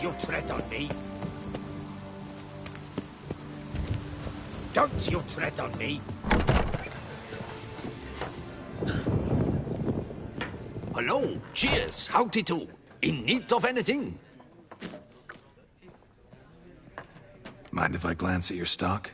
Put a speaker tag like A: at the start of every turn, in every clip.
A: you tread on me! Don't you tread on me! Hello, cheers, howdy do. In need of anything?
B: Mind if I glance at your stock?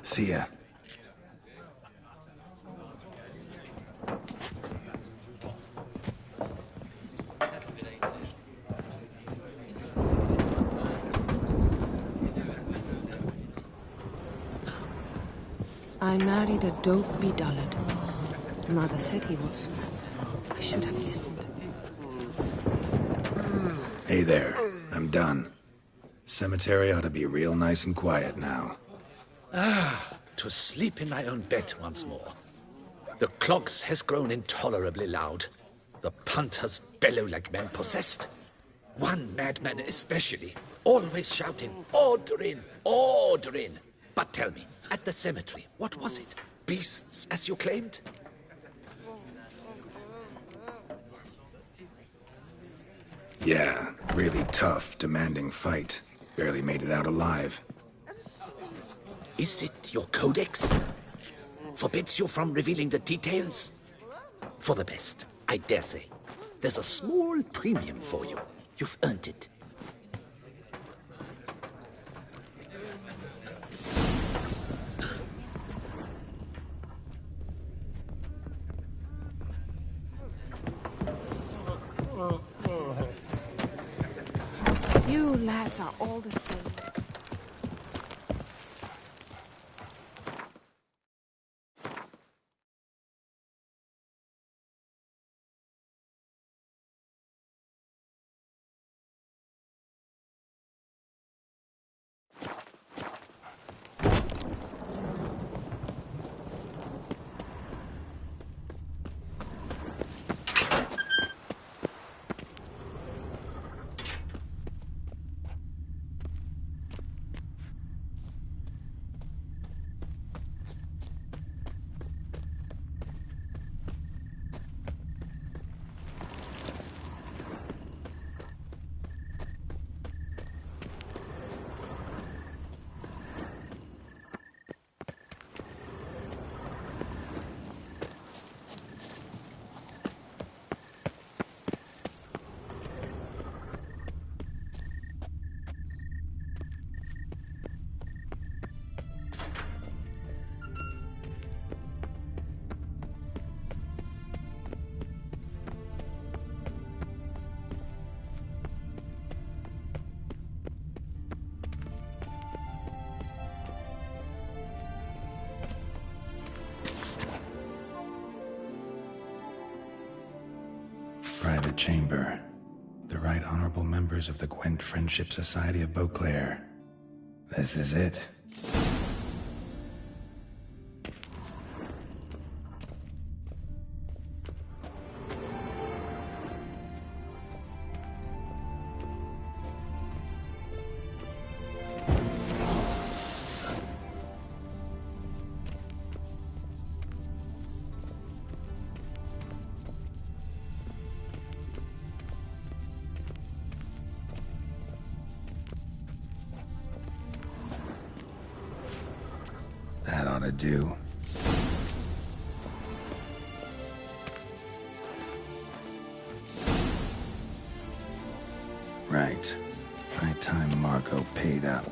B: See ya.
C: I married a dopey dullard. Mother said he was. I should have listened.
B: Hey there, I'm done. Cemetery ought to be real nice and quiet now.
A: To sleep in my own bed once more. The clogs has grown intolerably loud. The punters bellow like men possessed. One madman especially, always shouting, "Order in! Order in!" But tell me, at the cemetery, what was it? Beasts, as you claimed?
B: Yeah, really tough, demanding fight. Barely made it out alive.
A: Is it your codex? Forbids you from revealing the details? For the best, I dare say. There's a small premium for you. You've earned it.
C: You lads are all the same.
B: Private chamber. The Right Honorable members of the Gwent Friendship Society of Beauclair. This is it. That ought to do. Right. High time Marco paid up.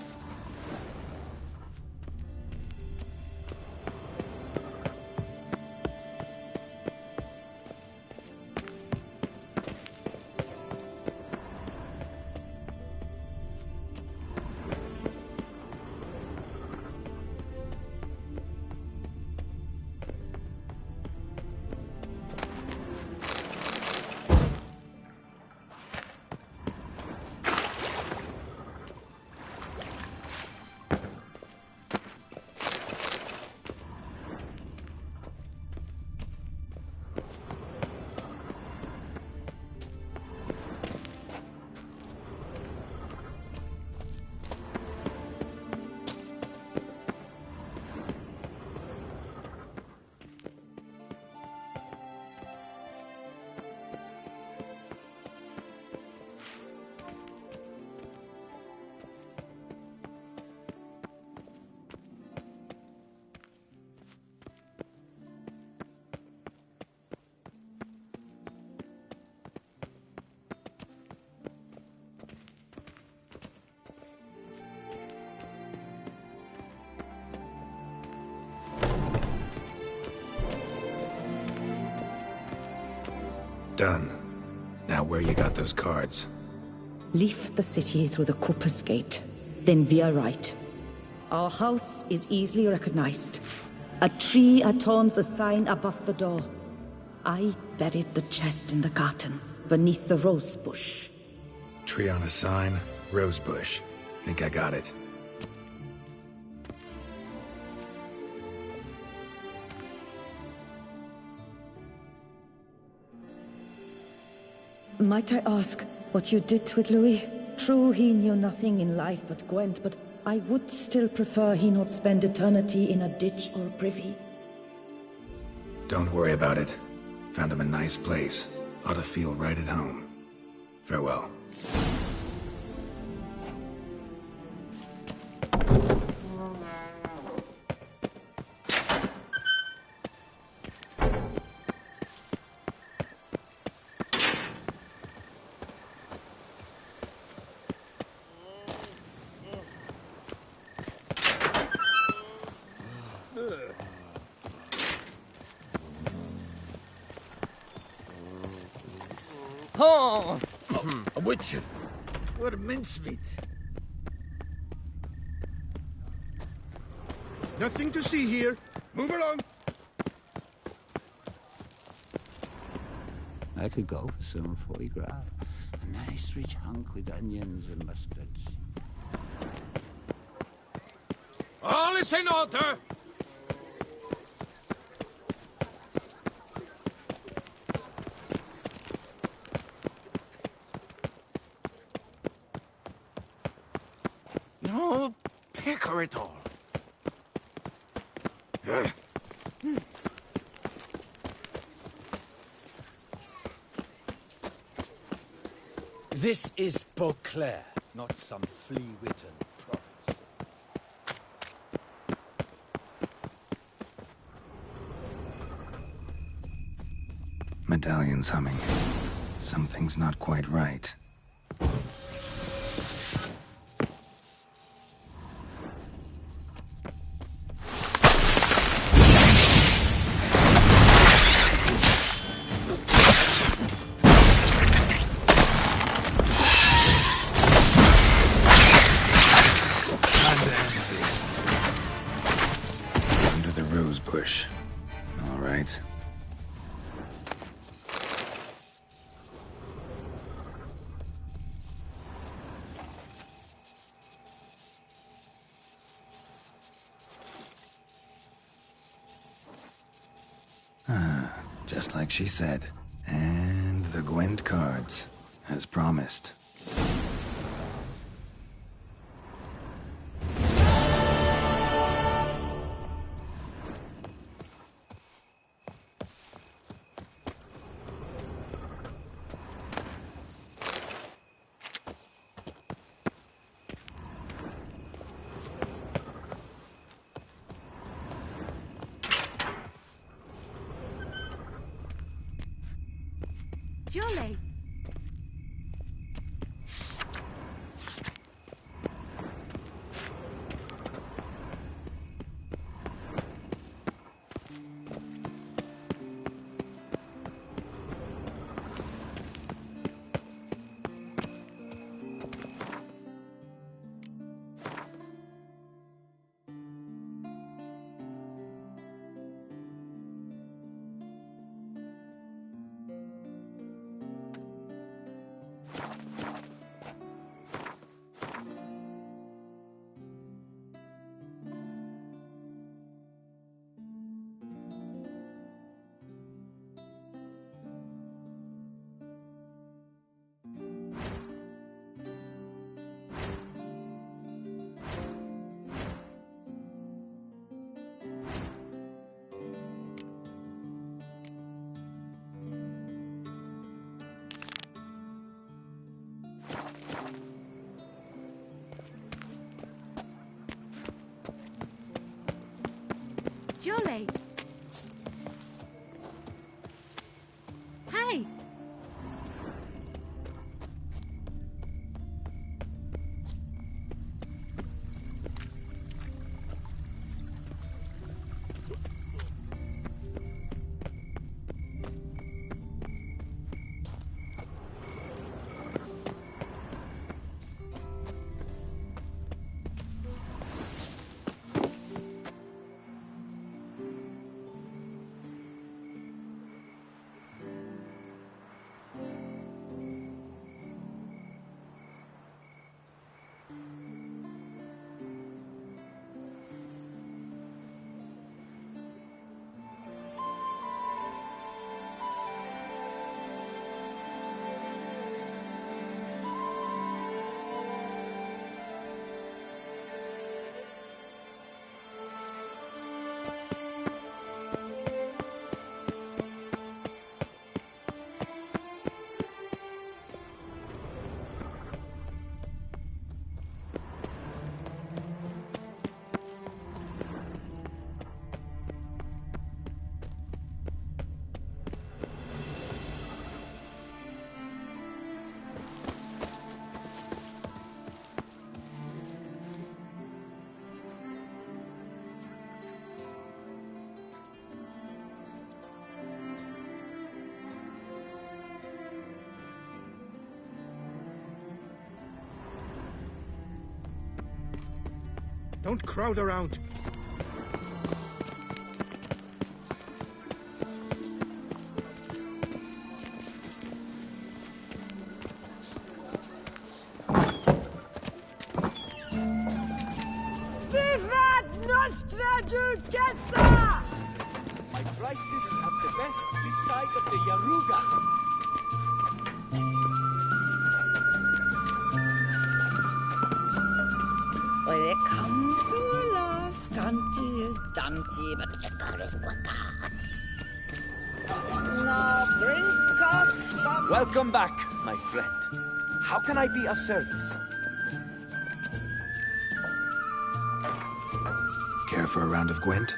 B: Done. Now where you got those cards?
D: Leave the city through the Cooper's Gate, then via right. Our house is easily recognized. A tree adorns the sign above the door. I buried the chest in the garden, beneath the rose bush.
B: Tree on a sign, rose bush. Think I got it.
D: Might I ask what you did with Louis? True, he knew nothing in life but Gwent, but I would still prefer he not spend eternity in a ditch or a privy.
B: Don't worry about it. Found him a nice place. Ought to feel right at home. Farewell.
E: Oh!
A: A witcher. What a mincemeat.
F: Nothing to see here. Move along.
E: I could go for some foie gras. A nice rich hunk with onions and mustards. All is in order! No pecker at all.
G: This is Beauclair, not some flea-witten province.
B: Medallion's humming. Something's not quite right. Under the rose bush. All right. Just like she said. And the Gwent cards, as promised.
C: Jolly. Jolly. Hey.
F: Don't crowd around.
H: Vivat Nostra Duchessa!
G: My prices at the best this side of the Yaruga.
D: When it comes to last, Scanty is Dante, but Ecker is quicker. Now bring us some...
G: Welcome back, my friend. How can I be of service?
B: Care for a round of Gwent?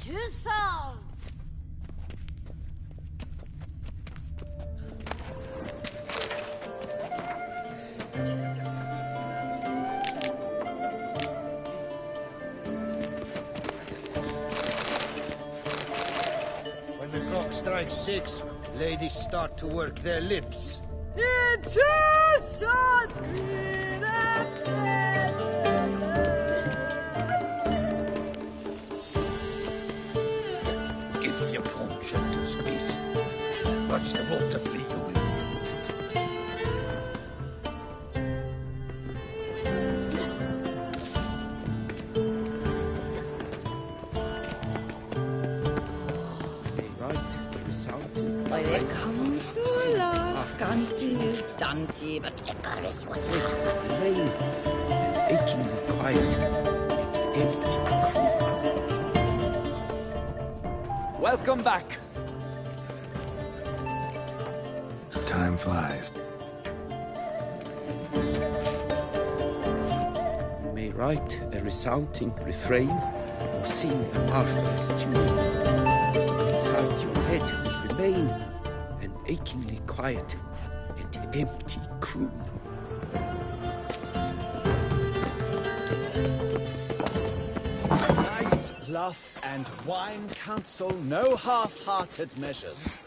H: Toussaint!
G: When the clock strikes 6, ladies start to work their lips.
H: In Toussaint's green and
A: Give your paunch a little squeeze. Watch the water flee you.
G: Right, resounding.
D: Here comes the last Scanty is Dante, but lekker is good.
G: Lane, achingly quiet, empty. Welcome back.
B: Time flies.
G: You may write a resounding refrain or sing a marvelous tune. Inside your head will remain an achingly quiet and empty croon.
I: Light, love, and wine counsel no half-hearted measures.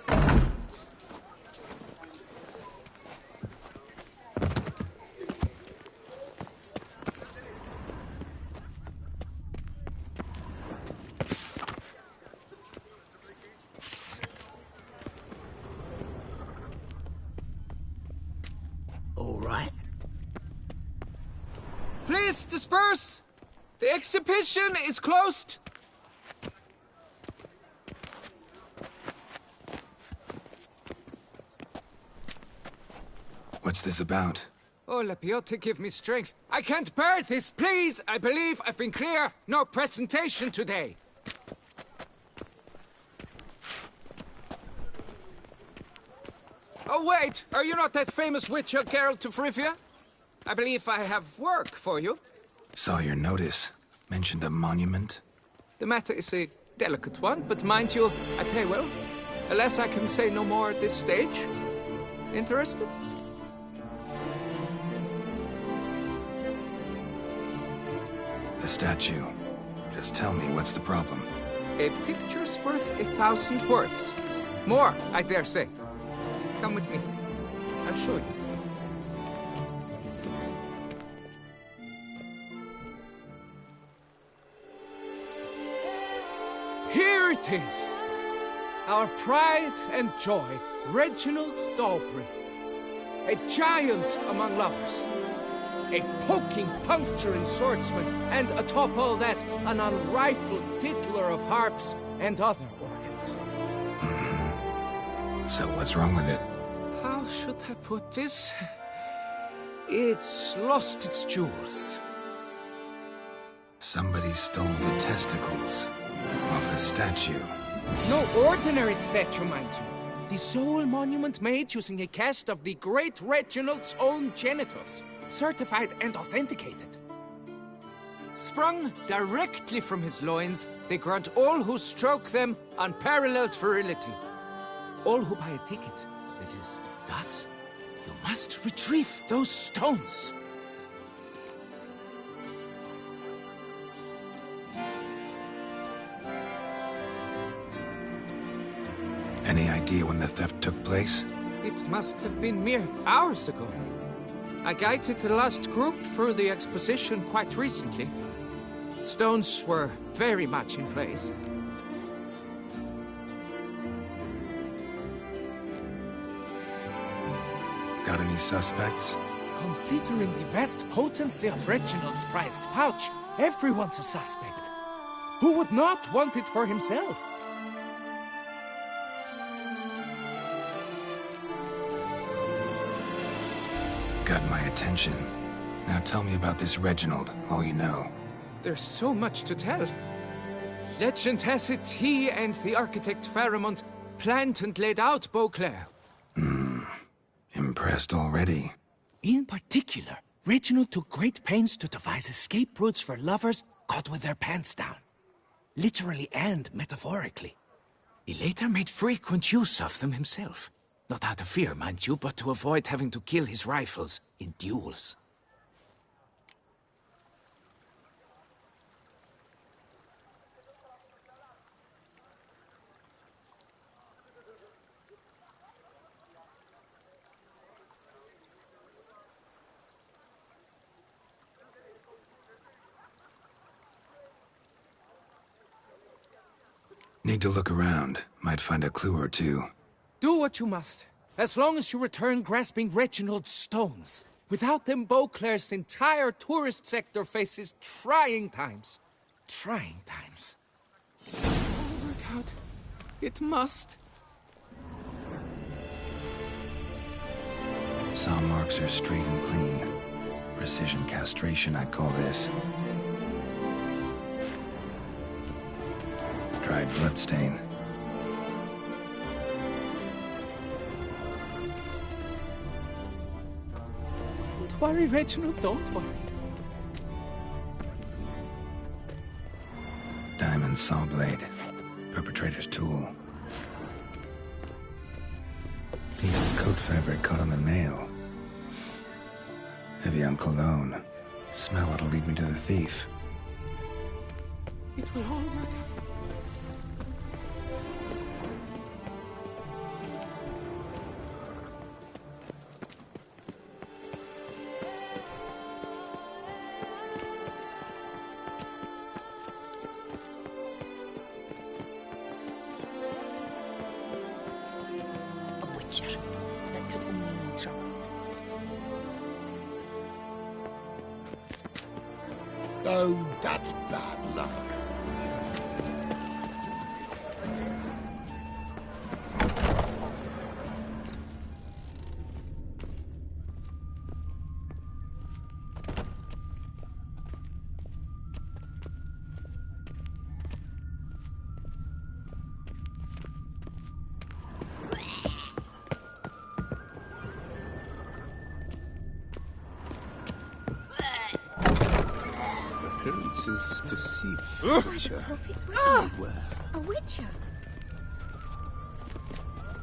G: All right.
J: Please disperse! The exhibition is closed!
B: What's this about?
J: Oh, Lapiote, give me strength. I can't bear this, please! I believe I've been clear. No presentation today. Oh, wait! Are you not that famous witch, Geralt of Rivia? I believe I have work for you.
B: Saw your notice. Mentioned a monument.
J: The matter is a delicate one, but mind you, I pay well. Alas, I can say no more at this stage. Interested?
B: The statue. Just tell me, what's the problem?
J: A picture's worth 1,000 words. More, I dare say. Come with me. I'll show you. Here it is! Our pride and joy, Reginald Dalbury. A giant among lovers. A poking, puncturing swordsman, and atop all that, an unrifled diddler of harps and other organs.
B: So what's wrong with it?
J: How should I put this? It's lost its jewels.
B: Somebody stole the testicles off a statue.
J: No ordinary statue, mind you. The sole monument made using a cast of the great Reginald's own genitals, certified and authenticated. Sprung directly from his loins, they grant all who stroke them unparalleled virility. All who buy a ticket, that is, thus, you must retrieve those stones.
B: Any idea when the theft took place?
J: It must have been mere hours ago. I guided the last group through the exposition quite recently. Stones were very much in place.
B: Got any suspects?
J: Considering the vast potency of Reginald's prized pouch, everyone's a suspect. Who would not want it for himself?
B: Got my attention. Now tell me about this Reginald, all you know.
J: There's so much to tell. Legend has it he and the architect Faramond planned and laid out Beauclair.
B: Impressed already.
J: In particular, Reginald took great pains to devise escape routes for lovers caught with their pants down. literally and metaphorically. He later made frequent use of them himself. Not out of fear, mind you, but to avoid having to kill his rivals in duels.
B: Need to look around. Might find a clue or two.
J: Do what you must, as long as you return grasping Reginald's stones. Without them, Beauclair's entire tourist sector faces trying times. Trying times. It will work out. It must.
B: Saw marks are straight and clean. Precision castration, I'd call this. Dried bloodstain.
J: Don't worry, Reginald, don't worry.
B: Diamond saw blade. Perpetrator's tool. Piece of coat fabric caught on the nail. Heavy on cologne. Smell it'll lead me to the thief.
J: It will all work out.
K: That could only mean trouble.
F: Oh, that's bad luck.
G: Appearances to see future.
K: Prophets were a witcher.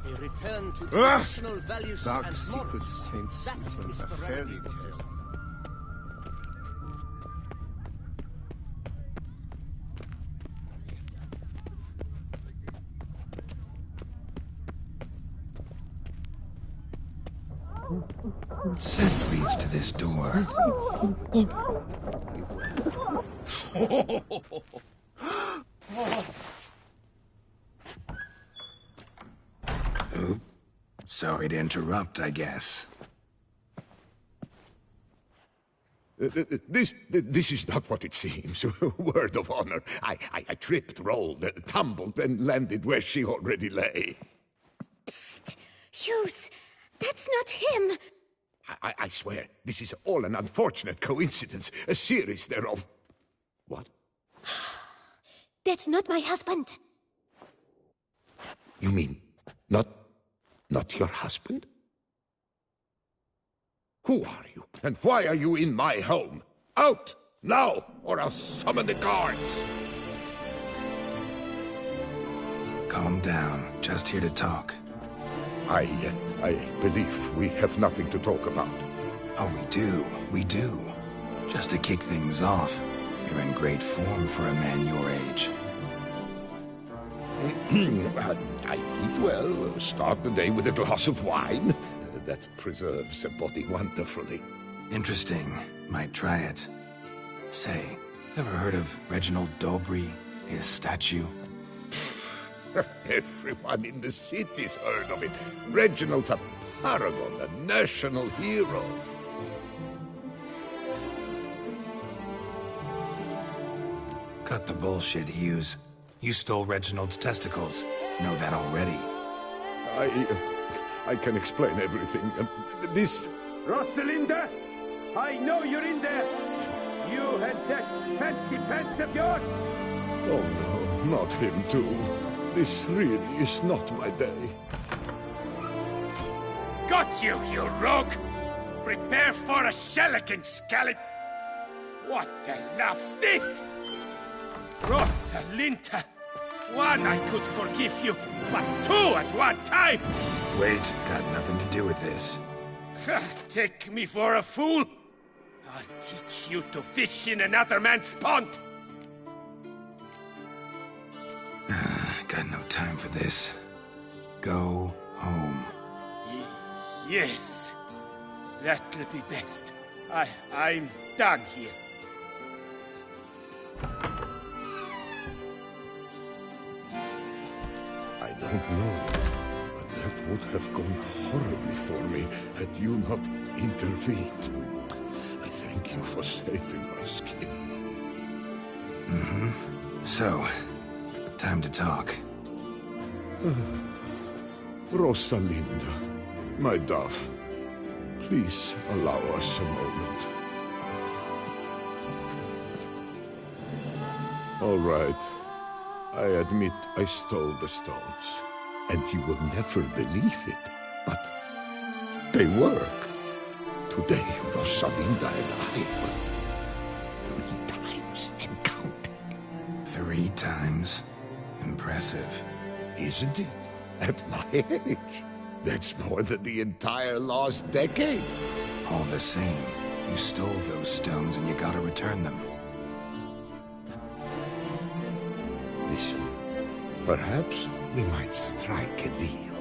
G: A return to traditional values
F: Dark
G: and
F: secrets
G: morals.
F: taint
G: That
F: even
G: is
F: a
G: the
F: fairy
G: remedy.
F: tale.
B: Scent leads to this door. Oop. Sorry to interrupt, I guess.
F: This is not what it seems. Word of honor. I tripped, rolled, tumbled, and landed where she already lay.
K: Psst! Hughes! That's not him!
F: I swear, this is all an unfortunate coincidence. A series thereof. What?
K: That's not my husband.
F: You mean, not your husband? Who are you? And why are you in my home? Out! Now! Or I'll summon the guards!
B: Calm down. Just here to talk.
F: I believe we have nothing to talk about.
B: Oh, we do. Just to kick things off, you're in great form for a man your age.
F: I eat well, start the day with a glass of wine. That preserves a body wonderfully.
B: Interesting. Might try it. Say, ever heard of Reginald Dobry, his statue?
F: Everyone in the city's heard of it. Reginald's a paragon, a national hero.
B: Cut the bullshit, Hughes. You stole Reginald's testicles. Know that already.
F: I can explain everything. This...
L: Rosalinda! I know you're in there! You had that fancy pants of yours!
F: Oh no, not him too. This really is not my day.
L: Got you, you rogue! Prepare for a shellacking, scallop! What the laugh's this? Rosalinda! One I could forgive you, but two at one time!
B: Wait, got nothing to do with this.
L: Take me for a fool? I'll teach you to fish in another man's pond!
B: Got no time for this. Go home.
L: Yes, that'll be best. I'm done here.
F: I don't know, but that would have gone horribly for me had you not intervened. I thank you for saving my skin.
B: So, time to talk.
F: Rosalinda, my dove, please allow us a moment. All right. I admit I stole the stones, and you will never believe it, but they work. Today, Rosalinda and I will 3 times and counting.
B: 3 times? Impressive.
F: Isn't it? At my age. That's more than the entire last decade.
B: All the same, you stole those stones and you gotta return them.
F: Listen, perhaps we might strike a deal.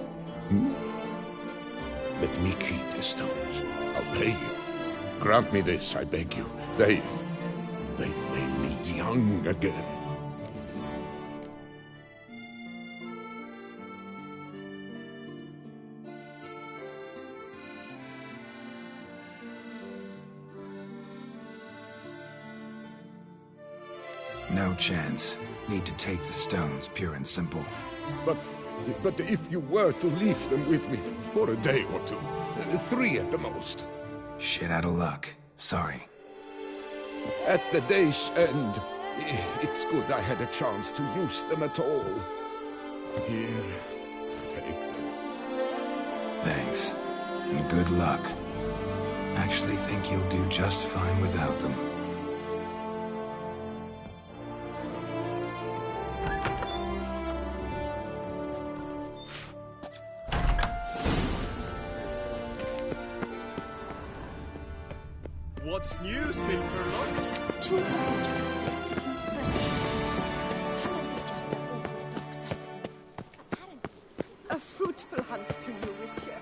F: Let me keep the stones. I'll pay you. Grant me this, I beg you. They've made me young again.
B: No chance. Need to take the stones, pure and simple.
F: But if you were to leave them with me for a day or 2, 3 at the most.
B: Shit out of luck. Sorry.
F: At the day's end, it's good I had a chance to use them at all. Here, take them.
B: Thanks. And good luck. Actually think you'll do just fine without them.
I: What's new, Silverlocks?
K: 2 of which were effectively virtuous hammered each other over the dockside. Apparently.
H: A fruitful hunt to you, Witcher.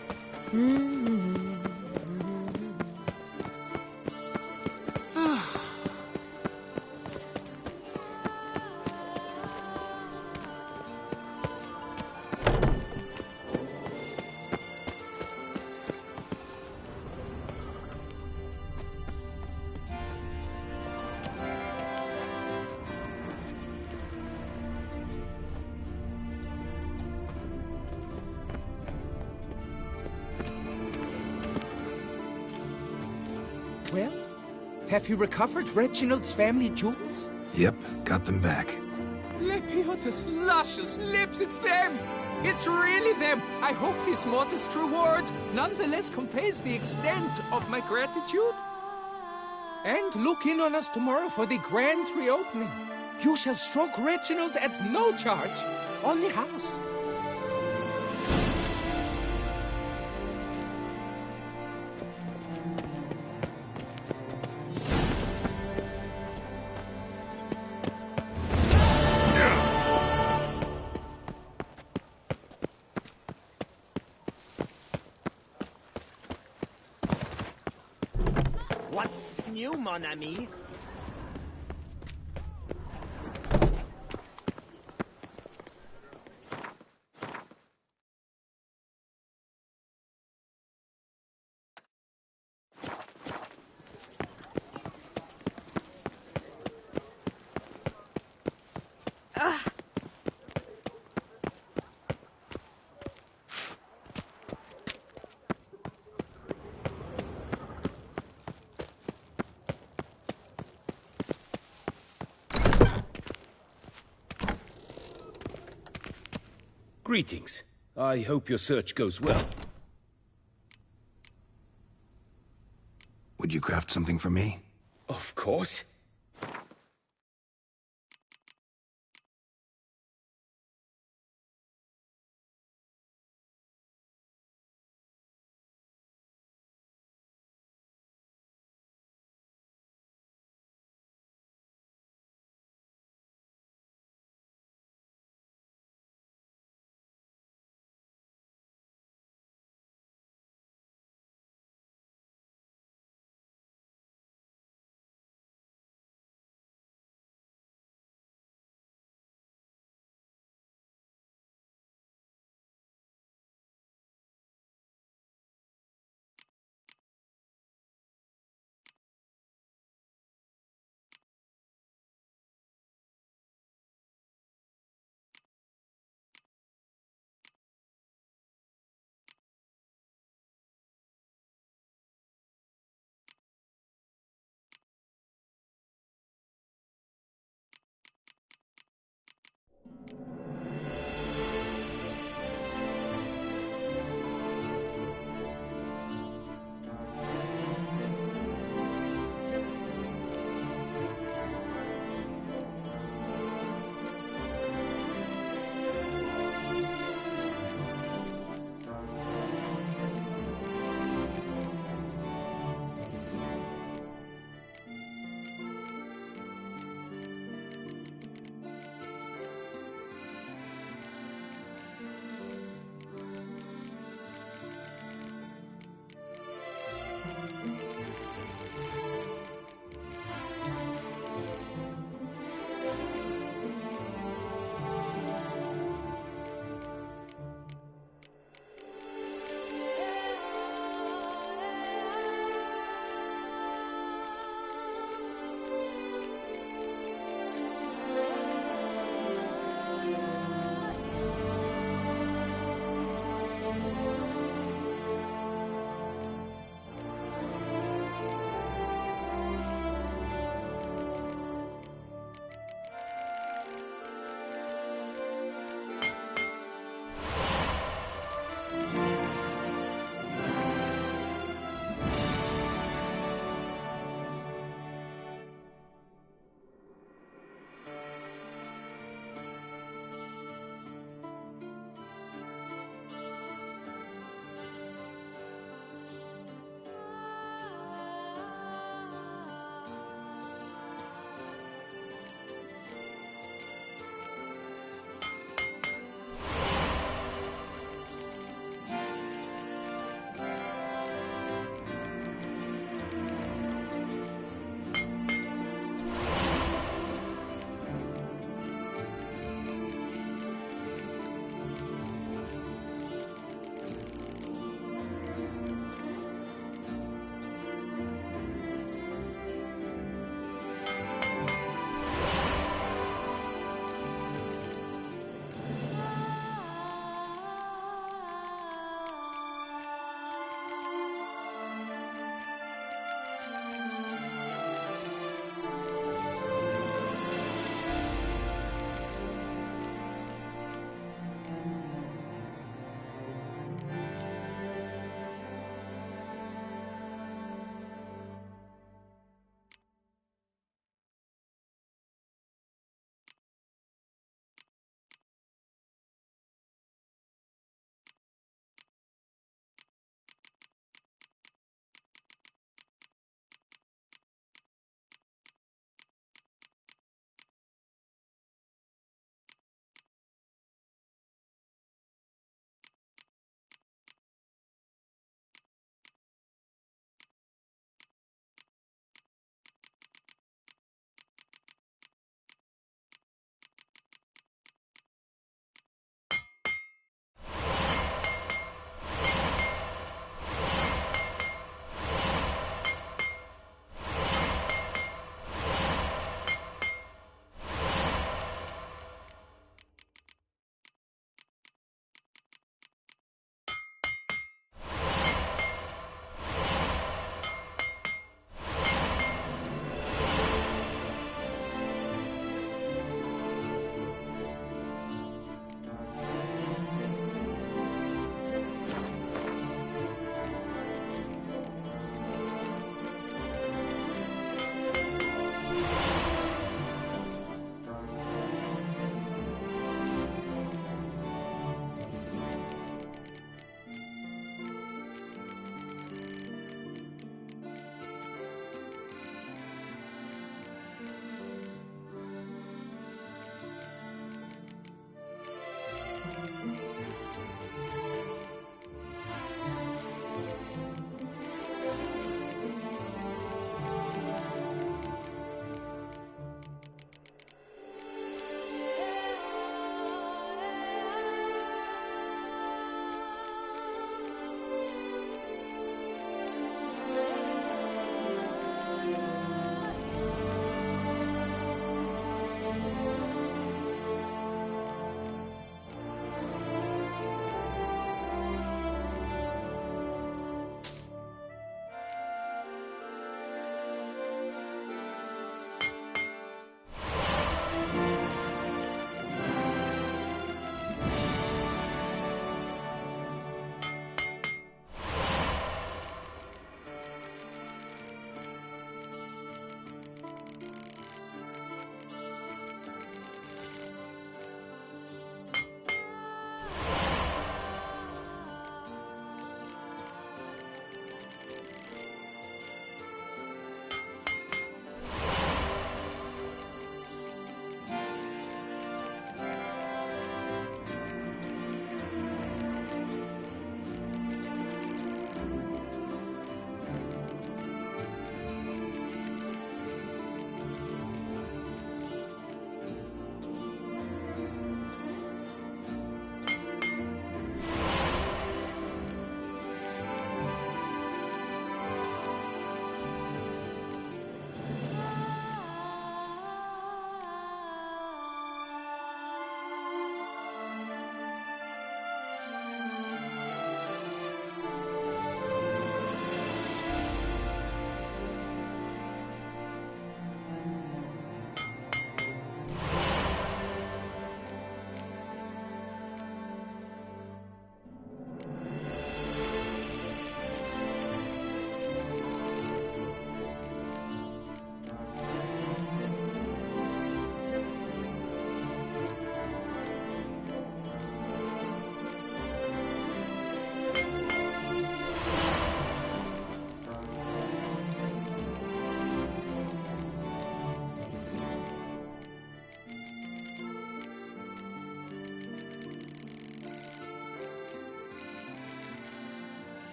J: Well, have you recovered Reginald's family jewels?
B: Yep, got them back.
J: Lepiotus, luscious lips, it's them! It's really them! I hope this modest reward nonetheless conveys the extent of my gratitude. And look in on us tomorrow for the grand reopening. You shall stroke Reginald at no charge on the house.
I: What's new, mon ami?
M: Greetings. I hope your search goes well.
B: Would you craft something for me?
M: Of course.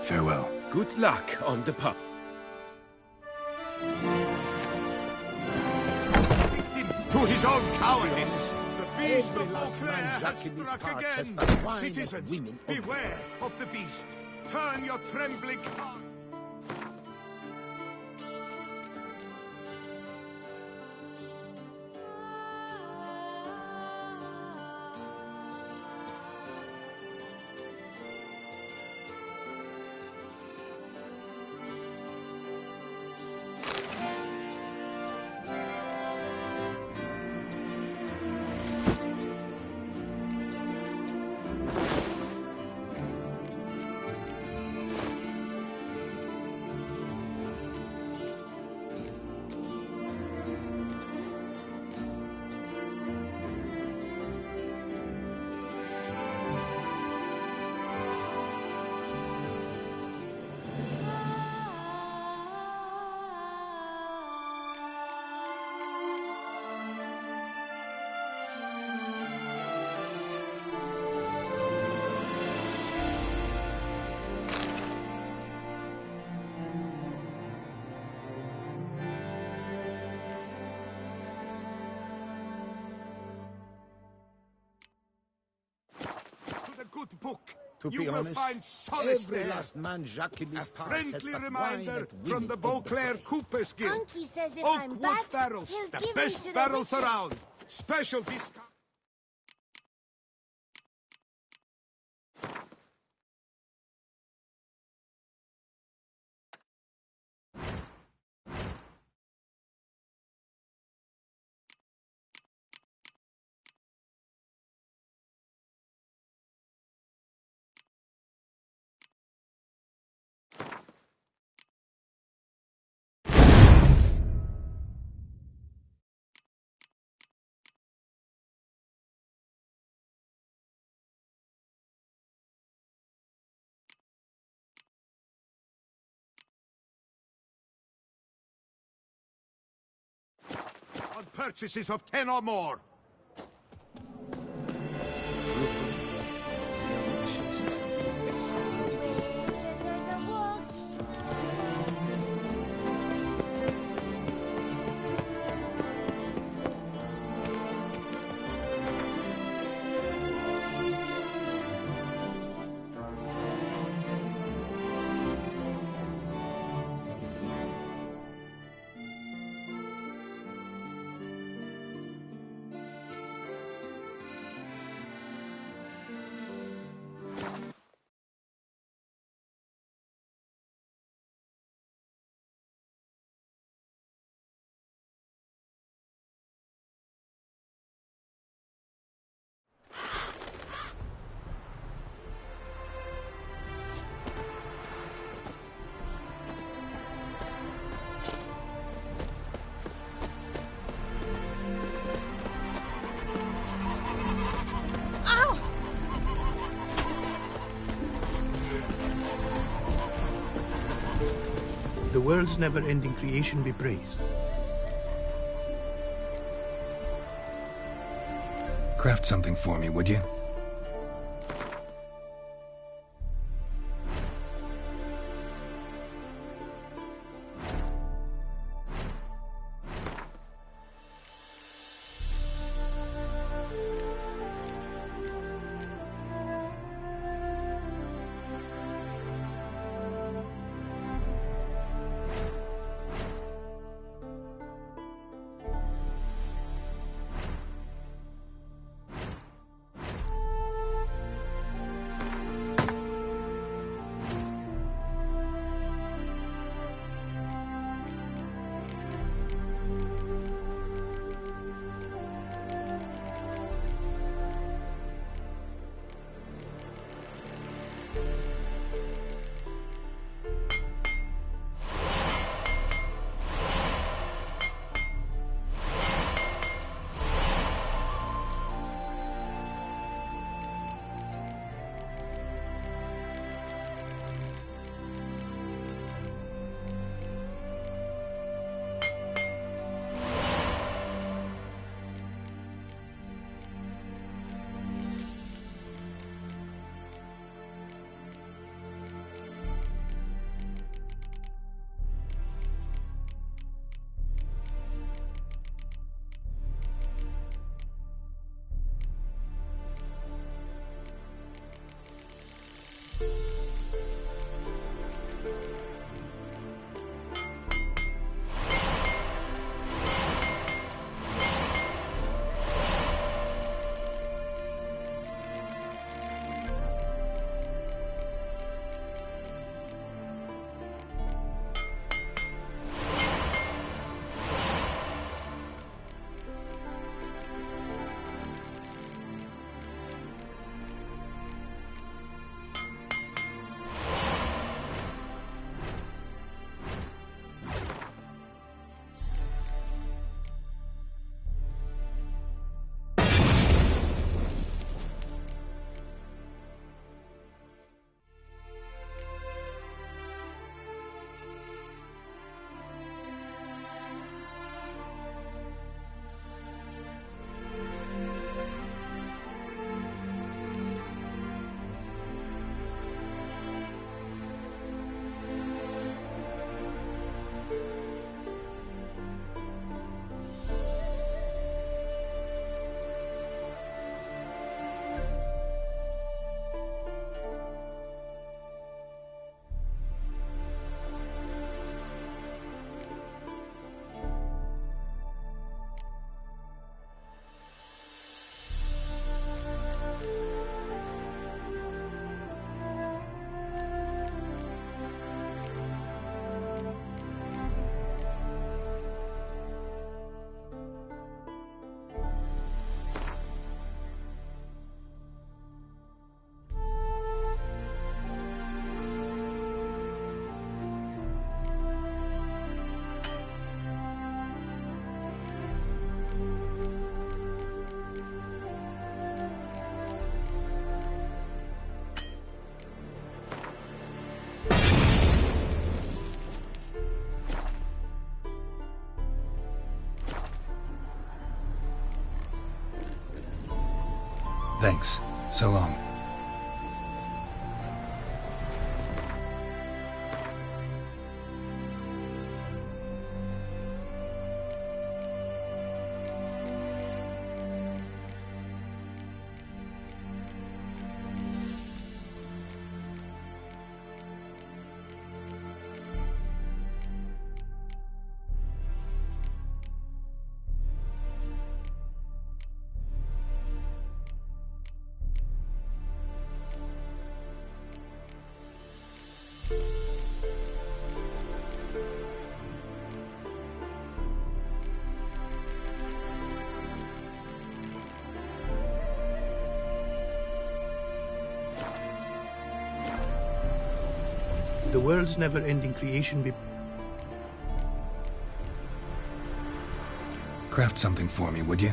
B: Farewell.
M: Good luck on the path.
F: To his own cowardice! The beast of Beauclair has struck again! Citizens, beware of the beast! Turn your trembling heart! Good book.
E: To
F: you
E: be
F: will
E: honest,
F: find solace
E: every
F: there.
E: last man Jacques in this
F: A
E: part has
F: friendly
E: but
F: reminder
E: wine and
F: from the
E: women
F: Beauclair
E: of the
F: Coopers Guild.
K: Unky says if I'm
F: Oakwood
K: bad,
F: barrels,
K: he'll
F: the
K: give me
F: best
K: to the
F: barrels
K: witches.
F: around. Special discount. On purchases of 10 or more.
K: There's a walking.
N: The world's never-ending creation be praised.
B: Craft something for me, would you? Thanks. So long.
N: The world's never-ending creation be...
B: Craft something for me, would you?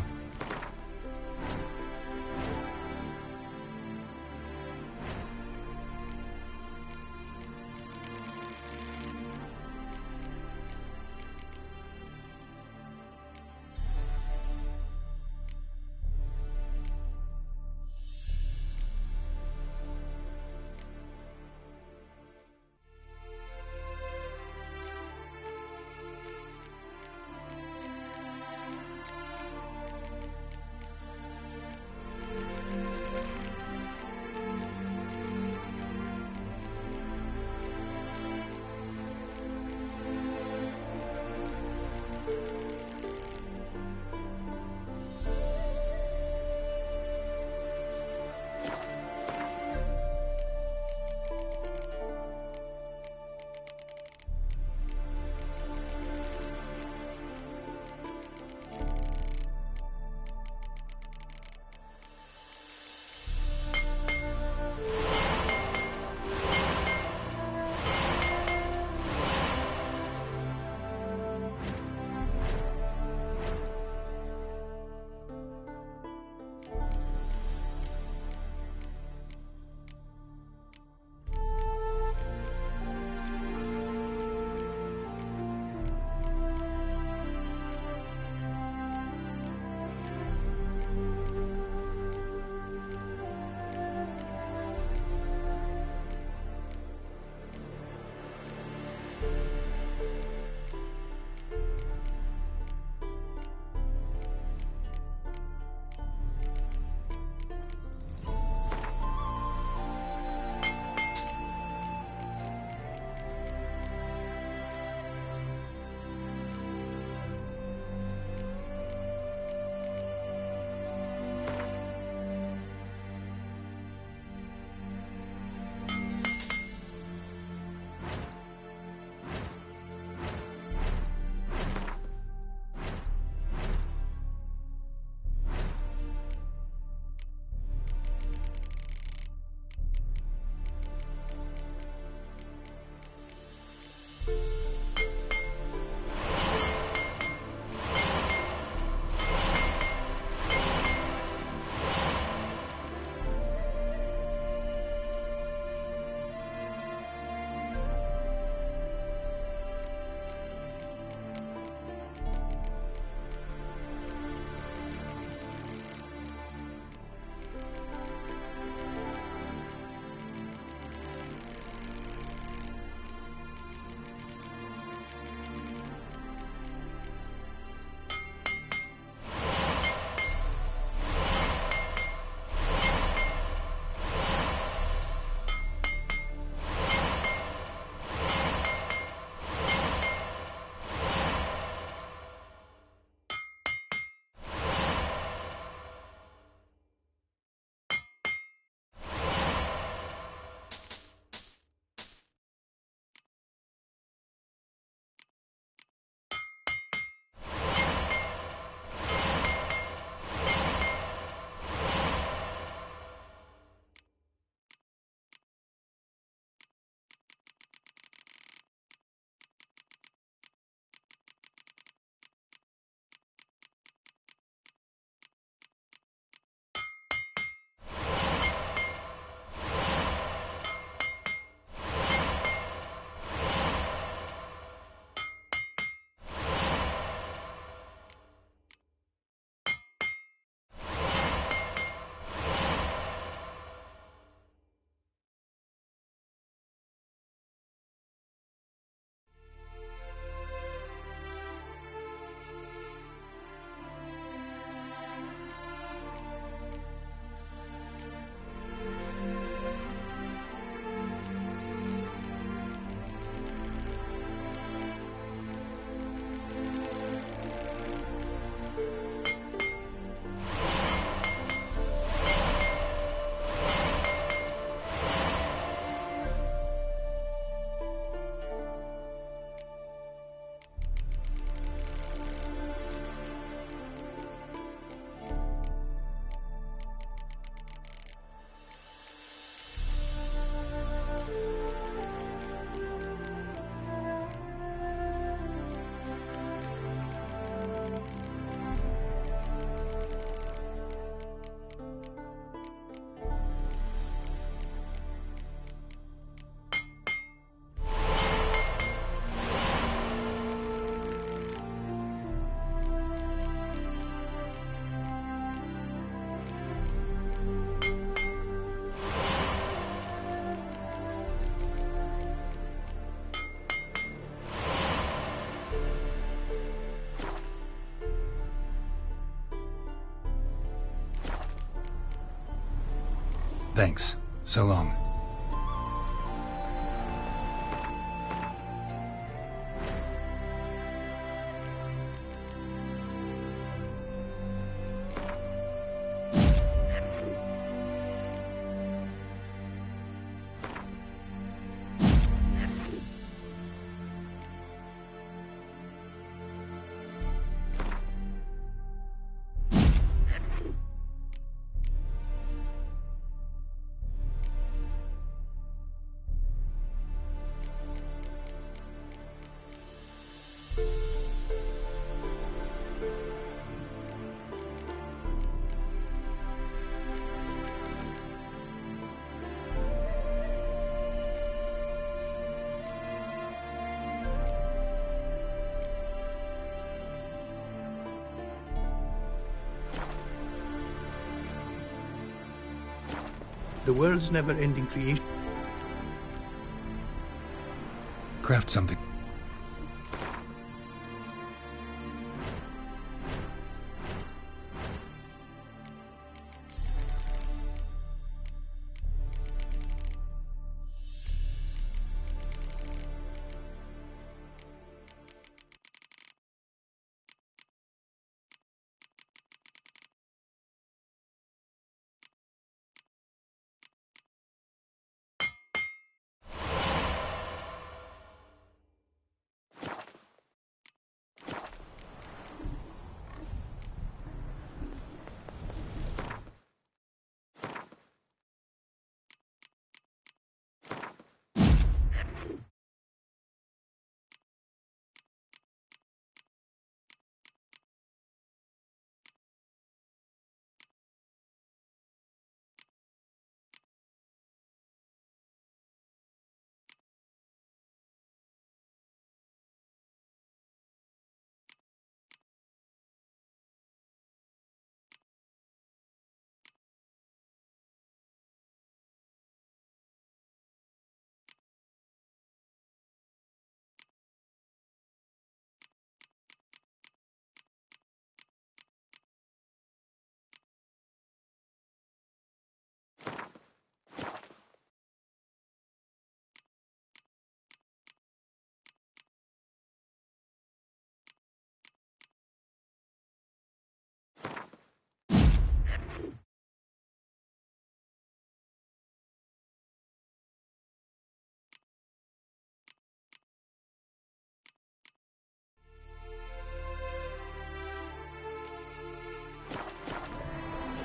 B: Thanks. So long.
N: The world's never-ending creation.
B: Craft something.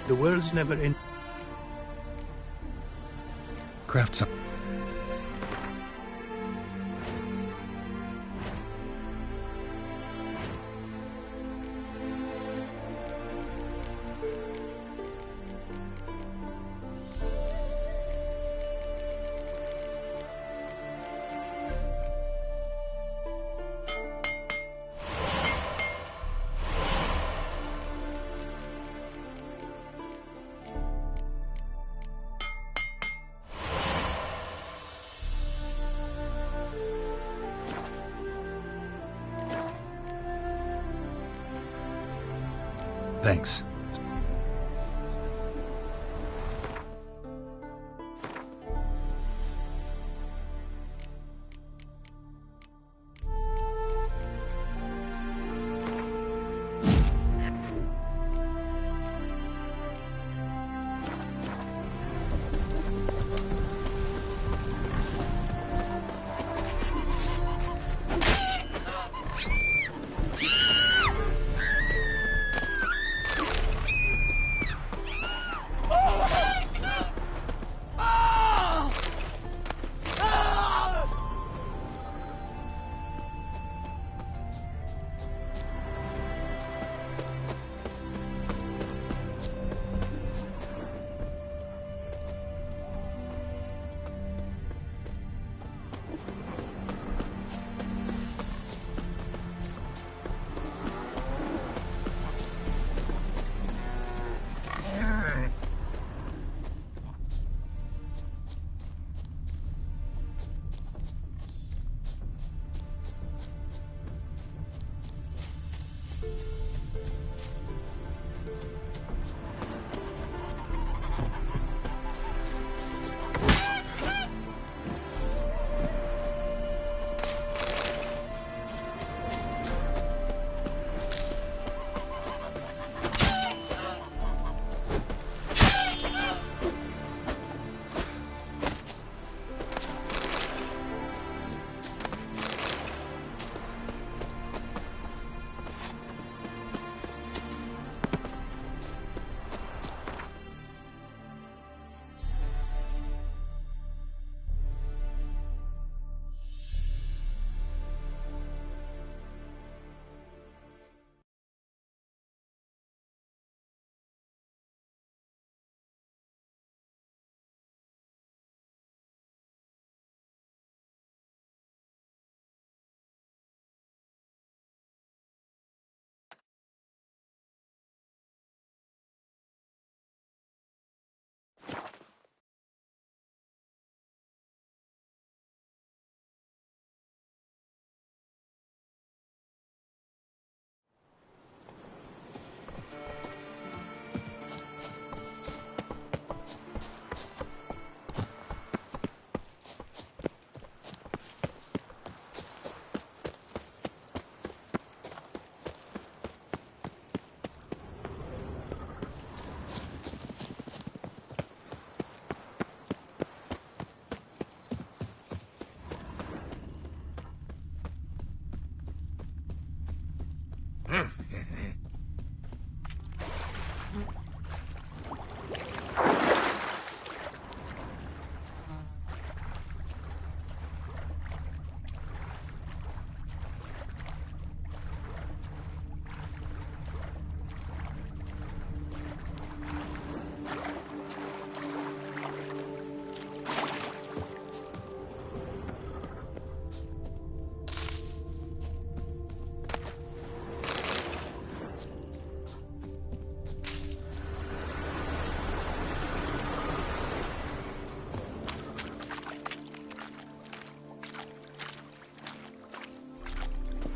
N: The world's never-ending.
B: Craft some. Thanks.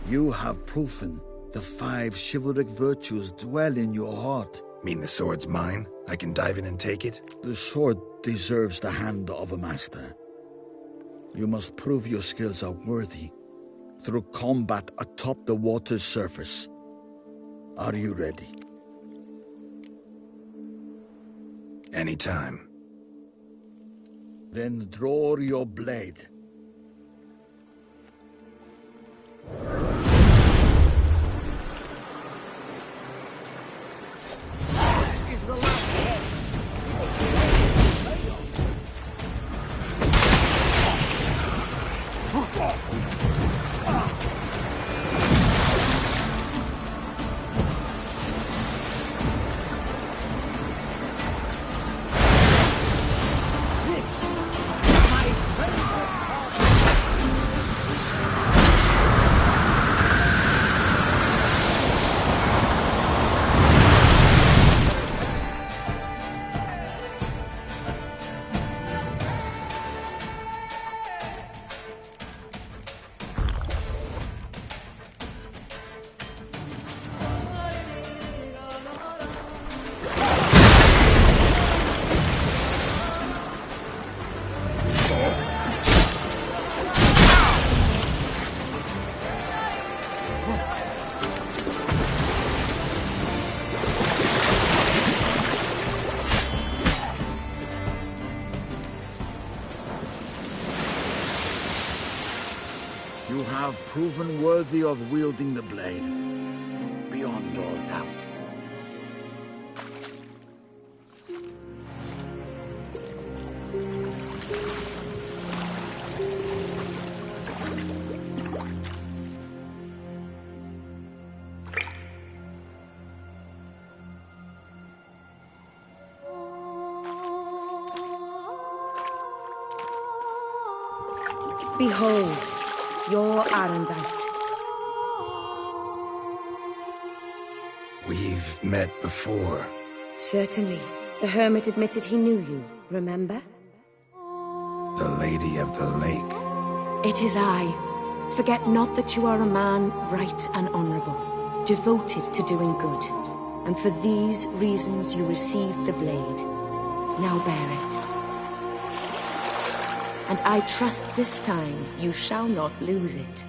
O: You have proven the 5 chivalric virtues dwell in your heart.
B: Mean the sword's mine? I can dive in and take it?
O: The sword deserves the hand of a master. You must prove your skills are worthy through combat atop the water's surface. Are you ready?
B: Anytime.
O: Then draw your blade.
J: This is the last hit.
O: You have proven worthy of wielding the blade, beyond all doubt.
D: Behold, your Arendite.
B: We've met before.
D: Certainly. The hermit admitted he knew you, remember?
B: The Lady of the Lake.
C: It is I. Forget not that you are a man right and honorable, devoted to doing good. And for these reasons you received the blade. Now bear it. And I trust this time you shall not lose it.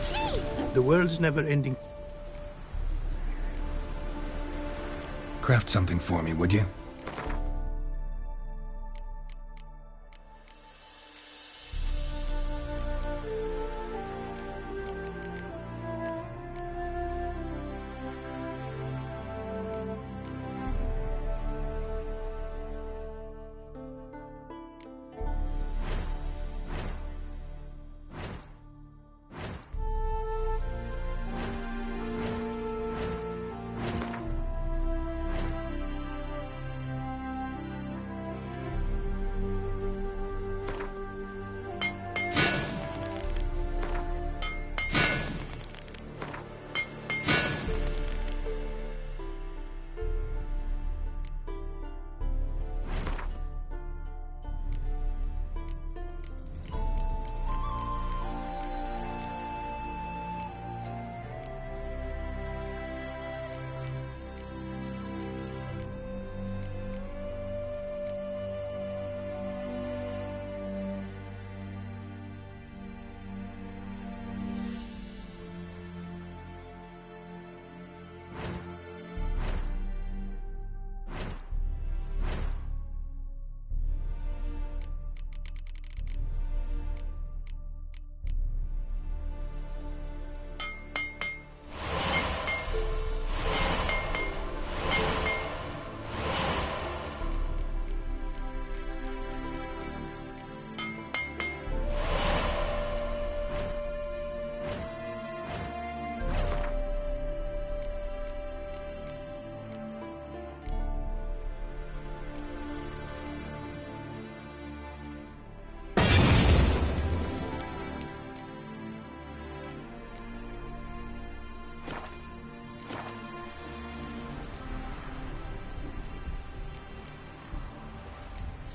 K: teeth!
N: The world's never ending.
B: Craft something for me, would you?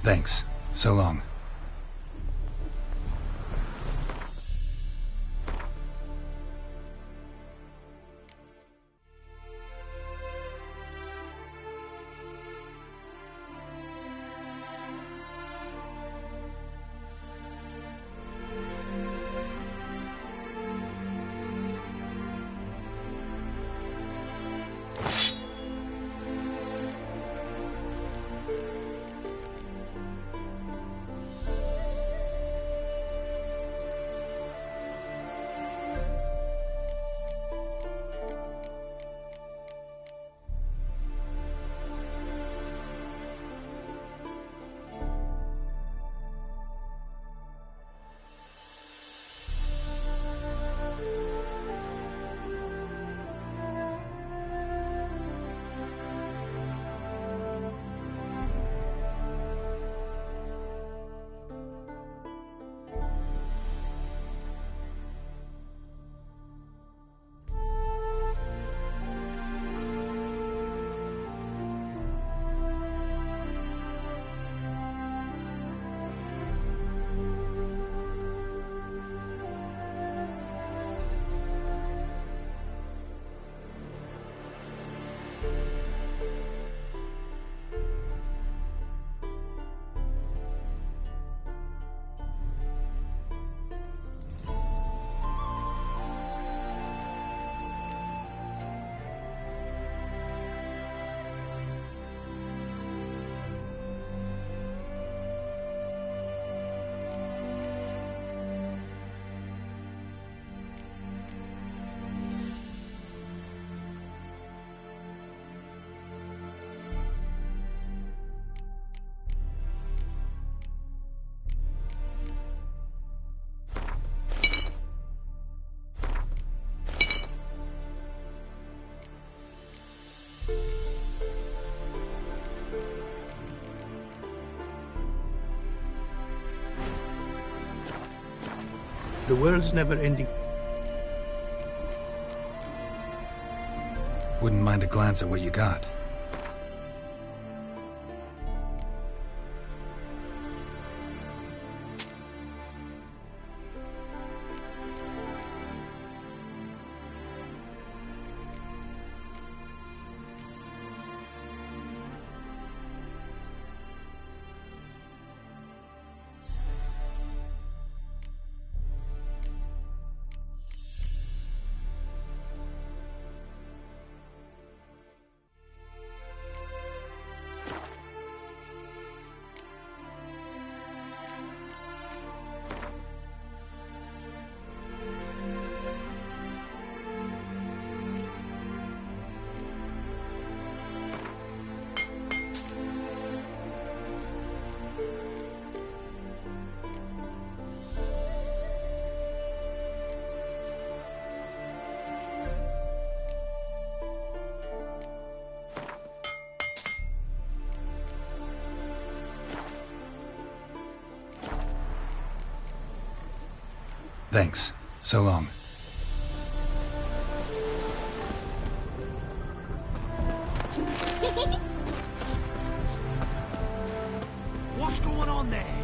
B: Thanks. So long.
N: The world's never ending.
B: Wouldn't mind a glance at what you got. Thanks. So long.
P: What's going on there?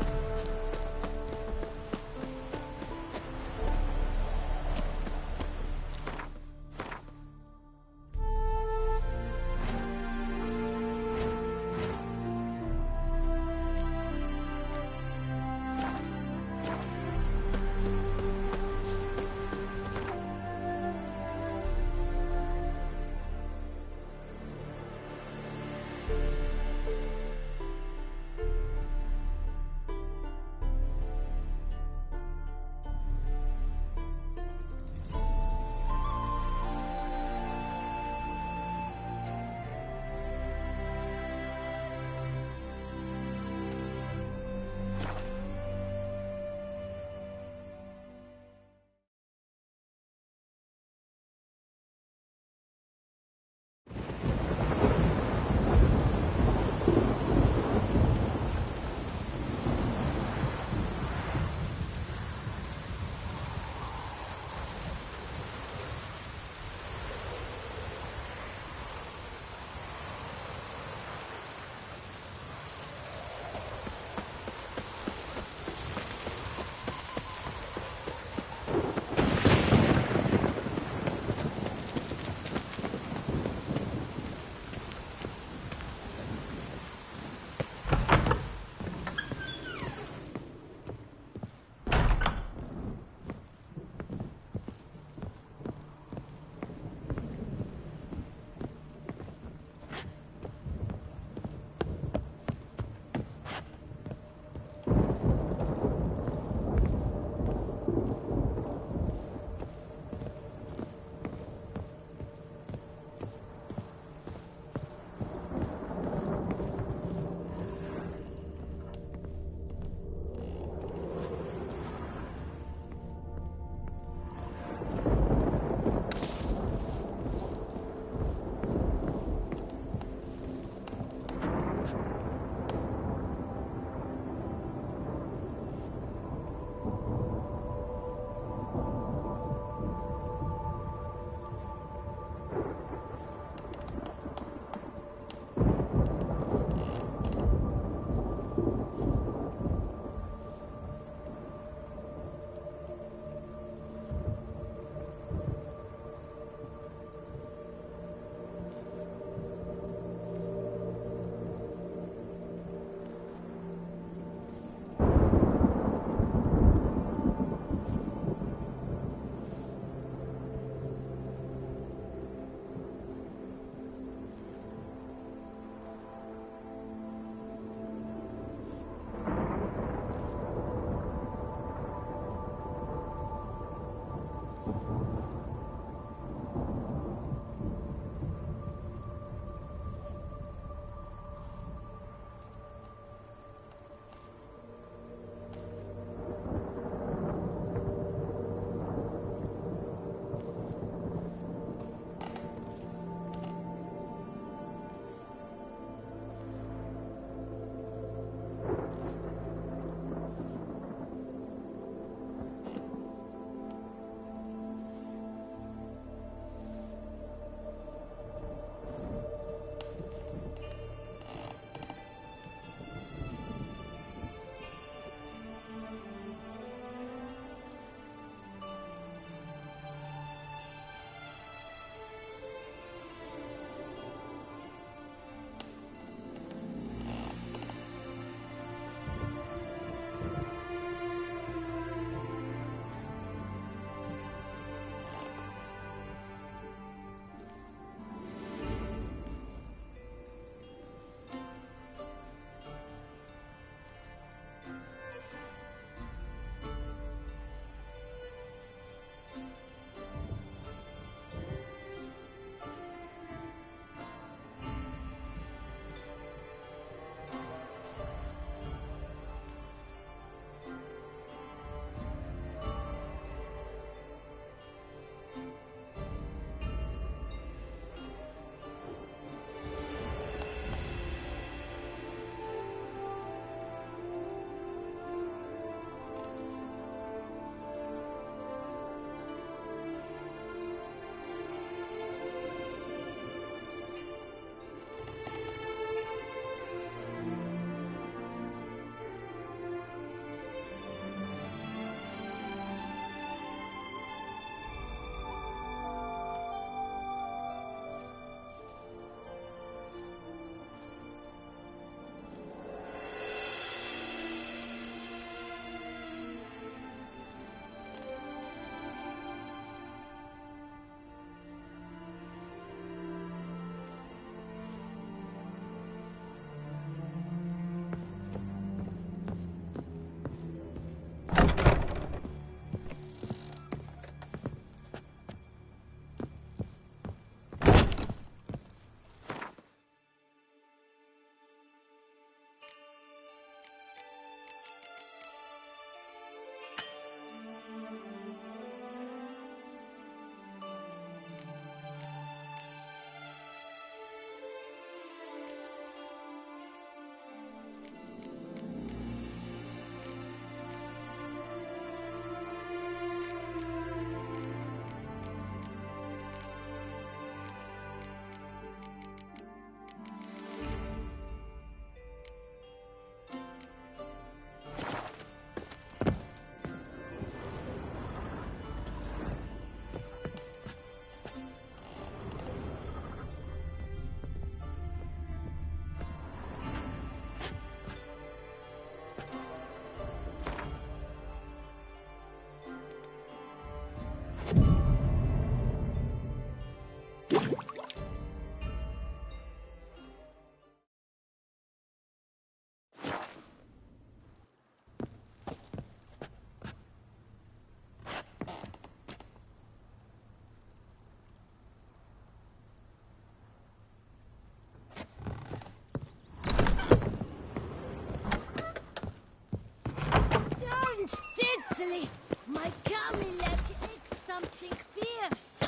K: easily. My Camille is something fierce.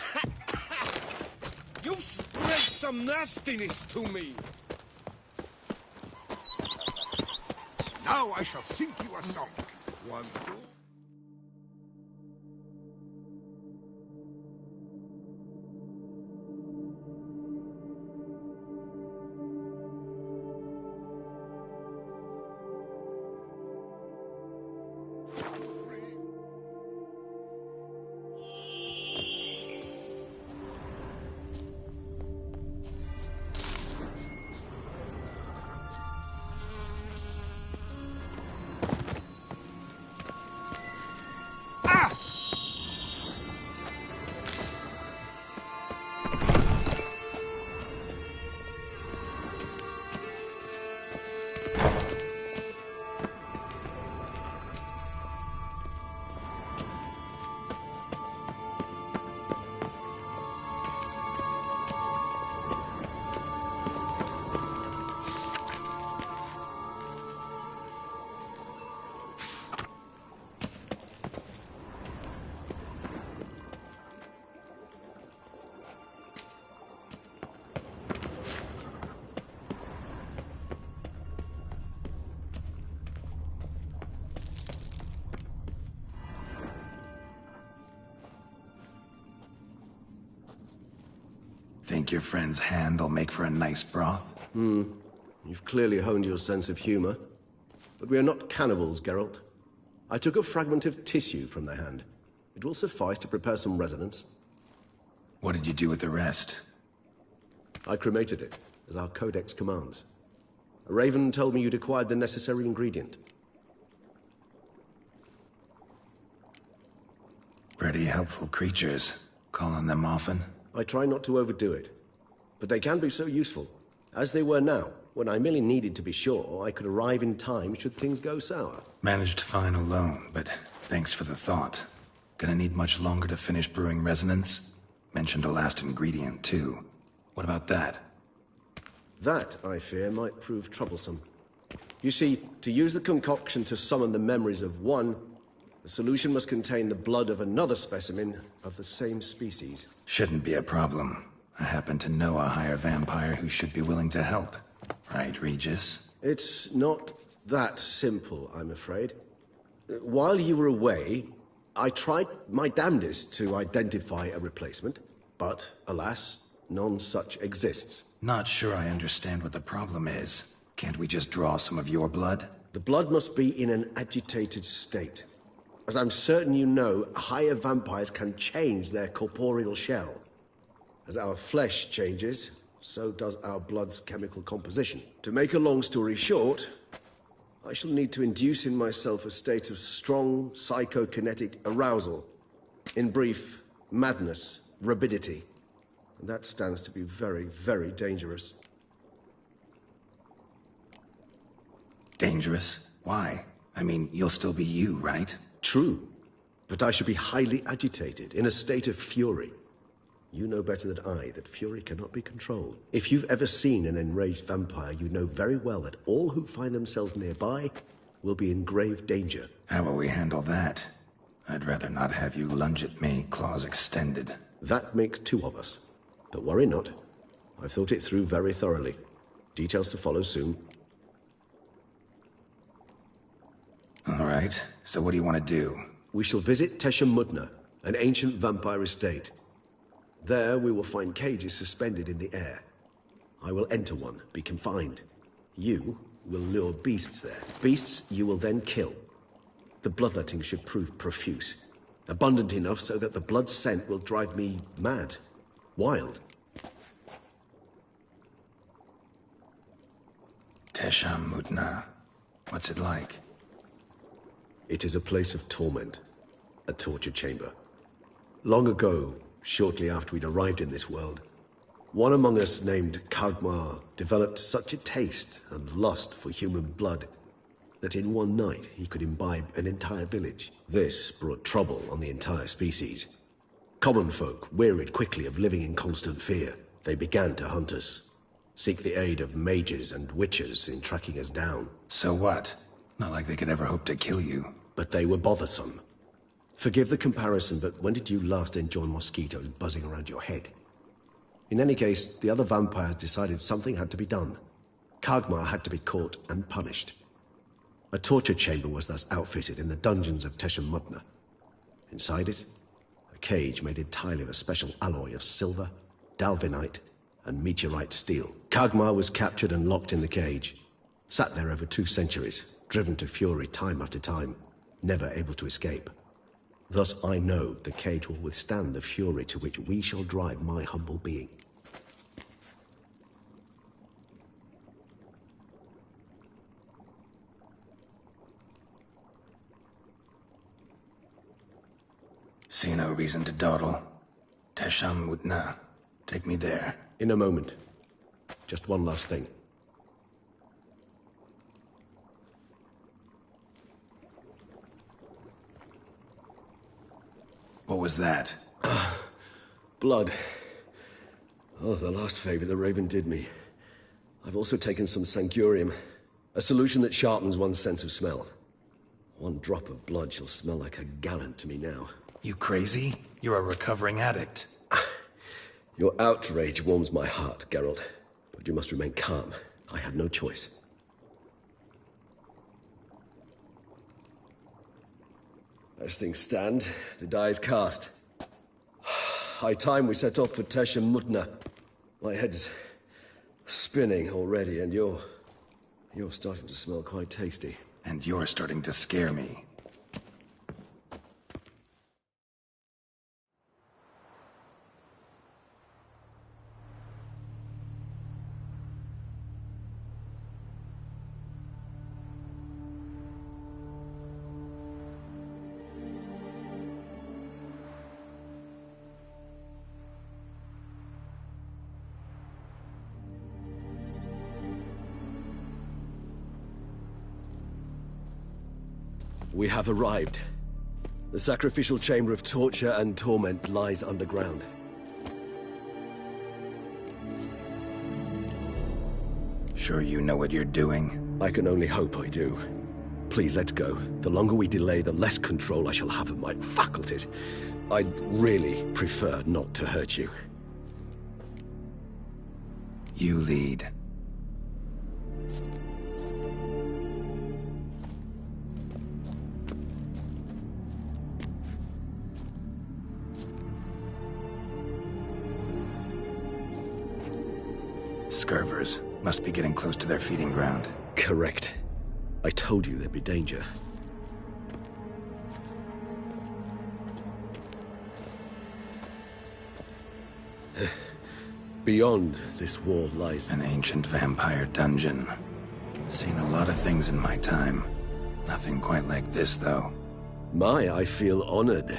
P: You've spread some nastiness to me.
F: Now I shall sing you a song. One, two.
B: Think your friend's hand will make for a nice broth?
Q: You've clearly honed your sense of humor. But we are not cannibals, Geralt. I took a fragment of tissue from their hand. It will suffice to prepare some resonance.
B: What did you do with the rest?
Q: I cremated it, as our codex commands. A raven told me you'd acquired the necessary ingredient.
B: Pretty helpful creatures. Call on them often?
Q: I try not to overdo it, but they can be so useful, as they were now, when I merely needed to be sure I could arrive in time should things go sour.
B: Managed fine alone, but thanks for the thought. Gonna need much longer to finish brewing resonance? Mentioned the last ingredient, too. What about that?
Q: That, I fear, might prove troublesome. You see, to use the concoction to summon the memories of one, the solution must contain the blood of another specimen of the same species.
B: Shouldn't be a problem. I happen to know a higher vampire who should be willing to help. Right, Regis?
Q: It's not that simple, I'm afraid. While you were away, I tried my damnedest to identify a replacement, but alas, none such exists.
B: Not sure I understand what the problem is. Can't we just draw some of your blood?
Q: The blood must be in an agitated state. As I'm certain you know, higher vampires can change their corporeal shell. As our flesh changes, so does our blood's chemical composition. To make a long story short, I shall need to induce in myself a state of strong psychokinetic arousal. In brief, madness, rabidity. And that stands to be very, very dangerous.
B: Dangerous? Why? I mean, you'll still be you, right?
Q: True, but I should be highly agitated, in a state of fury. You know better than I that fury cannot be controlled. If you've ever seen an enraged vampire, you know very well that all who find themselves nearby will be in grave danger.
B: How will we handle that? I'd rather not have you lunge at me, claws extended.
Q: That makes two of us. But worry not. I've thought it through very thoroughly. Details to follow soon.
B: All right, so what do you want to do?
Q: We shall visit Tesha Mudna, an ancient vampire estate. There we will find cages suspended in the air. I will enter one, be confined. You will lure beasts there. Beasts you will then kill. The bloodletting should prove profuse. Abundant enough so that the blood scent will drive me mad. Wild.
B: Tesha Mudna. What's it like?
Q: It is a place of torment. A torture chamber. Long ago, shortly after we'd arrived in this world, one among us named Kagmar developed such a taste and lust for human blood that in one night he could imbibe an entire village. This brought trouble on the entire species. Common folk wearied quickly of living in constant fear. They began to hunt us, seek the aid of mages and witches in tracking us down.
B: So what? Not like they could ever hope to kill you.
Q: But they were bothersome. Forgive the comparison, but when did you last enjoy mosquitoes buzzing around your head? In any case, the other vampires decided something had to be done. Kagmar had to be caught and punished. A torture chamber was thus outfitted in the dungeons of Toussaint. Inside it, a cage made entirely of a special alloy of silver, dalvinite, and meteorite steel. Kagmar was captured and locked in the cage. Sat there over 2 centuries, driven to fury time after time, never able to escape. Thus I know the cage will withstand the fury to which we shall drive my humble being.
B: See no reason to dawdle. Toussaint, take me there.
Q: In a moment. Just one last thing.
B: What was that?
Q: Blood. Oh, the last favor the Raven did me. I've also taken some sancurium, a solution that sharpens one's sense of smell. 1 drop of blood shall smell like a gallon to me now.
B: You crazy? You're a recovering addict.
Q: Your outrage warms my heart, Geralt. But you must remain calm. I had no choice. As things stand, the die is cast. High time we set off for Toussaint. My head's spinning already, and you're starting to smell quite tasty.
B: And you're starting to scare me.
Q: We have arrived. The sacrificial chamber of torture and torment lies underground.
B: Sure you know what you're doing?
Q: I can only hope I do. Please, let's go. The longer we delay, the less control I shall have of my faculties. I'd really prefer not to hurt you.
B: You lead. Scurvers must be getting close to their feeding ground.
Q: Correct. I told you there'd be danger. Beyond this wall lies
B: an ancient vampire dungeon. Seen a lot of things in my time. Nothing quite like this, though.
Q: I feel honored.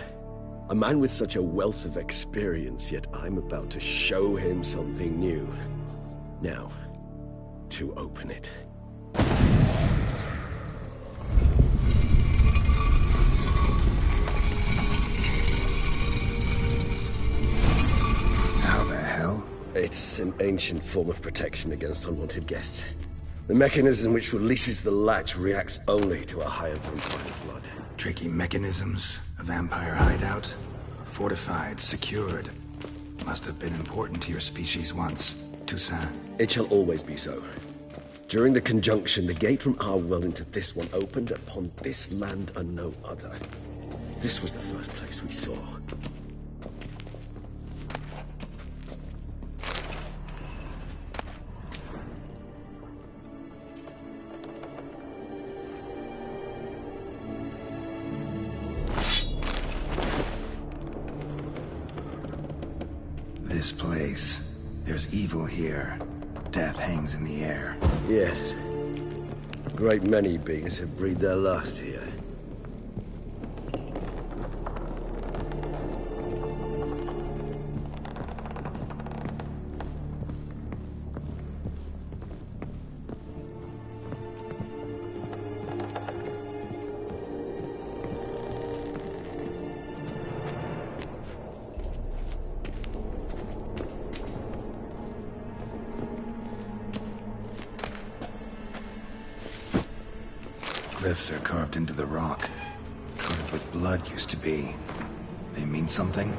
Q: A man with such a wealth of experience, yet I'm about to show him something new. Now, to open it.
B: How the hell?
Q: It's an ancient form of protection against unwanted guests. The mechanism which releases the latch reacts only to a higher vampire blood.
B: Tricky mechanisms, a vampire hideout, fortified, secured. Must have been important to your species once, Toussaint.
Q: It shall always be so. During the conjunction, the gate from our world into this one opened upon this land and no other. This was the first place we saw.
B: This place. There's evil here. Death hangs in the air.
Q: Yes. A great many beings have breathed their last here.
B: Glyphs are carved into the rock, coded with blood used to be. They mean something?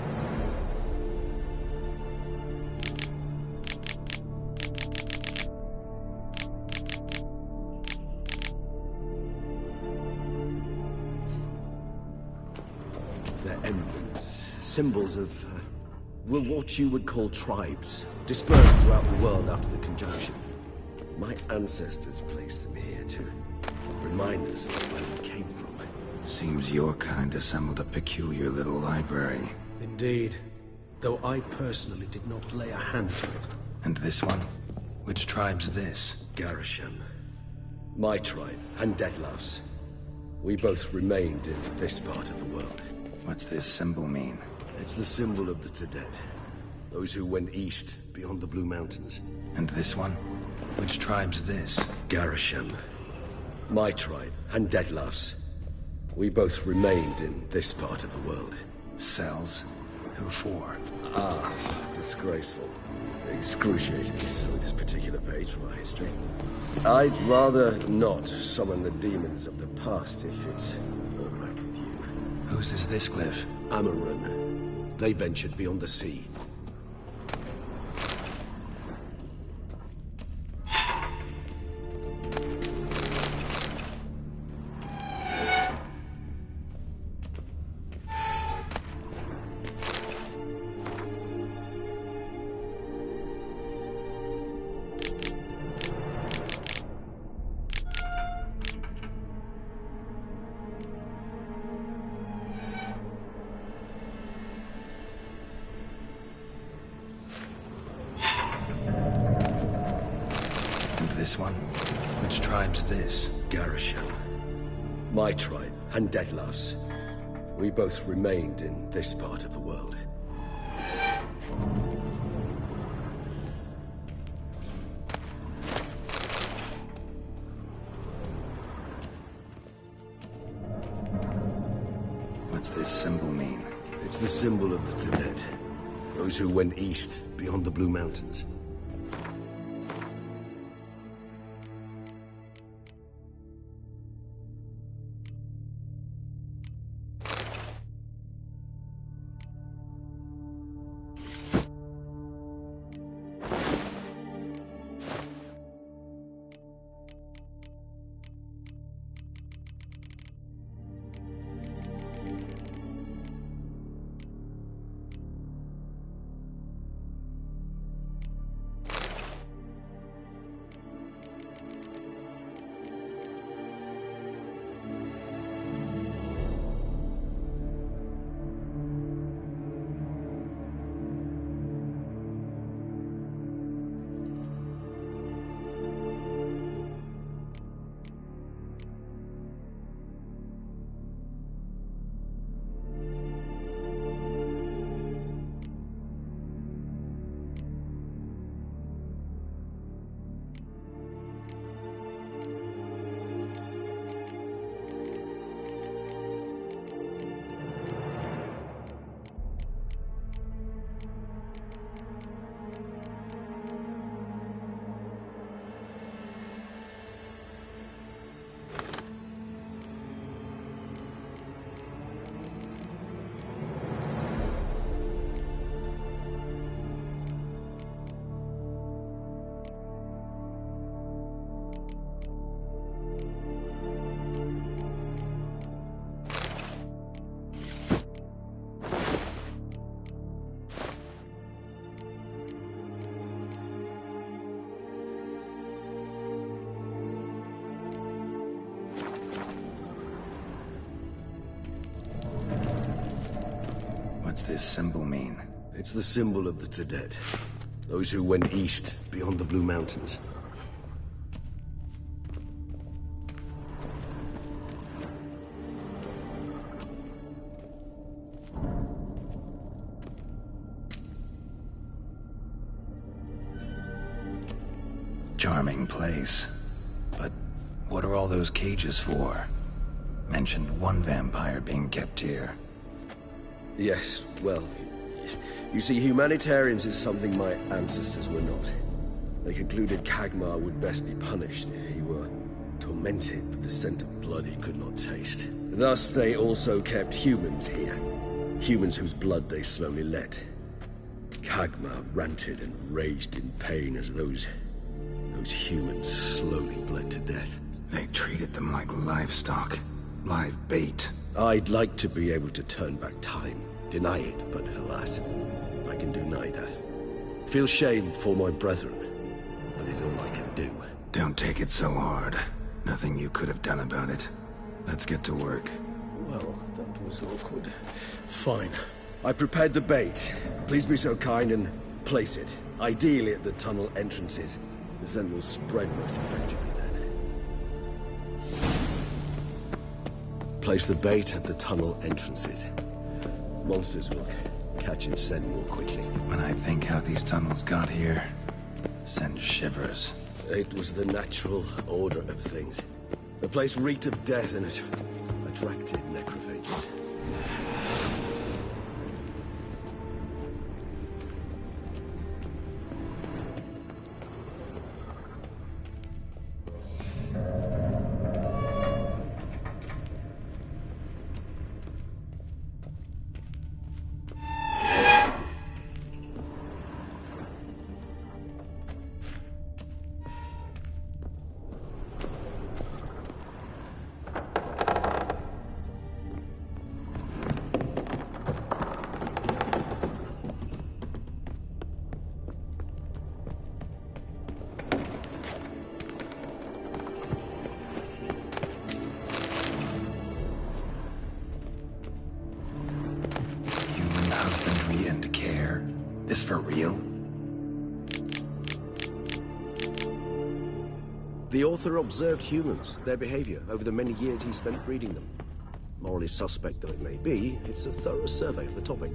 Q: They're emblems, symbols of, well, what you would call tribes, dispersed throughout the world after the conjunction. My ancestors placed them here to remind us of where we came from.
B: Seems your kind assembled a peculiar little library.
Q: Indeed, though I personally did not lay a hand to it.
B: And this one? Which tribe's this?
Q: Garisham. My tribe, and Deadlough's. We both remained in this part of the world.
B: What's this symbol mean?
Q: It's the symbol of the Toussaint. Those who went east, beyond the Blue Mountains.
B: And this one? Which tribe's this?
Q: Garisham. My tribe, and Deadlough's. We both remained in this part of the world.
B: Cells? Who for?
Q: Ah, disgraceful. Excruciatingly so, this particular page from our history. I'd rather not summon the demons of the past if it's all right with you.
B: Whose is this glyph?
Q: Amaran. They ventured beyond the sea.
B: This one? Which tribe's this?
Q: Garisham. My tribe, and Deadlough's. We both remained in this part of the world.
B: What's this symbol mean?
Q: It's the symbol of the Toussaint. Those who went east, beyond the Blue Mountains.
B: What's this symbol mean?
Q: It's the symbol of the Toussaint. Those who went east, beyond the Blue Mountains.
B: Charming place. But what are all those cages for? Mentioned one vampire being kept here.
Q: Yes, well, you see, humanitarians is something my ancestors were not. They concluded Kagmar would best be punished if he were tormented with the scent of blood he could not taste. Thus they also kept humans here. Humans whose blood they slowly let. Kagma ranted and raged in pain as those humans slowly bled to death.
B: They treated them like livestock. Live bait.
Q: I'd like to be able to turn back time. Deny it, but alas, I can do neither. Feel shame for my brethren. That is all I can do.
B: Don't take it so hard. Nothing you could have done about it. Let's get to work.
Q: Well, that was awkward. Fine. I prepared the bait. Please be so kind and place it. Ideally at the tunnel entrances. The scent will spread most effectively then. Place the bait at the tunnel entrances. Monsters will catch its scent more quickly.
B: When I think how these tunnels got here, send shivers.
Q: It was the natural order of things. The place reeked of death and it attracted necrophages.
B: This for real?
Q: The author observed humans, their behavior, over the many years he spent breeding them. Morally suspect though it may be, it's a thorough survey of the topic.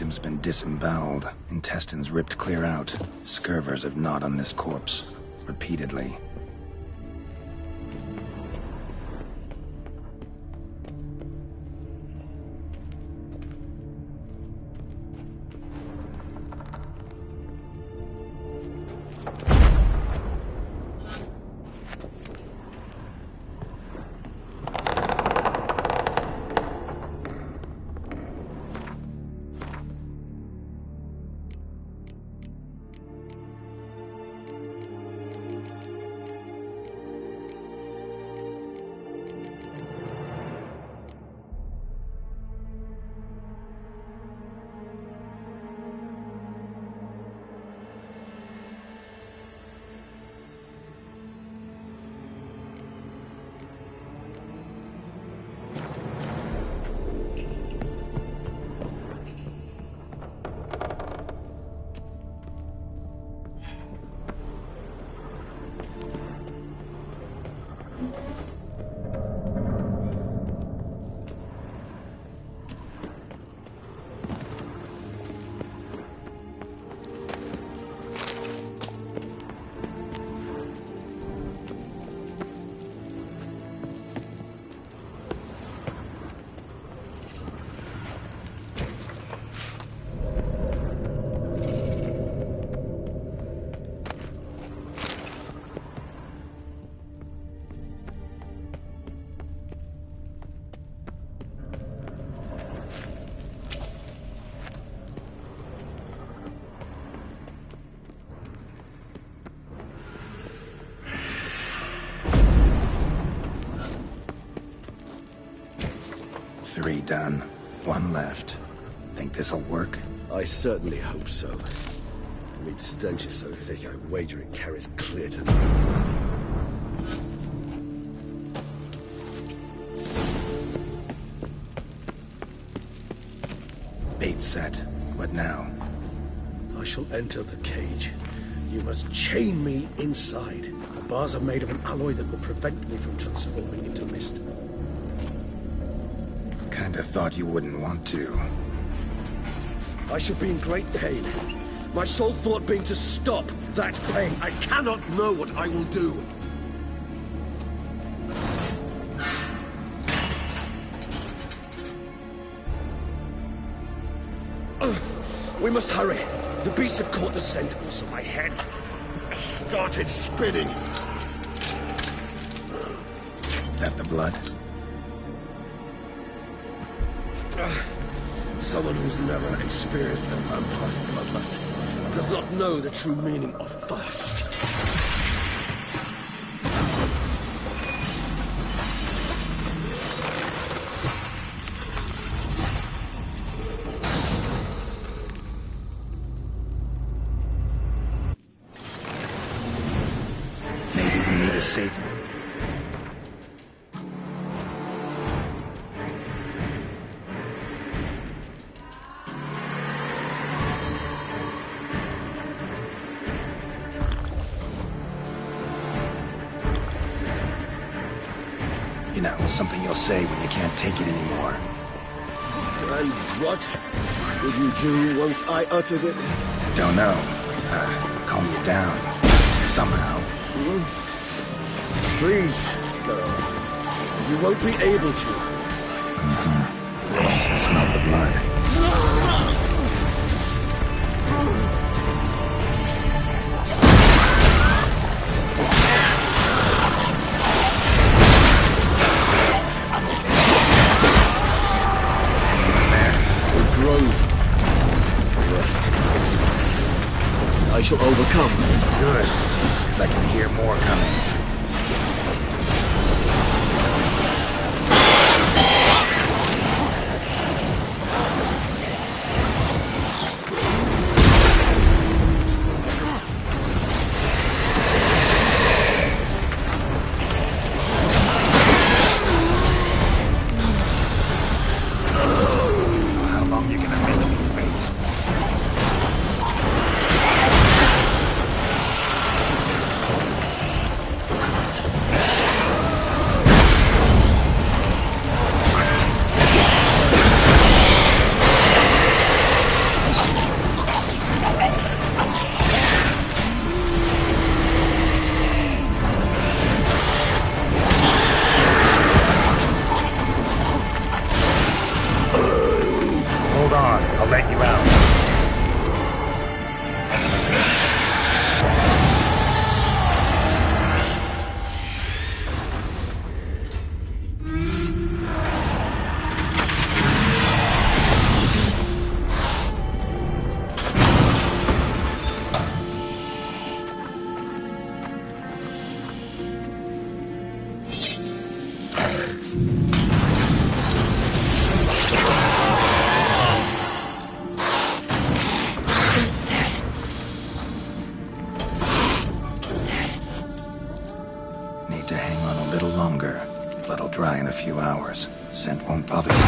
B: victim's been disemboweled, intestines ripped clear out. Scurvers have gnawed on this corpse, repeatedly. Three done. One left. Think this'll work?
Q: I certainly hope so. The meat stench is so thick, I wager it carries clear to me.
B: Bait set. What now?
Q: I shall enter the cage. You must chain me inside. The bars are made of an alloy that will prevent me from transforming into mist.
B: Kinda thought you wouldn't want to.
Q: I shall be in great pain. My sole thought being to stop that pain. I cannot know what I will do. We must hurry. The beasts have caught the scent, so my head started spinning.
B: That the blood?
Q: Someone who's never experienced a vampire's bloodlust does not know the true meaning of thirst.
B: Maybe we need a safe one. You know, something you'll say when you can't take it anymore.
Q: And what would you do once I uttered it?
B: Don't know. Calm you down. Somehow.
Q: Please, girl. You won't be able to.
B: Smell the blood.
Q: I shall overcome.
B: Good, because I can hear more coming. How long you gonna make me wait? Need to hang on a little longer. Blood'll dry in a few hours. Scent won't bother you.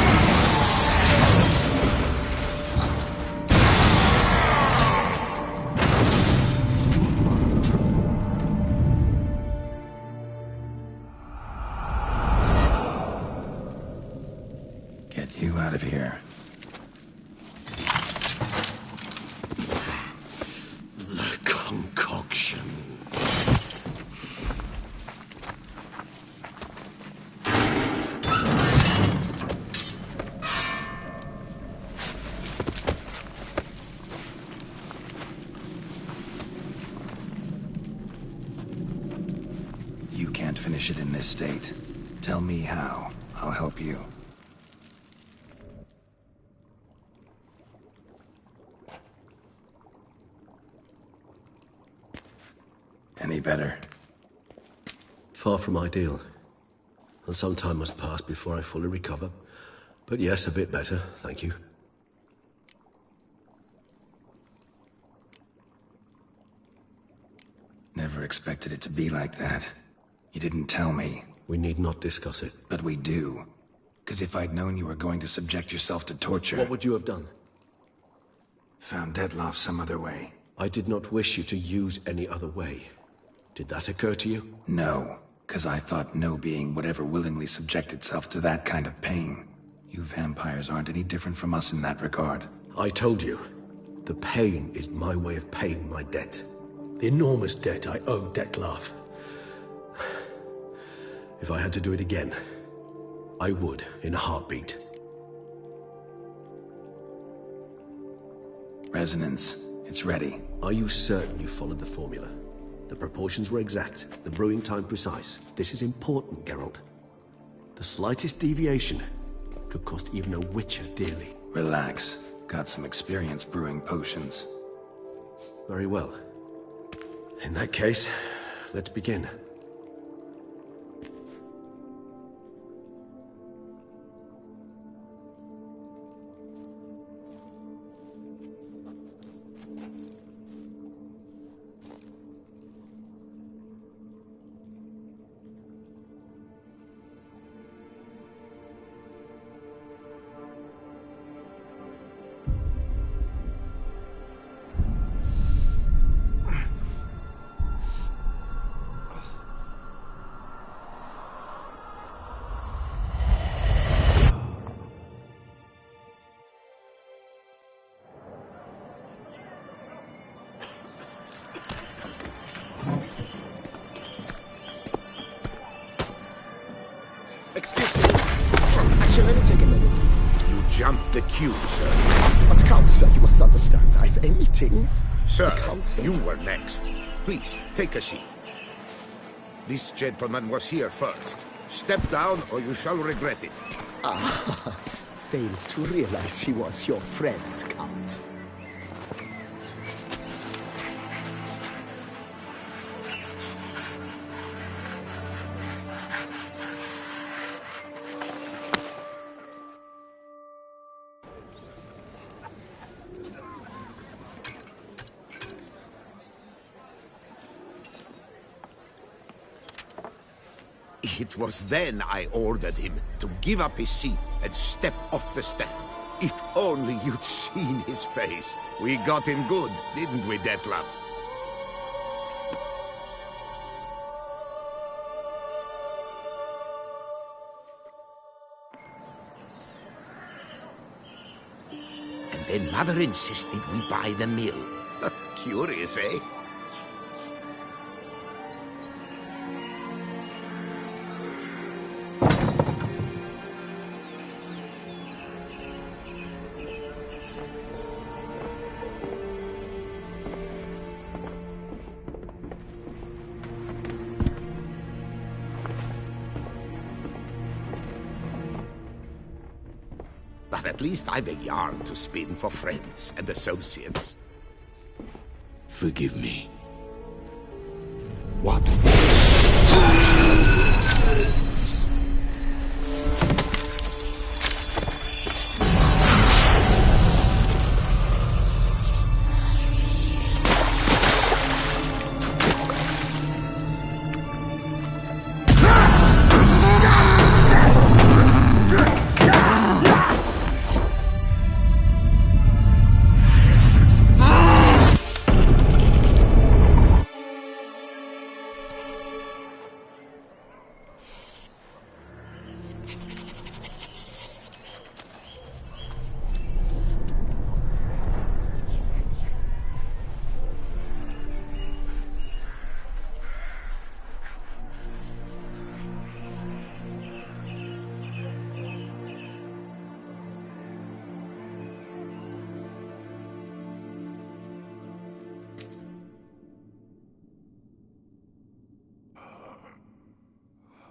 B: Get you out of here.
F: The concoction.
B: You can't finish it in this state. Tell me how. I'll help you. Any better?
Q: Far from ideal. And some time must pass before I fully recover. But yes, a bit better, thank you.
B: Never expected it to be like that. You didn't tell me.
Q: We need not discuss it.
B: But we do. Because if I'd known you were going to subject yourself to torture...
Q: What would you have done?
B: Found Dettlaff some other way.
Q: I did not wish you to use any other way. Did that occur to you?
B: No, because I thought no being would ever willingly subject itself to that kind of pain. You vampires aren't any different from us in that regard.
Q: I told you, the pain is my way of paying my debt. The enormous debt I owe Dettlaff. If I had to do it again, I would, in a heartbeat.
B: Resonance. It's ready.
Q: Are you certain you followed the formula? The proportions were exact, the brewing time precise. This is important, Geralt. The slightest deviation could cost even a witcher dearly.
B: Relax. Got some experience brewing potions.
Q: Very well. In that case, let's begin.
G: Excuse me. Actually, let me take a minute.
F: You jumped the queue, sir.
G: But Count, sir, you must understand. I've a meeting.
F: Sir, you were next. Please, take a seat. This gentleman was here first. Step down or you shall regret it.
G: Ah, fails to realize he was your friend, Count.
F: It was then I ordered him to give up his seat and step off the step. If only you'd seen his face. We got him good, didn't we, Dettlaff? And then Mother insisted we buy the mill. Curious, eh? But at least I've a yarn to spin for friends and associates. Forgive me. What?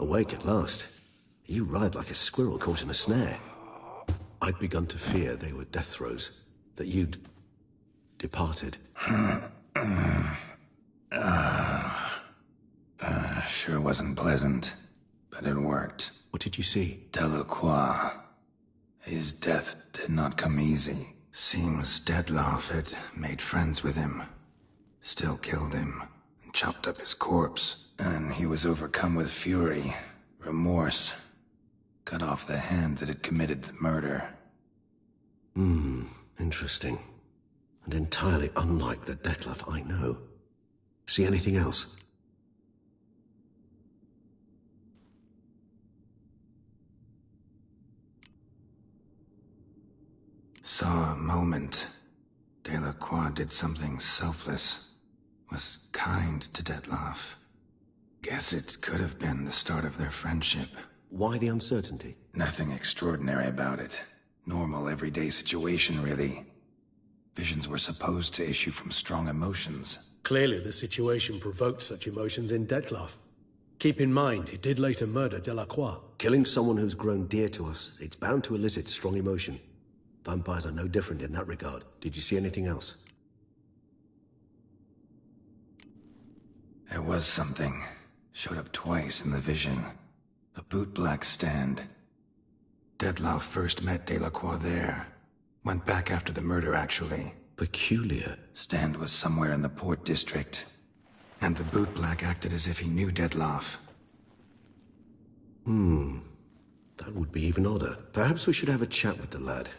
Q: Awake at last. You ride like a squirrel caught in a snare. I'd begun to fear they were death throes, that you'd departed.
B: Sure wasn't pleasant, but it worked.
Q: What did you see?
B: Delacroix. His death did not come easy. Seems Dettlaff had made friends with him. Still killed him, and chopped up his corpse. And he was overcome with fury, remorse. Cut off the hand that had committed the murder.
Q: Interesting. And entirely unlike the Dettlaff I know. See anything else?
B: Saw a moment. Delacroix did something selfless. Was kind to Dettlaff. Guess it could have been the start of their friendship.
Q: Why the uncertainty?
B: Nothing extraordinary about it. Normal, everyday situation, really. Visions were supposed to issue from strong emotions.
R: Clearly the situation provoked such emotions in Dettlaff. Keep in mind, he did later murder Delacroix.
Q: Killing someone who's grown dear to us, it's bound to elicit strong emotion. Vampires are no different in that regard. Did you see anything else?
B: There was something. Showed up twice in the vision. A bootblack stand. Dettlaff first met Delacroix there. Went back after the murder, actually.
Q: Peculiar.
B: Stand was somewhere in the port district. And the bootblack acted as if he knew Dettlaff.
Q: That would be even odder. Perhaps we should have a chat with the lad.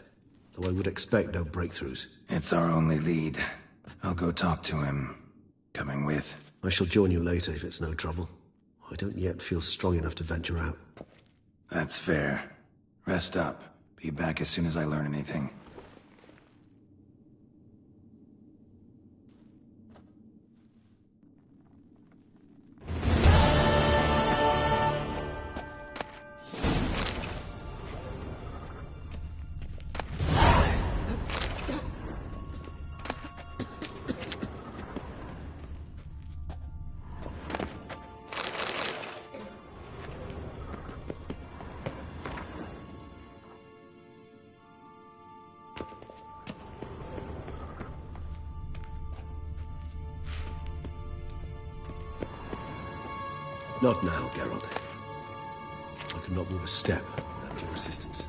Q: Though I would expect no breakthroughs.
B: It's our only lead. I'll go talk to him. Coming with.
Q: I shall join you later if it's no trouble. I don't yet feel strong enough to venture out.
B: That's fair. Rest up. Be back as soon as I learn anything.
Q: Not now, Geralt. I could not move a step without your assistance.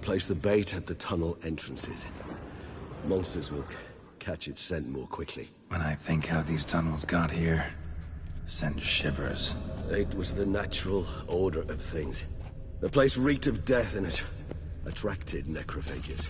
Q: Place the bait at the tunnel entrances. Monsters will catch its scent more quickly.
B: When I think how these tunnels got here, send shivers.
Q: It was the natural order of things. The place reeked of death and it attracted necrophages.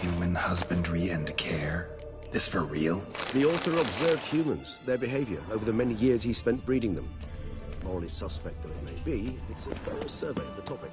B: Human husbandry and care? This for real?
Q: The author observed humans, their behavior, over the many years he spent breeding them. Morally suspect though it may be, it's a thorough survey of the topic.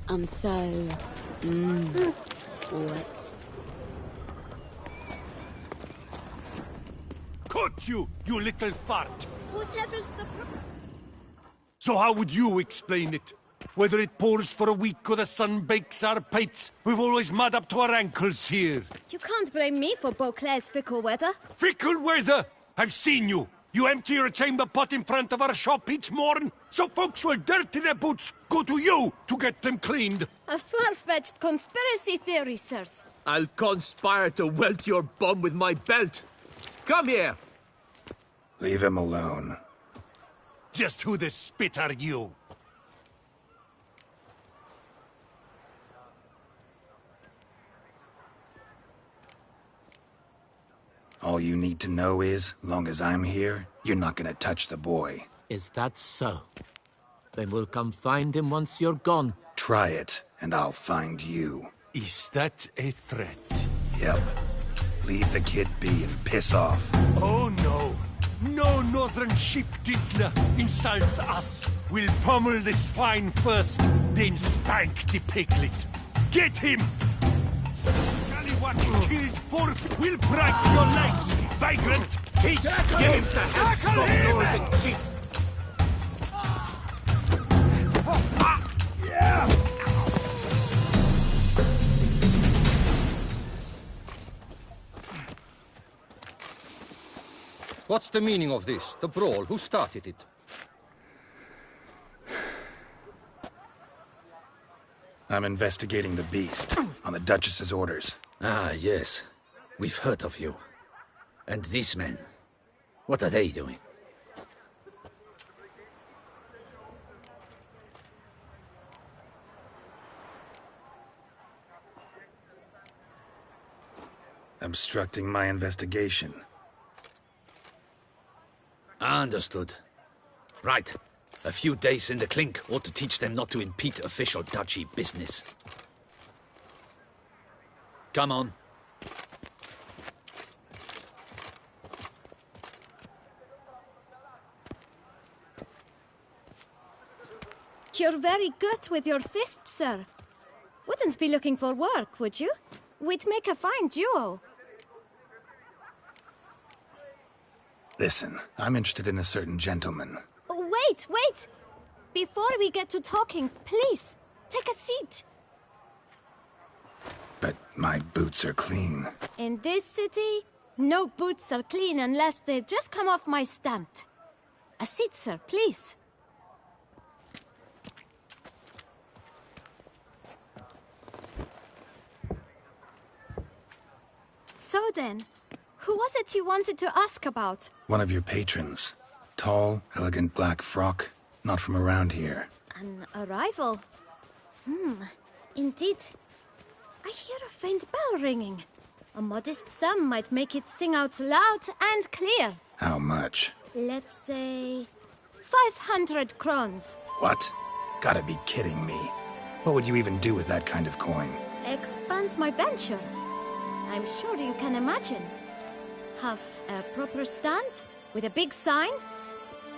C: I'm so... wet.
P: Caught you, you little fart!
K: Whatever's the problem.
P: So how would you explain it? Whether it pours for a week or the sun bakes our pates, we've always mud up to our ankles here.
K: You can't blame me for Beauclair's fickle weather.
P: Fickle weather? I've seen you. You empty your chamber pot in front of our shop each morn, so folks will dirty their boots, go to you to get them cleaned.
K: A far-fetched conspiracy theory, sirs.
M: I'll conspire to welt your bum with my belt. Come here.
B: Leave him alone.
P: Just who the spit are you?
B: All you need to know is, long as I'm here, you're not gonna touch the boy.
J: Is that so? Then we'll come find him once you're gone.
B: Try it, and I'll find you.
P: Is that a threat?
B: Yep. Leave the kid be and piss off.
P: Oh no. No northern sheep-tiefner insults us. We'll pummel the swine first, then spank the piglet. Get him! Scallywag killed forfeit. We'll break your legs, vagrant! Teach! Give him the stop nose and cheeks!
S: What's the meaning of this? The brawl? Who started it?
B: I'm investigating the beast, on the Duchess's orders.
A: Ah, yes. We've heard of you. And these men, what are they doing?
B: Obstructing my investigation.
A: Understood. Right. A few days in the clink ought to teach them not to impede official duchy business. Come on.
K: You're very good with your fists, sir. Wouldn't be looking for work, would you? We'd make a fine duo.
B: Listen, I'm interested in a certain gentleman.
K: Wait, wait! Before we get to talking, please, take a seat.
B: But my boots are clean.
K: In this city, no boots are clean unless they just come off my stand. A seat, sir, please. So then, who was it you wanted to ask about?
B: One of your patrons. Tall, elegant black frock. Not from around here.
K: An arrival? Indeed. I hear a faint bell ringing. A modest sum might make it sing out loud and clear.
B: How much?
K: Let's say 500 crowns.
B: What? Gotta be kidding me. What would you even do with that kind of coin?
K: Expand my venture. I'm sure you can imagine. Have a proper stand with a big sign.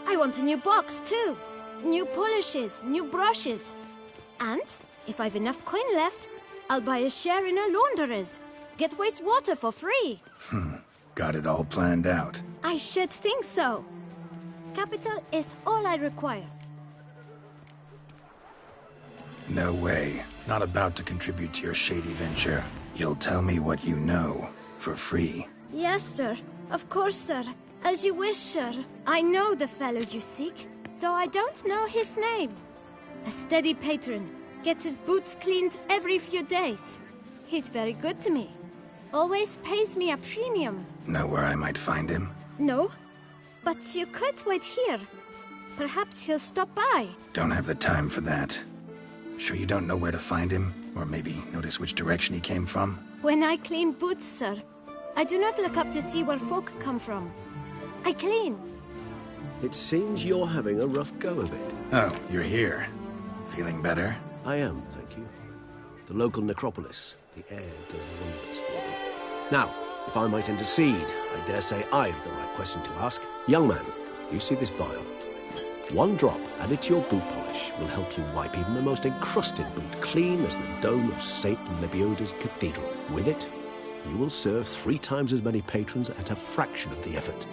K: I want a new box too. New polishes, new brushes. And if I've enough coin left, I'll buy a share in a launderer's. Get wastewater for free.
B: Got it all planned out.
K: I should think so. Capital is all I require.
B: No way. Not about to contribute to your shady venture. You'll tell me what you know, for free.
K: Yes, sir. Of course, sir. As you wish, sir. I know the fellow you seek, though I don't know his name. A steady patron. Gets his boots cleaned every few days. He's very good to me. Always pays me a premium.
B: Know where I might find him?
K: No, but you could wait here. Perhaps he'll stop by.
B: Don't have the time for that. Sure you don't know where to find him? Or maybe notice which direction he came from?
K: When I clean boots, sir, I do not look up to see where folk come from. I clean.
Q: It seems you're having a rough go of it.
B: Oh, you're here. Feeling better?
Q: I am, thank you. The local necropolis. The air does wonders for me. Now, if I might intercede, I dare say I've the right question to ask. Young man, you see this vial? One drop added to your boot polish will help you wipe even the most encrusted boot clean as the dome of St. Lebioda's Cathedral. With it, you will serve 3 times as many patrons at a fraction of the effort,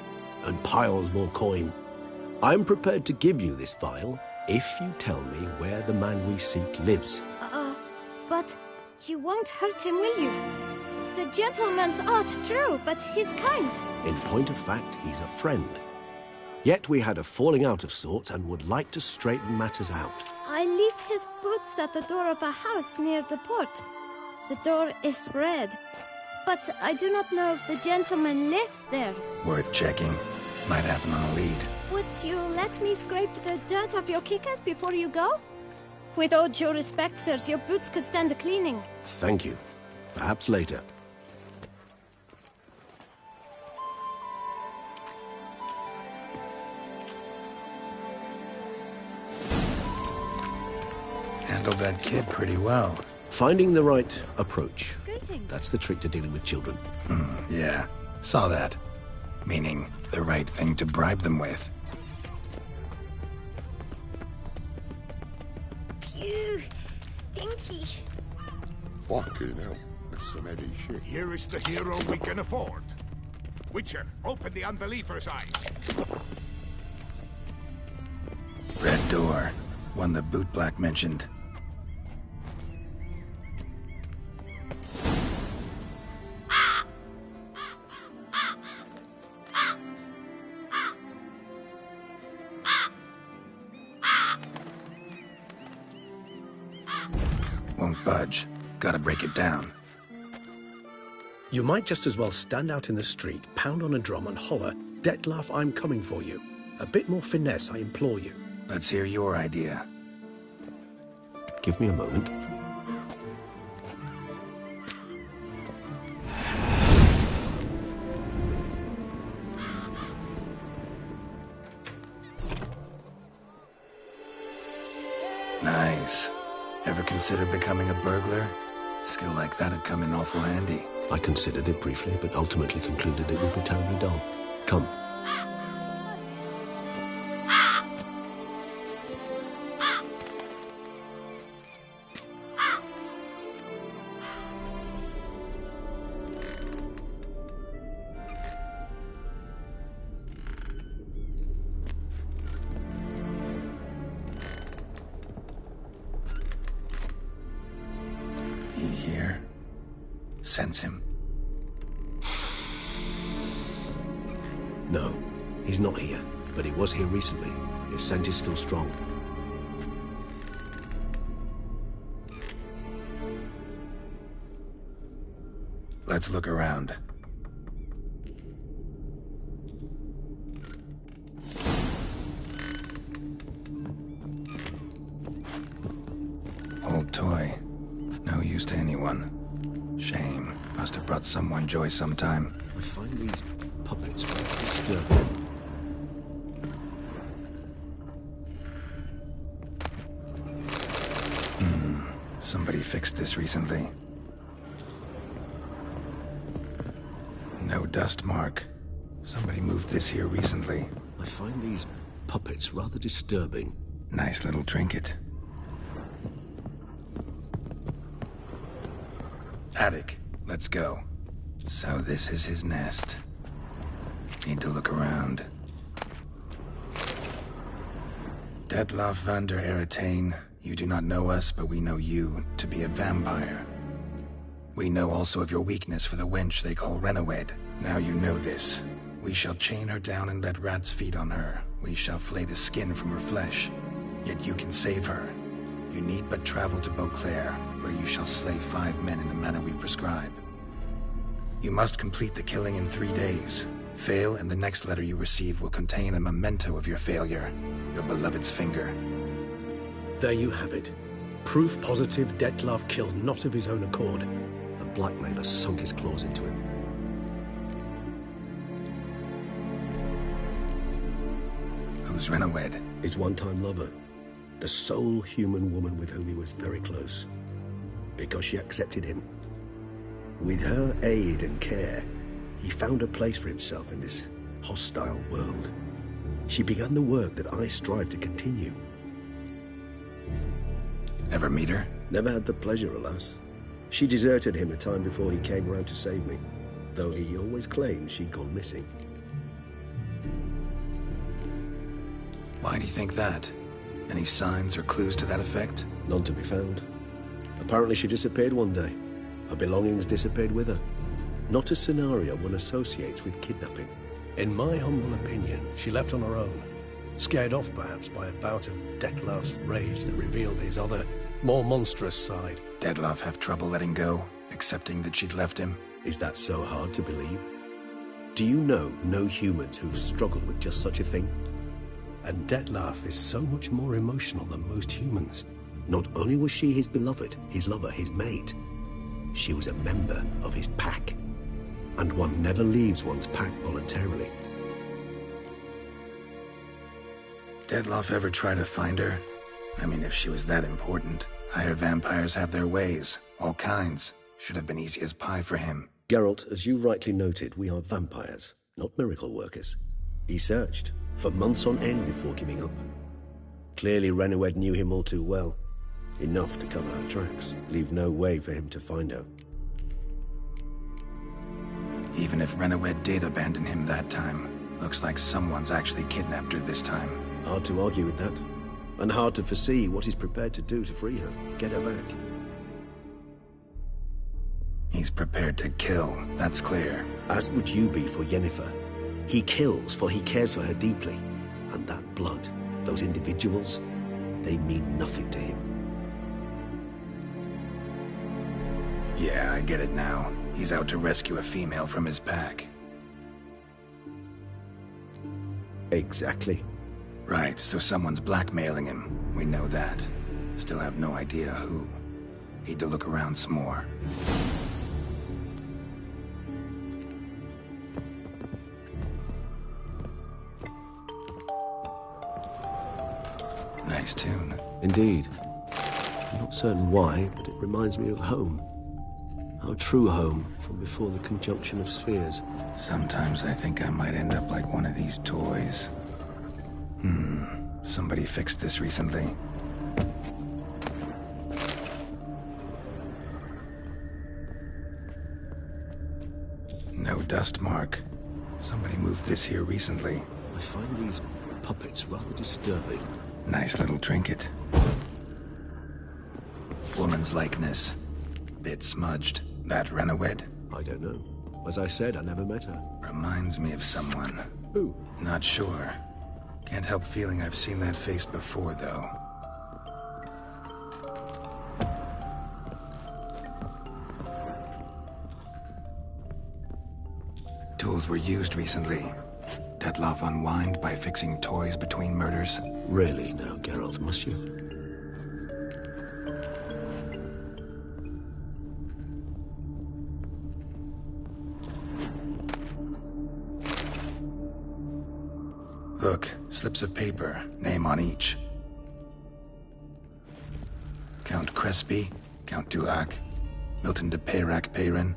Q: and piles more coin. I'm prepared to give you this vial if you tell me where the man we seek lives.
K: But you won't hurt him, will you? The gentleman's art true, but he's kind.
Q: In point of fact, he's a friend. Yet we had a falling out of sorts and would like to straighten matters out.
K: I leave his boots at the door of a house near the port. The door is red, but I do not know if the gentleman lives there.
B: Worth checking. Might happen on a lead.
K: Would you let me scrape the dirt off your kickers before you go? With all due respect, sirs, your boots could stand a cleaning.
Q: Thank you. Perhaps later.
B: Handled that kid pretty well.
Q: Finding the right approach.
K: Greetings.
Q: That's the trick to dealing with children.
B: Yeah, saw that. Meaning, the right thing to bribe them with.
H: Phew, stinky.
F: Fucking hell, that's some heavy shit.
T: Here is the hero we can afford. Witcher, open the unbeliever's eyes.
B: Red door. One the bootblack mentioned. Won't budge. Gotta break it down.
R: You might just as well stand out in the street, pound on a drum and holler, "Dettlaff, I'm coming for you." A bit more finesse, I implore you.
B: Let's hear your idea.
Q: Give me a moment.
B: Nice. Ever consider becoming a burglar? Skill like that'd come in awful handy.
Q: I considered it briefly, but ultimately concluded it would be terribly dull. Come.
B: He here? Sense him?
Q: No, he's not here, but he was here recently. His scent is still strong.
B: Let's look around. Old toy. No use to anyone. Shame. Must have brought someone joy sometime.
Q: I find these puppets rather disturbing.
B: Somebody fixed this recently. No dust mark. Somebody moved this here recently.
Q: I find these puppets rather disturbing.
B: Nice little trinket. Attic. Let's go. So this is his nest. Need to look around. Dettlaff van der Eretain, you do not know us, but we know you to be a vampire. We know also of your weakness for the wench they call Renowed. Now you know this. We shall chain her down and let rats feed on her. We shall flay the skin from her flesh. Yet you can save her. You need but travel to Beauclair, where you shall slay 5 men in the manner we prescribe. You must complete the killing in 3 days. Fail, and the next letter you receive will contain a memento of your failure. Your beloved's finger.
R: There you have it. Proof positive Dettlaff killed not of his own accord.
Q: A blackmailer sunk his claws into him.
B: Who's Renowed?
Q: His one-time lover. The sole human woman with whom he was very close. Because she accepted him. With her aid and care, he found a place for himself in this hostile world. She began the work that I strive to continue.
B: Ever meet her?
Q: Never had the pleasure, alas. She deserted him a time before he came round to save me, though he always claimed she'd gone missing.
B: Why do you think that? Any signs or clues to that effect?
Q: None to be found. Apparently she disappeared one day. Her belongings disappeared with her. Not a scenario one associates with kidnapping.
R: In my humble opinion, she left on her own. Scared off, perhaps, by a bout of Detlef's rage that revealed his other, more monstrous side.
B: Detlef have trouble letting go, accepting that she'd left him?
Q: Is that so hard to believe? Do you know no humans who've struggled with just such a thing?
R: And Detlef is so much more emotional than most humans.
Q: Not only was she his beloved, his lover, his mate, she was a member of his pack. And one never leaves one's pack voluntarily.
B: Detlef ever try to find her? I mean, if she was that important. Higher vampires have their ways, all kinds. Should have been easy as pie for him.
Q: Geralt, as you rightly noted, we are vampires, not miracle workers. He searched for months on end before giving up. Clearly Renowed knew him all too well. Enough to cover her tracks, leave no way for him to find her.
B: Even if Renowed did abandon him that time, looks like someone's actually kidnapped her this time.
Q: Hard to argue with that. And hard to foresee what he's prepared to do to free her, get her back.
B: He's prepared to kill, that's clear.
Q: As would you be for Yennefer. He kills for he cares for her deeply. And that blood, those individuals, they mean nothing to him.
B: Yeah, I get it now. He's out to rescue a female from his pack.
Q: Exactly.
B: Right, so someone's blackmailing him. We know that. Still have no idea who. Need to look around some more. Nice tune.
Q: Indeed. I'm not certain why, but it reminds me of home. Our true home from before the conjunction of spheres.
B: Sometimes I think I might end up like one of these toys. Somebody fixed this recently. No dust mark. Somebody moved this here recently.
Q: I find these puppets rather disturbing.
B: Nice little trinket. Woman's likeness. Bit smudged. That Renowed?
Q: I don't know. As I said, I never met her.
B: Reminds me of someone.
Q: Who?
B: Not sure. Can't help feeling I've seen that face before, though. Tools were used recently. Detlef unwind by fixing toys between murders.
Q: Really now, Geralt, must you?
B: Look, slips of paper, name on each. Count Crespi, Count Dulac, Milton de Peyrac-Peyrin,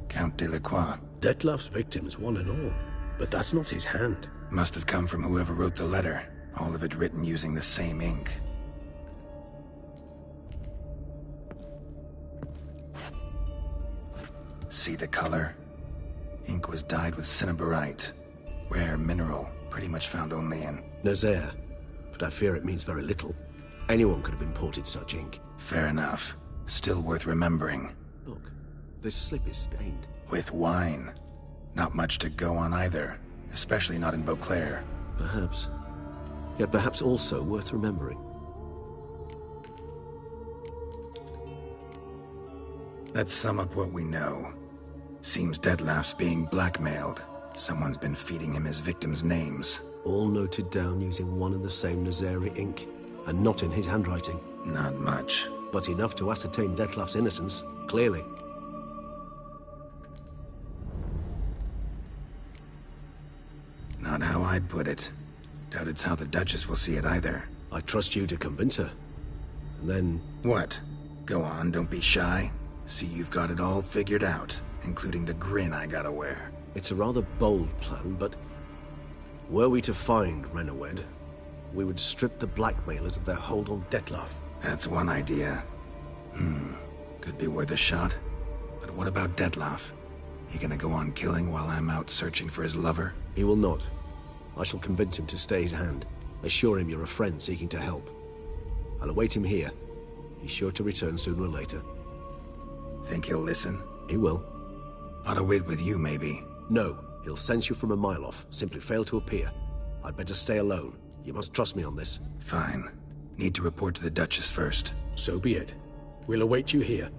B: Count Delacroix.
R: Detlef's victims, one and all. But that's not his hand.
B: Must have come from whoever wrote the letter. All of it written using the same ink. See the color? Ink was dyed with cinnabarite. Rare mineral, pretty much found only in
Q: Nazaire, but I fear it means very little. Anyone could have imported such ink.
B: Fair enough. Still worth remembering.
Q: Look, this slip is stained.
B: With wine. Not much to go on either, especially not in Beauclair.
Q: Perhaps. Yet perhaps also worth remembering.
B: Let's sum up what we know. Seems Detlef's being blackmailed. Someone's been feeding him his victims' names.
Q: All noted down using one and the same Nazaire ink, and not in his handwriting.
B: Not much.
Q: But enough to ascertain Detlef's innocence, clearly.
B: Not how I'd put it. Doubt it's how the Duchess will see it either.
Q: I trust you to convince her. And then...
B: What? Go on, don't be shy. See you've got it all figured out, including the grin I gotta wear.
Q: It's a rather bold plan, but... Were we to find Renawed, we would strip the blackmailers of their hold on Dettlaff.
B: That's one idea. Could be worth a shot. But what about Dettlaff? He gonna go on killing while I'm out searching for his lover?
Q: He will not. I shall convince him to stay his hand. Assure him you're a friend seeking to help. I'll await him here. He's sure to return sooner or later.
B: Think he'll listen?
Q: He will.
B: Ought to wait with you, maybe.
Q: No, he'll sense you from a mile off. Simply fail to appear. I'd better stay alone. You must trust me on this.
B: Fine. Need to report to the Duchess first.
R: So be it. We'll await you here.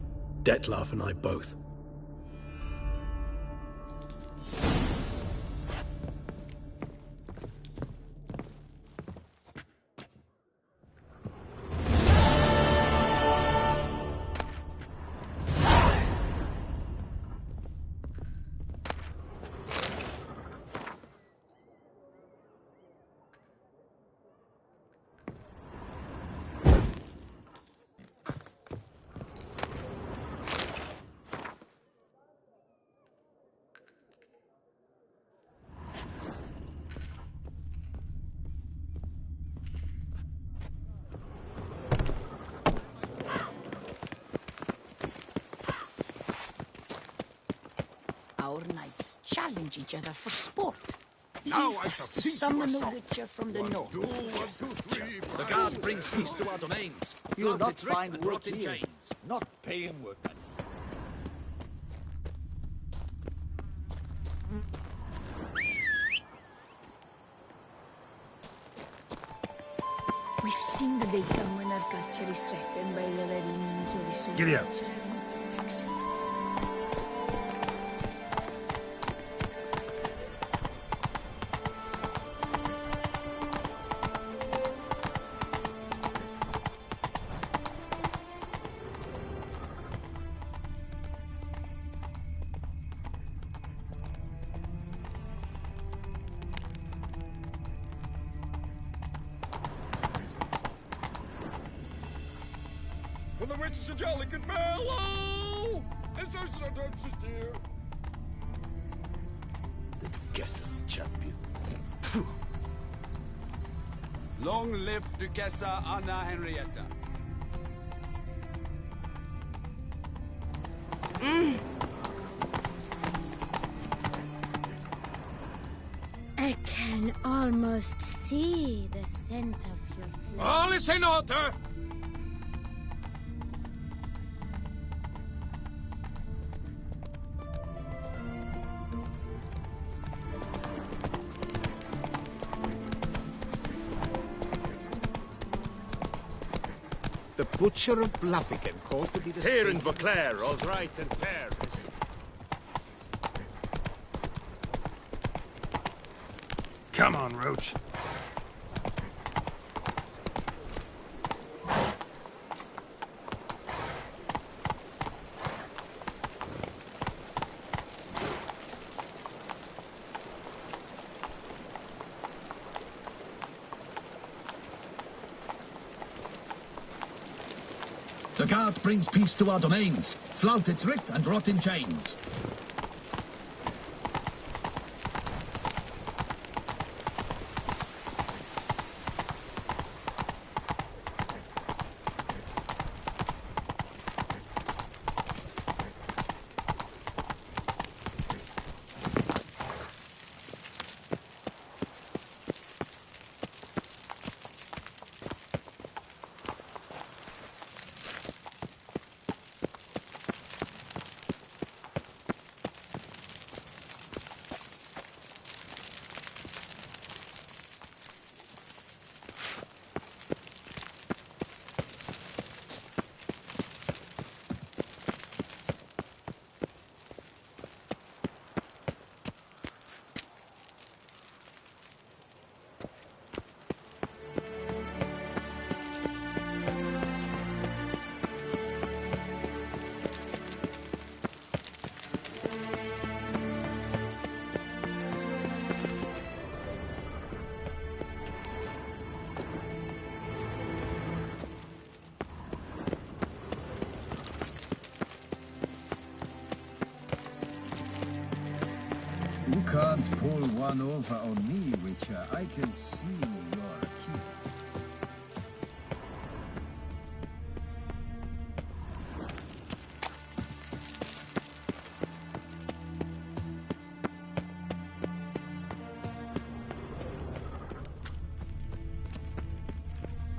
R: Dettlaff and I both.
D: Our knights challenge each other for sport.
T: Now
D: Leave
T: I
D: us
T: shall
D: to
T: see to
D: summon a
T: assault.
D: witcher from the north.
T: 1, 2, 1, 2, 3.
A: The guard brings peace to our domains.
O: You'll not
A: Flouted, ripped,
O: find
A: and
O: work
A: brought in
O: here.
A: chains.
O: Not paying workers.
D: We've seen the day come when our culture is threatened by the very means of the
B: Giddy up.
D: soldiers have no protection.
P: For the witches and jolly good fellow! And so sometimes dear.
A: The Duchess's champion.
I: Long live Duchessa Anna Henrietta.
K: I can almost see the scent of your flesh.
J: All is in order!
T: The Butcher of Bluffigan called to be the
M: Here in
T: same-
M: Beauclair, all's right and fair is.
B: Come on, Roach.
U: The guard brings peace to our domains. Flout its writ and rot in chains. You can't pull one over on me, Witcher. I can see you're a kid.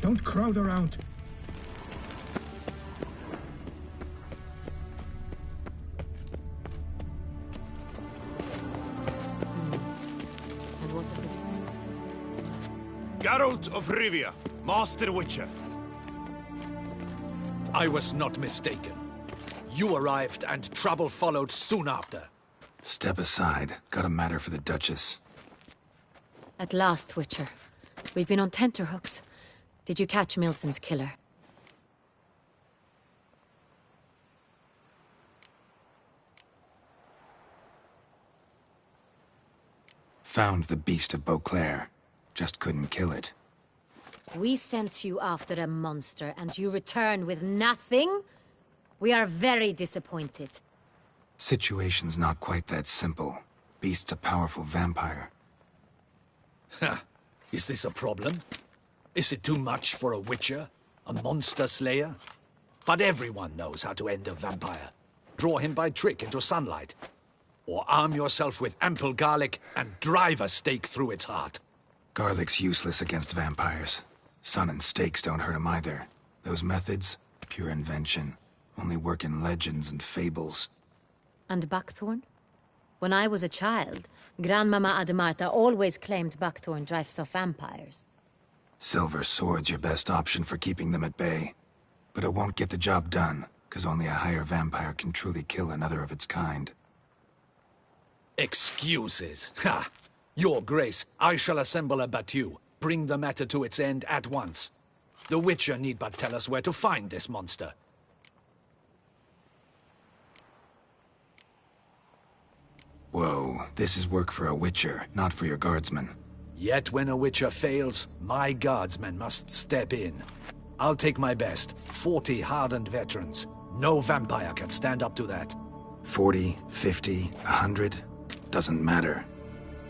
U: Don't crowd around.
K: And what of the...
P: Geralt of Rivia, Master Witcher.
A: I was not mistaken. You arrived and trouble followed soon after.
B: Step aside. Got a matter for the Duchess.
K: At last, Witcher. We've been on tenterhooks. Did you catch Milton's killer?
B: Found the beast of Beauclair. Just couldn't kill it.
K: We sent you after a monster, and you return with nothing? We are very disappointed.
B: Situation's not quite that simple. Beast's a powerful vampire.
A: Ha! Is this a problem? Is it too much for a witcher? A monster slayer? But everyone knows how to end a vampire. Draw him by trick into sunlight. Or arm yourself with ample garlic and drive a stake through its heart.
B: Garlic's useless against vampires. Sun and stakes don't hurt him either. Those methods, pure invention. Only work in legends and fables.
K: And buckthorn? When I was a child, Grandmama Ademarta always claimed buckthorn drives off vampires.
B: Silver sword's your best option for keeping them at bay. But it won't get the job done, because only a higher vampire can truly kill another of its kind.
A: Excuses. Ha! Your Grace, I shall assemble a battue. Bring the matter to its end at once. The Witcher need but tell us where to find this monster.
B: Whoa, this is work for a Witcher, not for your guardsmen.
A: Yet when a Witcher fails, my guardsmen must step in. I'll take my best. 40 hardened veterans. No vampire can stand up to that.
B: 40, 50, 100? Doesn't matter.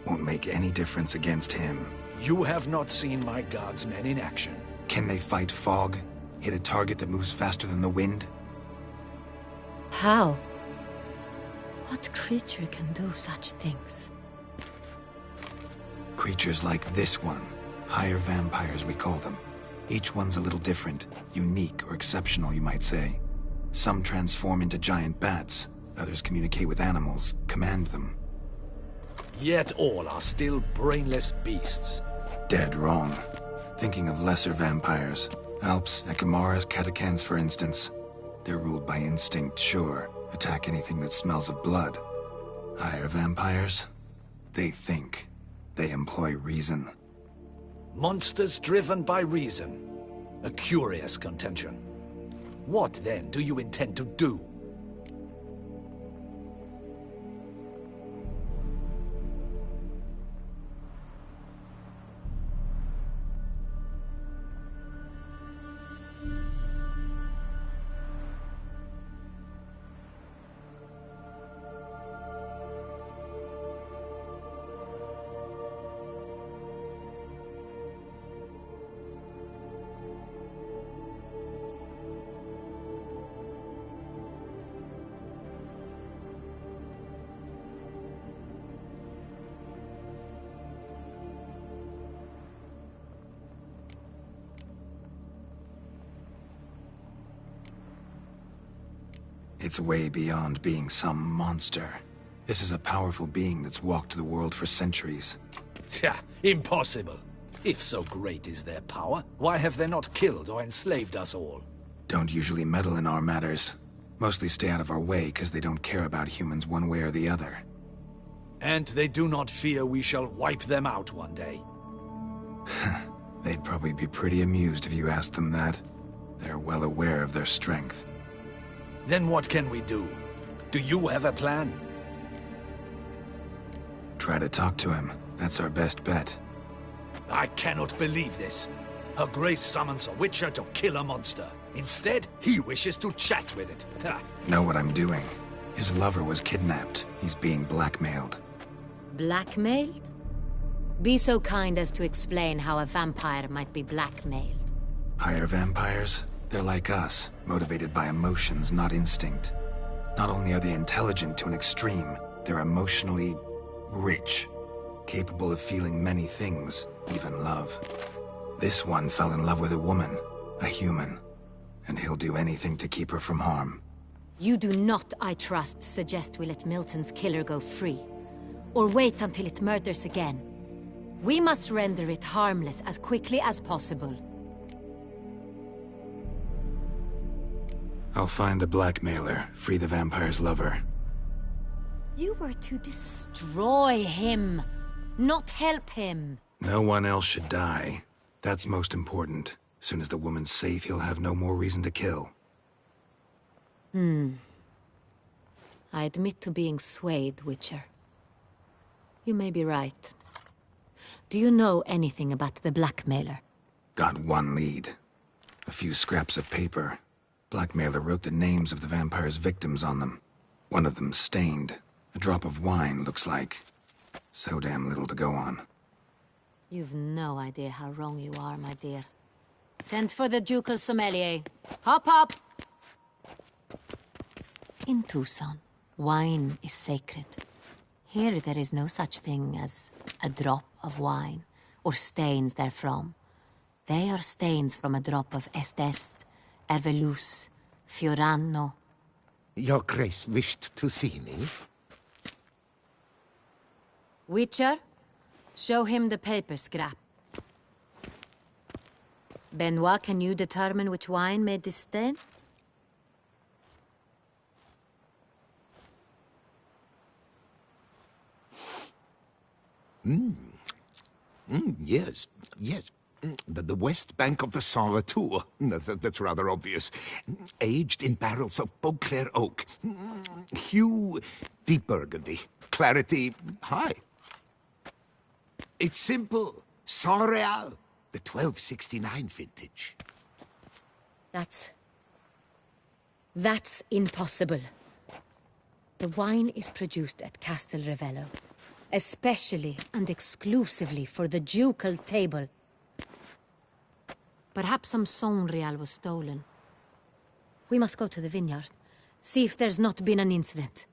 B: Won't make any difference against him.
A: You have not seen my guardsmen in action.
B: Can they fight fog? Hit a target that moves faster than the wind?
K: How? What creature can do such things?
B: Creatures like this one. Higher vampires, we call them. Each one's a little different. Unique or exceptional, you might say. Some transform into giant bats. Others communicate with animals, command them.
A: Yet all are still brainless beasts.
B: Dead wrong. Thinking of lesser vampires. Alps, Ekamaras, Catechans, for instance. They're ruled by instinct, sure. Attack anything that smells of blood. Higher vampires? They think. They employ reason.
A: Monsters driven by reason. A curious contention. What, then, do you intend to do?
B: It's way beyond being some monster. This is a powerful being that's walked the world for centuries.
A: Tja, impossible. If so great is their power, why have they not killed or enslaved us all?
B: Don't usually meddle in our matters. Mostly stay out of our way because they don't care about humans one way or the other.
A: And they do not fear we shall wipe them out one day.
B: They'd probably be pretty amused if you asked them that. They're well aware of their strength.
A: Then what can we do? Do you have a plan?
B: Try to talk to him. That's our best bet.
A: I cannot believe this. Her Grace summons a Witcher to kill a monster. Instead, he wishes to chat with it. Ha.
B: Know what I'm doing. His lover was kidnapped. He's being blackmailed.
L: Blackmailed? Be so kind as to explain how a vampire might be blackmailed.
B: Higher vampires? They're like us, motivated by emotions, not instinct. Not only are they intelligent to an extreme, they're emotionally rich, capable of feeling many things, even love. This one fell in love with a woman, a human, and he'll do anything to keep her from harm.
L: You do not, I trust, suggest we let Milton's killer go free, or wait until it murders again. We must render it harmless as quickly as possible.
B: I'll find the blackmailer, free the vampire's lover.
L: You were to destroy him, not help him.
B: No one else should die. That's most important. Soon as the woman's safe, he'll have no more reason to kill.
L: I admit to being swayed, Witcher. You may be right. Do you know anything about the blackmailer?
B: Got one lead. A few scraps of paper. Blackmailer wrote the names of the vampire's victims on them. One of them stained. A drop of wine, looks like. So damn little to go on.
L: You've no idea how wrong you are, my dear. Send for the ducal sommelier. Hop, hop! In Toussaint, wine is sacred. Here there is no such thing as a drop of wine, or stains therefrom. They are stains from a drop of Est, Ervelus, Fiorano.
T: Your Grace wished to see me?
L: Witcher, show him the paper scrap. Benoit, can you determine which wine made this stain?
T: Yes, yes. The west bank of the Saint Retour. That's rather obvious. Aged in barrels of Beauclair oak. Hue, deep burgundy. Clarity, high. It's simple. Saint Real, the 1269 vintage.
L: That's impossible. The wine is produced at Castel Revello, especially and exclusively for the ducal table. Perhaps some Saint Real was stolen. We must go to the vineyard, see if there's not been an incident.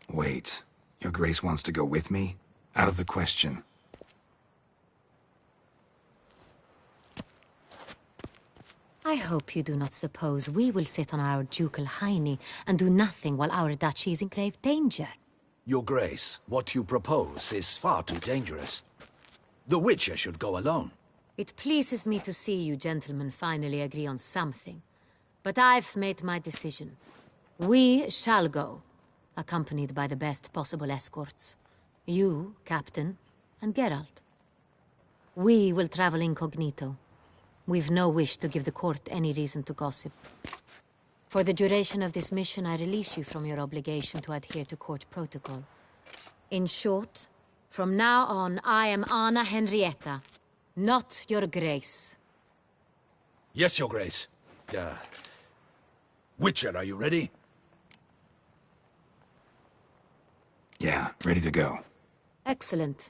B: Wait, Your Grace wants to go with me? Out of the question.
L: I hope you do not suppose we will sit on our ducal hiney and do nothing while our duchy is in grave danger.
A: Your Grace, what you propose is far too dangerous. The Witcher should go alone.
L: It pleases me to see you gentlemen finally agree on something. But I've made my decision. We shall go, accompanied by the best possible escorts. You, Captain, and Geralt. We will travel incognito. We've no wish to give the court any reason to gossip. For the duration of this mission, I release you from your obligation to adhere to court protocol. In short, from now on, I am Anna Henrietta, not Your Grace.
A: Yes, Your Grace. Witcher, are you ready?
B: Yeah, ready to go.
L: Excellent.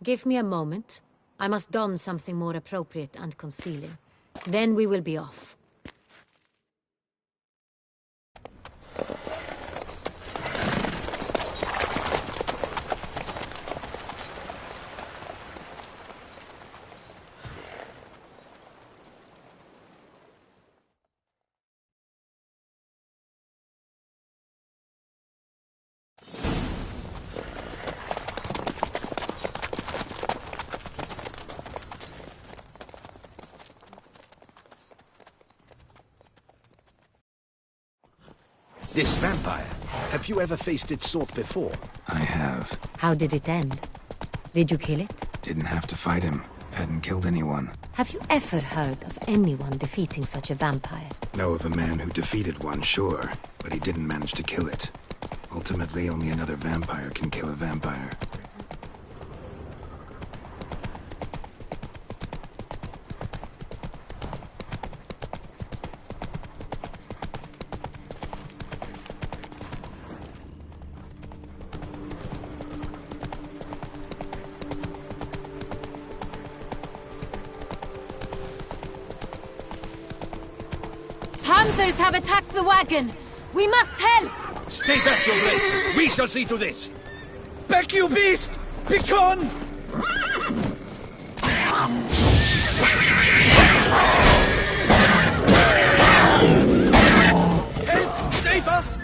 L: Give me a moment. I must don something more appropriate and concealing. Then we will be off.
A: This vampire,
R: Have you ever faced its sort before?
B: I have.
L: How did it end? Did you kill it?
B: Didn't have to fight him. Hadn't killed anyone.
L: Have you ever heard of anyone defeating such a vampire?
B: Know of a man who defeated one, sure, but he didn't manage to kill it. Ultimately, only another vampire can kill a vampire.
L: Hunters have attacked the wagon! We must help!
M: Stay back, your grace! We shall see to this!
A: Back, you beast! Begone!
M: Help! Save us!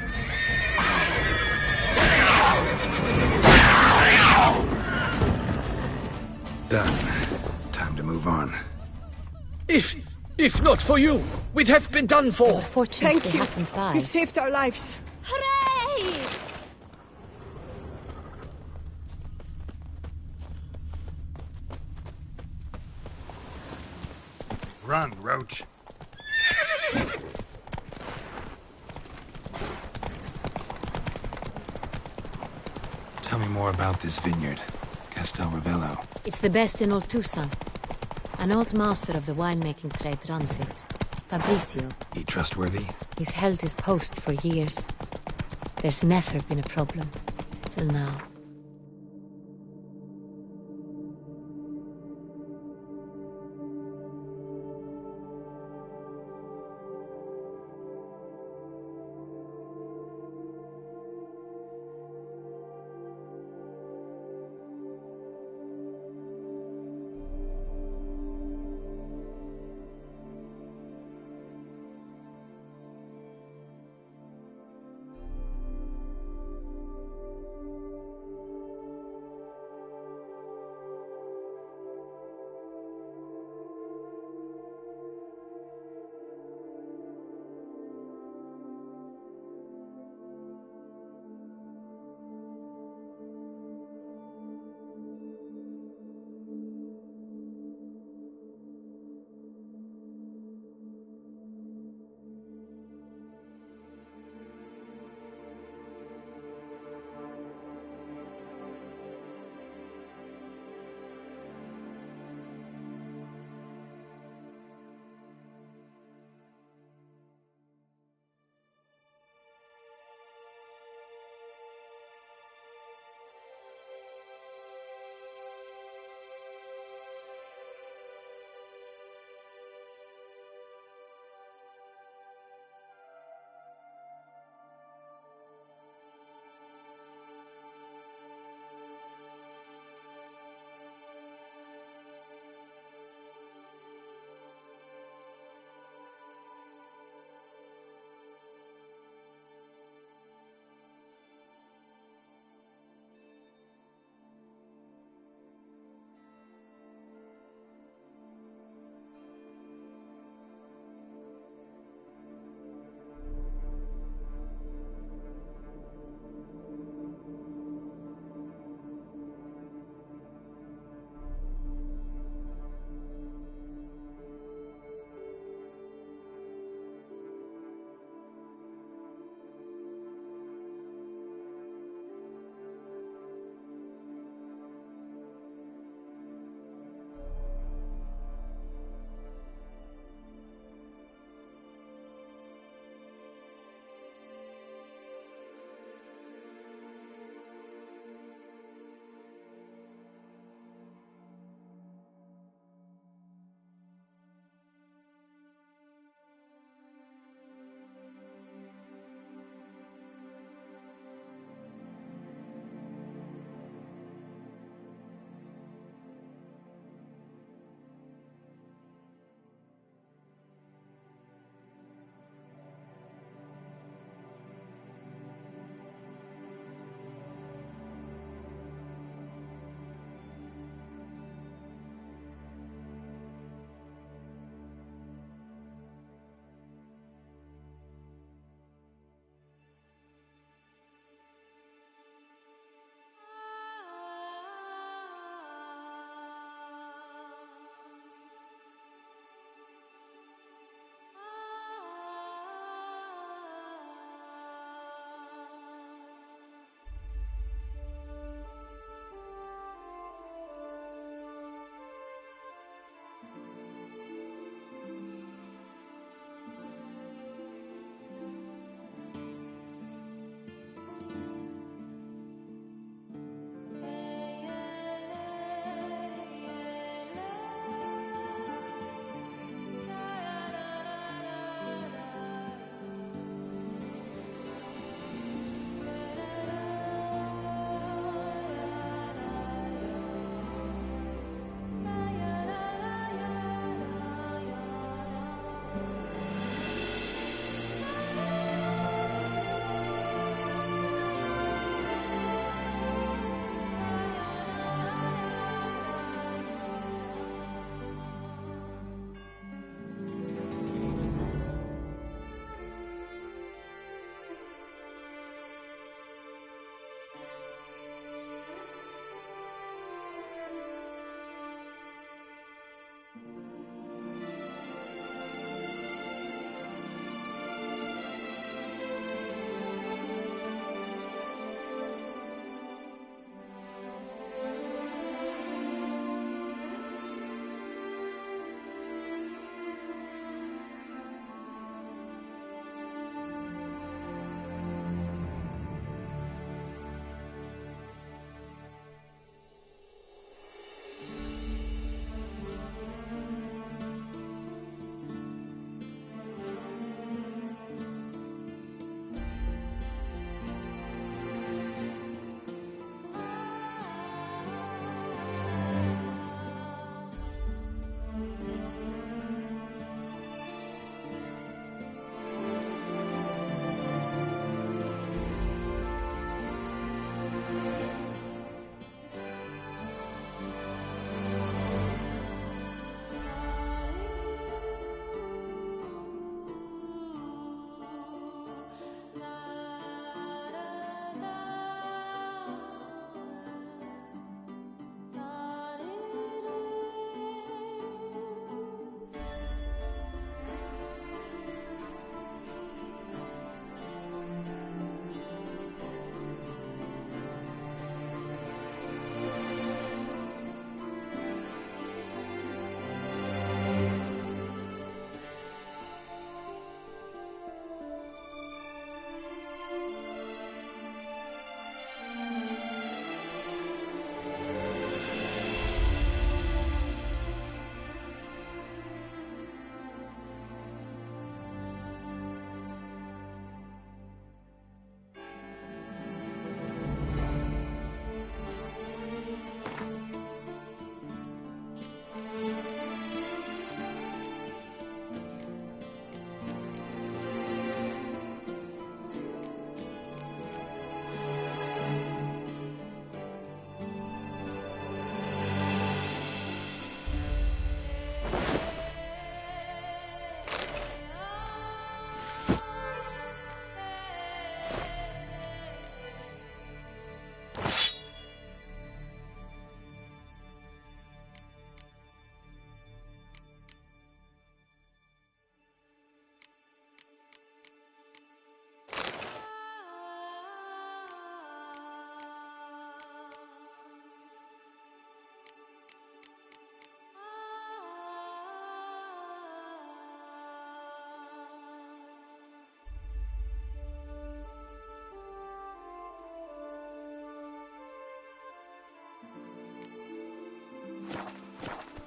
B: Done. Time to move on.
A: If not for you, we'd have been done for.
H: Thank you. You saved our lives.
K: Hooray!
T: Run, Roach.
B: Tell me more about this vineyard. Castel Ravello.
L: It's the best in all Toussaint. An old master of the winemaking trade runs it. Fabricio.
B: He trustworthy?
L: He's held his post for years. There's never been a problem. Till now.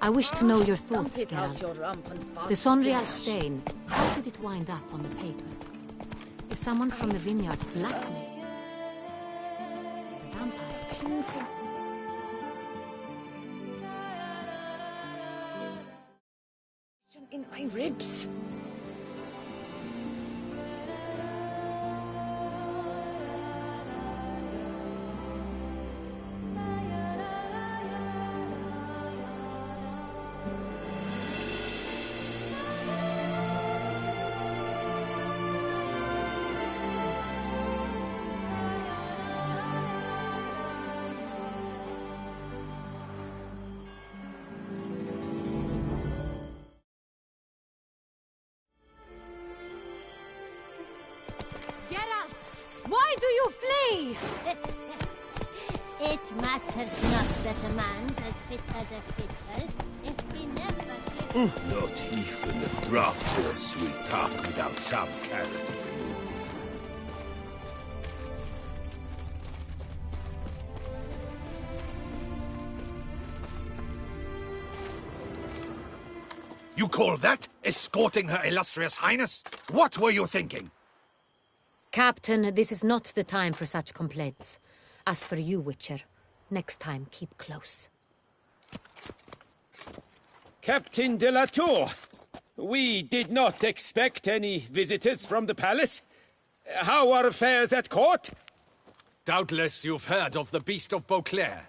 L: I wish to know your thoughts,
D: Dump it out
L: Geralt.
D: your rampant fast
L: The Sonrial
D: flesh.
L: stain, how did it wind up on the paper? Is someone from the vineyard blackmail? The vampire?
D: In my ribs.
L: Geralt! Why do you flee?
K: It matters not that a man's as fit as a fiddle if he never gives...
G: Not even a draft horse will talk without some character.
A: You call that escorting Her Illustrious Highness? What were you thinking?
L: Captain, this is not the time for such complaints. As for you, Witcher, next time keep close.
M: Captain de la Tour, we did not expect any visitors from the palace. How are affairs at court?
A: Doubtless you've heard of the Beast of Beauclair.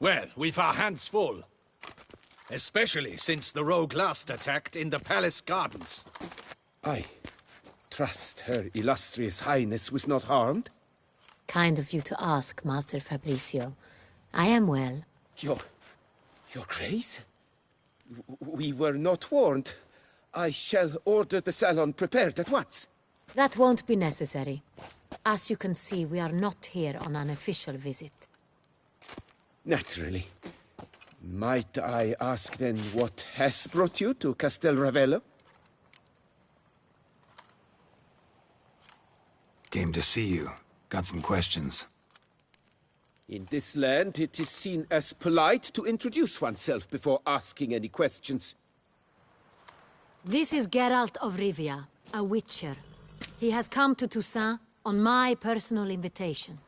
A: Well, we've our hands full. Especially since the rogue last attacked in the palace gardens.
G: I trust Her Illustrious Highness was not harmed?
L: Kind of you to ask, Master Fabricio. I am well.
G: Your Grace? We were not warned. I shall order the salon prepared at once.
L: That won't be necessary. As you can see, we are not here on an official visit.
G: Naturally. Might I ask then what has brought you to Castel Ravello?
B: Came to see you. Got some questions.
G: In this land, it is seen as polite to introduce oneself before asking any questions.
L: This is Geralt of Rivia, a witcher. He has come to Toussaint on my personal invitation.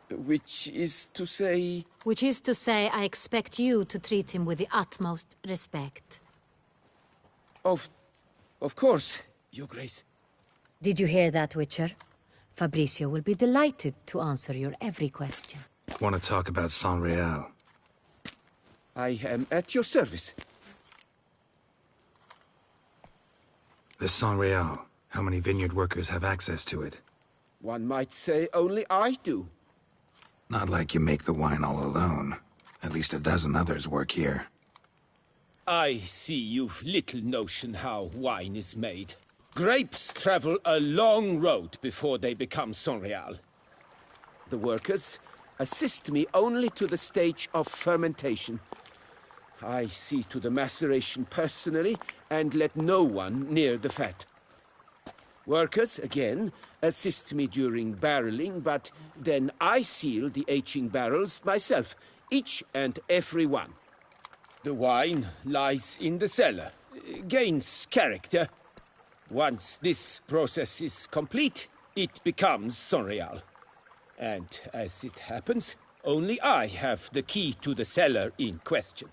G: Which is to say...
L: Which is to say, I expect you to treat him with the utmost respect.
G: Of course, Your Grace.
L: Did you hear that, Witcher? Fabricio will be delighted to answer your every question.
B: Want to talk about Saint-Réal?
G: I am at your service.
B: The Saint-Réal. How many vineyard workers have access to it?
G: One might say only I do.
B: Not like you make the wine all alone. At least a dozen others work here.
M: I see you've little notion how wine is made. Grapes travel a long road before they become Saint-Réal.
G: The workers assist me only to the stage of fermentation. I see to the maceration personally and let no one near the fat. Workers, again, assist me during barreling, but then I seal the aging barrels myself, each and every one.
M: The wine lies in the cellar, gains character. Once this process is complete, it becomes Saint-Réal. And as it happens, only I have the key to the cellar in question.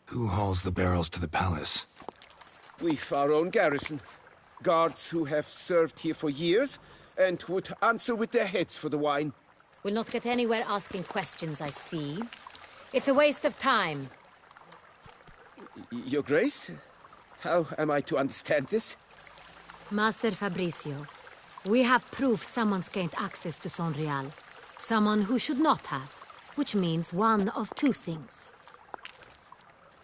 B: Who hauls the barrels to the palace?
G: We've our own garrison. Guards who have served here for years and would answer with their heads for the wine.
L: We'll not get anywhere asking questions, I see. It's a waste of time.
G: Your Grace? How am I to understand this?
L: Master Fabricio, we have proof someone's gained access to Saint-Réal. Someone who should not have, which means one of two things.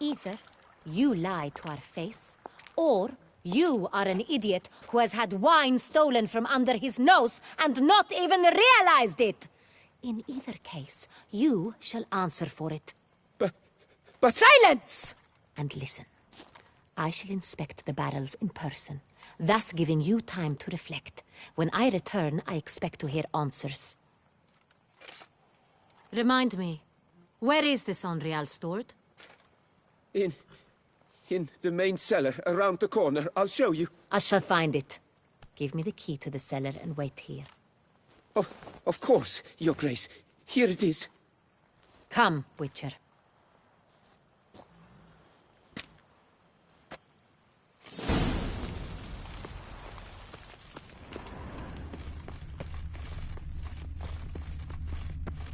L: Either you lie to our face, or you are an idiot who has had wine stolen from under his nose and not even realized it. In either case, you shall answer for it.
M: But...
L: Silence! And listen. I shall inspect the barrels in person, thus giving you time to reflect. When I return, I expect to hear answers. Remind me, where is this Unreal stored?
M: In the main cellar, around the corner. I'll show you.
L: I shall find it. Give me the key to the cellar and wait here.
M: Oh, of course, Your Grace. Here it is.
L: Come, Witcher.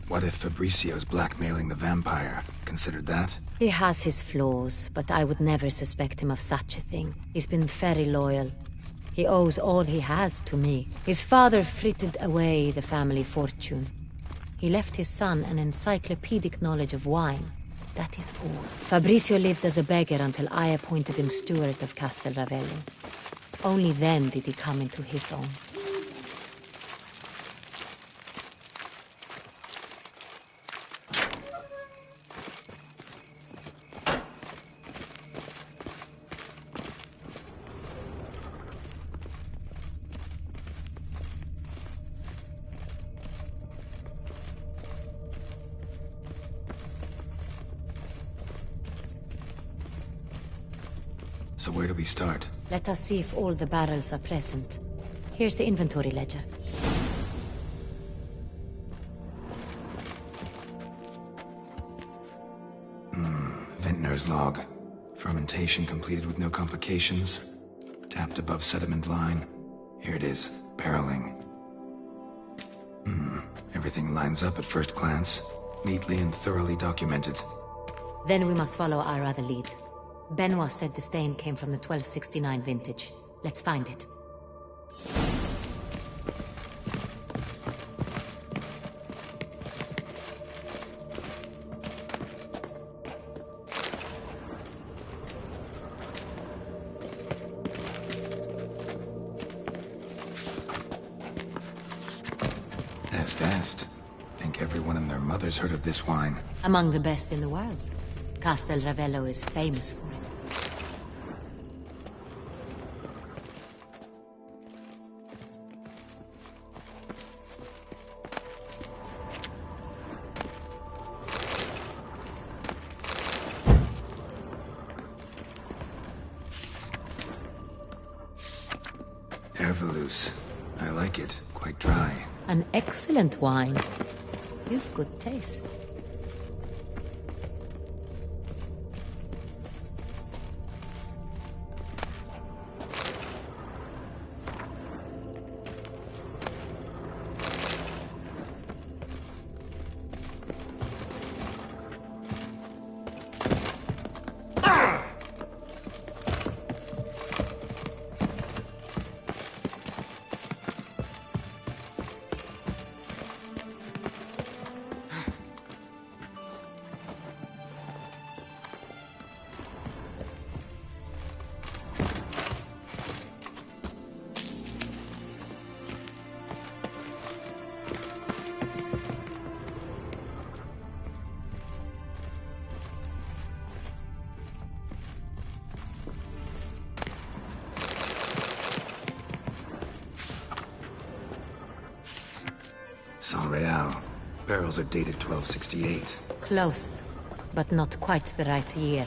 B: What if Fabricio's blackmailing the vampire? Considered that?
L: He has his flaws, but I would never suspect him of such a thing. He's been very loyal. He owes all he has to me. His father frittered away the family fortune. He left his son an encyclopedic knowledge of wine. That is all. Fabricio lived as a beggar until I appointed him steward of Castel Ravello. Only then did he come into his own.
B: So where do we start?
L: Let us see if all the barrels are present. Here's the inventory ledger.
B: Vintner's log. Fermentation completed with no complications. Tapped above sediment line. Here it is. Barreling. Everything lines up at first glance. Neatly and thoroughly documented.
L: Then we must follow our other lead. Benoit said the stain came from the 1269 vintage. Let's find it.
B: Est. Think everyone and their mother's heard of this wine.
L: Among the best in the world. Castel Ravello is famous for it.
B: Ervelus. I like it. Quite dry.
L: An excellent wine. You've good taste.
B: Saint-Réal. Barrels are dated 1268.
L: Close, but not quite the right year.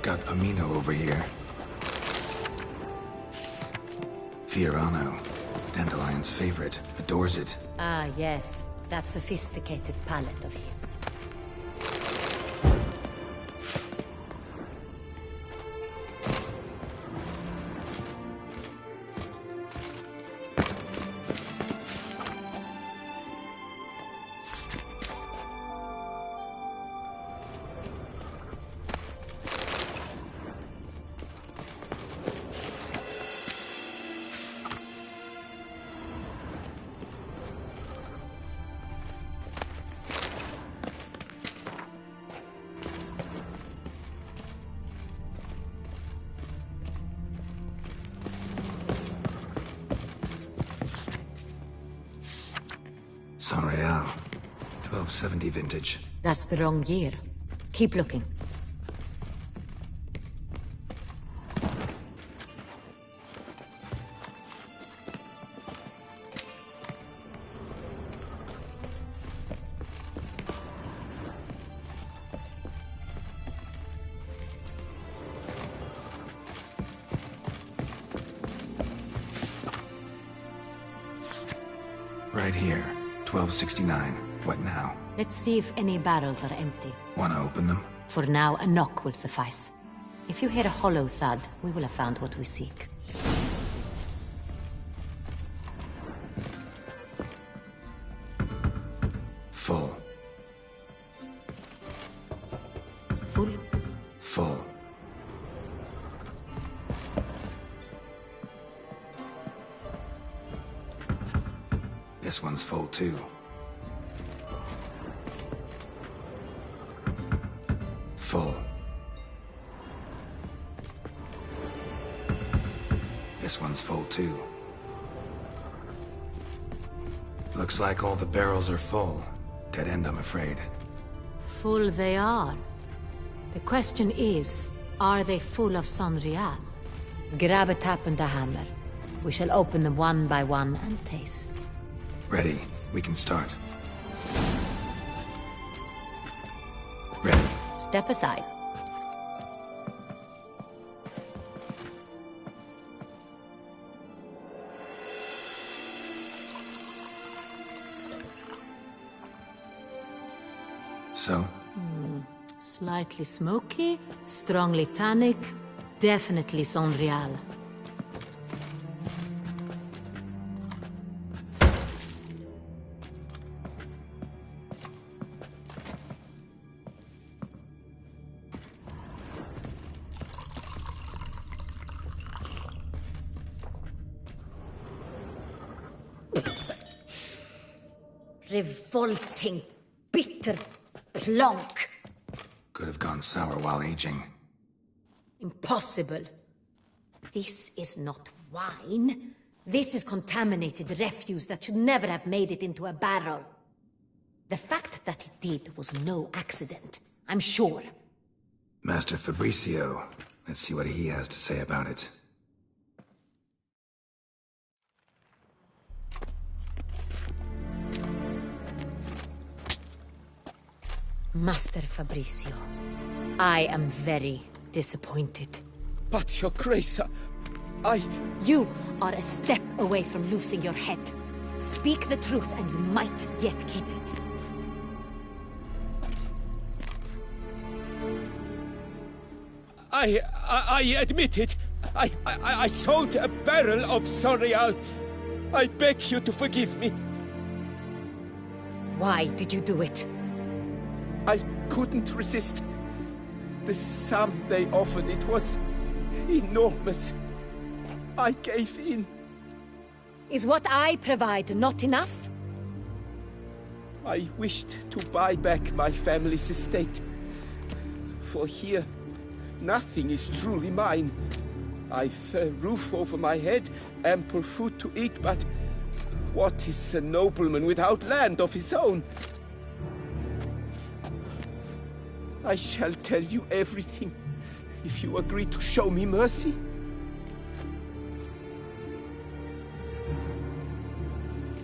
B: Got Amino over here. Fiorano. Dandelion's favorite. Adores it.
L: Ah, yes. That sophisticated palate of his.
B: Saint-Réal. 1270 vintage.
L: That's the wrong year. Keep looking.
B: Right here. 1269. What now?
L: Let's see if any barrels are empty.
B: Wanna open them?
L: For now, a knock will suffice. If you hear a hollow thud, we will have found what we seek.
B: Full.
L: Full?
B: Full. This one's full too. Full. This one's full too. Looks like all the barrels are full. Dead end, I'm afraid.
L: Full they are. The question is, are they full of Saint-Réal? Grab a tap and a hammer. We shall open them one by one and taste.
B: Ready. We can start. Ready.
L: Step aside.
B: So?
L: Slightly smoky, strongly tannic, definitely Saint-Réal. Revolting, bitter plonk.
B: Could have gone sour while aging.
L: Impossible. This is not wine. This is contaminated refuse that should never have made it into a barrel. The fact that it did was no accident, I'm sure.
B: Master Fabricio. Let's see what he has to say about it.
L: Master Fabricio, I am very disappointed.
M: But, Your Grace,
L: You are a step away from losing your head. Speak the truth and you might yet keep it.
M: I admit it. I sold a barrel of Saint-Réal. I beg you to forgive me.
L: Why did you do it?
M: I couldn't resist. The sum they offered, it was enormous. I gave in.
L: Is what I provide not enough?
M: I wished to buy back my family's estate. For here, nothing is truly mine. I've a roof over my head, ample food to eat, but what is a nobleman without land of his own? I shall tell you everything, if you agree to show me mercy.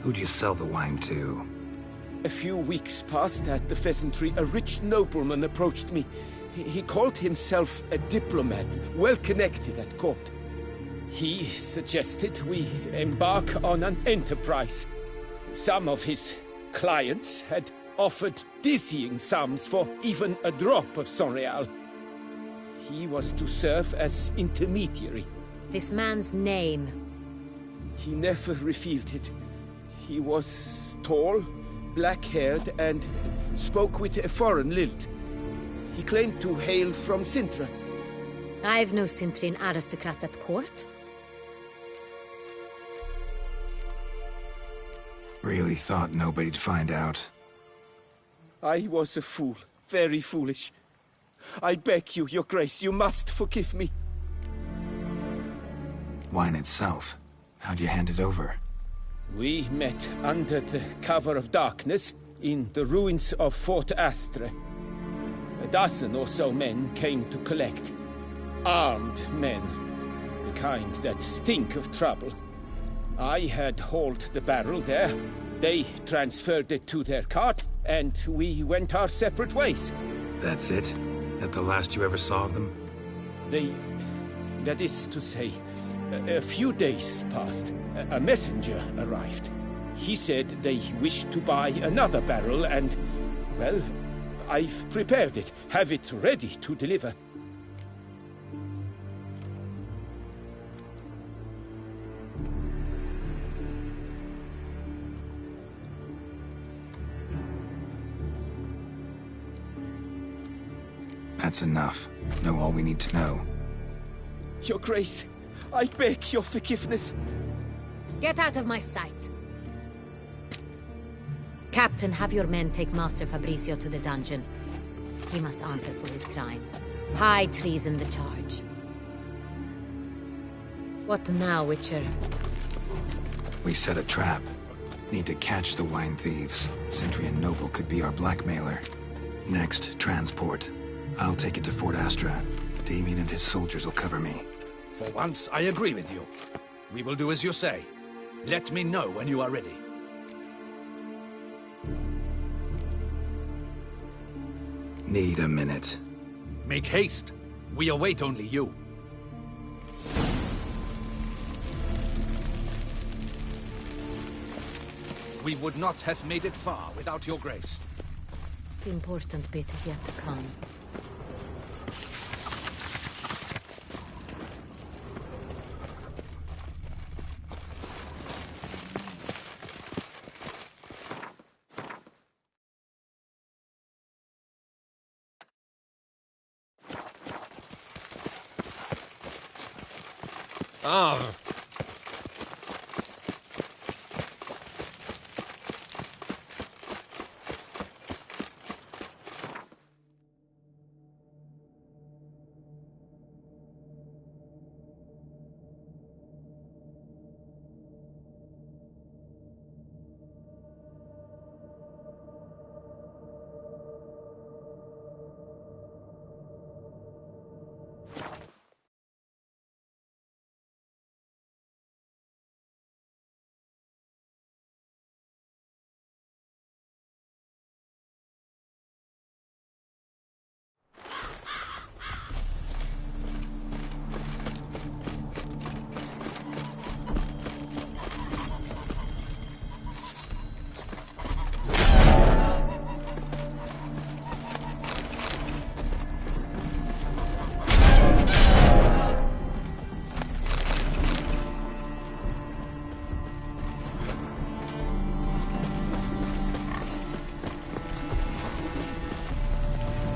B: Who'd you sell the wine to?
M: A few weeks past at the Pheasantry, a rich nobleman approached me. He called himself a diplomat, well connected at court. He suggested we embark on an enterprise. Some of his clients had offered dizzying sums for even a drop of Saint-Réal. He was to serve as intermediary.
L: This man's name?
M: He never revealed it. He was tall, black-haired, and spoke with a foreign lilt. He claimed to hail from Sintra.
L: I've no Sintrian aristocrat at court.
B: Really thought nobody'd find out.
M: I was a fool. Very foolish. I beg you, Your Grace, you must forgive me.
B: Wine itself. How'd you hand it over?
M: We met under the cover of darkness in the ruins of Fort Astre. A dozen or so men came to collect. Armed men. The kind that stink of trouble. I had hauled the barrel there. They transferred it to their cart, and we went our separate ways.
B: That's it? That the last you ever saw of them?
M: That is to say, a few days passed. A messenger arrived. He said they wished to buy another barrel and, well, I've prepared it. Have it ready to deliver.
B: That's enough. Know all we need to know.
M: Your Grace, I beg your forgiveness.
L: Get out of my sight. Captain, have your men take Master Fabrizio to the dungeon. He must answer for his crime. High treason the charge. What now, Witcher?
B: We set a trap. Need to catch the wine thieves. Sentry and Noble could be our blackmailer. Next, transport. I'll take it to Fort Astra. Damien and his soldiers will cover me.
A: For once, I agree with you. We will do as you say. Let me know when you are ready.
B: Need a minute.
A: Make haste. We await only you. We would not have made it far without your grace.
L: The important bit is yet to come.
A: Ah.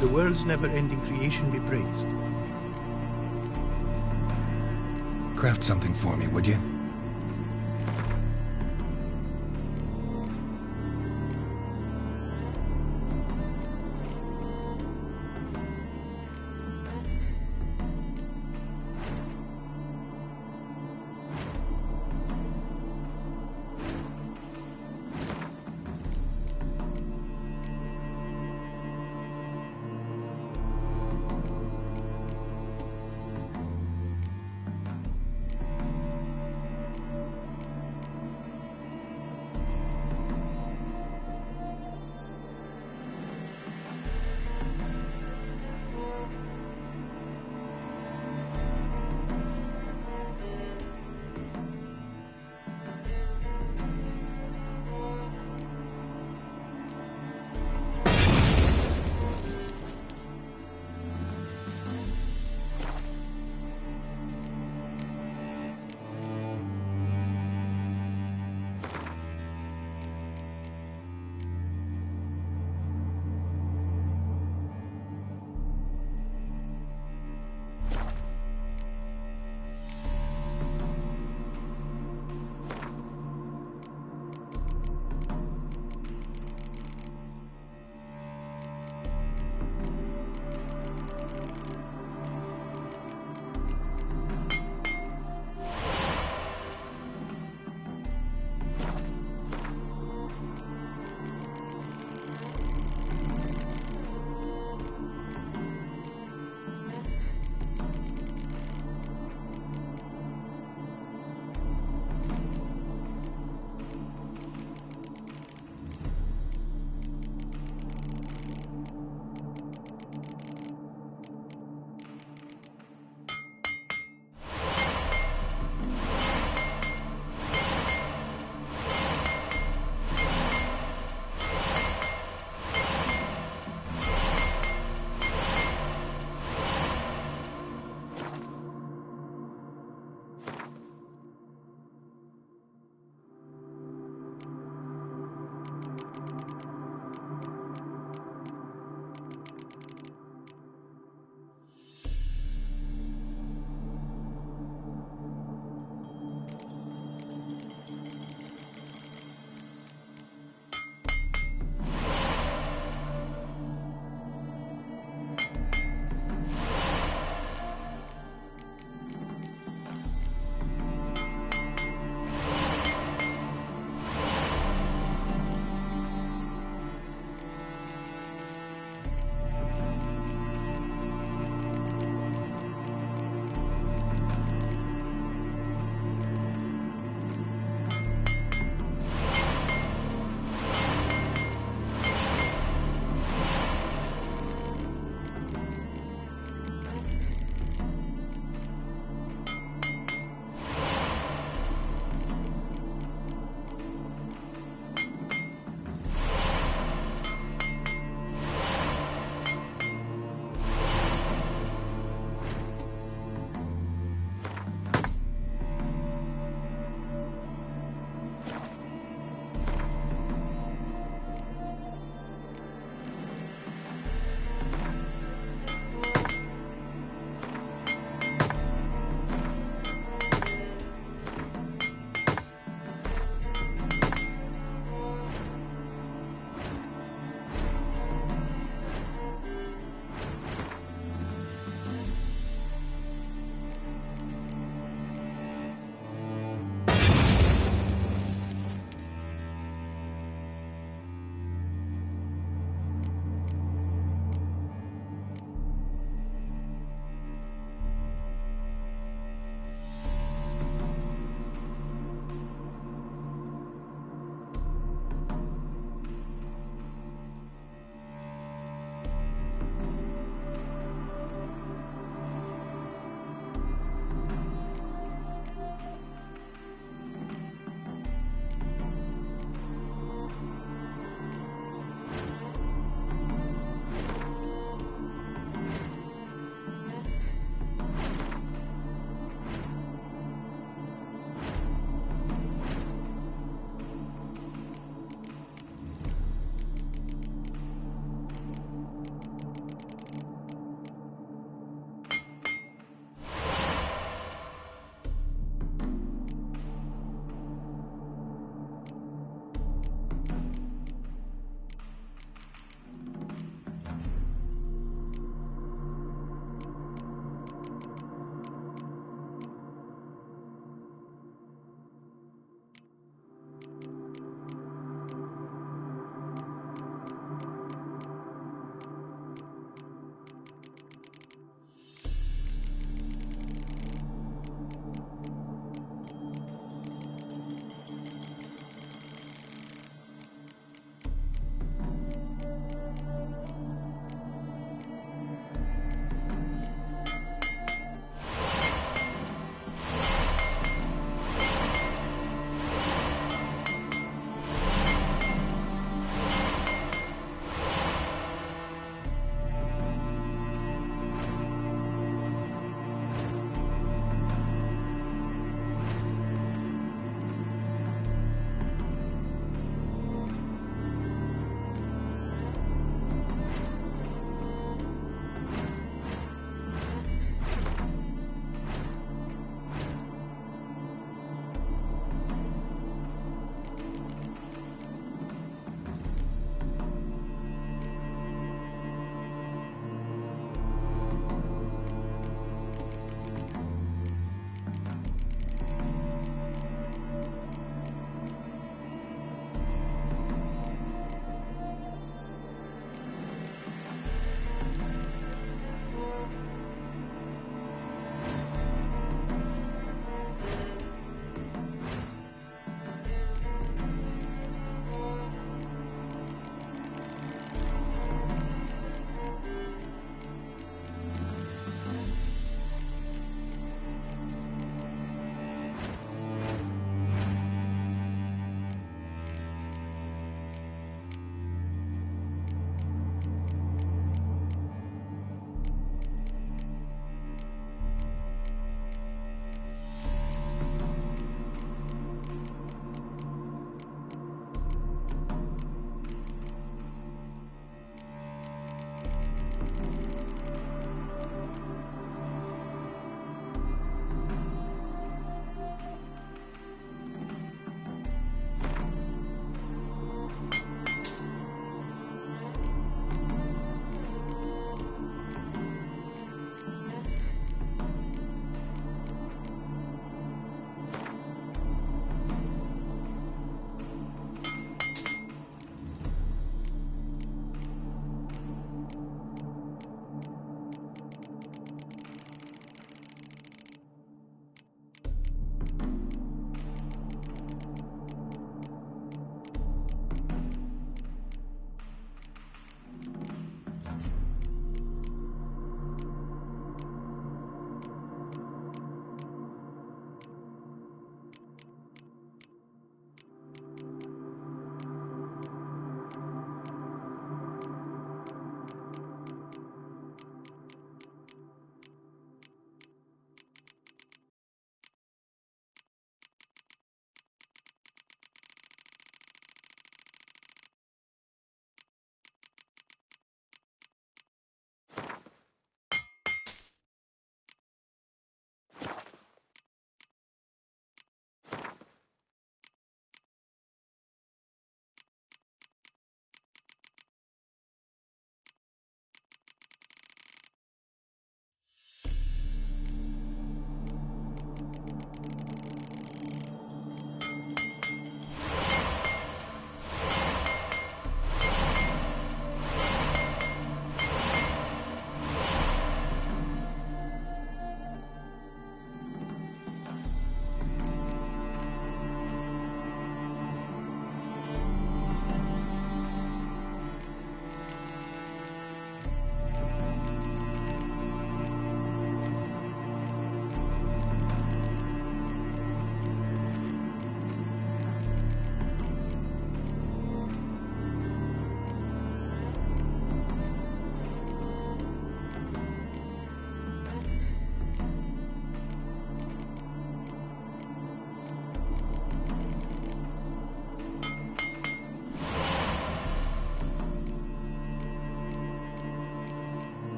N: The world's never-ending creation be praised.
B: Craft something for me, would you?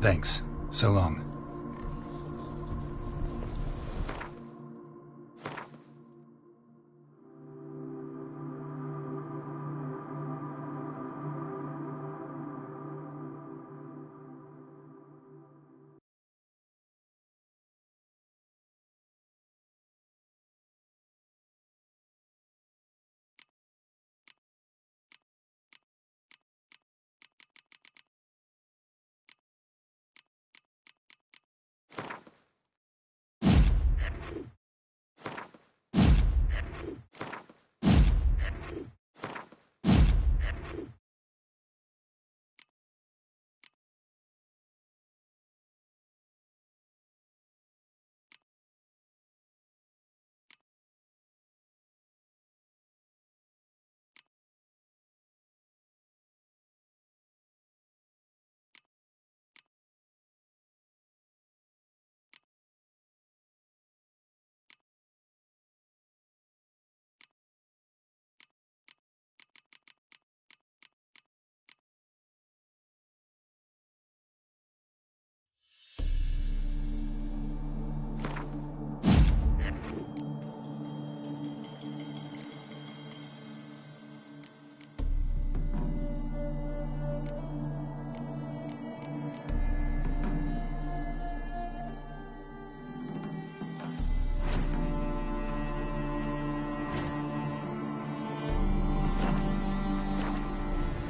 B: Thanks. So long.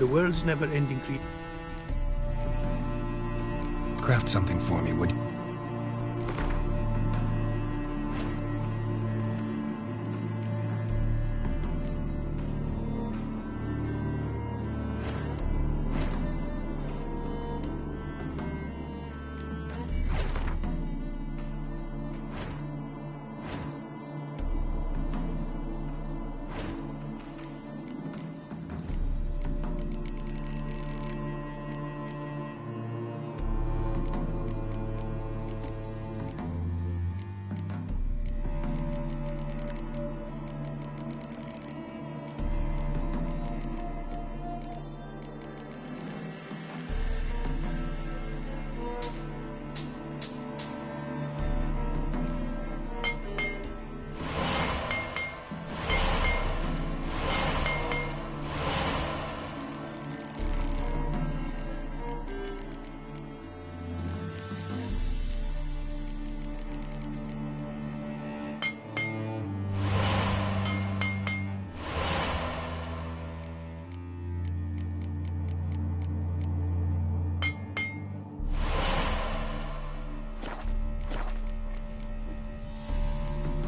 N: The world's never-ending
B: Craft something for me, would you?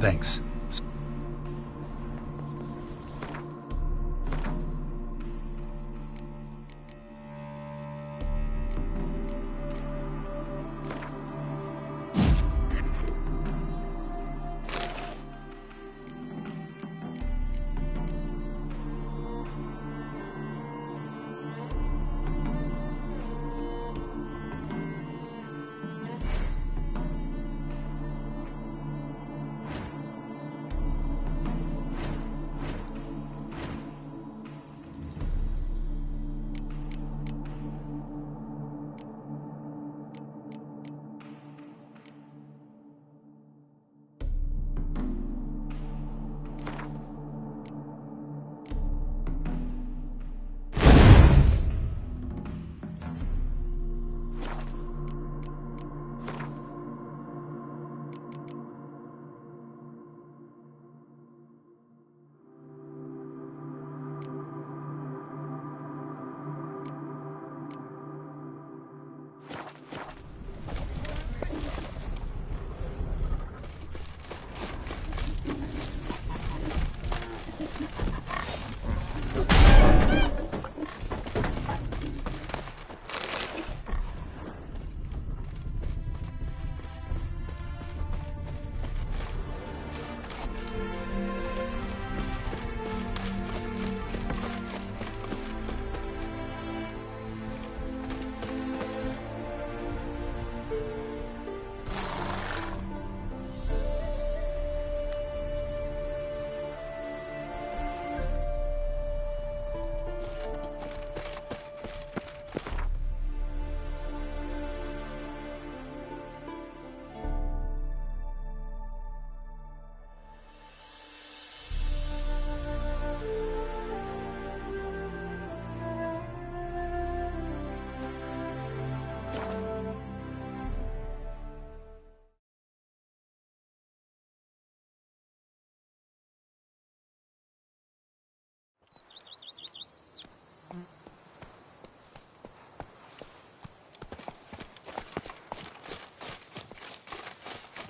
B: Thanks.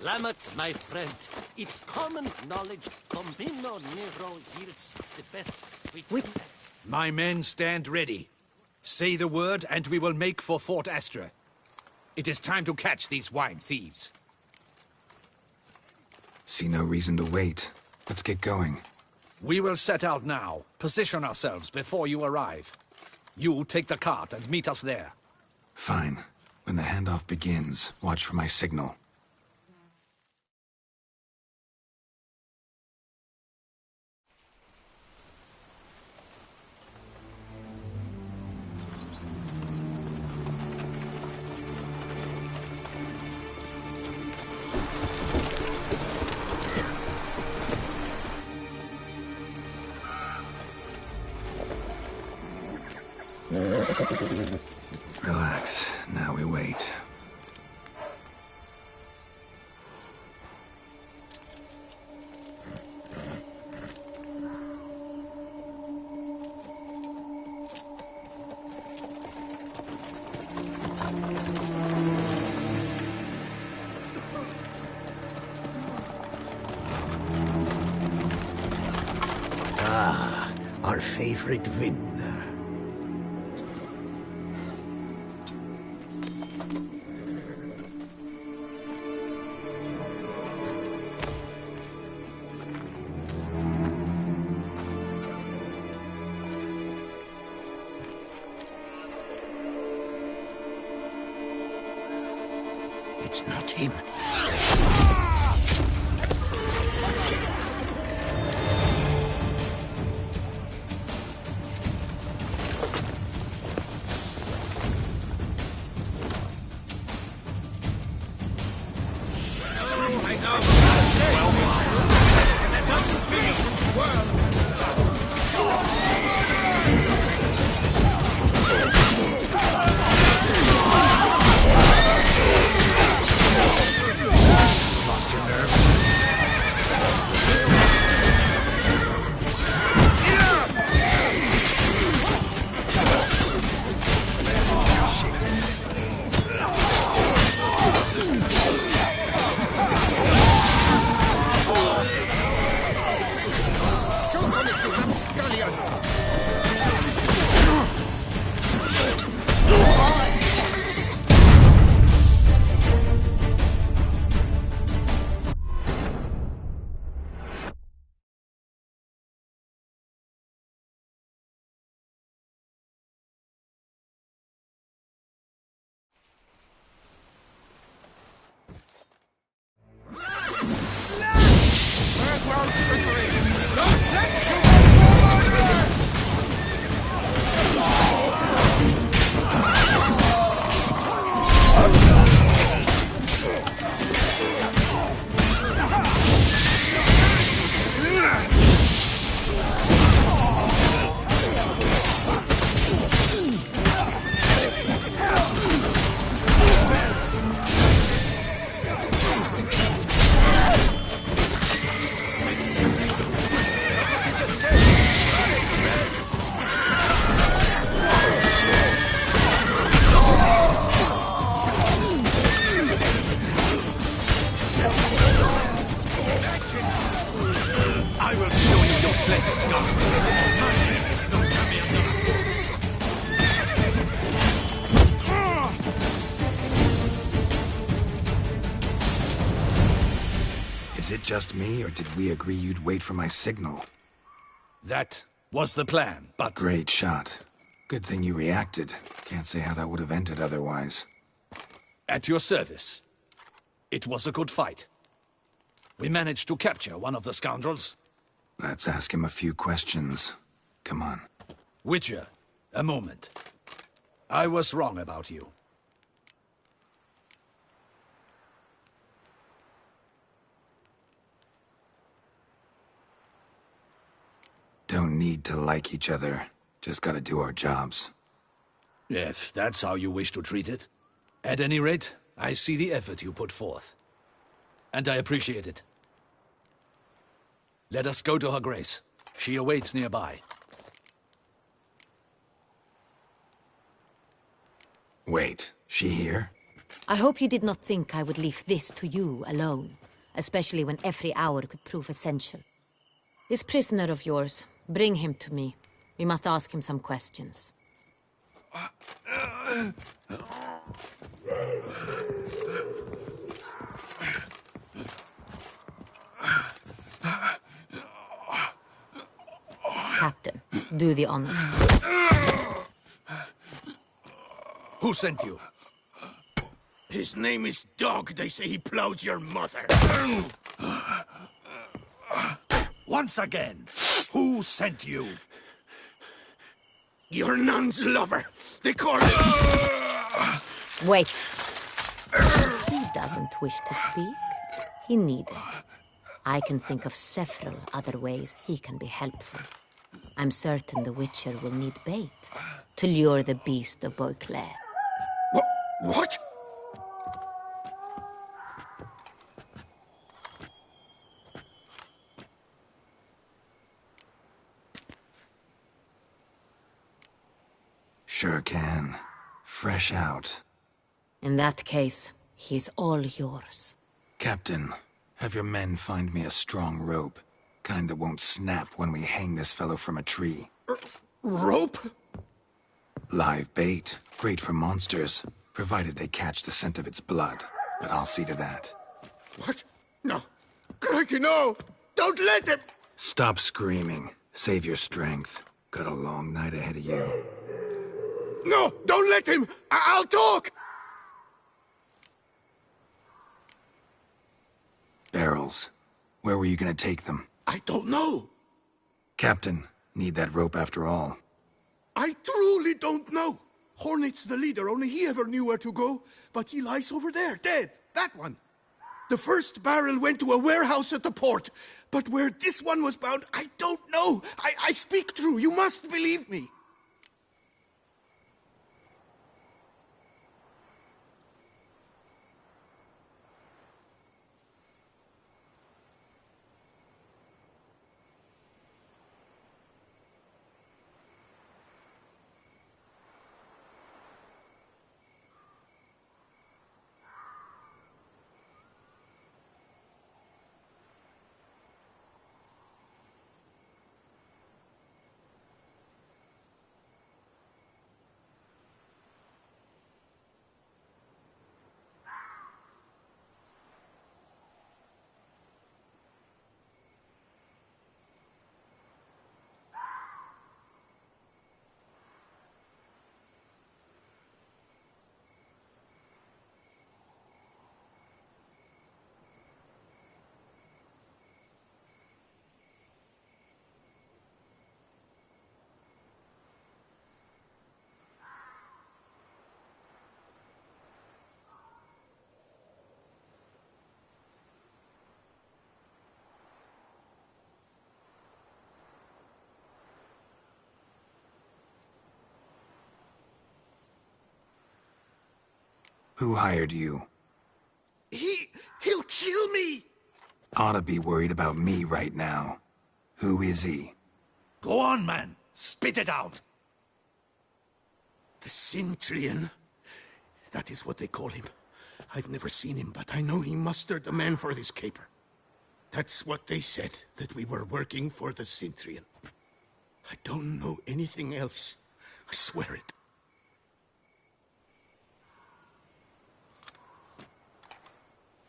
E: Lamet, my friend. It's common knowledge Combino Nero yields the best sweet...
A: My men stand ready. Say the word, and we will make for Fort Astra. It is time to catch these wine thieves.
B: See no reason to wait. Let's get going.
A: We will set out now. Position ourselves before you arrive. You take the cart and meet us there.
B: Fine. When the handoff begins, watch for my signal. Relax. Now we wait.
N: Ah, our favorite vintner. It's not him.
B: Is it just me, or did we agree you'd wait for my signal?
A: That was the plan, but...
B: Great shot. Good thing you reacted. Can't say how that would have ended otherwise.
A: At your service. It was a good fight. We managed to capture one of the scoundrels.
B: Let's ask him a few questions. Come on.
A: Witcher, a moment. I was wrong about you.
B: Don't need to like each other. Just gotta do our jobs.
A: If that's how you wish to treat it. At any rate, I see the effort you put forth. And I appreciate it. Let us go to her grace. She awaits nearby.
B: Wait, she here?
L: I hope you did not think I would leave this to you alone, especially when every hour could prove essential. This prisoner of yours, bring him to me. We must ask him some questions. Captain, do the honors.
C: Who sent you? His name is Dog. They say he plowed your mother. Once again, who sent you? Your nun's lover. They call it...
L: Wait. He doesn't wish to speak. He needn't. I can think of several other ways he can be helpful. I'm certain the Witcher will need bait to lure the beast of Beauclair.
C: What?
B: Sure can. Fresh out.
L: In that case, he's all yours.
B: Captain, have your men find me a strong rope. Kind that won't snap when we hang this fellow from a tree.
C: Rope?
B: Live bait. Great for monsters, provided they catch the scent of its blood. But I'll see to that.
C: What? No. Crikey, no! Don't let him!
B: Stop screaming. Save your strength. Got a long night ahead of you.
C: No! Don't let him! I'll talk!
B: Barrels. Where were you gonna take them?
C: I don't know.
B: Captain, need that rope after all.
C: I truly don't know. Hornet's the leader, only he ever knew where to go. But he lies over there, dead. That one. The first barrel went to a warehouse at the port. But where this one was bound, I don't know. I speak true. You must believe me.
B: Who hired you?
C: He'll kill me!
B: Ought to be worried about me right now. Who is he?
C: Go on, man. Spit it out. The Cintrian. That is what they call him. I've never seen him, but I know he mustered a man for this caper. That's what they said, that we were working for the Cintrian. I don't know anything else. I swear it.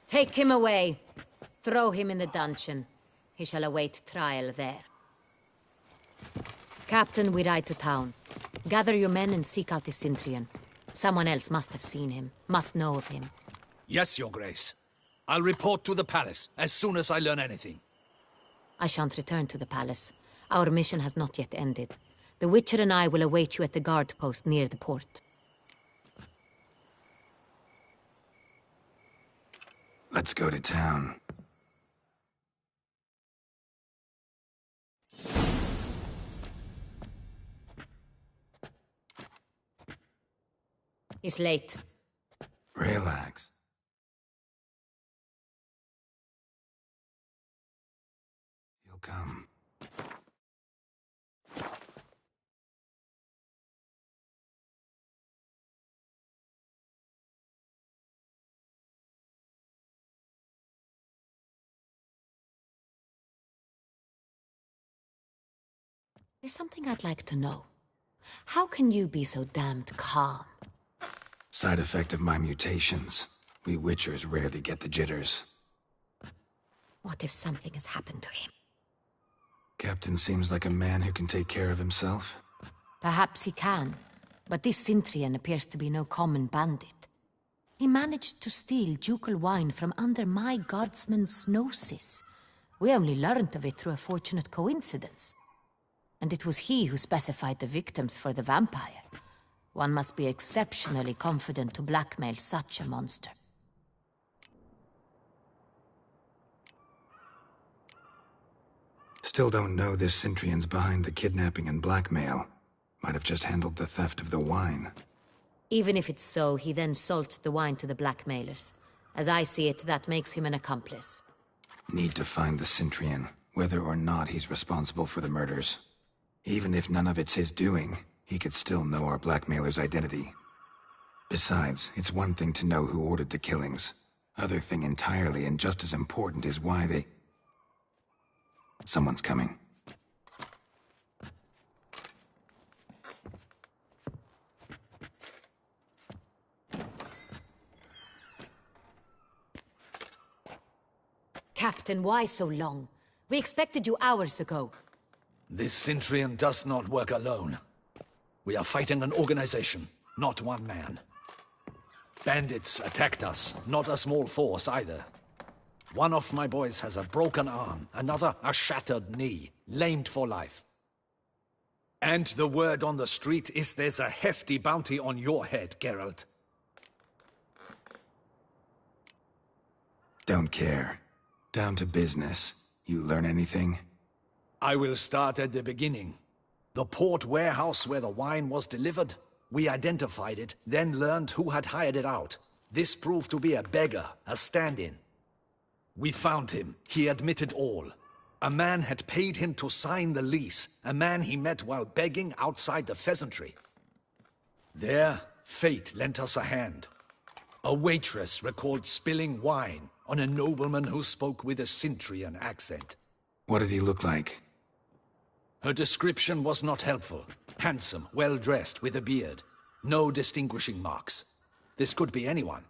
L: Take him away. Throw him in the dungeon. He shall await trial there. Captain, we ride to town. Gather your men and seek out the Cintrian. Someone else must have seen him, must know of him.
P: Yes, Your Grace. I'll report to the palace as soon as I learn anything.
L: I shan't return to the palace. Our mission has not yet ended. The Witcher and I will await you at the guard post near the port.
B: Let's go to town.
L: It's late.
B: Relax. He'll come.
L: There's something I'd like to know. How can you be so damned calm?
B: Side effect of my mutations. We Witchers rarely get the jitters.
L: What if something has happened to him?
B: Captain seems like a man who can take care of himself.
L: Perhaps he can, but this Cintrian appears to be no common bandit. He managed to steal ducal wine from under my guardsman's noses. We only learned of it through a fortunate coincidence. And it was he who specified the victims for the vampire. One must be exceptionally confident to blackmail such a monster.
B: Still don't know this Cintrian's behind the kidnapping and blackmail. Might have just handled the theft of the wine.
L: Even if it's so, he then sold the wine to the blackmailers. As I see it, that makes him an accomplice.
B: Need to find the Cintrian, whether or not he's responsible for the murders. Even if none of it's his doing, he could still know our blackmailer's identity. Besides, it's one thing to know who ordered the killings. Other thing entirely, and just as important, is why they... Someone's coming.
L: Captain, why so long? We expected you hours ago.
A: This Cintrian does not work alone. We are fighting an organization, not one man. Bandits attacked us, not a small force either. One of my boys has a broken arm, another a shattered knee, lamed for life. And the word on the street is there's a hefty bounty on your head, Geralt.
B: Don't care. Down to business. You learn anything?
A: I will start at the beginning. The port warehouse where the wine was delivered. We identified it, then learned who had hired it out. This proved to be a beggar, a stand-in. We found him. He admitted all. A man had paid him to sign the lease, a man he met while begging outside the pheasantry. There, fate lent us a hand. A waitress recalled spilling wine on a nobleman who spoke with a Cintrian accent.
B: What did he look like?
A: Her description was not helpful. Handsome, well-dressed, with a beard. No distinguishing marks. This could be anyone.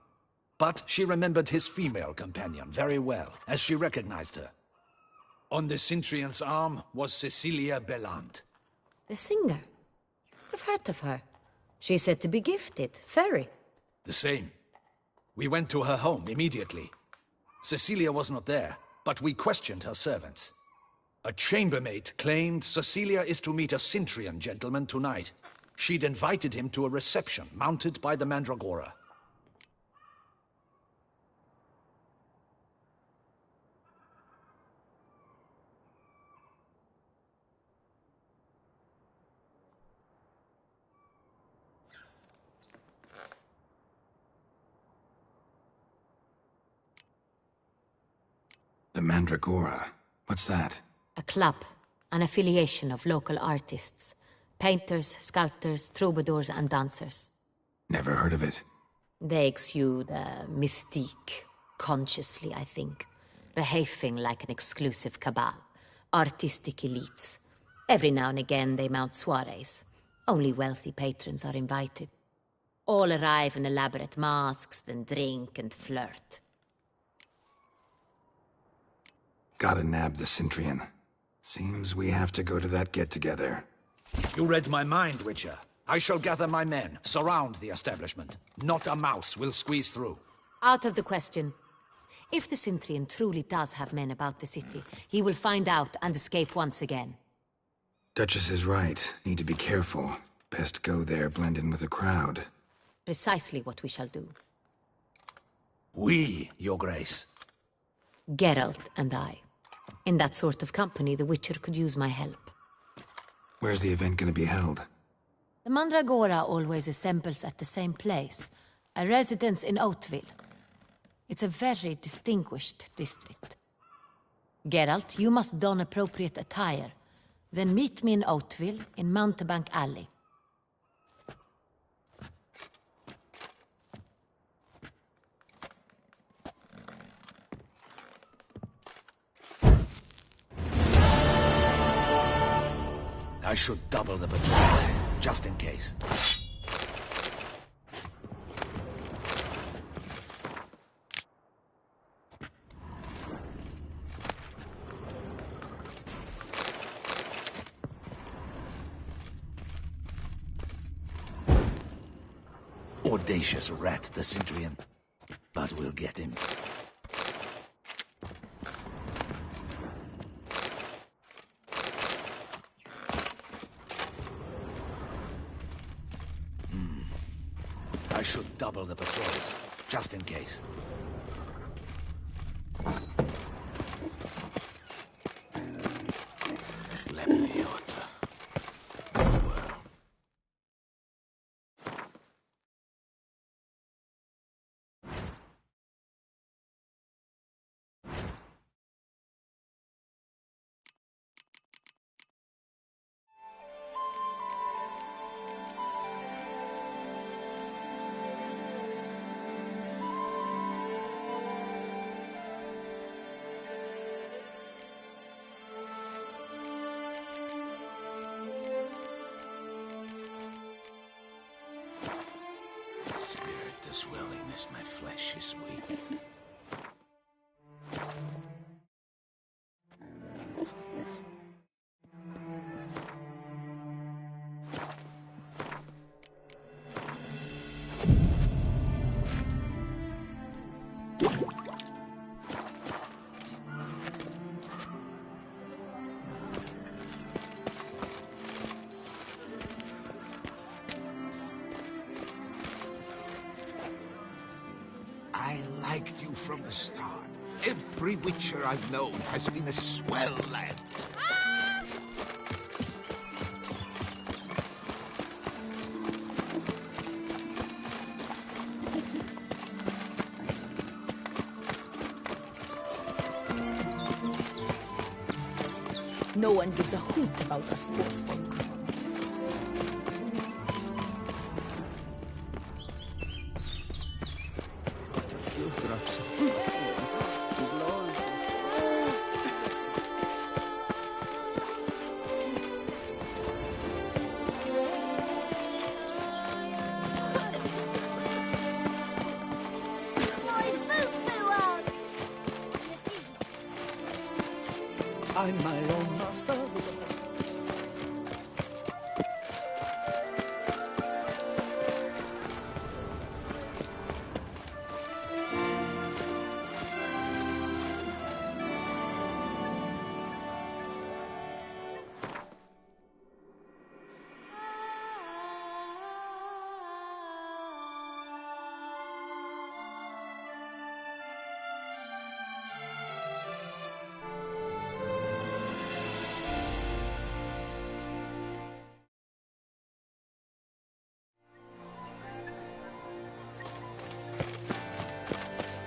A: But she remembered his female companion very well, as she recognized her. On the Cintrian's arm was Cecilia Bellant.
L: The singer? I've heard of her. She's said to be gifted, fairy.
A: The same. We went to her home immediately. Cecilia was not there, but we questioned her servants. A chambermaid claimed Cecilia is to meet a Cintrian gentleman tonight. She'd invited him to a reception mounted by the Mandragora.
B: The Mandragora. What's that?
L: A club, an affiliation of local artists. Painters, sculptors, troubadours and dancers.
B: Never heard of it.
L: They exude mystique, consciously, I think. Behaving like an exclusive cabal. Artistic elites. Every now and again they mount soirees. Only wealthy patrons are invited. All arrive in elaborate masks, then drink and flirt.
B: Gotta nab the Cintrian. Seems we have to go to that get-together.
A: You read my mind, Witcher. I shall gather my men, surround the establishment. Not a mouse will squeeze through.
L: Out of the question. If the Cintrian truly does have men about the city, he will find out and escape once again.
B: Duchess is right. Need to be careful. Best go there, blend in with the crowd.
L: Precisely what we shall do.
A: We, Your Grace.
L: Geralt and I. In that sort of company, the Witcher could use my help.
B: Where's the event gonna be held?
L: The Mandragora always assembles at the same place, a residence in Oatville. It's a very distinguished district. Geralt, you must don appropriate attire. Then meet me in Oatville, in Mountebank Alley.
A: I should double the patrols, just in case. Audacious rat, the Centurion. But we'll get him. I should double the patrols, just in case. Let me this willingness, my flesh is weak.
T: I liked you from the start. Every Witcher I've known has been a swell lad.
D: No one gives a hoot about us poor folk.
G: I'm my own master.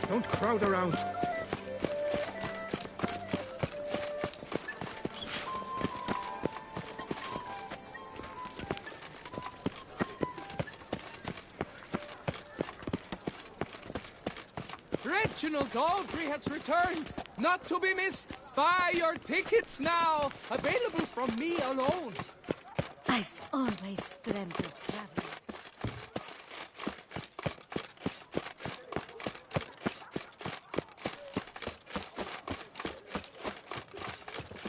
C: Don't crowd around.
J: Reginald Audrey has returned, not to be missed. Buy your tickets now, available from me alone.
K: I've always dreamt of traveling.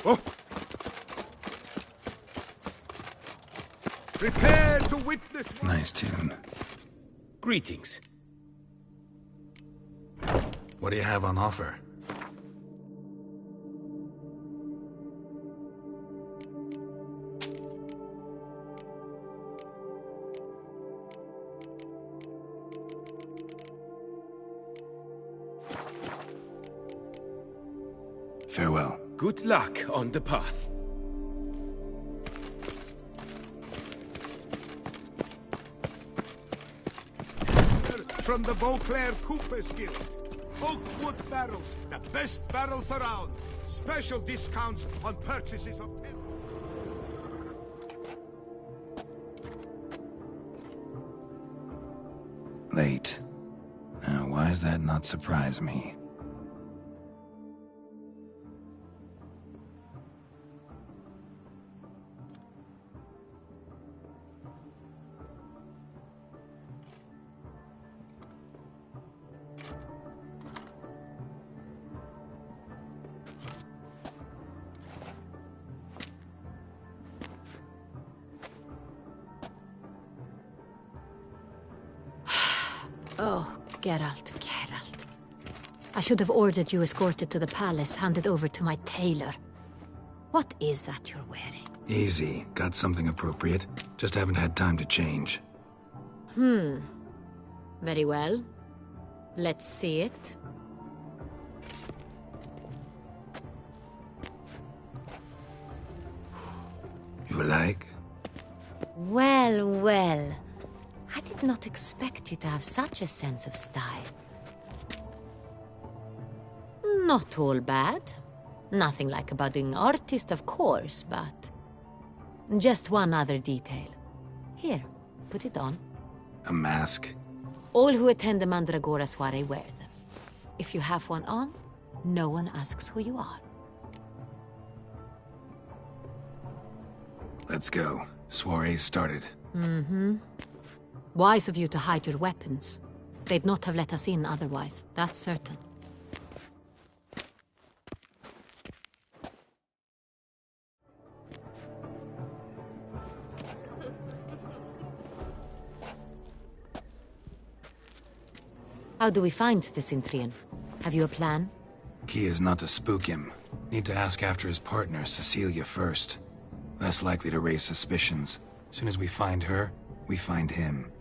T: Oh! Prepare to witness...
B: Nice tune.
M: Greetings.
B: What do you have on offer? Farewell.
M: Good luck on the path.
T: From the Beauclair Coopers Guild. Oakwood barrels, the best barrels around. Special discounts on purchases of 10.
B: Late. Now, why does that not surprise me?
L: Oh, Geralt, Geralt. I should have ordered you escorted to the palace, handed over to my tailor. What is that you're wearing?
B: Easy. Got something appropriate. Just haven't had time to change.
L: Very well. Let's see it.
B: You like?
L: Well, well. I did not expect you to have such a sense of style. Not all bad. Nothing like a budding artist, of course, but... just one other detail. Here, put it on.
B: A mask?
L: All who attend the Mandragora soiree wear them. If you have one on, no one asks who you are.
B: Let's go. Soiree's started.
L: Wise of you to hide your weapons. They'd not have let us in otherwise, that's certain. How do we find the Cintrian? Have you a plan?
B: Key is not to spook him. Need to ask after his partner, Cecilia, first. Less likely to raise suspicions. Soon as we find her, we find him.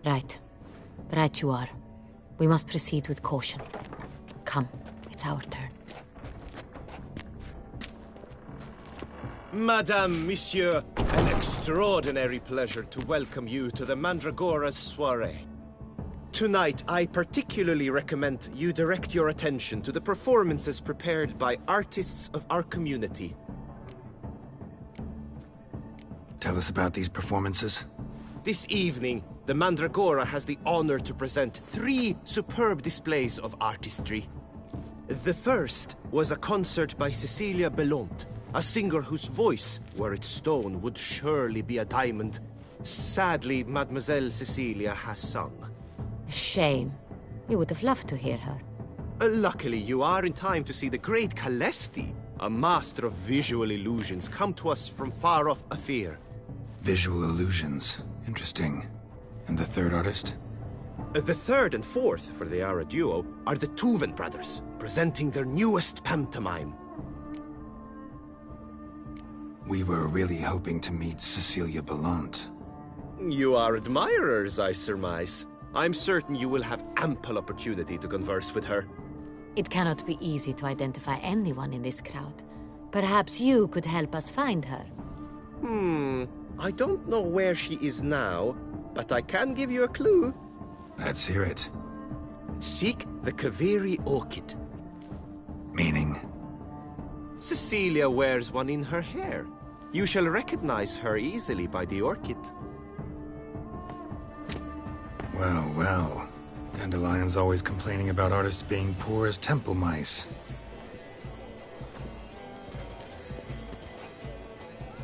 L: Right. Right you are. We must proceed with caution. Come, it's our turn.
S: Madame, Monsieur, an extraordinary pleasure to welcome you to the Mandragora's soiree. Tonight, I particularly recommend you direct your attention to the performances prepared by artists of our community.
B: Tell us about these performances.
S: This evening, the Mandragora has the honor to present 3 superb displays of artistry. The first was a concert by Cecilia Belont, a singer whose voice, were it stone, would surely be a diamond. Sadly, Mademoiselle Cecilia has sung.
L: Shame. We would have loved to hear her.
S: Luckily, you are in time to see the great Calesti, a master of visual illusions, come to us from far off Afir.
B: Visual illusions. Interesting. And the third artist?
S: The third and fourth, for they are a duo, are the Tuven brothers, presenting their newest pantomime.
B: We were really hoping to meet Cecilia Belont.
S: You are admirers, I surmise. I'm certain you will have ample opportunity to converse with her.
L: It cannot be easy to identify anyone in this crowd. Perhaps you could help us find her.
S: I don't know where she is now, but I can give you a clue.
B: Let's hear it.
S: Seek the Kaveri orchid.
B: Meaning?
S: Cecilia wears one in her hair. You shall recognize her easily by the orchid.
B: Well, well. Dandelion's always complaining about artists being poor as temple mice.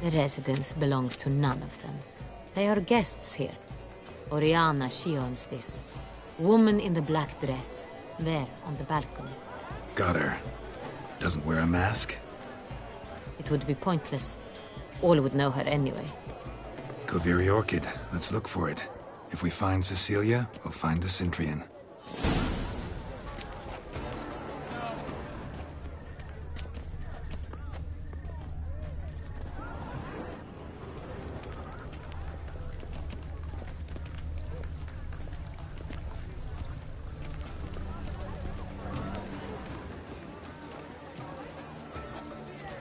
L: The residence belongs to none of them. They are guests here. Oriana, she owns this. Woman in the black dress. There, on the balcony.
B: Got her. Doesn't wear a mask?
L: It would be pointless. All would know her anyway.
B: Kaveri Orchid. Let's look for it. If we find Cecilia, we'll find the Cintrian.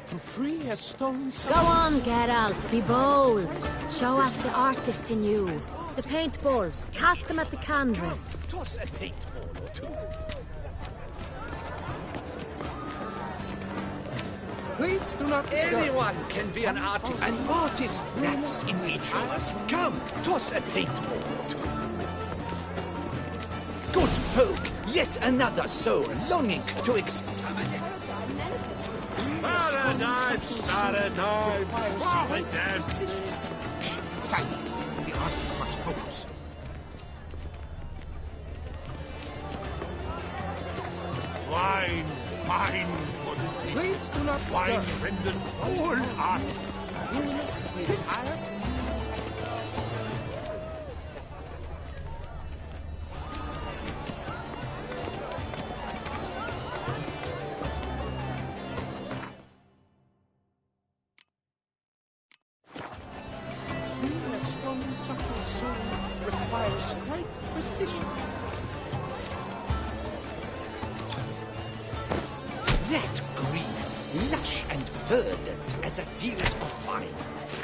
E: To free a stone...
L: Go on, Geralt, be bold. Show us the artist in you. The paintballs, cast them at the canvas.
A: Toss a paintball or two.
J: Please do not disturb.
A: Anyone can be an artist. An artist naps in each of us. Come, toss a paintball or two. Good folk, yet another soul longing to experiment.
P: Paradise, paradise, paradise.
T: Shh, silence. The artist must focus.
P: Wine, wine,
J: please do not
P: wine
J: disturb.
P: renders all art.
J: subtle soul requires great precision.
A: That green, lush and verdant as a field of vines.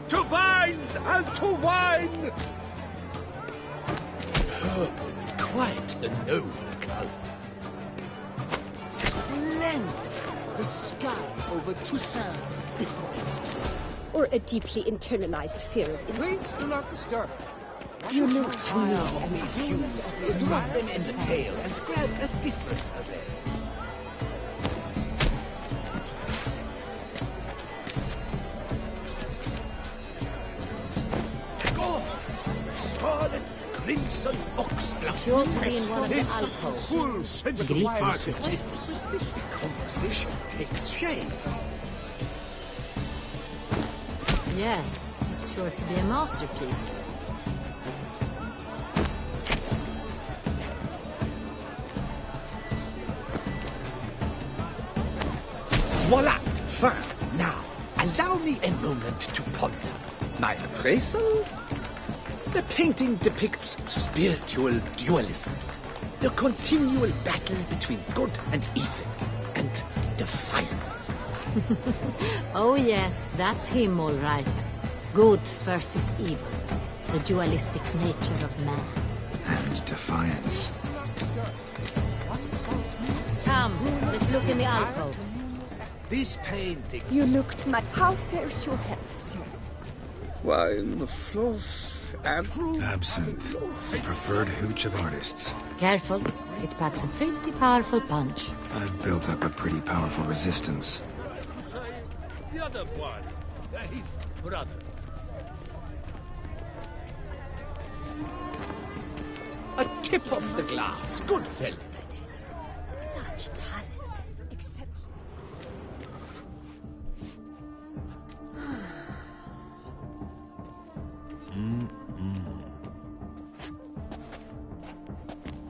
P: To vines and to wine!
A: Purple, quite the noble color.
E: Splendid! The sky over Toussaint before the storm.
H: Or a deeply internalized fear of
J: Please do not disturb.
A: You look to me and these humans, drop them in the pail and grab a different array. Gauze, scarlet, crimson, oxblood.
L: Sure to be in one of the alcoves.
A: Full sensory
L: Great
A: target. The composition takes shape.
L: Yes, it's sure to be a masterpiece.
A: Voila! Fine. Now, allow me a moment to ponder. My appraisal? The painting depicts spiritual dualism. The continual battle between good and evil. And defiance.
L: Oh yes, that's him all right. Good versus evil. The dualistic nature of man.
B: And defiance.
L: Come, let's look in the alcoves.
A: This painting...
H: You looked my... How fares your health, sir?
O: Wine, flush, and...
B: Absinthe. Preferred hooch of artists.
L: Careful, it packs a pretty powerful punch.
B: I've built up a pretty powerful resistance.
P: The other one, his brother.
A: A tip of the glass, good fellow.
H: Such talent. Exceptional.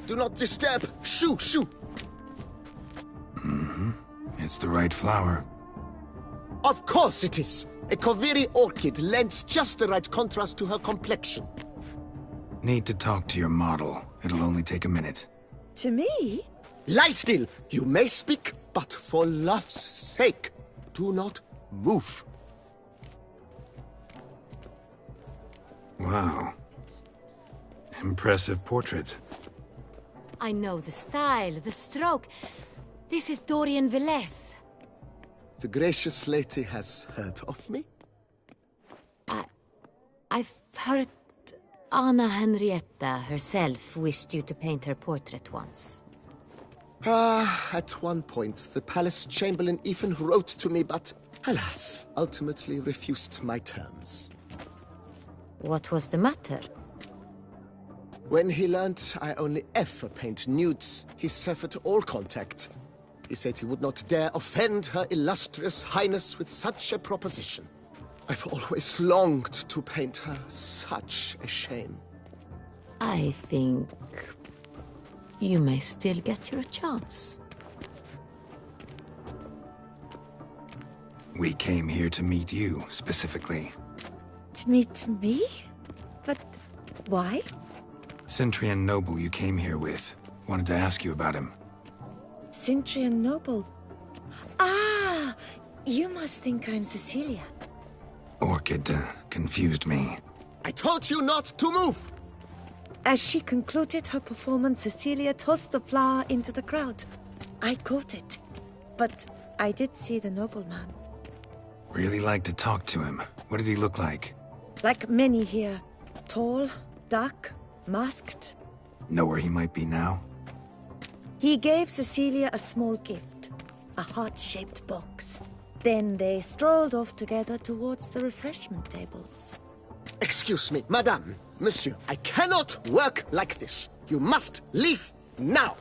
S: Do not disturb! Shoo, shoo!
B: It's the right flower.
S: Of course it is! A Koviri orchid lends just the right contrast to her complexion.
B: Need to talk to your model. It'll only take a minute.
H: To me?
S: Lie still! You may speak, but for love's sake, do not move.
B: Wow. Impressive portrait.
L: I know the style, the stroke. This is Dorian Velez.
S: The gracious lady has heard of me?
L: I've heard Anna Henrietta herself wished you to paint her portrait once.
S: At one point, the palace chamberlain even wrote to me, but alas, ultimately refused my terms.
L: What was the matter?
S: When he learned I only ever paint nudes, he severed all contact. He said he would not dare offend her illustrious highness with such a proposition. I've always longed to paint her. Such a shame.
L: I think you may still get your chance.
B: We came here to meet you, specifically.
H: To meet me? But why?
B: Centrian noble you came here with. Wanted to ask you about him.
H: Centrian noble. Ah! You must think I'm Cecilia.
B: Orchid confused me.
S: I told you not to move!
H: As she concluded her performance, Cecilia tossed the flower into the crowd. I caught it. But I did see the nobleman.
B: Really like to talk to him. What did he look like?
H: Like many here. Tall, dark, masked.
B: Know where he might be now?
H: He gave Cecilia a small gift. A heart-shaped box. Then they strolled off together towards the refreshment tables.
S: Excuse me, madame, monsieur, I cannot work like this. You must leave now.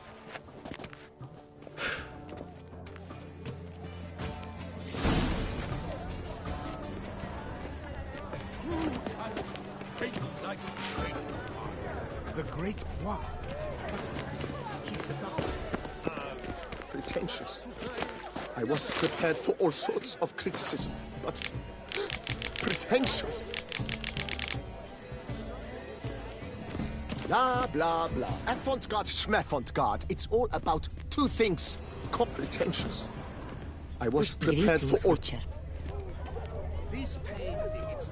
C: The Great Bois. He's a dance.
S: Pretentious. I was prepared for all sorts of criticism, but pretentious. Blah, blah, blah. Avant-garde, schmavant-garde. It's all about two things. Corporate tensions. I was prepared for all...
P: This painting, it's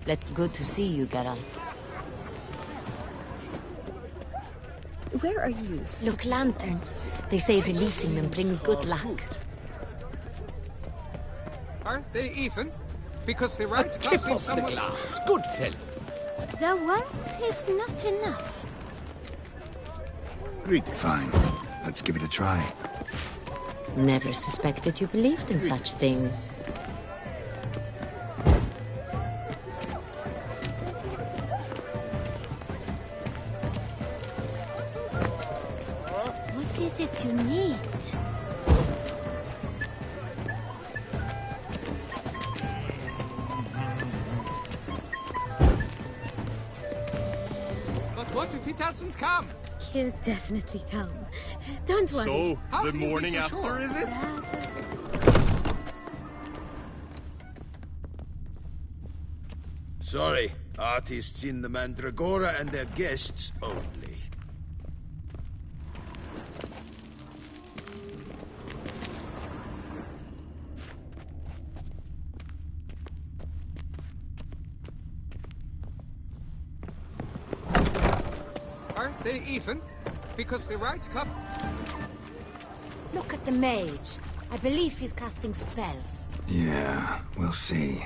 P: very...
L: Good to see you, Geralt.
F: Where are you?
L: Look, lanterns. They say releasing them brings good luck.
J: Are they even? Because the right
A: Tip off the glass. Good fellow.
K: The wealth is not enough.
B: Fine. Let's give it a try.
L: Never suspected you believed in such things.
K: What is it you need?
J: But what if he doesn't come?
K: He'll definitely come. Don't worry.
P: So,
J: How
P: the
J: can you be
P: morning
J: so
P: after,
J: sure?
P: is it?
O: Sorry, artists in the Mandragora and their guests only.
J: Are they even? Because the right cup...
L: Look at the mage. I believe he's casting spells.
B: Yeah, we'll see.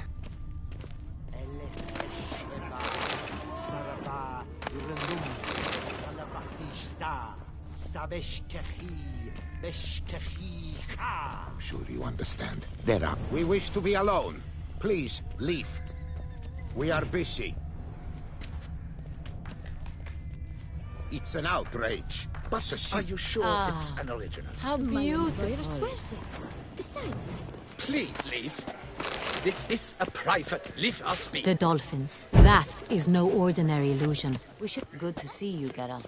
T: Sure you understand. We wish to be alone. Please, leave. We are busy. It's an outrage.
A: But are you sure it's an original?
L: How
K: My
L: beautiful.
K: lawyer swears it. Besides,
A: Please leave. This is a private. Leave us be.
L: The dolphins. That is no ordinary illusion. We should... Good to see you, Geralt.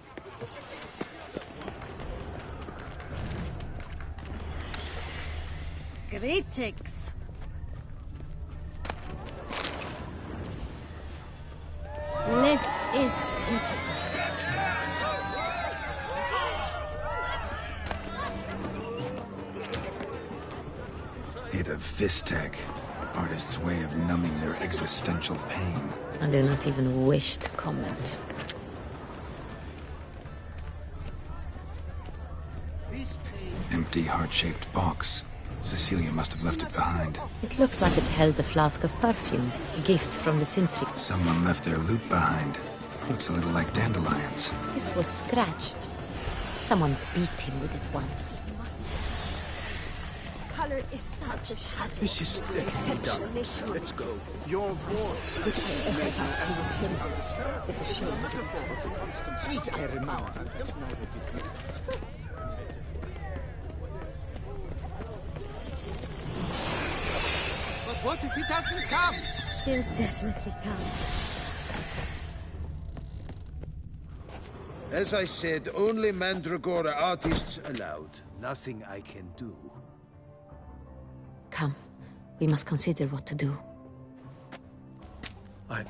K: greetings. Life is beautiful.
B: Hit of Vistec. Artist's way of numbing their existential pain.
L: I do not even wish to comment.
B: Empty heart-shaped box. Cecilia must have left it behind.
L: It looks like it held a flask of perfume. A gift from the Sintry.
B: Someone left their loot behind. Looks a little like dandelions.
L: This was scratched. Someone beat him with it once.
F: Color is such a shadow.
C: This is done. Let's go.
P: Your voice.
F: It's a shame.
P: Please, I remount. That's neither did you.
J: But what if he doesn't come?
K: He'll definitely come.
O: As I said, only Mandragora artists allowed. Nothing I can do.
L: Come. We must consider what to do.
O: I'd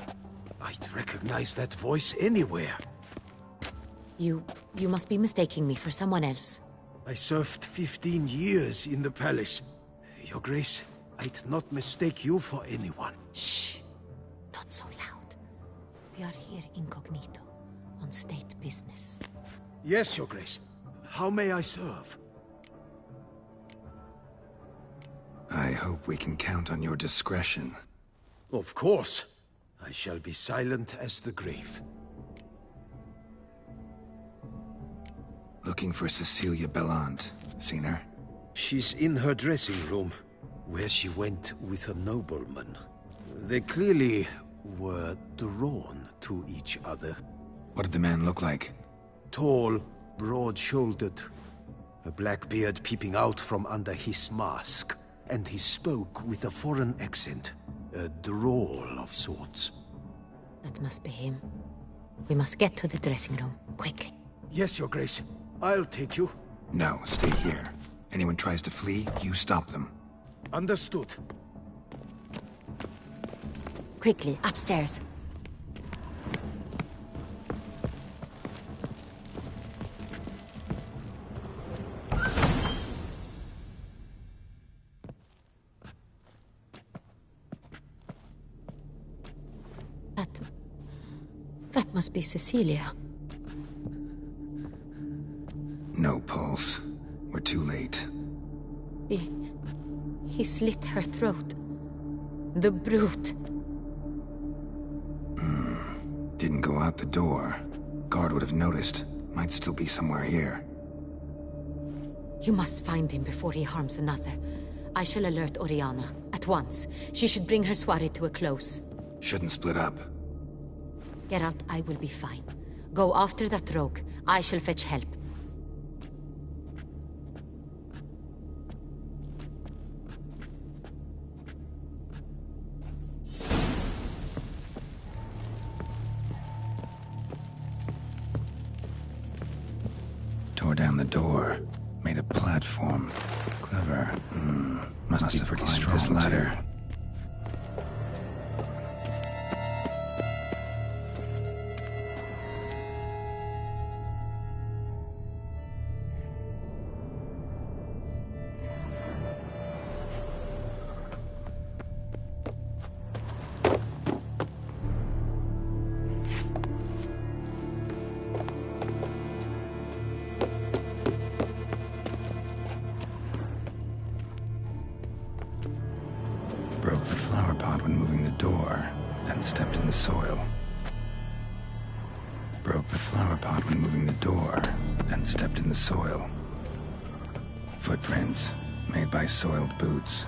O: recognize that voice anywhere.
L: You must be mistaking me for someone else.
O: I served 15 years in the palace. Your Grace, I'd not mistake you for anyone.
L: Shh. Not so loud. We are here incognito, on state business.
O: Yes, Your Grace. How may I serve?
B: I hope we can count on your discretion.
O: Of course. I shall be silent as the grave.
B: Looking for Cecilia Bellant. Seen her?
O: She's in her dressing room, where she went with a nobleman. They clearly were drawn to each other.
B: What did the man look like?
O: Tall, broad-shouldered, a black beard peeping out from under his mask. And he spoke with a foreign accent, a drawl of sorts.
L: That must be him. We must get to the dressing room, quickly.
O: Yes, Your Grace. I'll take you.
B: No, stay here. Anyone tries to flee, you stop them.
O: Understood.
L: Quickly, upstairs. That must be Cecilia.
B: No pulse. We're too late.
L: He slit her throat. The brute.
B: Didn't go out the door. Guard would have noticed. Might still be somewhere here.
L: You must find him before he harms another. I shall alert Oriana. At once. She should bring her soirée to a close.
B: Shouldn't split up.
L: Geralt, I will be fine. Go after that rogue. I shall fetch help.
B: Tore down the door. Made a platform. Clever. Must be pretty strong, this ladder. Broke the flower pot when moving the door, then stepped in the soil. Broke the flower pot when moving the door, then stepped in the soil. Footprints, made by soiled boots.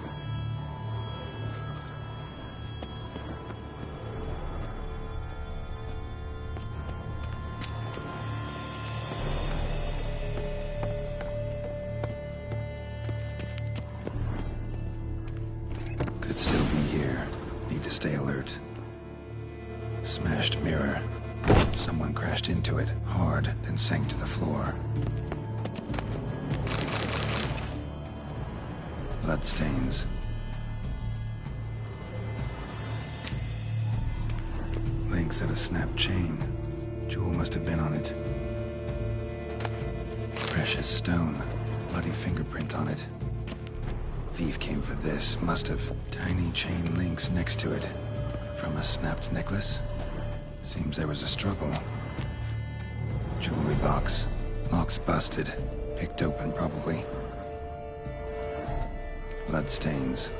B: Could still be here. Need to stay alert. Smashed mirror. Someone crashed into it, hard, then sank to the floor. Bloodstains. Links at a snapped chain. Jewel must have been on it. Precious stone. Bloody fingerprint on it. Thief came for this, must have. Tiny chain links next to it. From a snapped necklace? Seems there was a struggle. Jewelry box. Lock's busted. Picked open, probably. Bloodstains.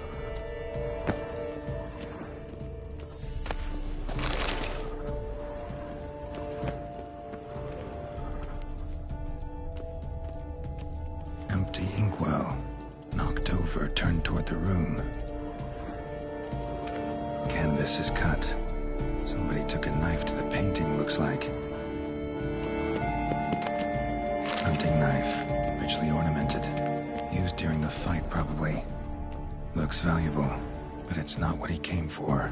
B: Empty inkwell. Knocked over, turned toward the room. Canvas is cut. Somebody took a knife to the painting, looks like. Hunting knife, richly ornamented. Used during the fight, probably. Looks valuable, but it's not what he came for.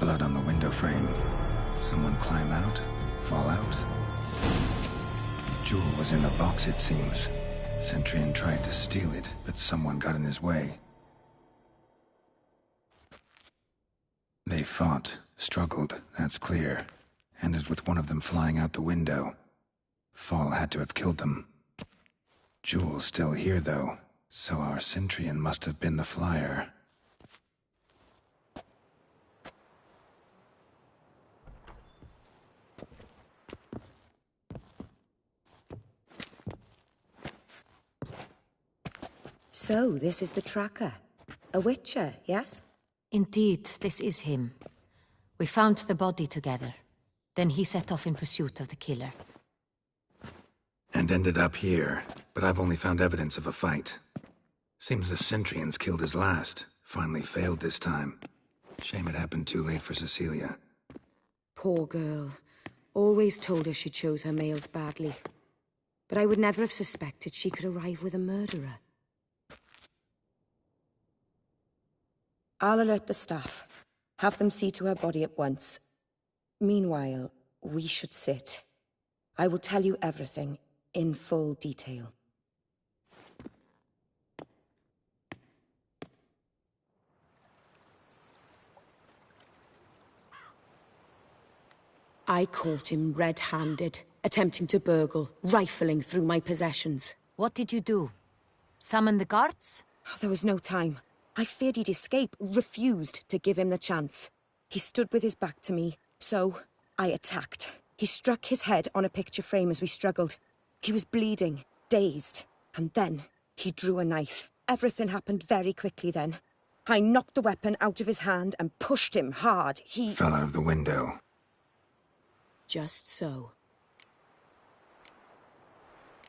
B: Blood on the window frame. Someone climb out? Fall out? Jewel was in the box, it seems. Centurion tried to steal it, but someone got in his way. They fought, struggled, that's clear. Ended with one of them flying out the window. Fall had to have killed them. Jewel's still here, though, so our Centurion must have been the flyer.
H: So, this is the tracker. A witcher, yes?
L: Indeed, this is him. We found the body together. Then he set off in pursuit of the killer.
B: And ended up here, but I've only found evidence of a fight. Seems the Centurions killed his last. Finally failed this time. Shame it happened too late for Cecilia.
H: Poor girl. Always told her she chose her males badly. But I would never have suspected she could arrive with a murderer. I'll alert the staff. Have them see to her body at once. Meanwhile, we should sit. I will tell you everything,
Q: in full detail. I caught him red-handed, attempting to burgle, rifling through my possessions.
L: What did you do? Summon the guards?
Q: There was no time. I feared he'd escape, refused to give him the chance. He stood with his back to me, so I attacked. He struck his head on a picture frame as we struggled. He was bleeding, dazed, and then he drew a knife. Everything happened very quickly then. I knocked the weapon out of his hand and pushed him hard. He
B: fell out of the window.
Q: Just so.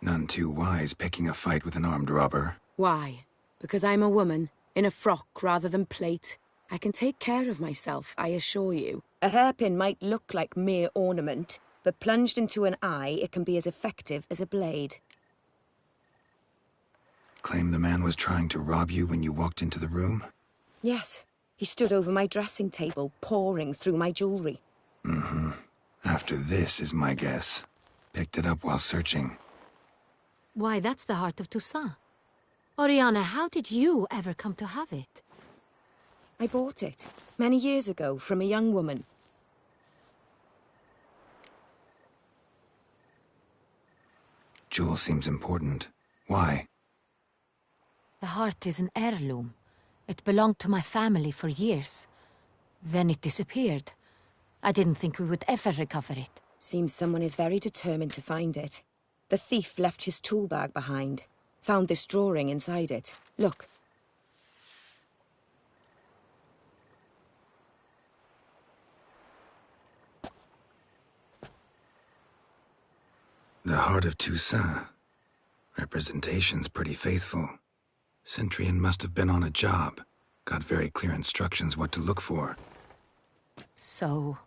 B: None too wise picking a fight with an armed robber.
Q: Why? Because I'm a woman, in a frock rather than plate. I can take care of myself, I assure you. A hairpin might look like mere ornament, but plunged into an eye, it can be as effective as a blade.
B: Claim the man was trying to rob you when you walked into the room?
Q: Yes. He stood over my dressing table, pouring through my jewelry.
B: Mm-hmm. After this is my guess. Picked it up while searching.
L: Why, that's the heart of Toussaint. Oriana, how did you ever come to have it?
Q: I bought it, many years ago, from a young woman.
B: Jewel seems important. Why?
L: The heart is an heirloom. It belonged to my family for years. Then it disappeared. I didn't think we would ever recover it.
Q: Seems someone is very determined to find it. The thief left his tool bag behind. Found this drawing inside it. Look.
B: The heart of Toussaint. Representation's pretty faithful. Centurion must have been on a job. Got very clear instructions what to look for.
L: So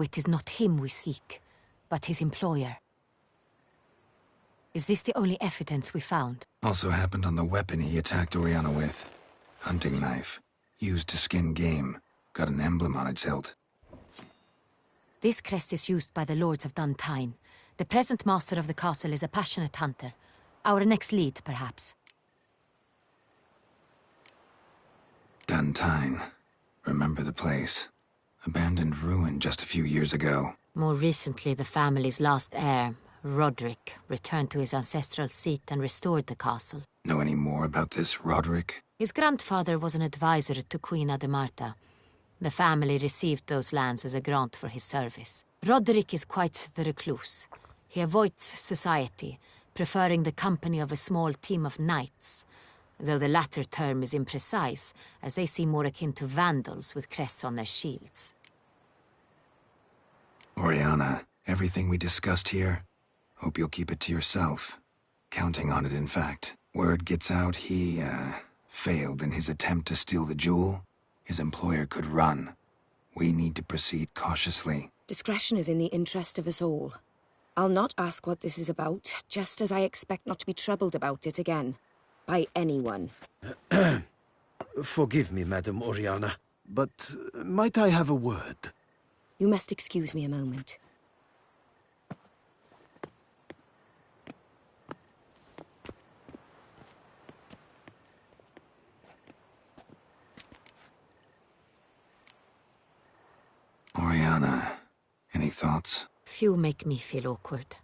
L: it is not him we seek, but his employer. Is this the only evidence we found?
B: Also happened on the weapon he attacked Oriana with. Hunting knife. Used to skin game. Got an emblem on its hilt.
L: This crest is used by the lords of Duntine. The present master of the castle is a passionate hunter. Our next lead, perhaps.
B: Duntine. Remember the place. Abandoned ruin just a few years ago.
L: More recently, the family's last heir, Roderick, returned to his ancestral seat and restored the castle.
B: Know any more about this Roderick?
L: His grandfather was an advisor to Queen Ademarta. The family received those lands as a grant for his service. Roderick is quite the recluse. He avoids society, preferring the company of a small team of knights, though the latter term is imprecise, as they seem more akin to vandals with crests on their shields.
B: Oriana, everything we discussed here, hope you'll keep it to yourself. Counting on it, in fact. Word gets out he, failed in his attempt to steal the jewel. His employer could run. We need to proceed cautiously.
Q: Discretion is in the interest of us all. I'll not ask what this is about, just as I expect not to be troubled about it again. By anyone.
G: Forgive me, Madam Oriana, but might I have a word?
Q: You must excuse me a moment.
B: Oriana, any thoughts?
L: Few make me feel awkward,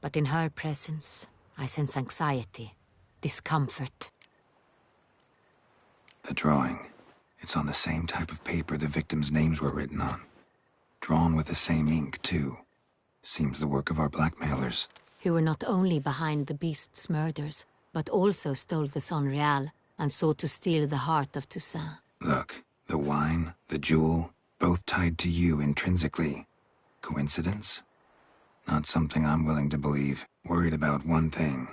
L: but in her presence, I sense anxiety, discomfort.
B: The drawing. It's on the same type of paper the victims' names were written on. Drawn with the same ink, too. Seems the work of our blackmailers.
L: Who were not only behind the beast's murders, but also stole the Sonreal and sought to steal the heart of Toussaint.
B: Look, the wine, the jewel, both tied to you intrinsically. Coincidence? Not something I'm willing to believe. Worried about one thing.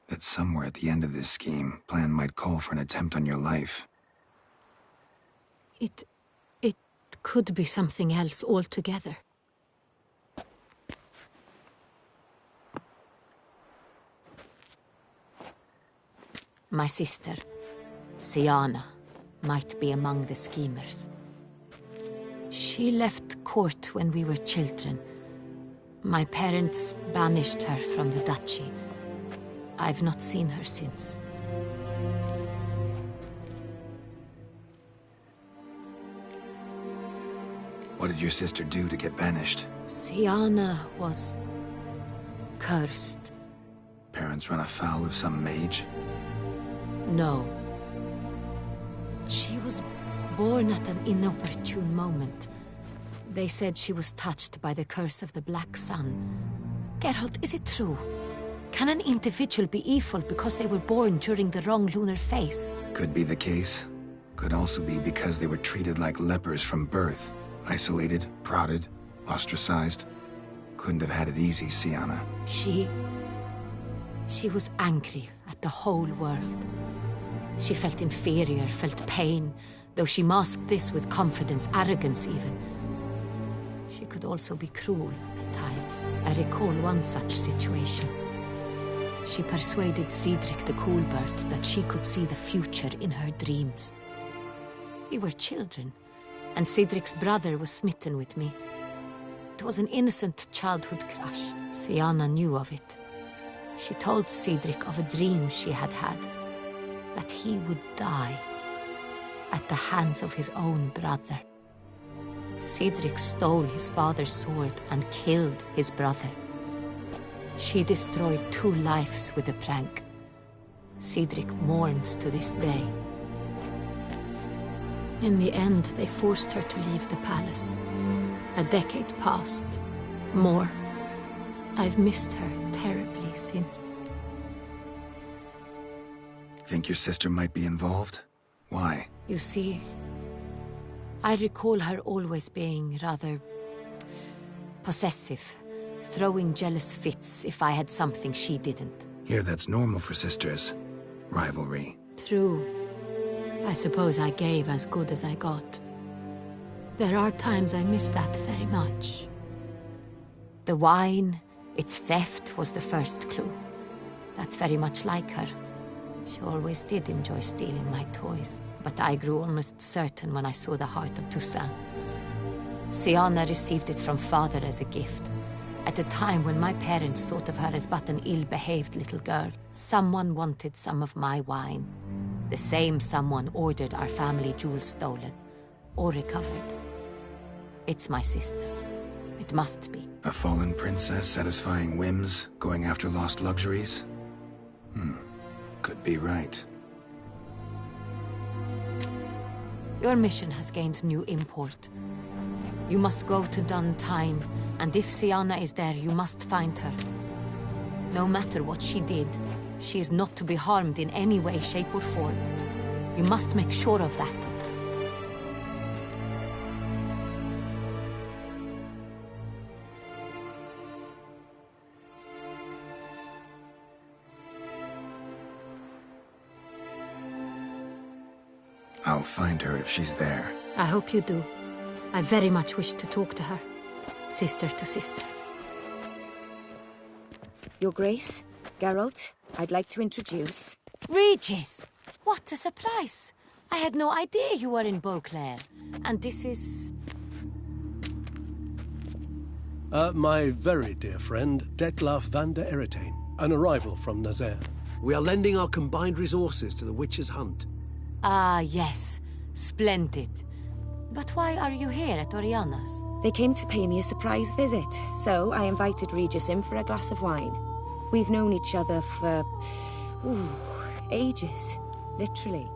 B: That somewhere at the end of this scheme, plan might call for an attempt on your life.
L: It could be something else altogether. My sister, Siana, might be among the schemers. She left court when we were children, My parents banished her from the duchy. I've not seen her since.
B: What did your sister do to get banished?
L: Siana was cursed.
B: Parents run afoul of some mage?
L: No. She was born at an inopportune moment. They said she was touched by the curse of the Black Sun. Geralt, is it true? Can an individual be evil because they were born during the wrong lunar phase?
B: Could be the case. Could also be because they were treated like lepers from birth. Isolated, prodded, ostracized. Couldn't have had it easy, Siana.
L: She was angry at the whole world. She felt inferior, felt pain, though she masked this with confidence, arrogance even. She could also be cruel at times. I recall one such situation. She persuaded Cedric the Coolbird that she could see the future in her dreams. We were children, and Cedric's brother was smitten with me. It was an innocent childhood crush. Siana knew of it. She told Cedric of a dream she had had, that he would die at the hands of his own brother. Cedric stole his father's sword and killed his brother. She destroyed 2 lives with a prank. Cedric mourns to this day. In the end, they forced her to leave the palace. A decade passed. More. I've missed her terribly since.
B: Think your sister might be involved? Why?
L: You see, I recall her always being rather possessive, throwing jealous fits if I had something she didn't.
B: Here, that's normal for sisters. Rivalry.
L: True. I suppose I gave as good as I got. There are times I miss that very much. The wine, its theft was the first clue. That's very much like her. She always did enjoy stealing my toys, but I grew almost certain when I saw the heart of Toussaint. Siana received it from father as a gift. At a time when my parents thought of her as but an ill-behaved little girl, someone wanted some of my wine. The same someone ordered our family jewels stolen, or recovered. It's my sister. It must be.
B: A fallen princess satisfying whims, going after lost luxuries? Could be right.
L: Your mission has gained new import. You must go to Duntine, and if Siana is there, you must find her. No matter what she did, she is not to be harmed in any way, shape, or form. You must make sure of that.
B: I'll find her if she's there.
L: I hope you do. I very much wish to talk to her. Sister to sister.
Q: Your Grace, Geralt, I'd like to introduce...
L: Regis! What a surprise! I had no idea you were in Beauclair. And this is...
G: My very dear friend, Detlaf van der Eretain, an arrival from Nazaire. We are lending our combined resources to the Witch's Hunt.
L: Ah, yes. Splendid. But why are you here at Oriana's?
Q: They came to pay me a surprise visit, so I invited Regis in for a glass of wine. We've known each other for... ages. Literally.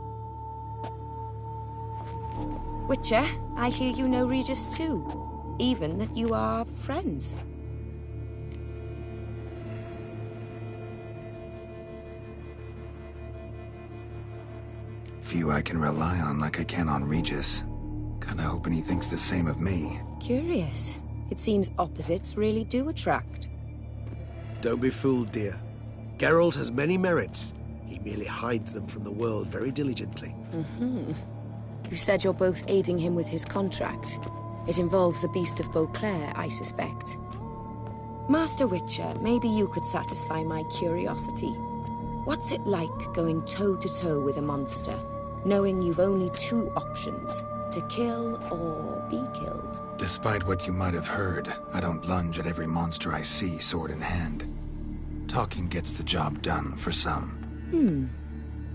Q: Witcher, I hear you know Regis too. Even that you are friends.
B: Few I can rely on like I can on Regis. Kinda hoping he thinks the same of me.
Q: Curious. It seems opposites really do attract.
G: Don't be fooled, dear. Geralt has many merits. He merely hides them from the world very diligently.
Q: You said you're both aiding him with his contract. It involves the Beast of Beauclair, I suspect. Master Witcher, maybe you could satisfy my curiosity. What's it like going toe-to-toe with a monster, knowing you've only 2 options, to kill or be killed.
B: Despite what you might have heard, I don't lunge at every monster I see sword in hand. Talking gets the job done for some.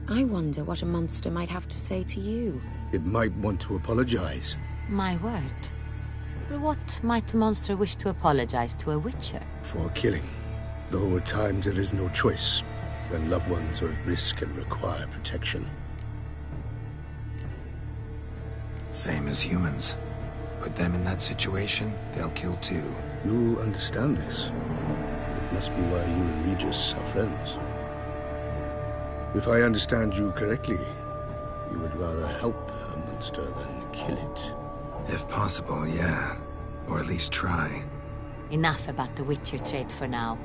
Q: I wonder what a monster might have to say to you.
G: It might want to apologize.
L: My word. For what might the monster wish to apologize to a witcher?
G: For killing. Though at times there is no choice, when loved ones are at risk and require protection.
B: Same as humans. Put them in that situation, they'll kill too.
G: You understand this. It must be why you and Regis are friends. If I understand you correctly, you would rather help a monster than kill it.
B: If possible, yeah. Or at least try.
L: Enough about the witcher trade for now.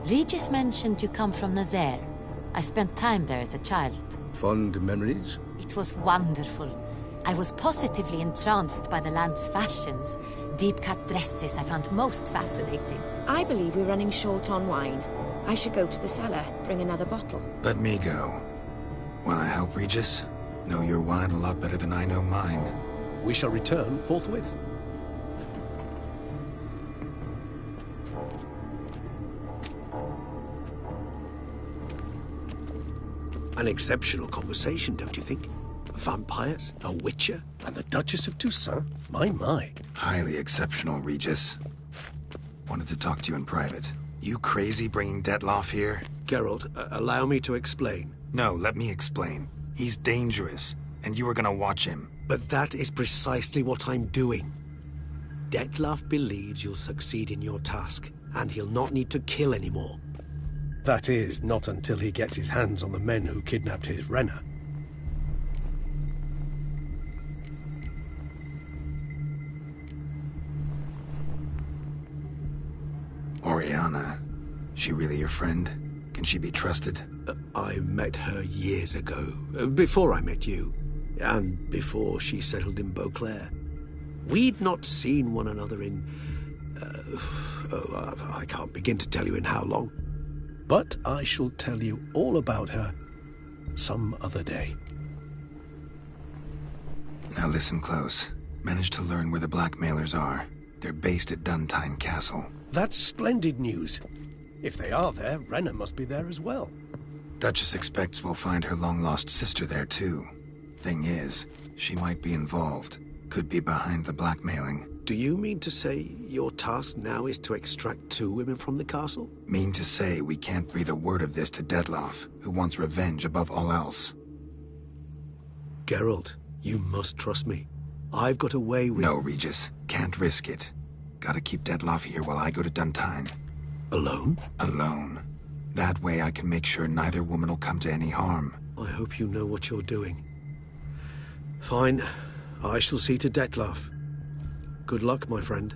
L: Regis mentioned you come from Nazaire. I spent time there as a child.
G: Fond memories?
L: It was wonderful. I was positively entranced by the land's fashions. Deep-cut dresses I found most fascinating.
Q: I believe we're running short on wine. I should go to the cellar, bring another bottle.
B: Let me go. Wanna help, Regis? Know your wine a lot better than I know mine.
R: We shall return forthwith. An exceptional conversation, don't you think? Vampires, a witcher, and the Duchess of Toussaint? My.
B: Highly exceptional, Regis. Wanted to talk to you in private. You crazy bringing Detloff here?
R: Geralt, allow me to explain.
B: No, let me explain. He's dangerous, and you were gonna watch him.
R: But that is precisely what I'm doing. Detloff believes you'll succeed in your task, and he'll not need to kill anymore. That is, not until he gets his hands on the men who kidnapped his Renna.
B: Oriana. She really your friend? Can she be trusted?
R: I met her years ago, before I met you, and before she settled in Beauclair. We'd not seen one another in... I can't begin to tell you in how long. But I shall tell you all about her some other day.
B: Now listen close. Managed to learn where the blackmailers are. They're based at Duntine Castle.
R: That's splendid news. If they are there, Renna must be there as well.
B: Duchess expects we'll find her long-lost sister there, too. Thing is, she might be involved. Could be behind the blackmailing.
R: Do you mean to say your task now is to extract 2 women from the castle?
B: Mean to say we can't breathe a word of this to Detloff, who wants revenge above all else.
R: Geralt, you must trust me. I've got a way with...
B: No, Regis. Can't risk it. Gotta keep Detloff here while I go to Duntine.
R: Alone?
B: Alone. That way I can make sure neither woman will come to any harm.
R: I hope you know what you're doing. Fine. I shall see to Detloff. Good luck, my friend.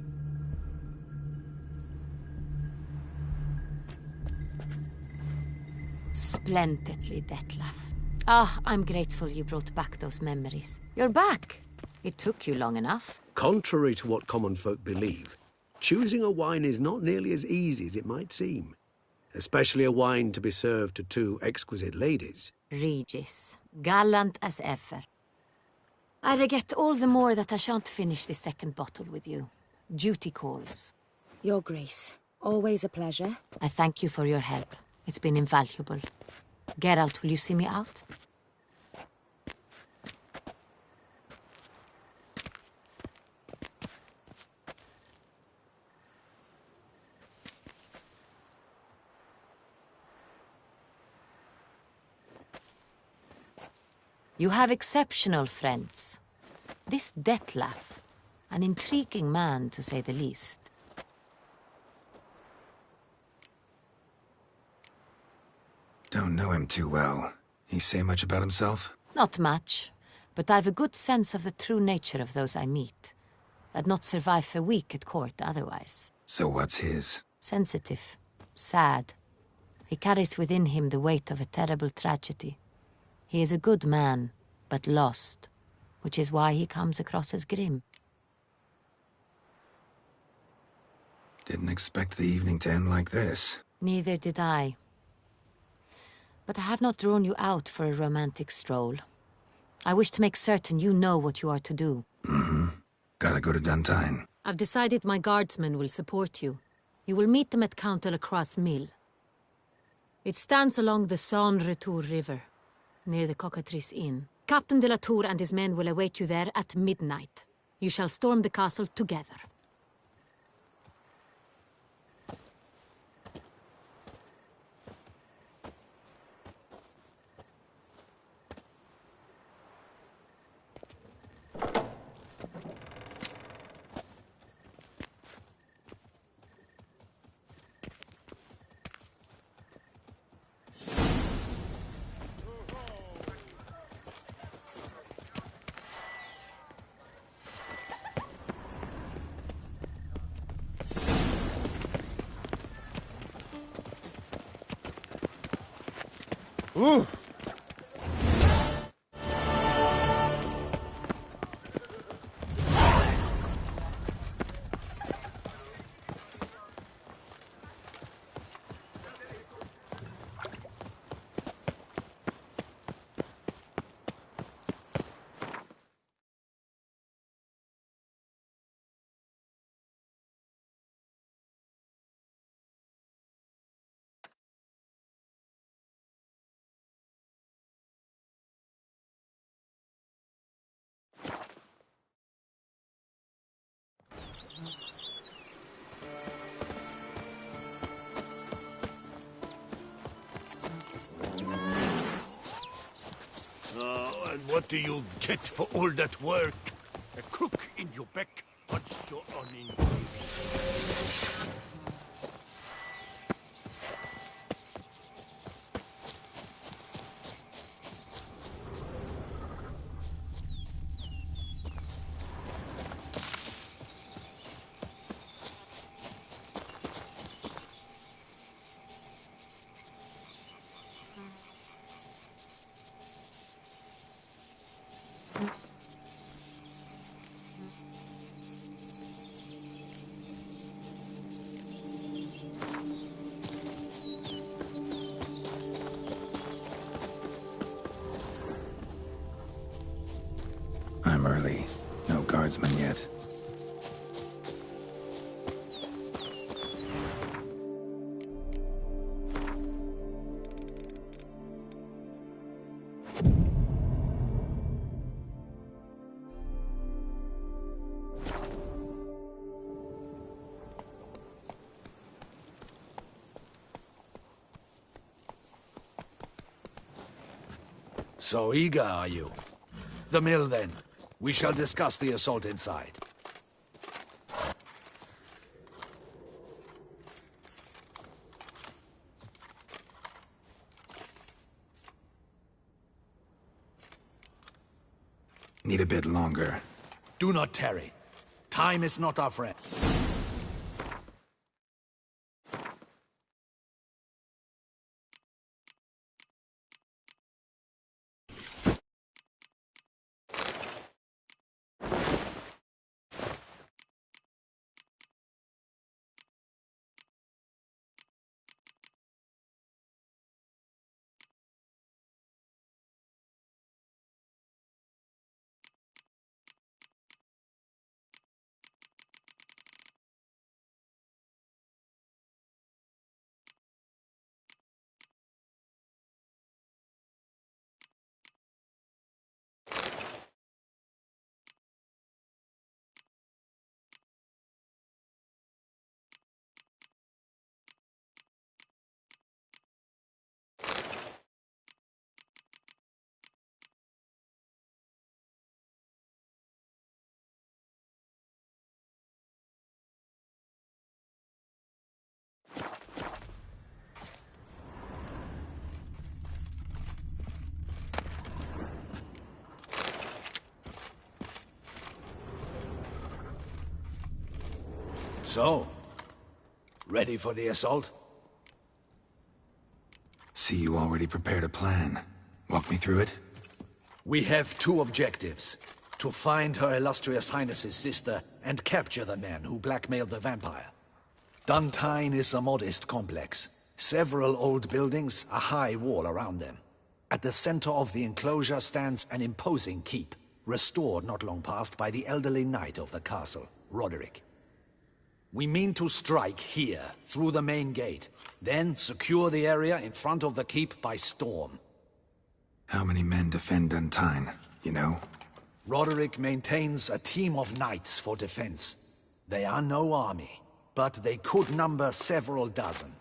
L: Splendidly, Detlaff. I'm grateful you brought back those memories. You're back! It took you long enough.
R: Contrary to what common folk believe, choosing a wine is not nearly as easy as it might seem. Especially a wine to be served to 2 exquisite ladies.
L: Regis, gallant as ever. I regret all the more that I shan't finish this second bottle with you. Duty calls.
Q: Your Grace, always a pleasure.
L: I thank you for your help. It's been invaluable. Geralt, will you see me out? You have exceptional friends. This Detlaff, an intriguing man to say the least.
B: Don't know him too well. He say much about himself?
L: Not much, but I've a good sense of the true nature of those I meet. I'd not survive a week at court otherwise.
B: So what's his?
L: Sensitive, sad. He carries within him the weight of a terrible tragedy. He is a good man, but lost, which is why he comes across as grim.
B: Didn't expect the evening to end like this.
L: Neither did I. But I have not drawn you out for a romantic stroll. I wish to make certain you know what you are to do.
B: Gotta go to Duntine.
L: I've decided my guardsmen will support you. You will meet them at Count de la Croix Mill. It stands along the Saône-Retour River, near the Cockatrice Inn. Captain de la Tour and his men will await you there at midnight. You shall storm the castle together.
M: Ooh.
P: And what do you get for all that work? A crook in your back, but so unengaged.
B: I'm early. No guardsmen yet.
A: So eager, are you? The mill, then. We shall discuss the assault inside.
B: Need a bit longer.
A: Do not tarry. Time is not our friend. So, ready for the assault?
B: See, you already prepared a plan. Walk me through it.
A: We have two objectives. To find Her Illustrious Highness's sister and capture the man who blackmailed the vampire. Duntine is a modest complex. Several old buildings, a high wall around them. At the center of the enclosure stands an imposing keep. restored not long past by the elderly knight of the castle, Roderick. We mean to strike here, through the main gate, then secure the area in front of the keep by storm.
B: How many men defend Duntine, you know?
A: Roderick maintains a team of knights for defense. They are no army, but they could number several dozen.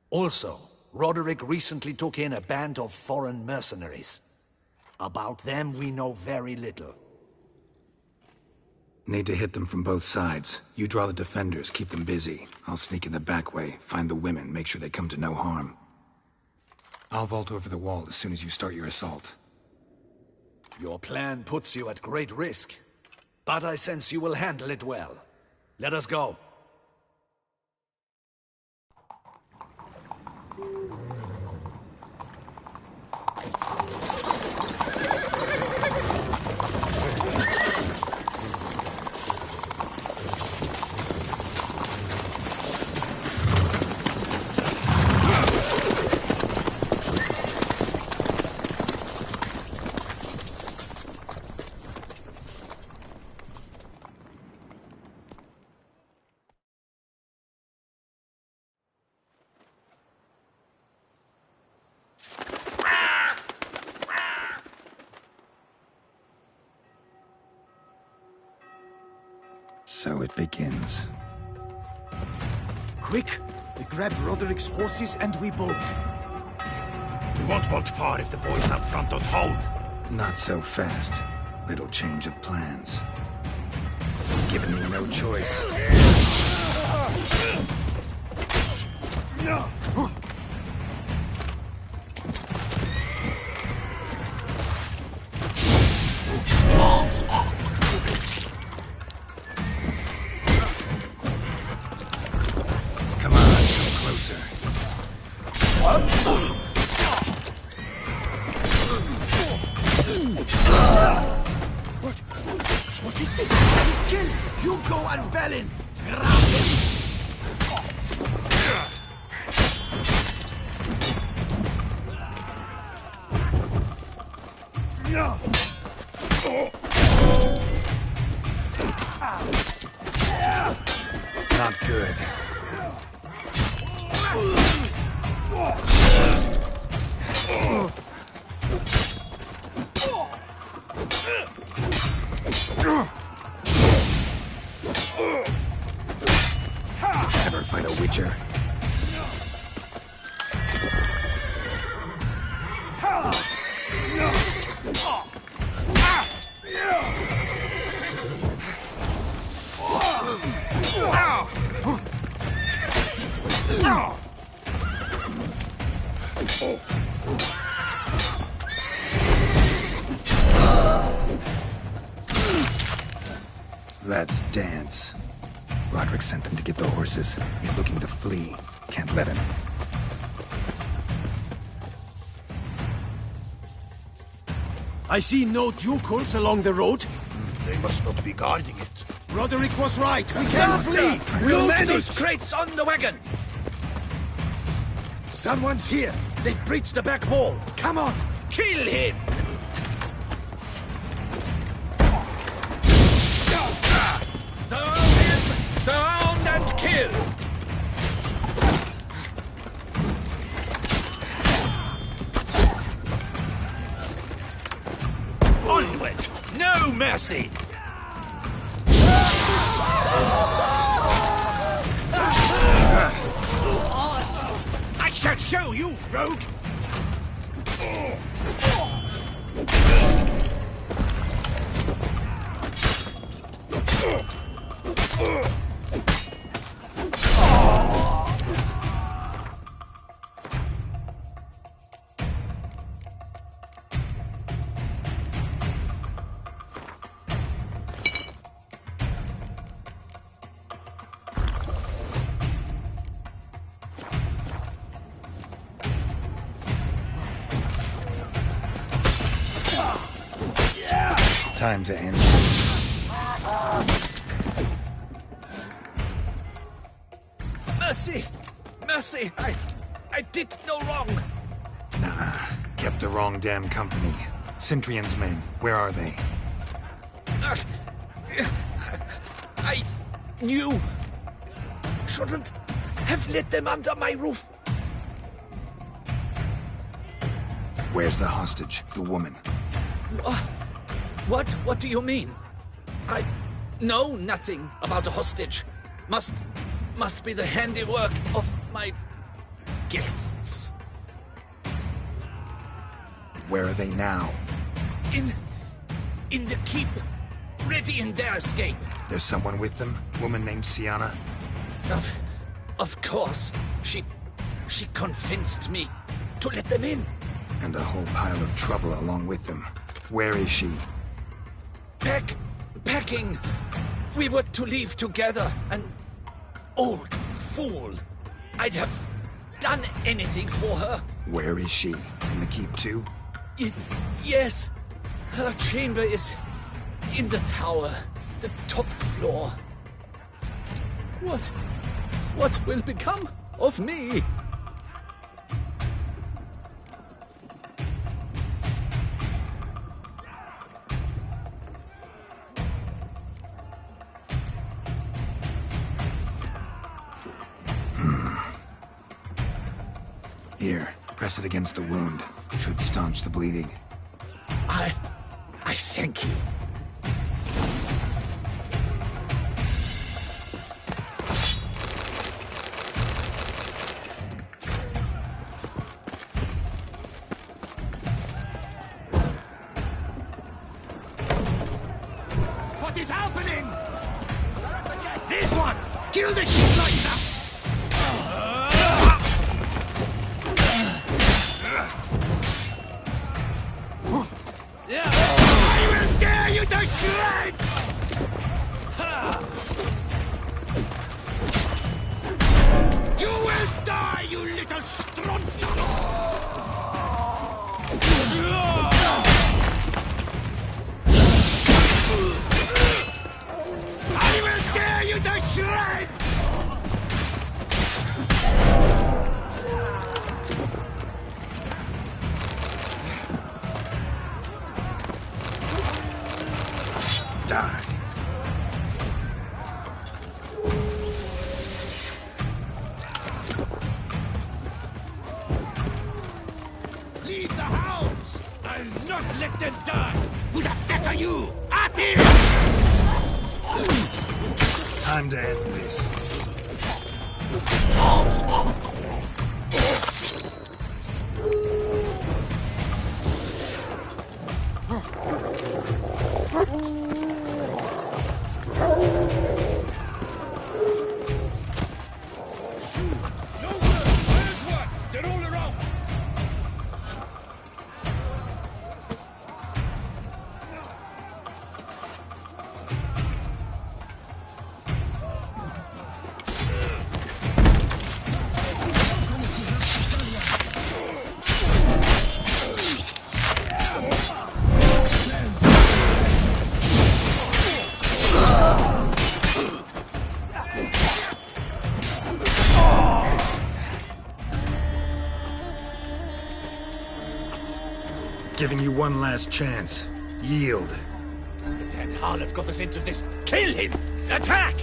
A: Also, Roderick recently took in a band of foreign mercenaries. About them we know very little.
B: Need to hit them from both sides. You draw the defenders, keep them busy. I'll sneak in the back way, find the women, make sure they come to no harm. I'll vault over the wall as soon as you start your assault.
A: Your plan puts you at great risk, but I sense you will handle it well. Let us go.
B: So it begins.
C: Quick! We grab Roderick's horses and we bolt.
U: We won't vault far if the boys out front don't hold.
B: Not so fast. Little change of plans. Giving me no choice.
C: What is this? Kill! Hugo and Bellin! Grab him!
B: Not good. Ever fight a witcher? Let's dance. Roderick sent them to get the horses. He's looking to flee. Can't let him.
C: I see no ducals along the road.
U: They must not be guarding it.
C: Roderick was right. We can flee. We'll
A: Load
C: manage.
A: those crates on the wagon! Someone's here. They've breached the back wall. Come on, kill him! Surround him! Surround and kill! Onward! No mercy! I shall show you, rogue!
B: Time to end.
A: Mercy! Mercy! I did no wrong!
B: Nah, kept the wrong damn company. Centrion's men, where are they?
A: I knew. Shouldn't have let them under my roof.
B: Where's the hostage, the woman?
A: What do you mean? I know nothing about a hostage. Must be the handiwork of my guests.
B: Where are they now?
A: In the keep, ready in their escape.
B: There's someone with them? Woman named Sienna?
A: Of course. She convinced me to let them in.
B: And a whole pile of trouble along with them. Where is she?
A: Packing. We were to leave together. An old fool. I'd have done anything for her.
B: Where is she? In the keep too?
A: Yes. Her chamber is in the tower. The top floor. What will become of me?
B: Here, press it against the wound. Should staunch the bleeding.
A: I thank you.
P: What is happening? This one! Kill the shipmeister! I will tear you to shreds! You will die, you little I will tear you to shreds!
B: Die.
P: Leave the house! I'll not let them die! Who the fuck are you? Ati!
B: Time to end this.
P: They're all around!
B: Giving you one last chance. Yield.
P: The damn harlot got us into this. Kill him! Attack!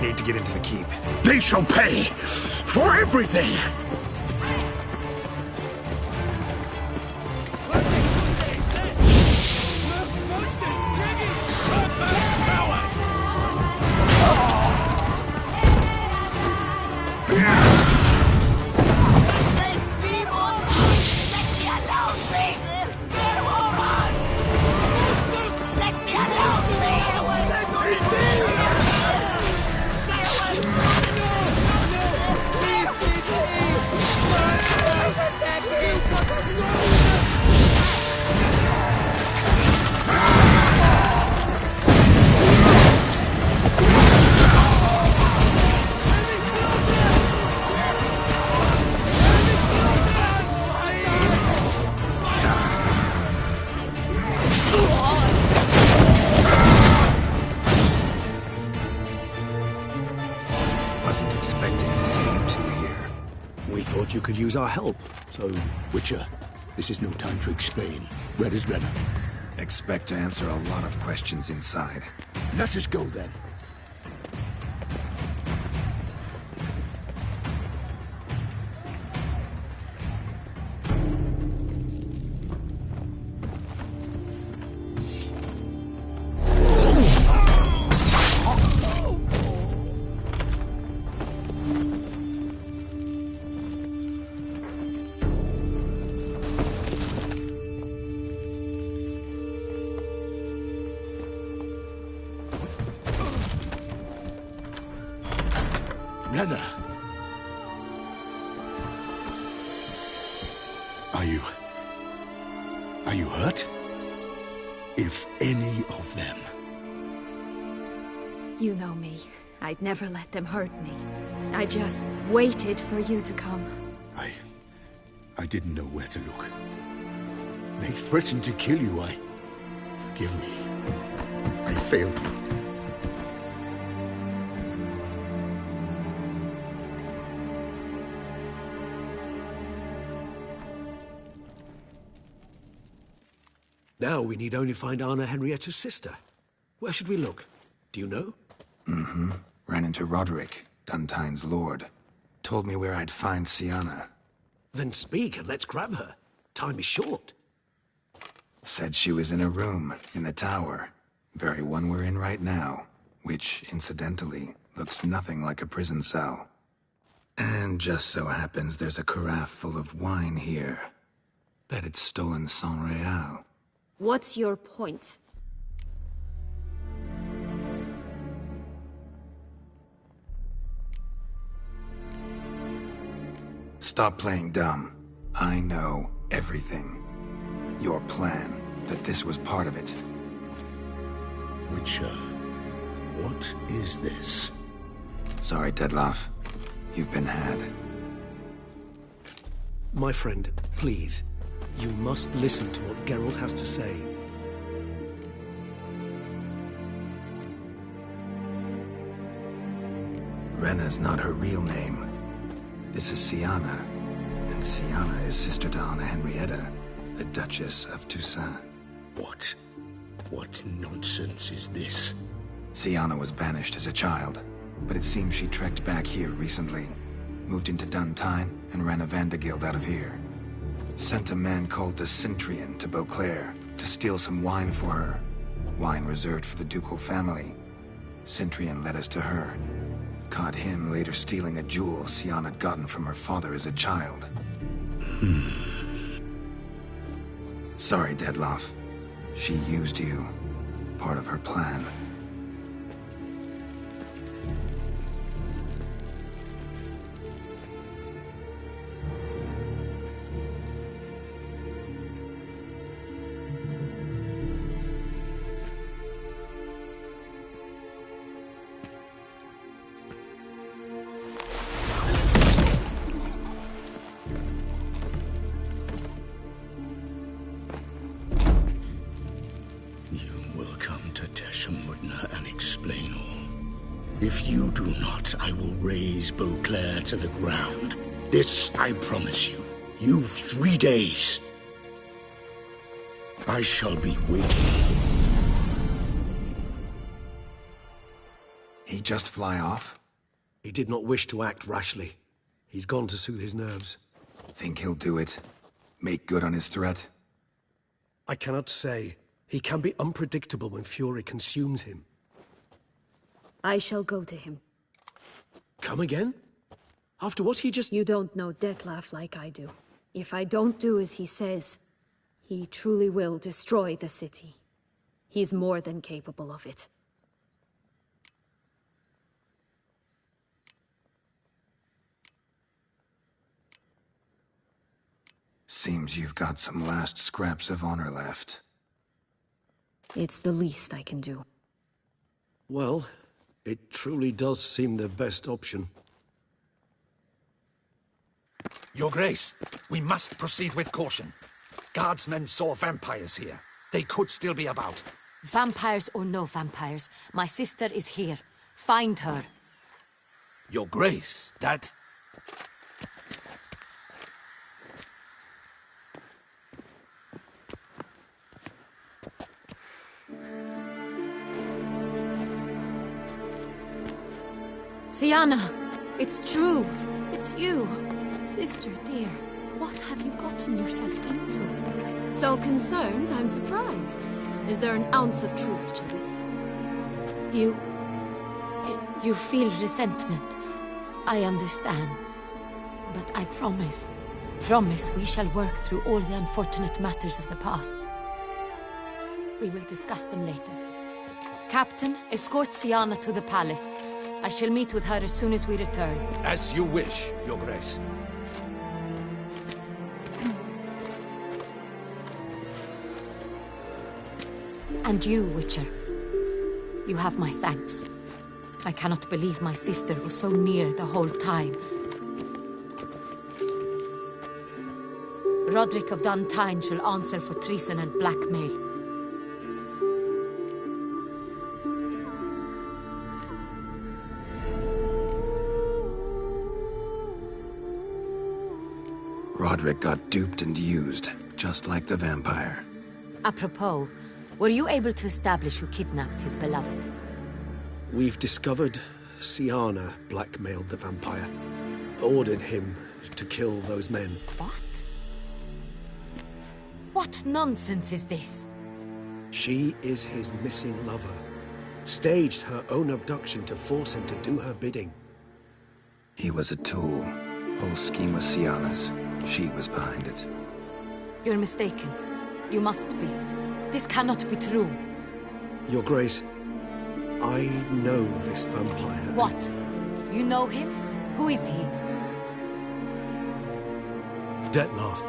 B: Need to get into the keep.
U: They shall pay for everything!
R: wasn't expecting to see you two here.
P: We thought you could use our help, so...
I: Witcher, this is no time to explain. Where is Renna?
B: Expect to answer a lot of questions inside.
I: Let us go, then. Renna! Are you hurt? If any of them.
F: You know me. I'd never let them hurt me. I just waited for you to come.
I: I didn't know where to look. They threatened to kill you. Forgive me. I failed you.
R: Now we need only find Anna Henrietta's sister. Where should we look? Do you know?
B: Mm-hmm. Ran into Roderick, Duntine's lord. Told me where I'd find Sienna.
R: Then speak and let's grab her. Time is short.
B: Said she was in a room in the tower. Very one we're in right now. Which, incidentally, looks nothing like a prison cell. And just so happens there's a carafe full of wine here. Bet it's stolen Saint Real.
K: What's your point?
B: Stop playing dumb. I know everything. Your plan, that this was part of it.
I: Witcher, what is this?
B: Sorry, Dettlaff. You've been had.
R: My friend, please. You must listen to what Geralt has to say.
B: Renna's not her real name. This is Sienna. And Sienna is sister to Anna Henrietta, the Duchess of Toussaint.
I: What? What nonsense is this?
B: Sienna was banished as a child, but it seems she trekked back here recently. Moved into Duntine and ran a Vandergild out of here. Sent a man called the Centrian to Beauclair to steal some wine for her. Wine reserved for the ducal family. Centrian led us to her. Caught him later stealing a jewel Sienna had gotten from her father as a child. Sorry, Dettlaff. She used you. Part of her plan.
I: If you do not, I will raise Beauclair to the ground. This I promise you. You've 3 days. I shall be waiting.
B: He just fly off?
R: He did not wish to act rashly. He's gone to soothe his nerves.
B: Think he'll do it? Make good on his threat?
R: I cannot say. He can be unpredictable when fury consumes him.
F: I shall go to him.
R: Come again? After what he just...
F: You don't know Dettlaff like I do. If I don't do as he says, he truly will destroy the city. He's more than capable of it.
B: Seems you've got some last scraps of honor left.
F: It's the least I can do.
R: Well, it truly does seem the best option.
A: Your Grace, we must proceed with caution. Guardsmen saw vampires here. They could still be about.
L: Vampires or no vampires, my sister is here. Find her.
A: Your Grace, that...
F: Sienna, it's true. It's you. Sister dear, what have you gotten yourself into? So concerned, I'm surprised. Is there an ounce of truth to it?
L: You feel resentment. I understand. But I promise we shall work through all the unfortunate matters of the past. We will discuss them later. Captain, escort Sienna to the palace. I shall meet with her as soon as we return.
A: As you wish, Your Grace.
L: And you, Witcher. You have my thanks. I cannot believe my sister was so near the whole time. Roderick of Duntine shall answer for treason and blackmail.
B: Roderick got duped and used, just like the vampire.
L: Apropos, were you able to establish who kidnapped his beloved?
R: We've discovered Sienna blackmailed the vampire. Ordered him to kill those men.
L: What? What nonsense is this?
R: She is his missing lover. Staged her own abduction to force him to do her bidding.
B: He was a tool. Whole scheme was Sienna's. She was behind it.
L: You're mistaken. You must be. This cannot be true.
R: Your Grace, I know this vampire.
L: What? You know him? Who is he?
R: Dettlaff.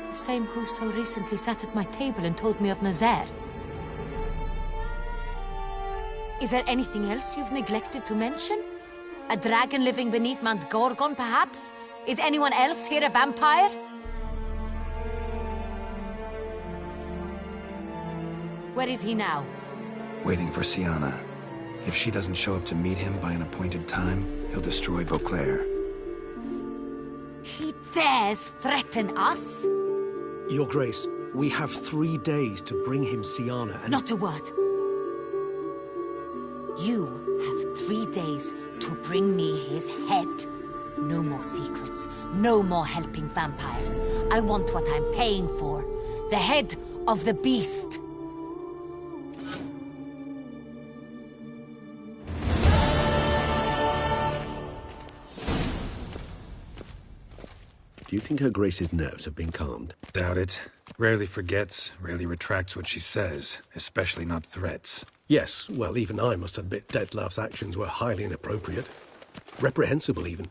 L: The same who so recently sat at my table and told me of Nazaire. Is there anything else you've neglected to mention? A dragon living beneath Mount Gorgon, perhaps? Is anyone else here a vampire? Where is he now?
B: Waiting for Sienna. If she doesn't show up to meet him by an appointed time, he'll destroy Beauclair.
L: He dares threaten us?
R: Your Grace, we have 3 days to bring him Sienna and...
L: Not a word. You have 3 days to bring me his head. No more secrets. No more helping vampires. I want what I'm paying for. The head of the beast.
R: Do you think Her Grace's nerves have been calmed?
B: Doubt it. Rarely forgets, rarely retracts what she says, especially not threats.
R: Yes, well, even I must admit Dettlaff's actions were highly inappropriate. Reprehensible, even.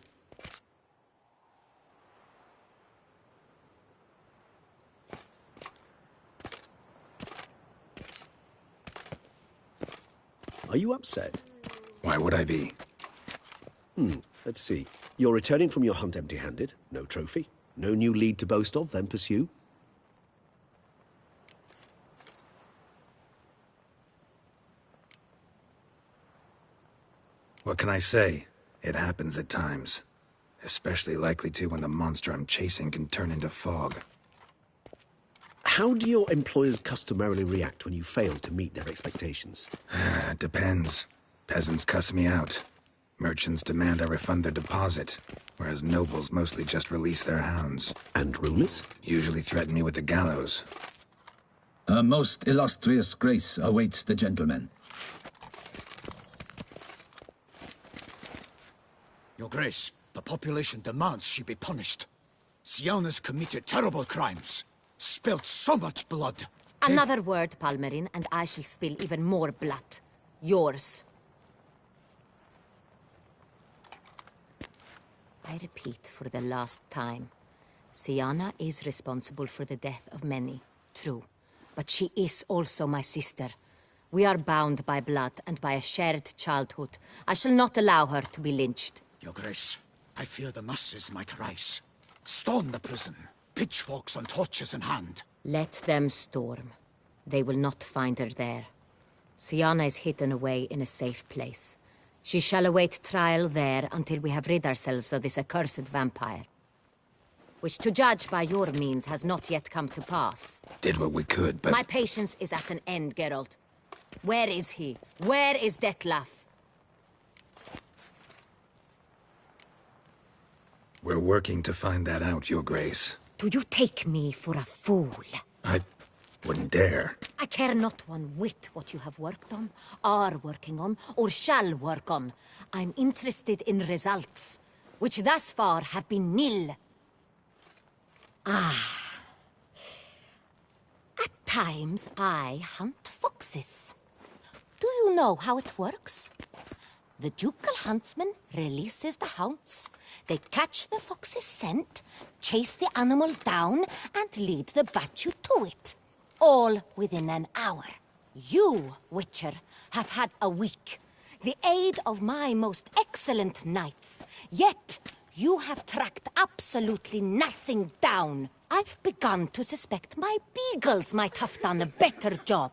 R: Are you upset?
B: Why would I be?
R: Let's see. You're returning from your hunt empty-handed. No trophy. No new lead to boast of, then pursue.
B: What can I say? It happens at times. Especially likely to when the monster I'm chasing can turn into fog.
R: How do your employers customarily react when you fail to meet their expectations?
B: Depends. Peasants cuss me out. Merchants demand I refund their deposit, whereas nobles mostly just release their hounds.
R: And rulers?
B: Usually threaten me with the gallows.
U: A most illustrious grace awaits the gentleman.
N: Your Grace, the population demands she be punished. Sienna's committed terrible crimes. Spilt so much blood.
L: Another word, Palmerin, and I shall spill even more blood. Yours. I repeat for the last time. Sienna is responsible for the death of many, true. But she is also my sister. We are bound by blood and by a shared childhood. I shall not allow her to be lynched.
N: Your Grace, I fear the masses might rise. Storm the prison, pitchforks and torches in hand.
L: Let them storm. They will not find her there. Sienna is hidden away in a safe place. She shall await trial there until we have rid ourselves of this accursed vampire. Which, to judge by your means, has not yet come to pass.
B: Did what we could, but...
L: My patience is at an end, Geralt. Where is he? Where is Detlef?
B: We're working to find that out, Your Grace.
L: Do you take me for a fool?
B: I wouldn't dare.
L: I care not one whit what you have worked on, are working on, or shall work on. I'm interested in results, which thus far have been nil. Ah. At times, I hunt foxes. Do you know how it works? The ducal huntsman releases the hounds. They catch the fox's scent, chase the animal down, and lead the battue to it. All within an hour. You, Witcher, have had a week. The aid of my most excellent knights. Yet, you have tracked absolutely nothing down. I've begun to suspect my beagles might have done a better job.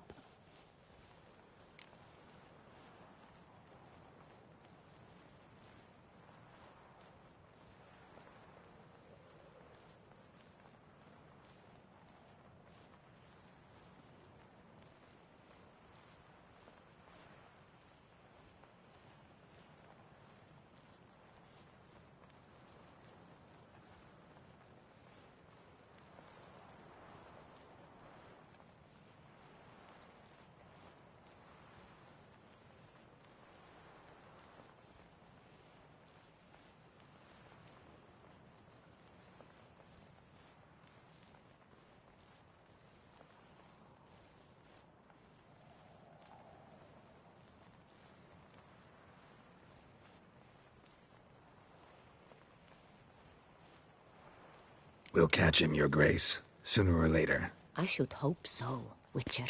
B: We'll catch him, Your Grace, sooner or later.
L: I should hope so, Witcher.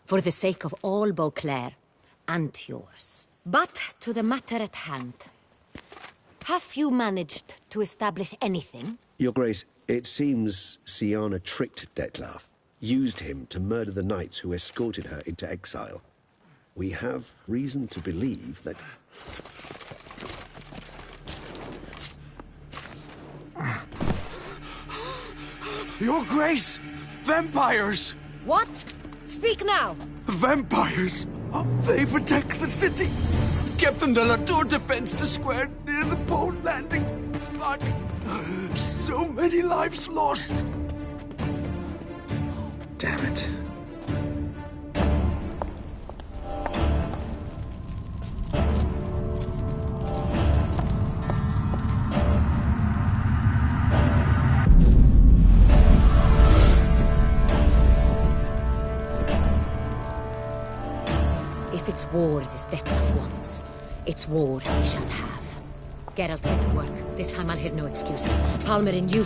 L: For the sake of all Beauclair, and yours. But to the matter at hand. Have you managed to establish anything?
D: Your Grace, it seems Syanna tricked Detlef, used him to murder the knights who escorted her into exile. We have reason to believe that...
P: Your Grace! Vampires!
L: What? Speak now!
P: Vampires! They've attacked the city! Captain de la Tour defends the square near the boat landing, but so many lives lost!
B: Damn it.
L: If it's war this Detlef wants, it's war he shall have. Geralt, get to work. This time I'll hear no excuses. Palmer and you...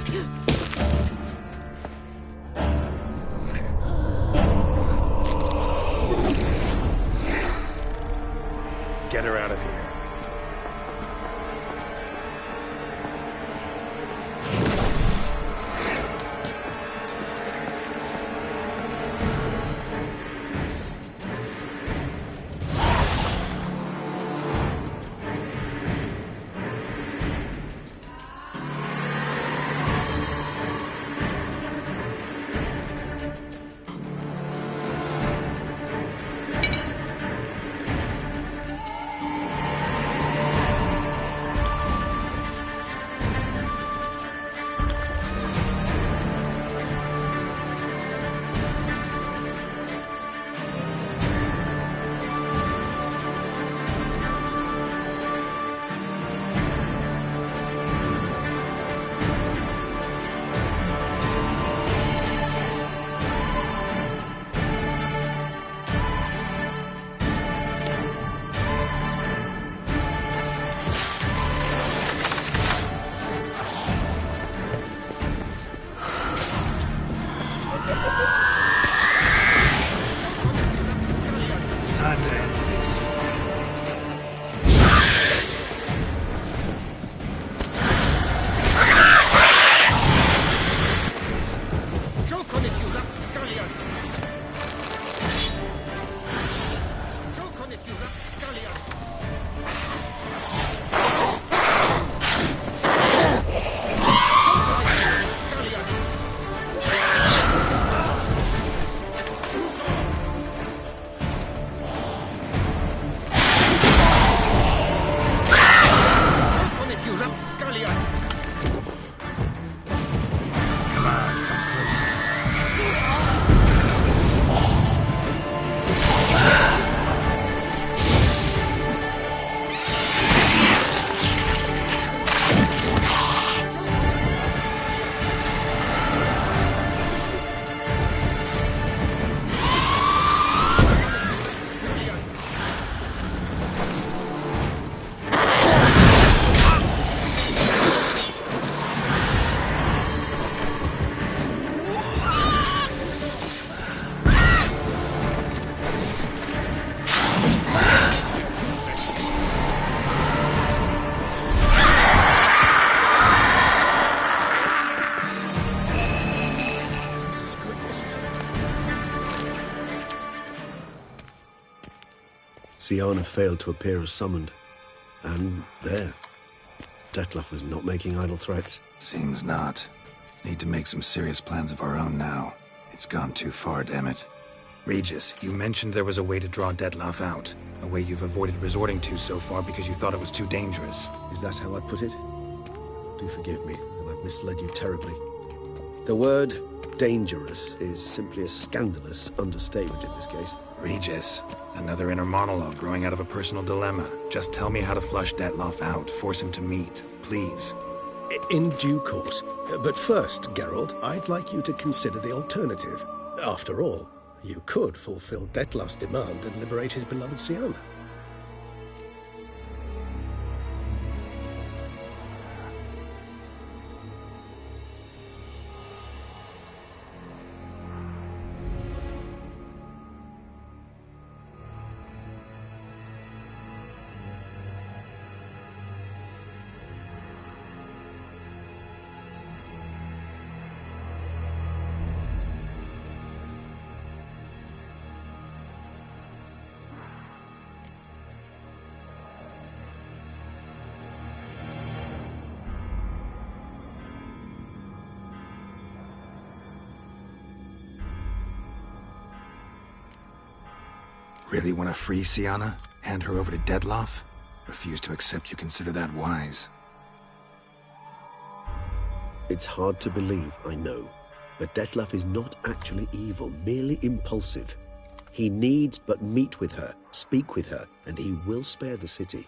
D: Get her out of here. Siana failed to appear as summoned. And there. Detlef was not making idle threats.
B: Seems not. Need to make some serious plans of our own now. It's gone too far, damn it.
E: Regis, you mentioned there was a way to draw Detlef out. A way you've avoided resorting to so far because you thought it was too dangerous.
D: Is that how I put it? Do forgive me that I've misled you terribly. The word dangerous is simply a scandalous understatement in this case.
E: Regis, another inner monologue growing out of a personal dilemma. Just tell me how to flush Detlef out, force him to meet, please.
R: In due course. But first, Geralt, I'd like you to consider the alternative. After all, you could fulfill Detlef's demand and liberate his beloved Siana.
E: Really want to free Siana? Hand her over to Detlef? Refuse to accept you consider that wise.
D: It's hard to believe, I know. But Detlef is not actually evil, merely impulsive. He needs but meet with her, speak with her, and he will spare the city.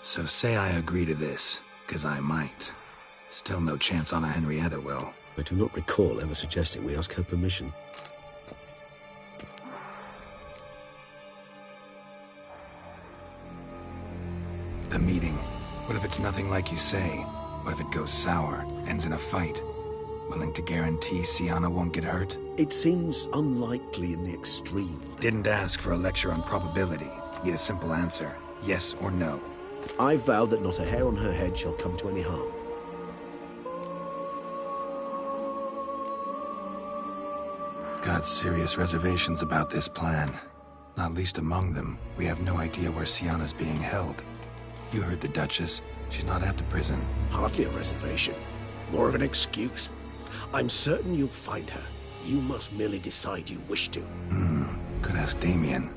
E: So say I agree to this, 'cause I might. Still no chance Anna Henrietta will.
D: I do not recall ever suggesting we ask her permission.
E: The meeting. What if it's nothing like you say? What if it goes sour, ends in a fight? Willing to guarantee Siana won't get hurt?
D: It seems unlikely in the extreme.
E: Didn't ask for a lecture on probability. Need a simple answer. Yes or no.
D: I vow that not a hair on her head shall come to any harm.
E: Got serious reservations about this plan. Not least among them, we have no idea where Siana's being held. You heard the Duchess. She's not at the prison.
R: Hardly a reservation. More of an excuse. I'm certain you'll find her. You must merely decide you wish to.
E: Could ask Damien.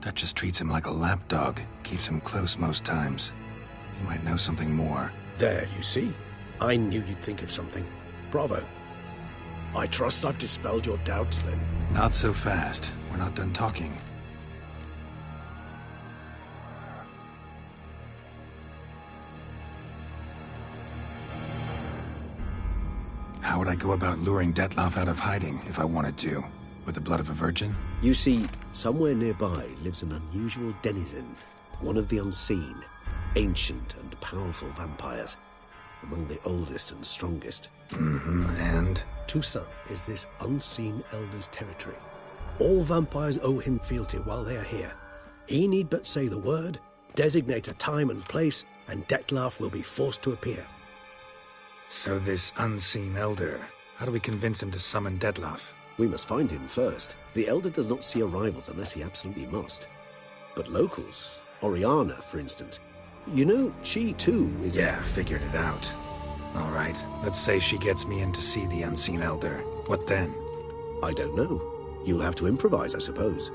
E: Duchess treats him like a lapdog. Keeps him close most times. He might know something more.
R: There, you see? I knew you'd think of something. Bravo. I trust I've dispelled your doubts, then.
E: Not so fast. We're not done talking. How would I go about luring Detlef out of hiding if I wanted to? With the blood of a virgin?
D: You see, somewhere nearby lives an unusual denizen, one of the unseen, ancient and powerful vampires, among the oldest and strongest.
E: And?
R: Toussaint is this unseen elder's territory. All vampires owe him fealty while they are here. He need but say the word, designate a time and place, and Detlef will be forced to appear.
E: So this unseen elder, how do we convince him to summon Detlef?
D: We must find him first. The elder does not see arrivals unless he absolutely must. But locals, Oriana, for instance, you know, she too is...
E: Yeah, figured it out. All right, let's say she gets me in to see the unseen elder. What then?
D: I don't know. You'll have to improvise, I suppose.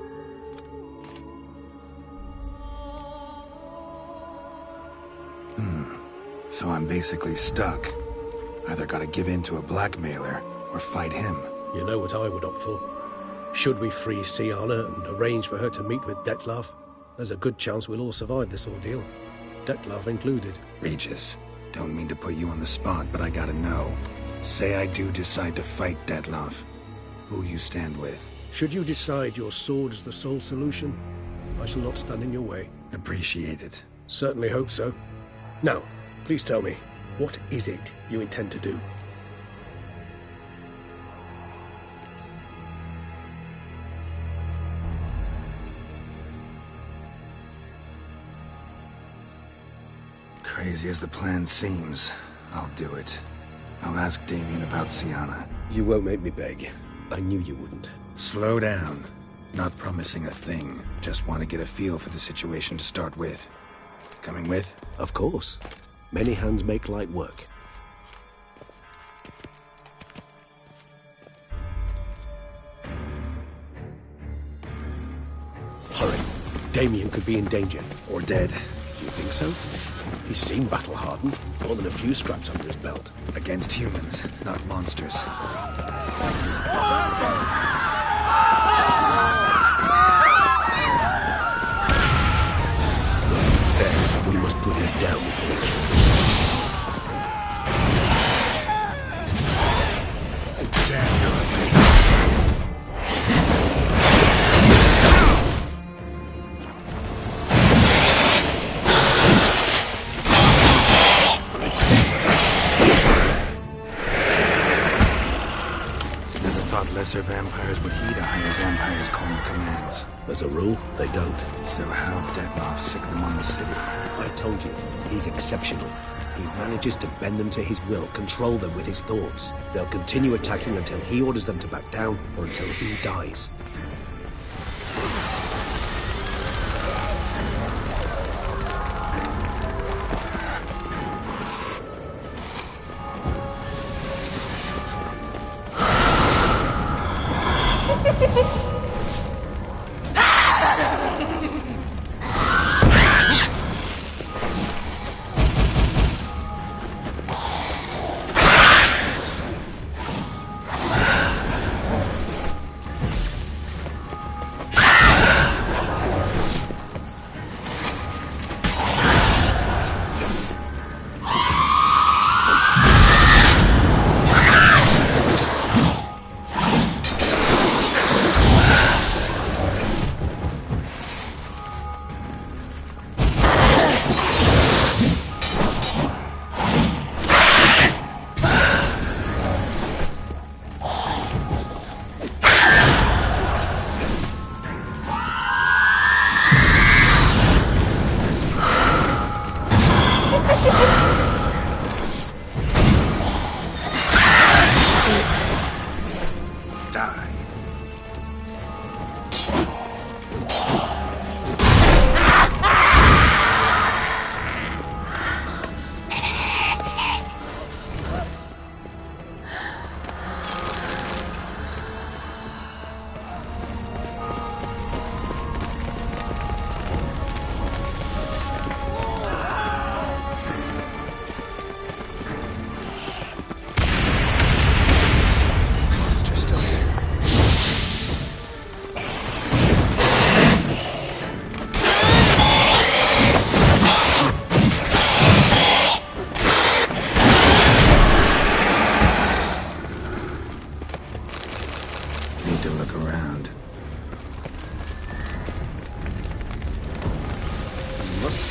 E: So I'm basically stuck. Either gotta give in to a blackmailer, or fight him.
R: You know what I would opt for. Should we free Siana and arrange for her to meet with Detlef, there's a good chance we'll all survive this ordeal. Detlef included.
E: Regis, don't mean to put you on the spot, but I gotta know. Say I do decide to fight Detlef. Who'll you stand with?
R: Should you decide your sword is the sole solution, I shall not stand in your way.
E: Appreciate it.
R: Certainly hope so. Now, please tell me, what is it you intend to do?
E: Crazy as the plan seems, I'll do it. I'll ask Damien about Siana.
D: You won't make me beg. I knew you wouldn't.
E: Slow down. Not promising a thing. Just want to get a feel for the situation to start with. Coming with?
R: Of course. Many hands make light work. Hurry. Damien could be in danger.
E: Or dead.
R: You think so? He seemed battle-hardened. More than a few scraps under his belt.
E: Against humans, not monsters.
R: Then we must put him down before he kills him.
B: Damn your
E: Lesser vampires would heed a higher vampire's call and commands.
R: As a rule, they don't.
E: So how Dettloff sick them on the city?
R: I told you, he's exceptional. He manages to bend them to his will, control them with his thoughts. They'll continue attacking until he orders them to back down or until he dies.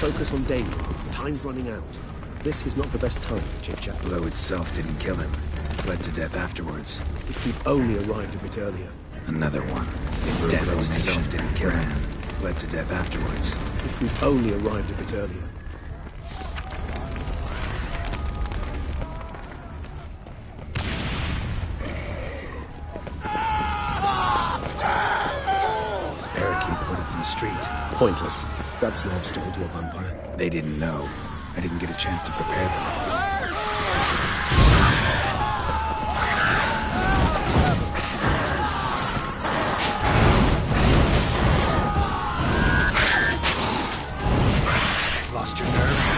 R: Focus on Damien. Time's running out. This is not the best time for chit-chat.
E: Blow itself didn't kill him. Bled to death afterwards.
R: If we'd only arrived a bit earlier.
E: Another one. Death itself didn't kill him. Bled to death afterwards.
R: If we'd only arrived a bit earlier.
E: Parakeet put it in the street.
R: Pointless. That's no obstacle to a vampire.
E: They didn't know. I didn't get a chance to prepare them.
R: Lost your nerve?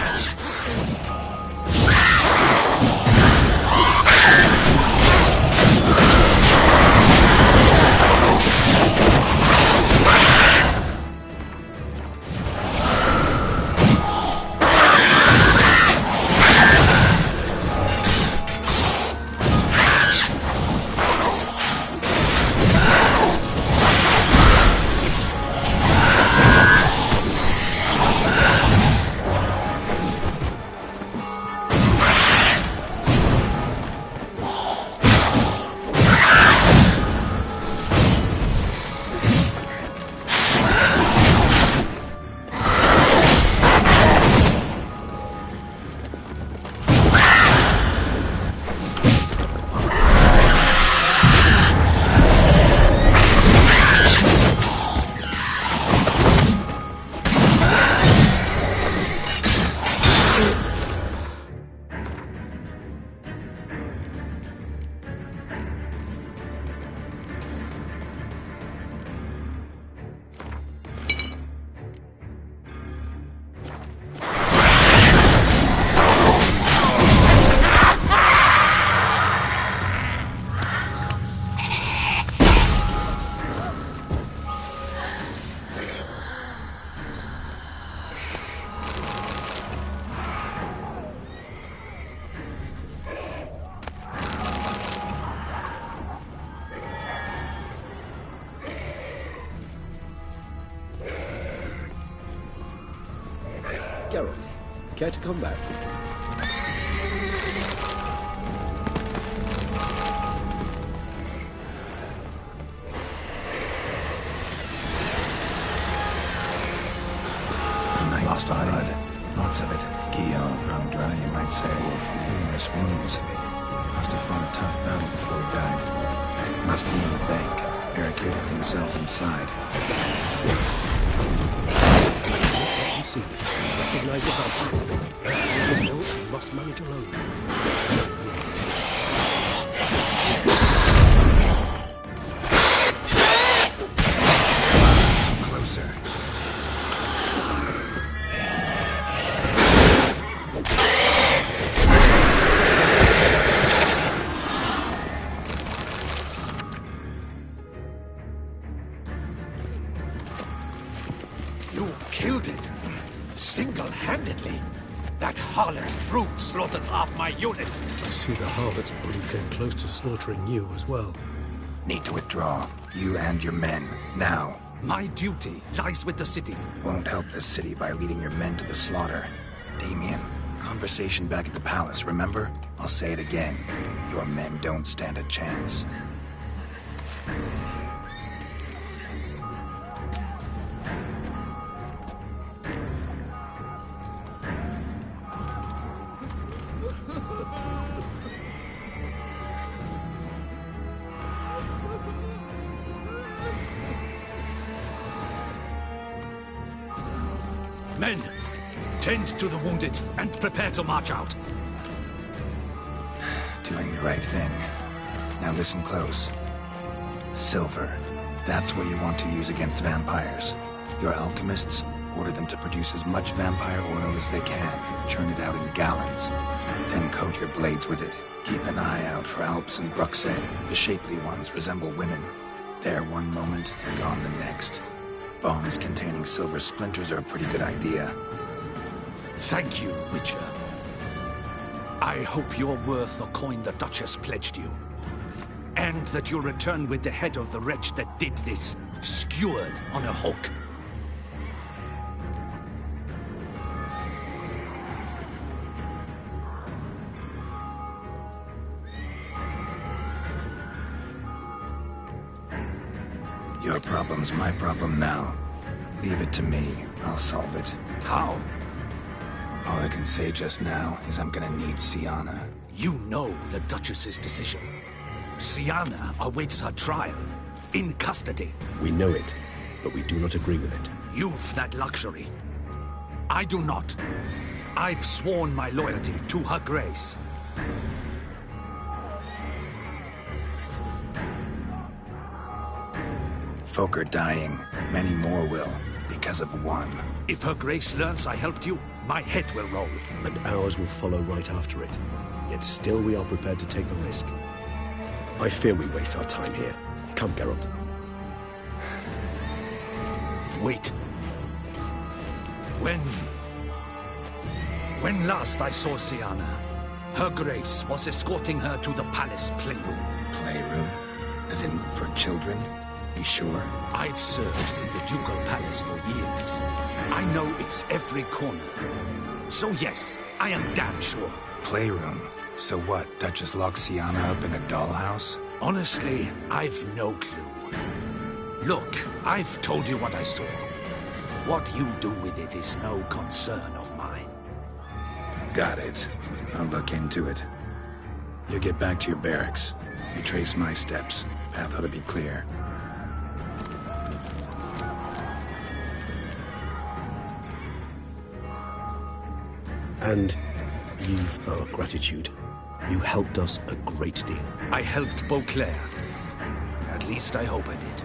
D: Geralt, care to come back?
E: Night's blood. Lots of it. Guillaume, I'm dry, you might say. Numerous wounds. Must have fought a tough battle before he died. Must be in the bank, barricaded themselves inside.
R: You see, recognize the vampire. He is ill and must manage alone. So,
E: closer.
A: You killed it. Single-handedly. That harlot's brood slaughtered half my unit.
R: I see the harlot's brood came close to slaughtering you as well.
E: Need to withdraw. You and your men. Now.
A: My duty lies with the city.
E: Won't help the city by leading your men to the slaughter. Damien, conversation back at the palace, remember? I'll say it again. Your men don't stand a chance.
A: Men, tend to the wounded and prepare to march out.
E: Doing the right thing. Now listen close. Silver. That's what you want to use against vampires. Your alchemists order them to produce as much vampire oil as they can. Churn it out in gallons. Then coat your blades with it. Keep an eye out for Alps and Bruxelles. The shapely ones resemble women. There one moment, gone the next. Bombs containing silver splinters are a pretty good idea.
A: Thank you, Witcher. I hope you're worth the coin the Duchess pledged you. And that you'll return with the head of the wretch that did this, skewered on a hook.
E: Your problem's my problem now. Leave it to me. I'll solve it.
A: How?
E: All I can say just now is I'm gonna need Sienna.
A: You know the Duchess's decision. Sienna awaits her trial. In custody.
D: We know it, but we do not agree with it.
A: You've that luxury. I do not. I've sworn my loyalty to her grace.
E: Folk are dying. Many more will, because of one.
A: If her grace learns I helped you, my head will roll.
D: And ours will follow right after it. Yet still we are prepared to take the risk. I fear we waste our time here. Come, Geralt.
A: Wait. When last I saw Sienna, her grace was escorting her to the palace playroom.
E: Playroom? As in, for children? You sure?
A: I've served in the ducal palace for years. I know it's every corner. So yes, I am damn sure.
E: Playroom? So what, Duchess locked Sienna up in a dollhouse?
A: Honestly, I've no clue. Look, I've told you what I saw. What you do with it is no concern of mine.
E: Got it. I'll look into it. You get back to your barracks. You trace my steps. Path ought to be clear.
D: And you've our gratitude. You helped us a great deal.
A: I helped Beauclair. At least I hope I did.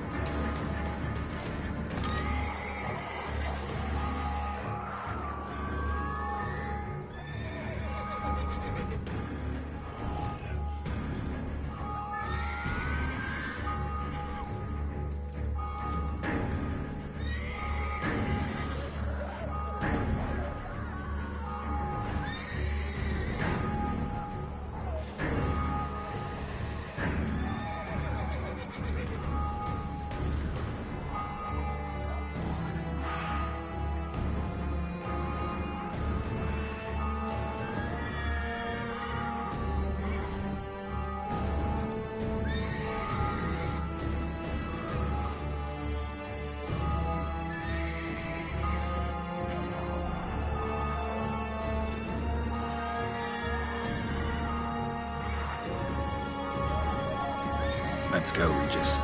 E: Let's go, Regis.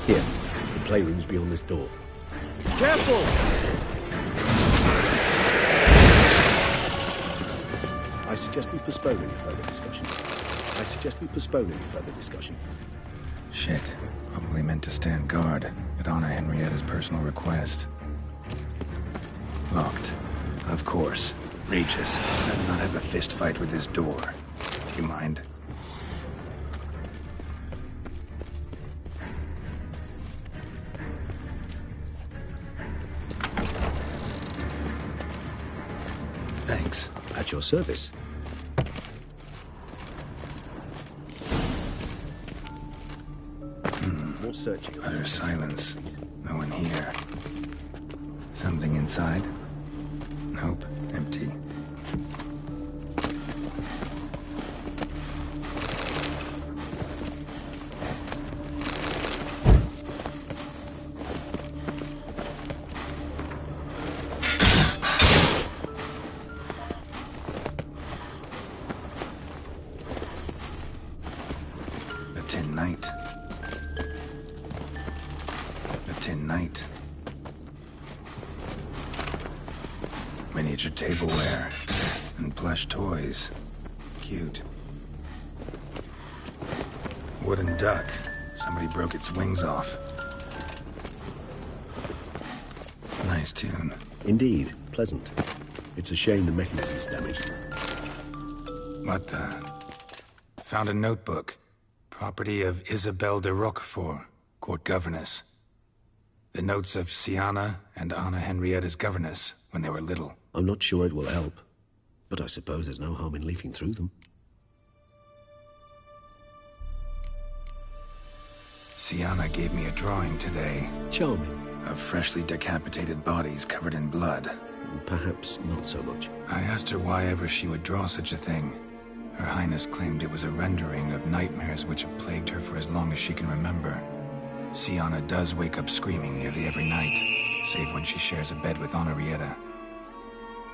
D: Here, the playroom's beyond this door.
G: Careful!
D: I suggest we postpone any further discussion.
E: Shit. Probably meant to stand guard at Anna Henrietta's personal request. Locked. Of course. Regis, I'd not have a fist fight with this door. Do you mind? Thanks.
D: At your service. More searching.
E: Utter silence. No one here. Something inside? Nope. Empty. Miniature tableware and plush toys. Cute. Wooden duck. Somebody broke its wings off. Nice tune.
D: Indeed, pleasant. It's a shame the mechanism's damaged.
E: What the? Found a notebook. Property of Isabelle de Roquefort, court governess. The notes of Siana and Anna Henrietta's governess when they were little.
D: I'm not sure it will help, but I suppose there's no harm in leafing through them.
E: Siana gave me a drawing today.
D: Charming.
E: Of freshly decapitated bodies covered in blood.
D: Perhaps not so much.
E: I asked her why ever she would draw such a thing. Her Highness claimed it was a rendering of nightmares which have plagued her for as long as she can remember. Siana does wake up screaming nearly every night, save when she shares a bed with Henrietta.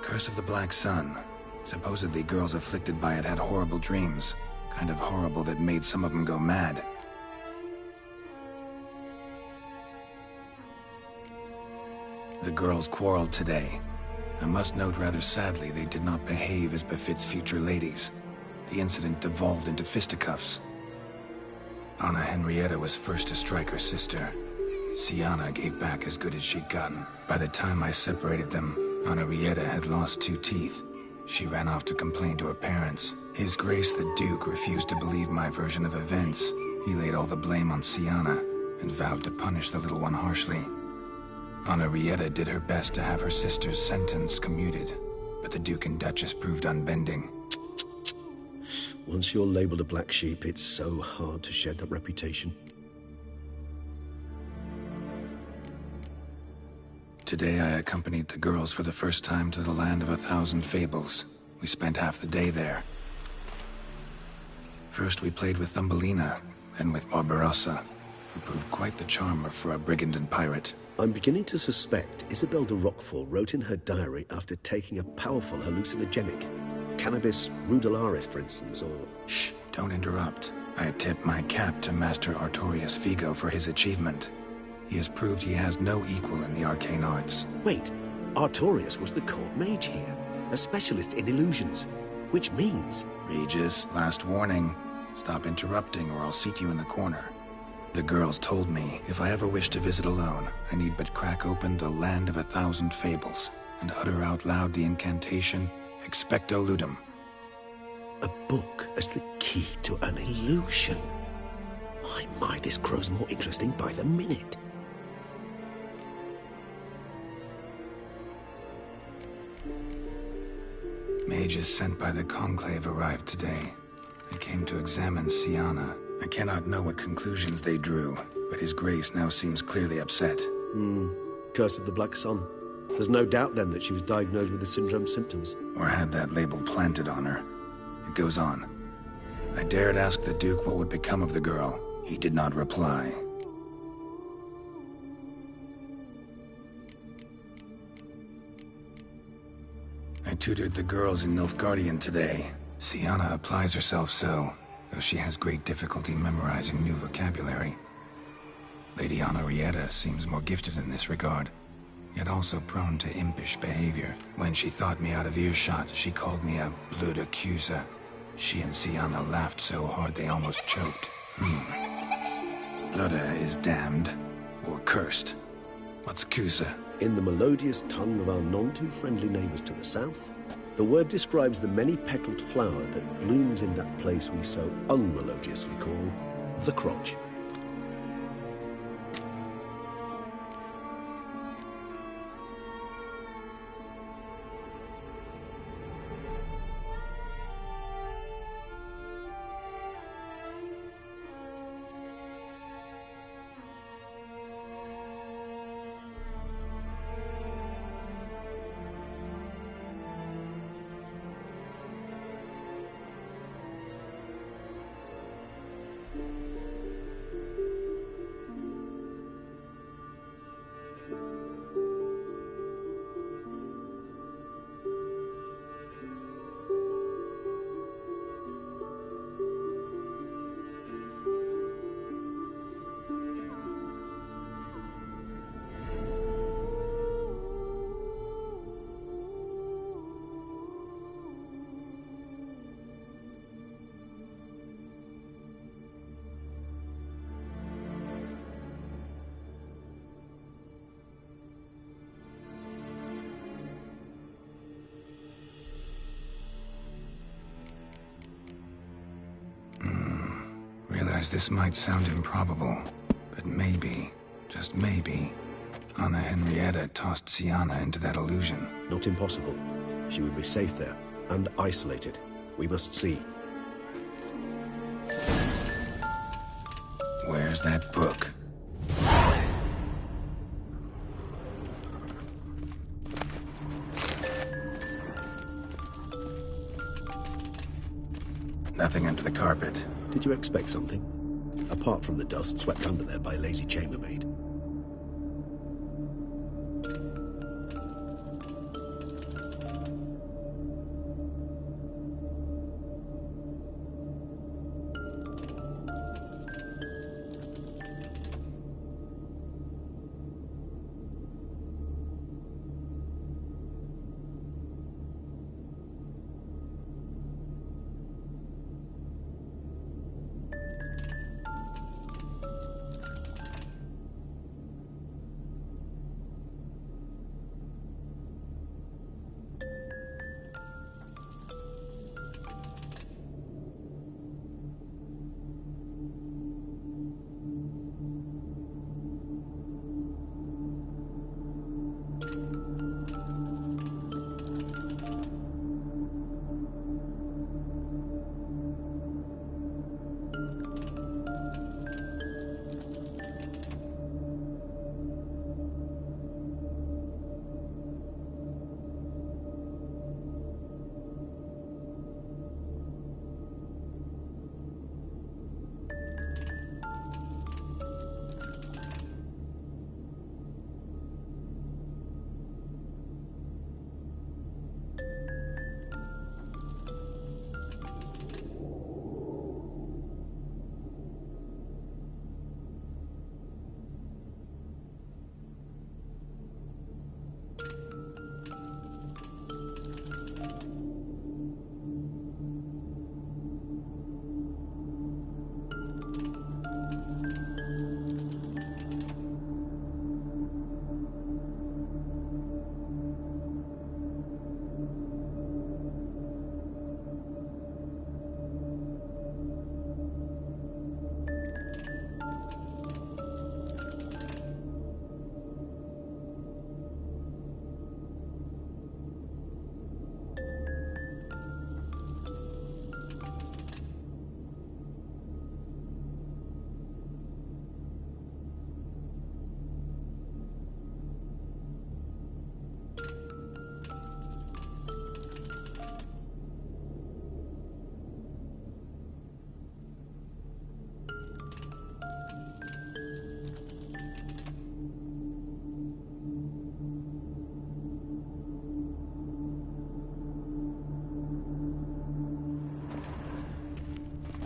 E: Curse of the Black Sun. Supposedly girls afflicted by it had horrible dreams. Kind of horrible that made some of them go mad. The girls quarreled today. I must note rather sadly they did not behave as befits future ladies. The incident devolved into fisticuffs. Anna Henrietta was first to strike her sister. Siana gave back as good as she'd gotten. By the time I separated them, Henrietta had lost 2 teeth. She ran off to complain to her parents. His Grace the Duke refused to believe my version of events. He laid all the blame on Siana and vowed to punish the little one harshly. Henrietta did her best to have her sister's sentence commuted, but the Duke and Duchess proved unbending.
D: Once you're labeled a black sheep, it's so hard to shed that reputation.
E: Today I accompanied the girls for the first time to the land of 1,000 fables. We spent half the day there. First we played with Thumbelina, then with Barbarossa, who proved quite the charmer for a brigand and pirate.
D: I'm beginning to suspect Isabelle de Roquefort wrote in her diary after taking a powerful hallucinogenic. Cannabis rudelaris, for instance, or...
E: Shh, don't interrupt. I tip my cap to Master Artorius Vigo for his achievement. He has proved he has no equal in the arcane arts.
D: Wait, Artorius was the court mage here, a specialist in illusions, which means...
E: Regis, last warning. Stop interrupting or I'll seat you in the corner. The girls told me if I ever wish to visit alone, I need but crack open the land of 1,000 fables and utter out loud the incantation Expecto Ludum.
D: A book as the key to an illusion. My, this grows more interesting by the minute.
E: Mages sent by the Conclave arrived today. They came to examine Siana. I cannot know what conclusions they drew, but His Grace now seems clearly upset.
D: Curse of the Black Sun. There's no doubt then that she was diagnosed with the syndrome symptoms.
E: Or had that label planted on her. It goes on. I dared ask the Duke what would become of the girl. He did not reply. I tutored the girls in Nilfgaardian today. Sienna applies herself so, though she has great difficulty memorizing new vocabulary. Lady Henrietta seems more gifted in this regard, yet also prone to impish behavior. When she thought me out of earshot, she called me a blood accuser. She and Sienna laughed so hard they almost choked. Ludda is damned, or cursed. What's Cusa?
D: In the melodious tongue of our none-too-friendly neighbors to the south, the word describes the many-petaled flower that blooms in that place we so unmelodiously call the crotch.
E: Realize this might sound improbable, but maybe, just maybe, Anna Henrietta tossed Sienna into that illusion.
D: Not impossible. She would be safe there, and isolated. We must see.
E: Where's that book? Nothing under the carpet.
D: Did you expect something? Apart from the dust swept under there by a lazy chambermaid.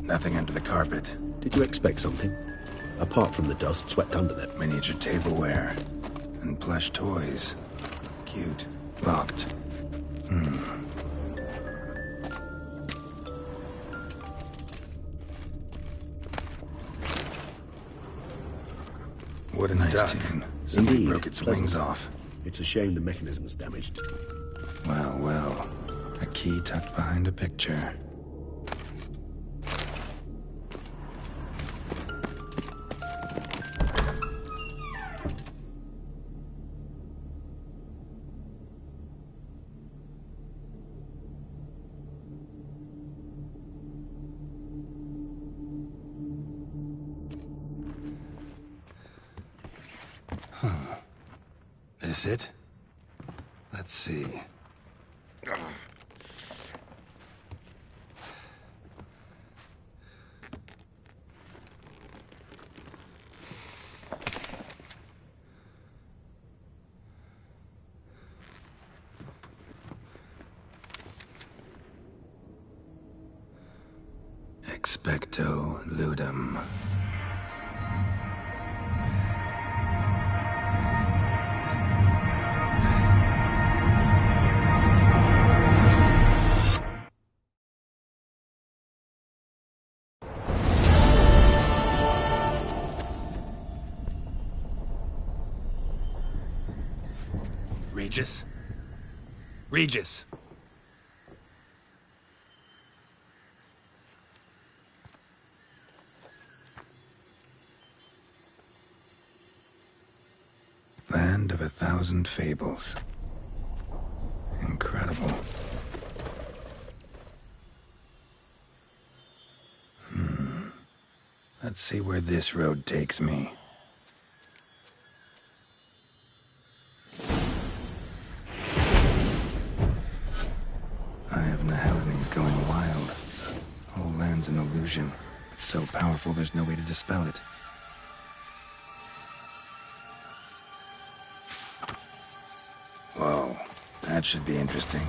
E: Nothing under the carpet.
D: Did you expect something? Apart from the dust swept under them.
E: Miniature tableware. And plush toys. Cute. Locked. What a nice tune. Somebody broke its wings off.
D: It's a shame the mechanism's damaged.
E: Well, well. A key tucked behind a picture. This it? Let's see. Expecto ludum. Regis? Regis! Land of 1,000 fables. Incredible. Let's see where this road takes me. He's going wild. Whole land's an illusion. It's so powerful there's no way to dispel it. Whoa, that should be interesting.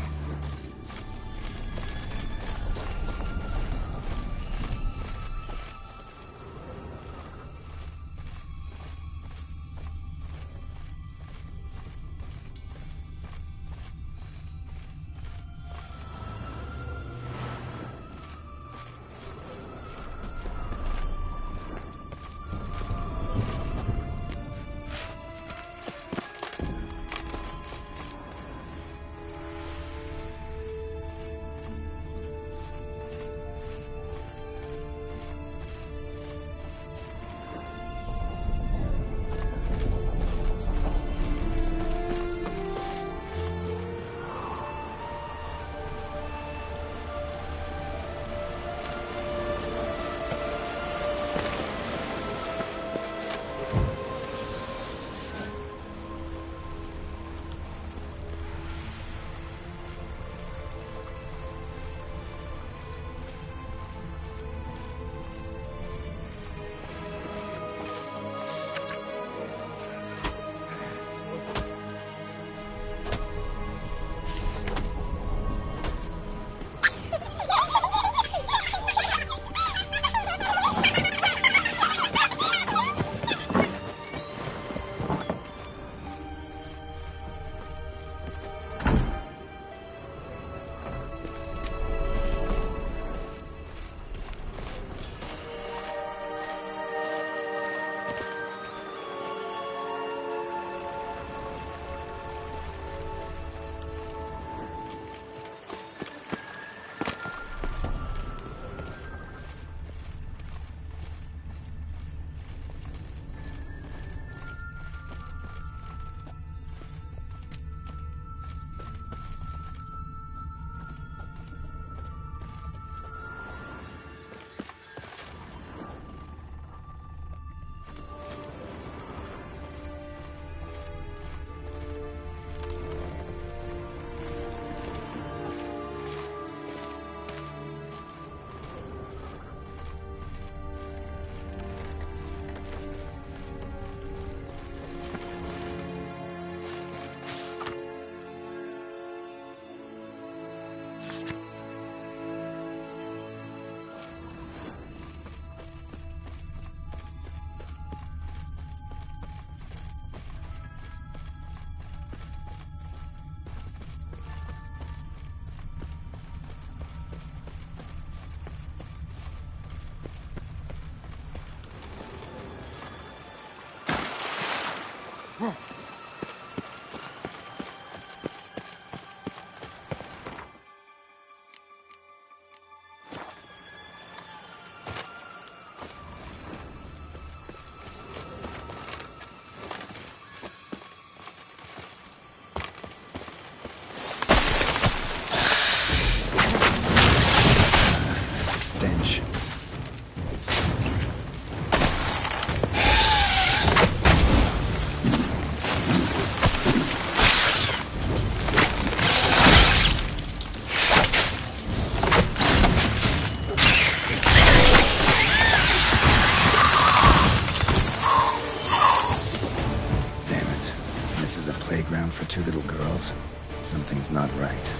E: Stench. Damn it. This is a playground for two little girls. Something's not right.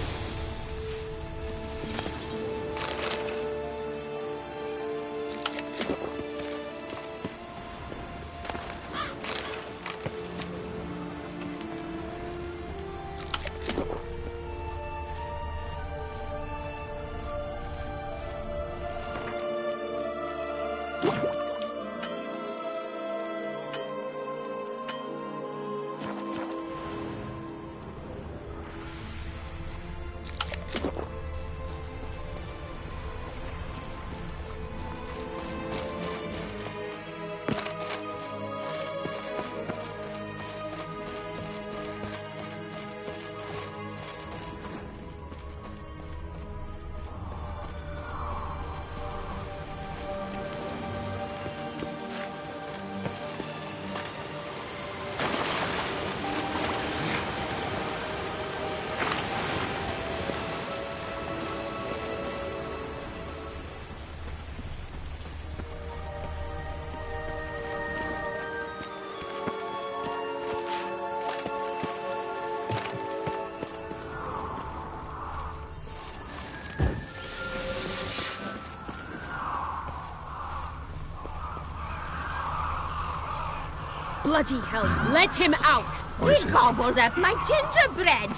K: Bloody hell, let him out!
E: Voices.
K: He gobbled up my gingerbread!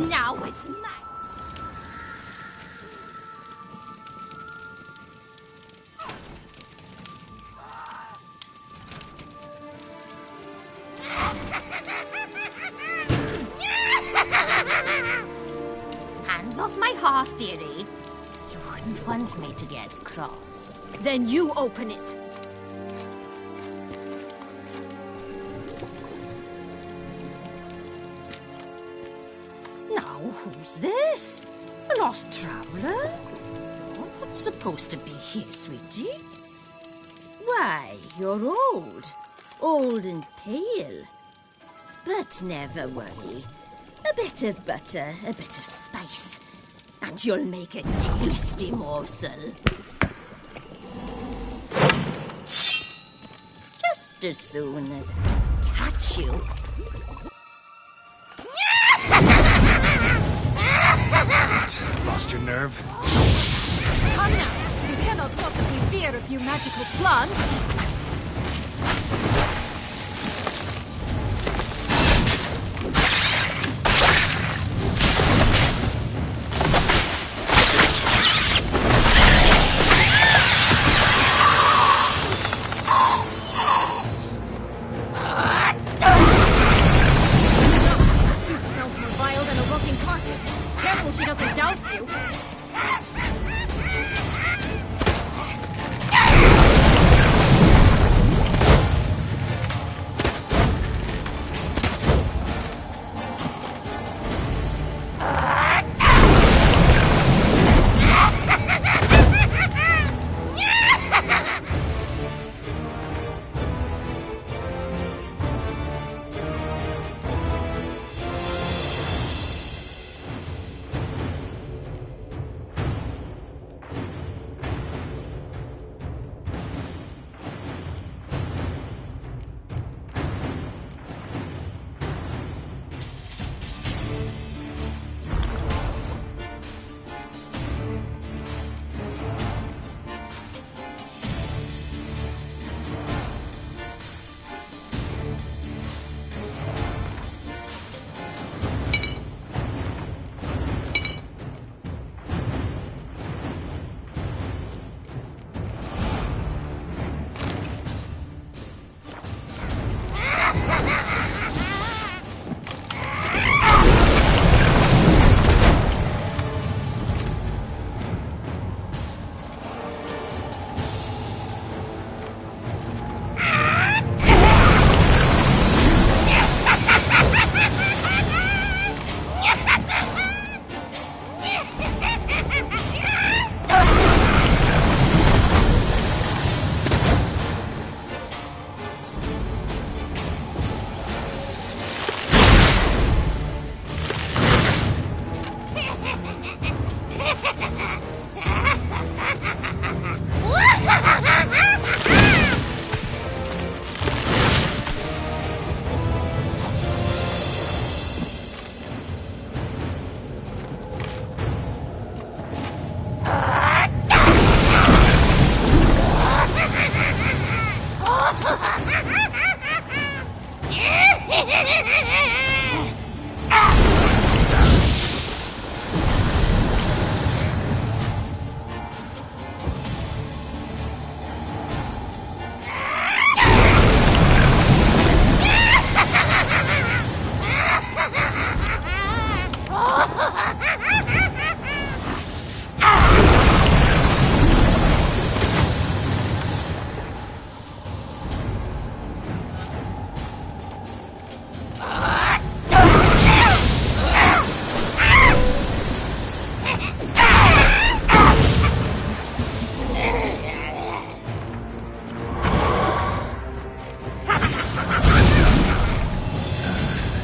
K: Now it's mine! Hands off my hearth, dearie. You wouldn't want me to get cross.
F: Then you open it.
K: Now, who's this? A lost traveler? You're not supposed to be here, sweetie. Why, you're old. Old and pale. But never worry. A bit of butter, a bit of spice, and you'll make a tasty morsel. Just as soon as I catch you.
E: Lost your nerve?
F: Come now. You cannot possibly fear a few magical plants. Soup smells more vile than a rotting carcass. Careful she doesn't douse you.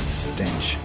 E: Stench.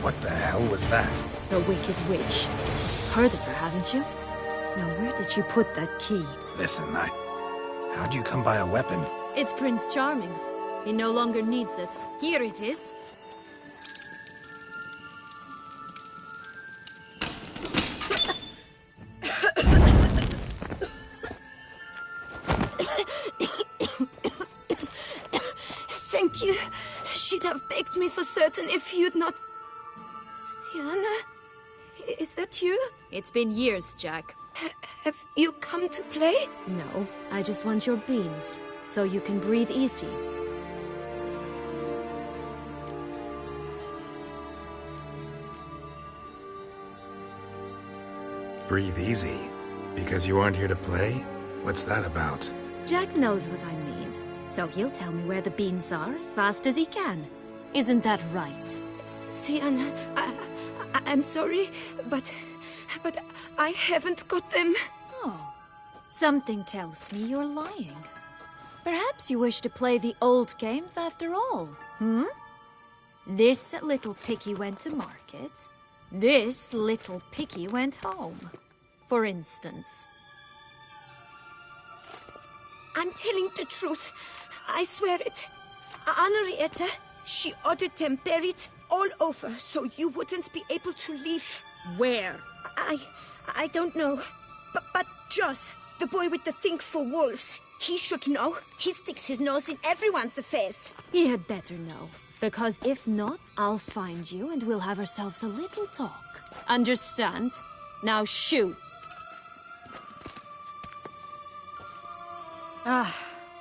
E: What the hell was that?
F: The Wicked Witch. Heard of her, haven't you? Now, where did you put that key?
E: Listen, how'd you come by a weapon?
F: It's Prince Charming's. He no longer needs it. Here it is.
Q: Thank you. She'd have begged me for certain if you'd not... Sienna? Is that you?
F: It's been years, Jack.
Q: Have you come to play?
F: No, I just want your beans, so you can breathe easy.
E: Breathe easy? Because you aren't here to play? What's that about?
F: Jack knows what I mean, so he'll tell me where the beans are as fast as he can. Isn't that right?
Q: Sienna, I'm sorry, but I haven't got them.
F: Oh, something tells me you're lying. Perhaps you wish to play the old games after all, This little piggy went to market. This little piggy went home, for instance.
Q: I'm telling the truth. I swear it. Henrietta, she ordered them buried all over so you wouldn't be able to leave.
F: Where?
Q: I don't know. But Joss, the boy with the thing for wolves, he should know. He sticks his nose in everyone's affairs.
F: He had better know. Because if not, I'll find you and we'll have ourselves a little talk. Understand? Now shoo!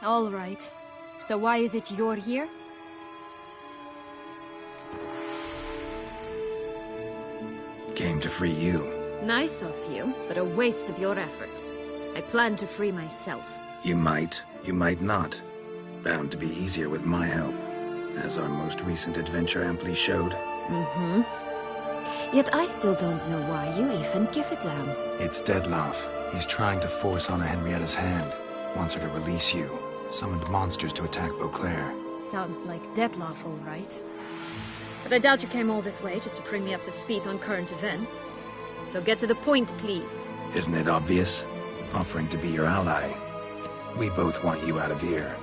F: All right. So why is it you're here?
E: Came to free you.
F: Nice of you, but a waste of your effort. I plan to free myself.
E: You might not. Bound to be easier with my help, as our most recent adventure amply showed.
F: Yet I still don't know why you even give a damn.
E: It's Dettlaff. He's trying to force Anna Henrietta's hand. Wants her to release you. Summoned monsters to attack Beauclair.
F: Sounds like Dettlaff, all right. But I doubt you came all this way just to bring me up to speed on current events. So get to the point, please.
E: Isn't it obvious? Offering to be your ally. We both want you out of here.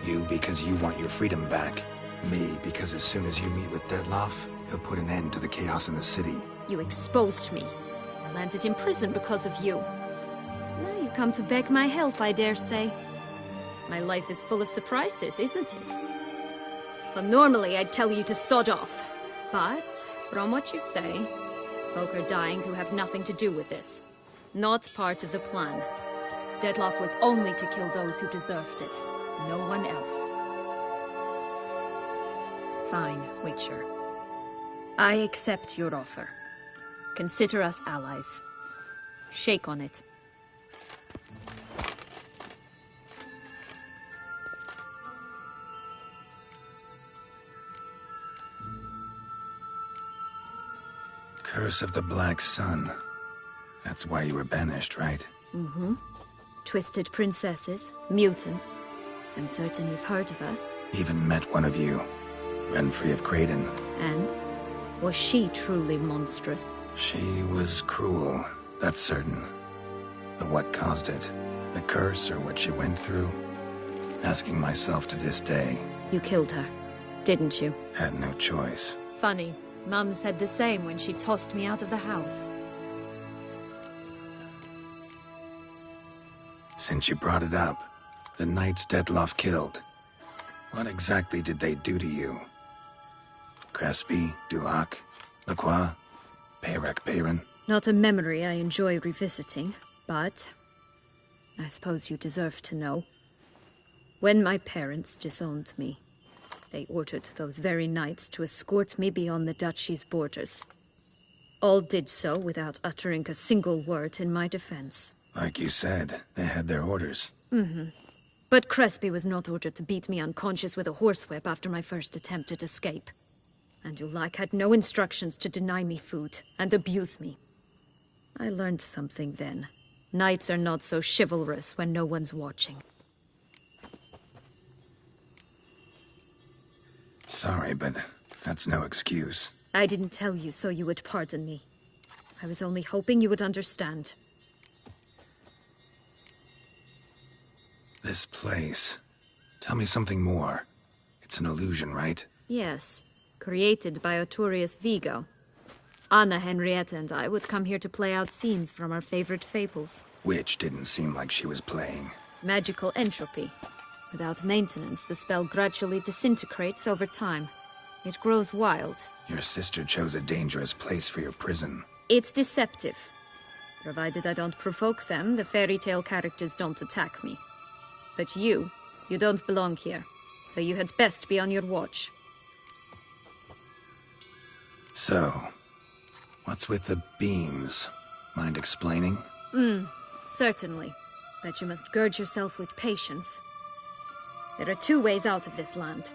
E: You because you want your freedom back. Me because as soon as you meet with Dettlaff, he'll put an end to the chaos in the city.
F: You exposed me. I landed in prison because of you. Now you come to beg my help, I dare say. My life is full of surprises, isn't it? Well, normally I'd tell you to sod off. But, from what you say, folk are dying who have nothing to do with this. Not part of the plan. Dettlaff was only to kill those who deserved it. No one else. Fine, Witcher. I accept your offer. Consider us allies. Shake on it.
E: Curse of the Black Sun. That's why you were banished, right?
F: Twisted princesses, mutants. I'm certain you've heard of us.
E: Even met one of you. Renfrey of Craden.
F: And? Was she truly monstrous?
E: She was cruel, that's certain. But what caused it? The curse or what she went through? Asking myself to this day.
F: You killed her, didn't you?
E: Had no choice.
F: Funny. Mum said the same when she tossed me out of the house.
E: Since you brought it up, the knights Dettlaff killed. What exactly did they do to you? Crespi, Dulac, Lacroix, Peyrac Peyran?
F: Not a memory I enjoy revisiting, but I suppose you deserve to know. When my parents disowned me, they ordered those very knights to escort me beyond the duchy's borders. All did so without uttering a single word in my defense.
E: Like you said, they had their orders.
F: But Crespi was not ordered to beat me unconscious with a horsewhip after my first attempt at escape. And Dulac had no instructions to deny me food and abuse me. I learned something then. Knights are not so chivalrous when no one's watching.
E: Sorry, but that's no excuse.
K: I didn't tell you so you would pardon me. I was only hoping you would understand.
E: This place. Tell me something more. It's an illusion, right?
K: Yes, created by Arturius Vigo. Anna, Henrietta, and I would come here to play out scenes from our favorite fables.
E: Which didn't seem like she was playing.
K: Magical entropy. Without maintenance, the spell gradually disintegrates over time. It grows wild.
E: Your sister chose a dangerous place for your prison.
K: It's deceptive. Provided I don't provoke them, the fairy tale characters don't attack me. But you don't belong here. So you had best be on your watch.
E: So, what's with the beans? Mind explaining?
K: Certainly. But you must gird yourself with patience. There are 2 ways out of this land.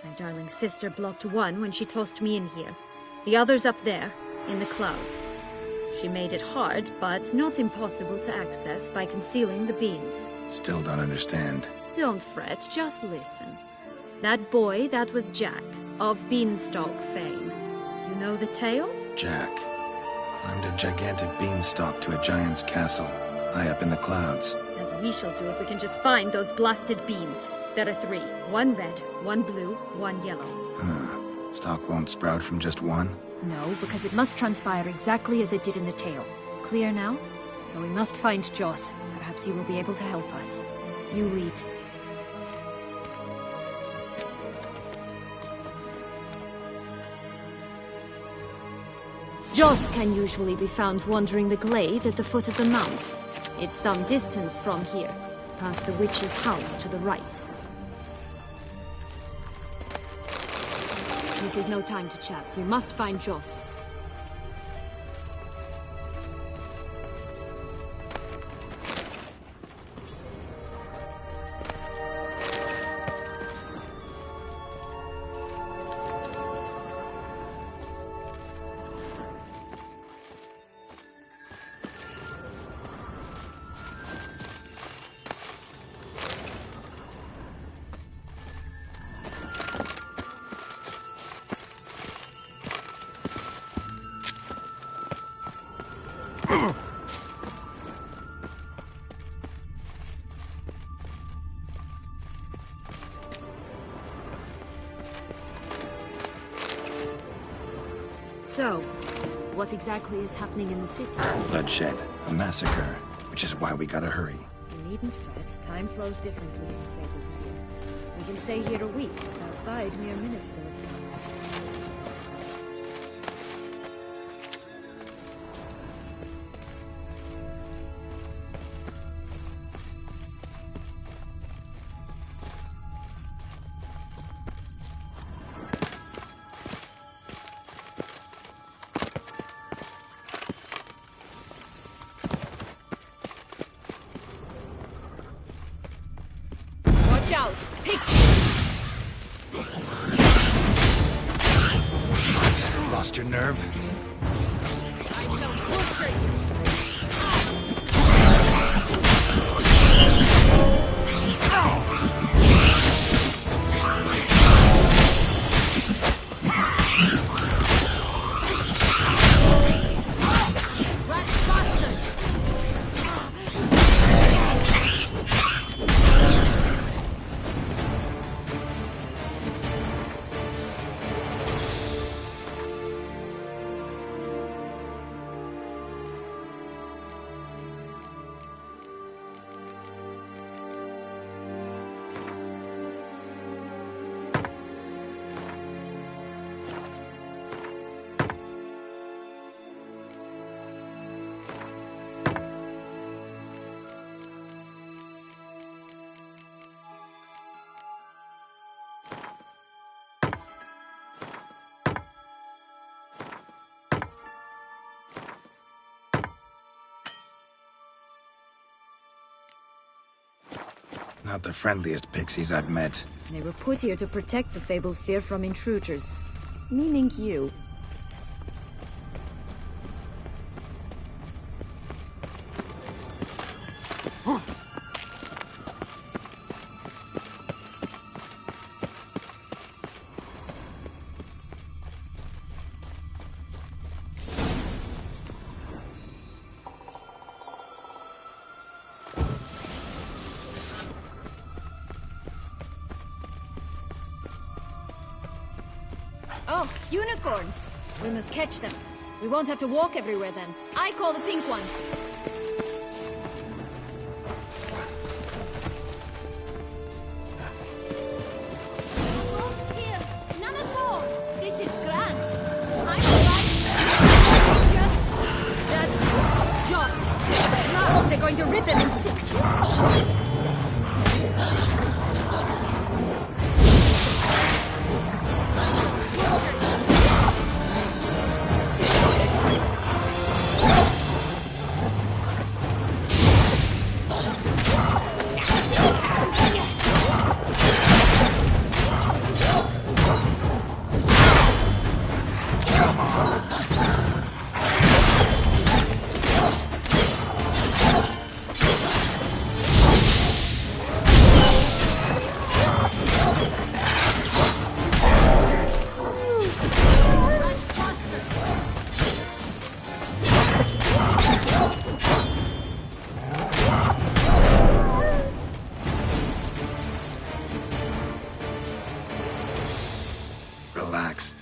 K: My darling sister blocked one when she tossed me in here. The other's up there, in the clouds. She made it hard, but not impossible to access by concealing the beans.
E: Still don't understand.
K: Don't fret, just listen. That boy, that was Jack, of Beanstalk fame. You know the tale?
E: Jack climbed a gigantic beanstalk to a giant's castle, high up in the clouds.
K: As we shall do if we can just find those blasted beans. There are 3. 1 red, 1 blue, 1 yellow.
E: Stalk won't sprout from just one?
K: No, because it must transpire exactly as it did in the tale. Clear now? So we must find Joss. Perhaps he will be able to help us. You lead. Joss can usually be found wandering the glade at the foot of the mount. It's some distance from here, past the witch's house to the right. This is no time to chat. We must find Joss. So, what exactly is happening in the city?
E: Bloodshed, a massacre, which is why we gotta hurry.
K: You needn't fret. Time flows differently in the Fable Sphere. We can stay here a week, but outside, mere minutes will have passed. Watch out! Pixies!
E: What? Lost your nerve?
K: I shall butcher you!
E: Not the friendliest pixies I've met.
K: They were put here to protect the Fable Sphere from intruders. Meaning you. Oh, unicorns! We must catch them. We won't have to walk everywhere then. I call the pink one. Wolves here! None at all! This is grand! I'm alive! That's... Joss! At last, they're going to rip them in 6!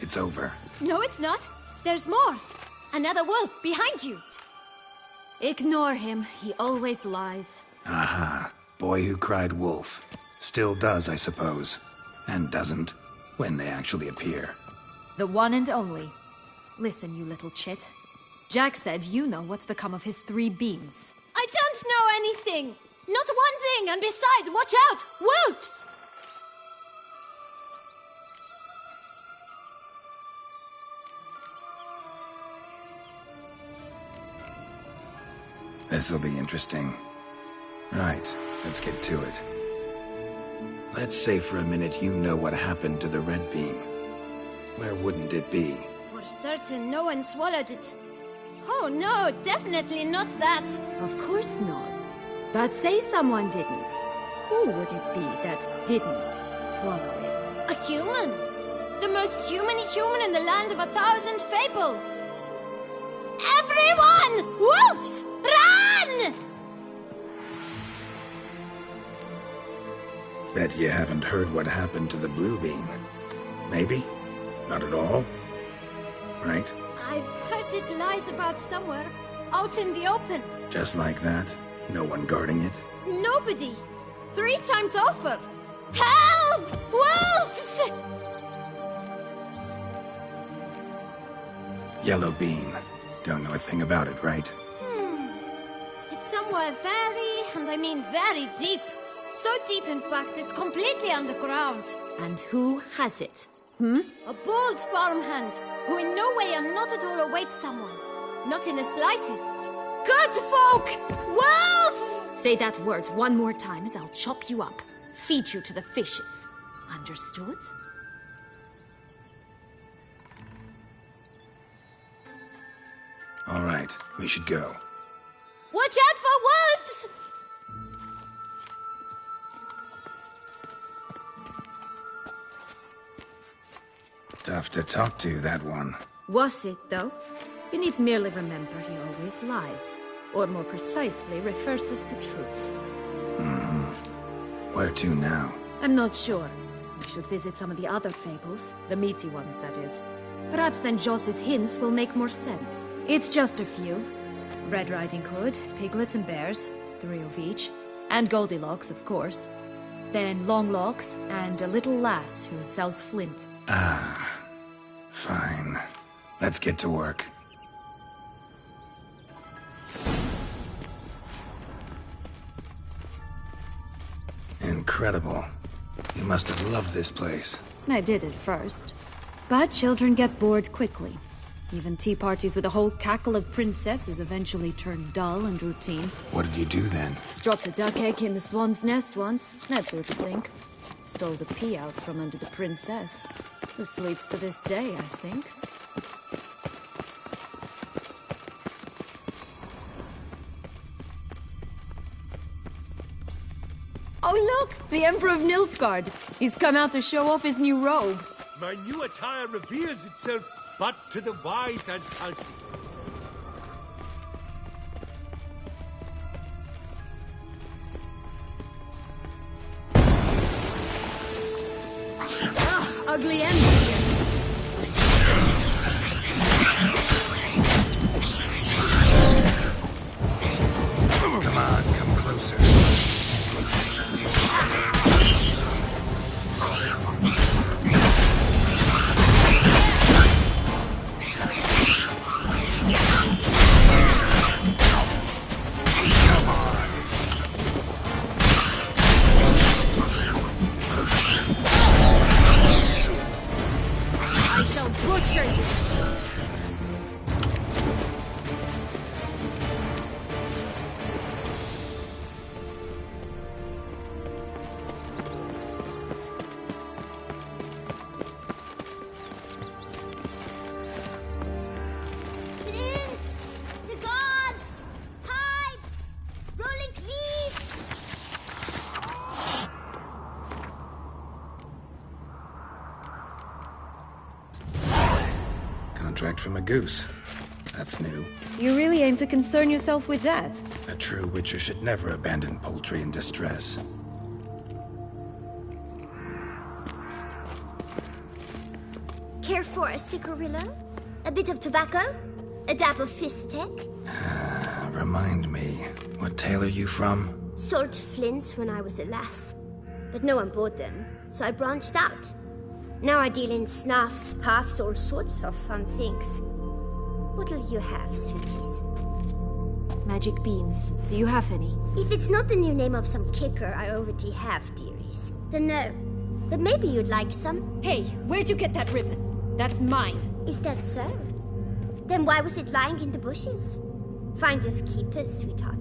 E: It's over.
K: No, it's not. There's more. Another wolf behind you.
L: Ignore him. He always lies.
E: Aha. Boy who cried wolf. Still does, I suppose. And doesn't, when they actually appear.
F: The one and only. Listen, you little chit. Jack said you know what's become of his 3 beans.
K: I don't know anything. Not one thing, and besides, watch out! Wolves!
E: This'll be interesting. Right, let's get to it. Let's say for a minute you know what happened to the red bean. Where wouldn't it be?
K: For certain, no one swallowed it. Oh no, definitely not that.
F: Of course not. But say someone didn't. Who would it be that didn't swallow it?
K: A human. The most human-y human in the land of 1,000 fables. Everyone! Wolves! Run!
E: Bet you haven't heard what happened to the blue bean. Maybe? Not at all? Right?
K: I've heard it lies about somewhere, out in the open.
E: Just like that? No one guarding it?
K: Nobody. 3 times over. Help! Wolves!
E: Yellow bean. Don't know a thing about it, right?
K: It's somewhere very, and I mean very deep. So deep, in fact, it's completely underground.
F: And who has it?
K: A bold farmhand, who in no way and not at all awaits someone. Not in the slightest. Good folk! Wolf!
F: Say that word one more time and I'll chop you up. Feed you to the fishes. Understood?
E: All right, we should go.
K: Watch out for wolves!
E: Tough to talk to, that one.
F: Was it, though? You need merely remember he always lies. Or more precisely, reverses the truth.
E: Where to now?
F: I'm not sure. We should visit some of the other fables. The meaty ones, that is. Perhaps then Joss's hints will make more sense. It's just a few. Red Riding Hood, piglets and bears, 3 of each. And Goldilocks, of course. Then Longlocks, and a little lass who sells flint.
E: Ah, fine. Let's get to work. Incredible. You must have loved this place.
F: I did at first. But children get bored quickly. Even tea parties with a whole cackle of princesses eventually turn dull and routine.
E: What did you do then?
F: Dropped a duck egg in the swan's nest once, that sort of thing. Stole the pea out from under the princess, who sleeps to this day, I think. Oh look! The Emperor of Nilfgaard! He's come out to show off his new robe.
P: My new attire reveals itself but to the wise and cultured.
F: Ugly envious.
E: contract from a goose. That's new.
S: You really aim to concern yourself with that?
E: A true witcher should never abandon poultry in distress.
V: Care for a cigarillo? A bit of tobacco? A dab of fistek?
E: Remind me, what tale are you from?
V: Sold flints when I was a lass. But no one bought them, so I branched out. Now I deal in snuffs, puffs, all sorts of fun things. What'll you have, sweeties?
F: Magic beans. Do you have any?
V: If it's not the new name of some kicker I already have, dearies, then no. But maybe you'd like some.
S: Hey, where'd you get that ribbon? That's mine.
V: Is that so? Then why was it lying in the bushes? Finders keepers, sweetheart.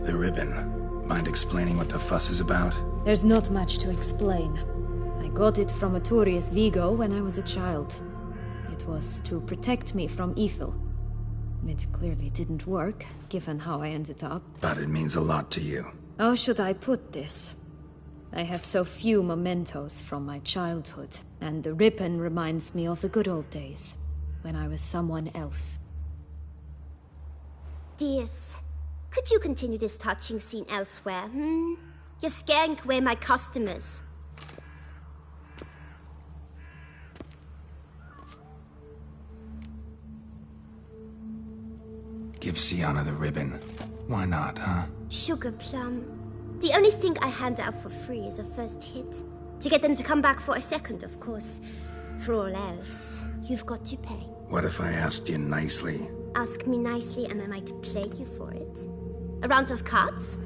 E: The ribbon. Mind explaining what the fuss is about?
S: There's not much to explain. I got it from Arturius Vigo when I was a child. It was to protect me from evil. It clearly didn't work, given how I ended up.
E: But it means a lot to you.
S: How should I put this? I have so few mementos from my childhood, and the ribbon reminds me of the good old days, when I was someone else.
V: Dears, could you continue this touching scene elsewhere, You're scaring away my customers.
E: Give Sienna the ribbon. Why not, huh?
V: Sugar plum. The only thing I hand out for free is a first hit. To get them to come back for a second, of course. For all else, you've got to pay.
E: What if I asked you nicely?
V: Ask me nicely and I might play you for it. A round of cards?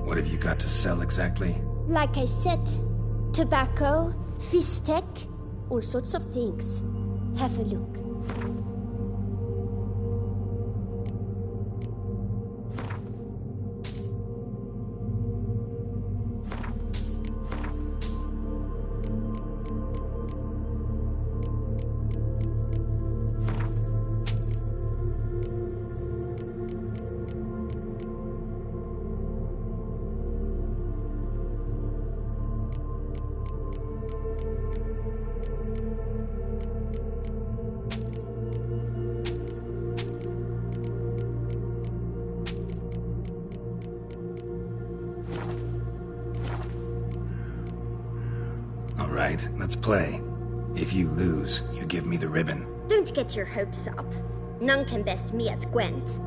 E: What have you got to sell exactly?
V: Like I said, tobacco, fistek, all sorts of things. Have a look.
E: Alright, let's play. If you lose, you give me the ribbon.
V: Don't get your hopes up. None can best me at Gwent.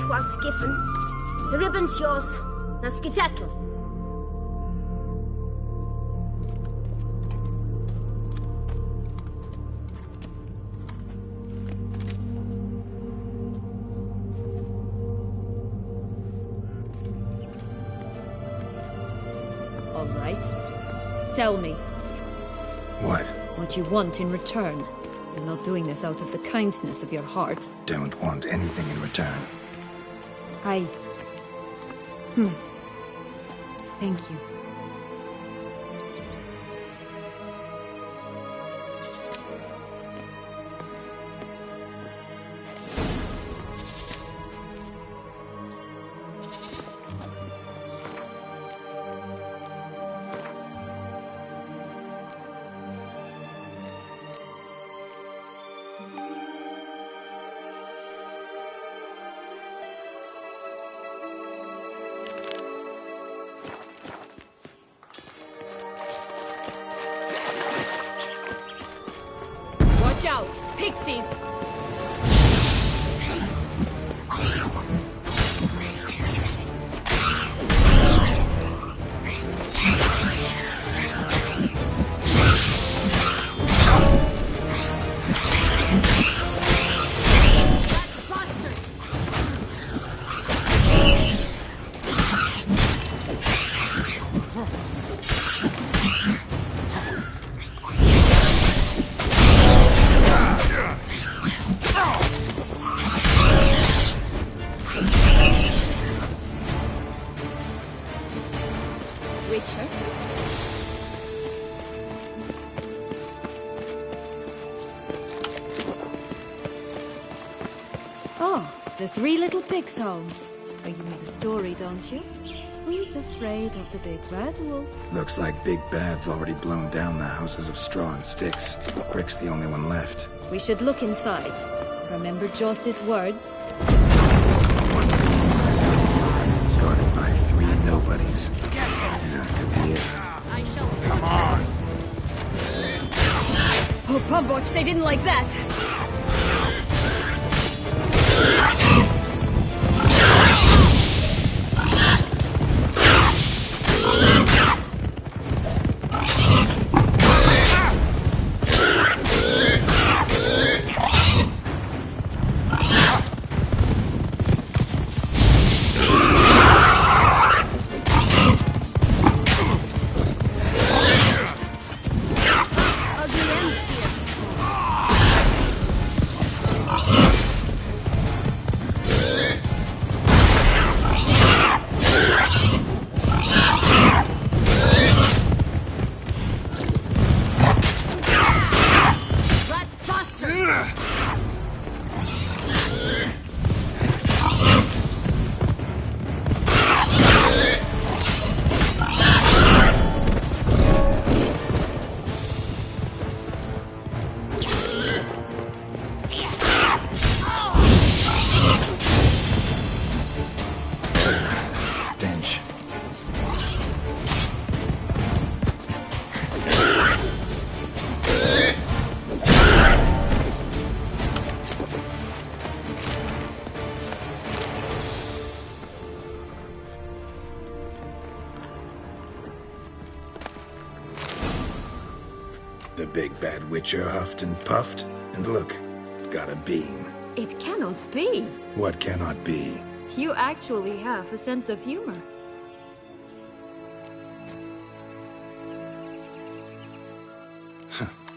V: once given. The ribbon's yours. Now skedaddle.
S: All right. Tell me.
E: What?
S: What you want in return. You're not doing this out of the kindness of your heart.
E: Don't want anything in return.
S: Thank you.
K: Watch out! Pixies!
S: Witcher? Oh, the three little pigs' homes. Oh, you know the story, don't you? Who's afraid of the big bad wolf?
E: Looks like Big Bad's already blown down the houses of straw and sticks. Brick's the only one left.
S: We should look inside. Remember Joss's words?
E: Guarded by three nobodies. Yeah, could be it.
K: I shall.
E: Come on!
S: Oh, Pumboch, they didn't like that!
E: The big bad witcher huffed and puffed, and look, got a beam.
S: It cannot be.
E: What cannot be?
S: You actually have a sense of humor.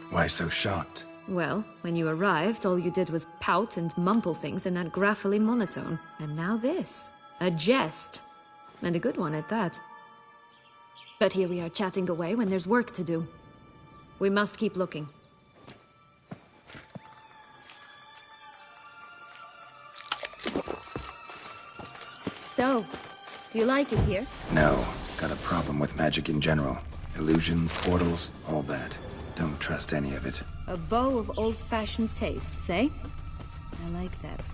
E: Why so shocked?
S: Well, when you arrived, all you did was pout and mumble things in that graphily monotone. And now this. A jest. And a good one at that. But here we are chatting away when there's work to do. We must keep looking. So, do you like it here?
E: No. Got a problem with magic in general. Illusions, portals, all that. Don't trust any of it.
S: A bow of old-fashioned tastes, eh? I like that.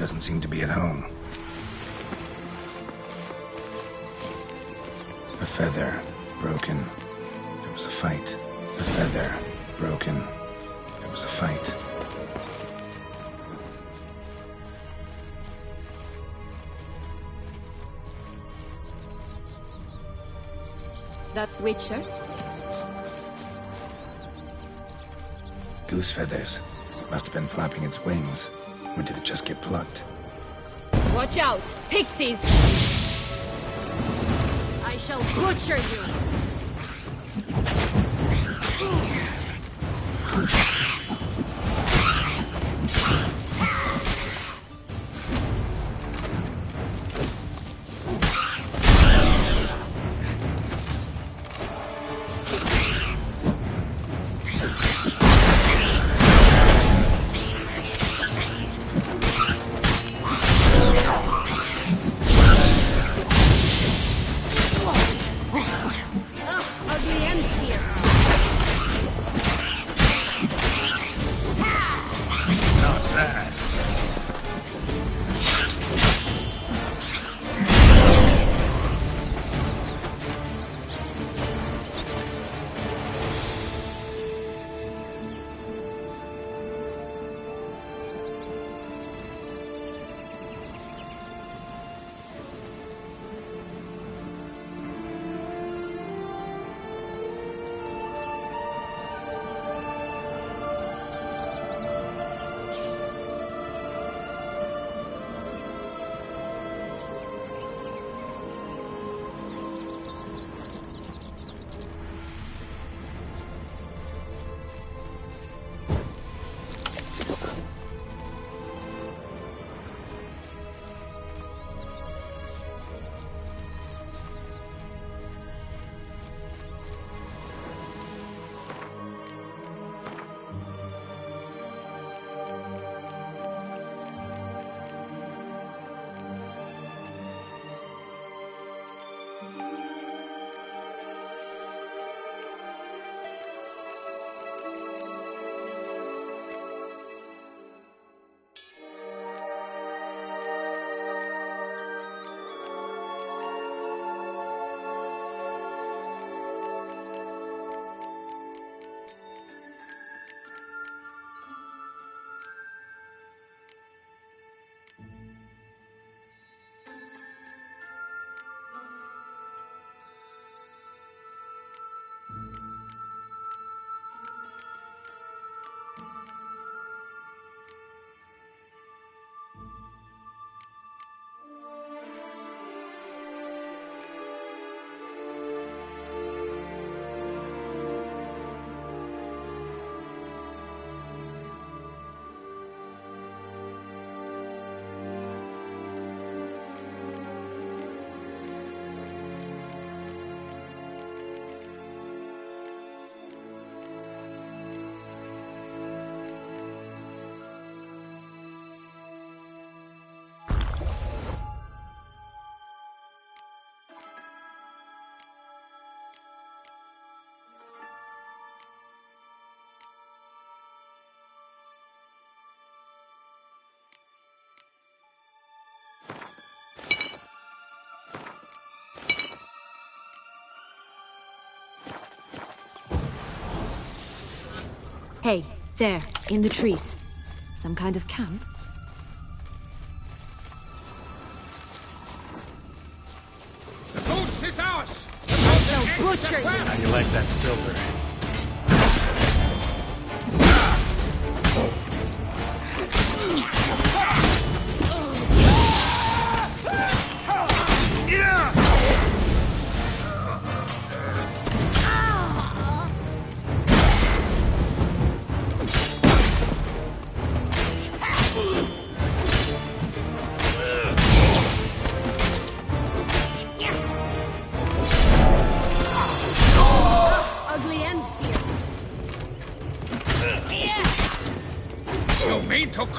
E: doesn't seem to be at home. A feather, broken. There was a fight. A feather, broken. There was a fight.
S: That Witcher?
E: Goose feathers. Must have been flapping its wings. Or did it just get plucked?
S: Watch out! Pixies! I shall butcher you! Hey, there, in the trees. Some kind of camp?
P: The goose is ours!
S: I shall butcher you!
E: How do you like that silver?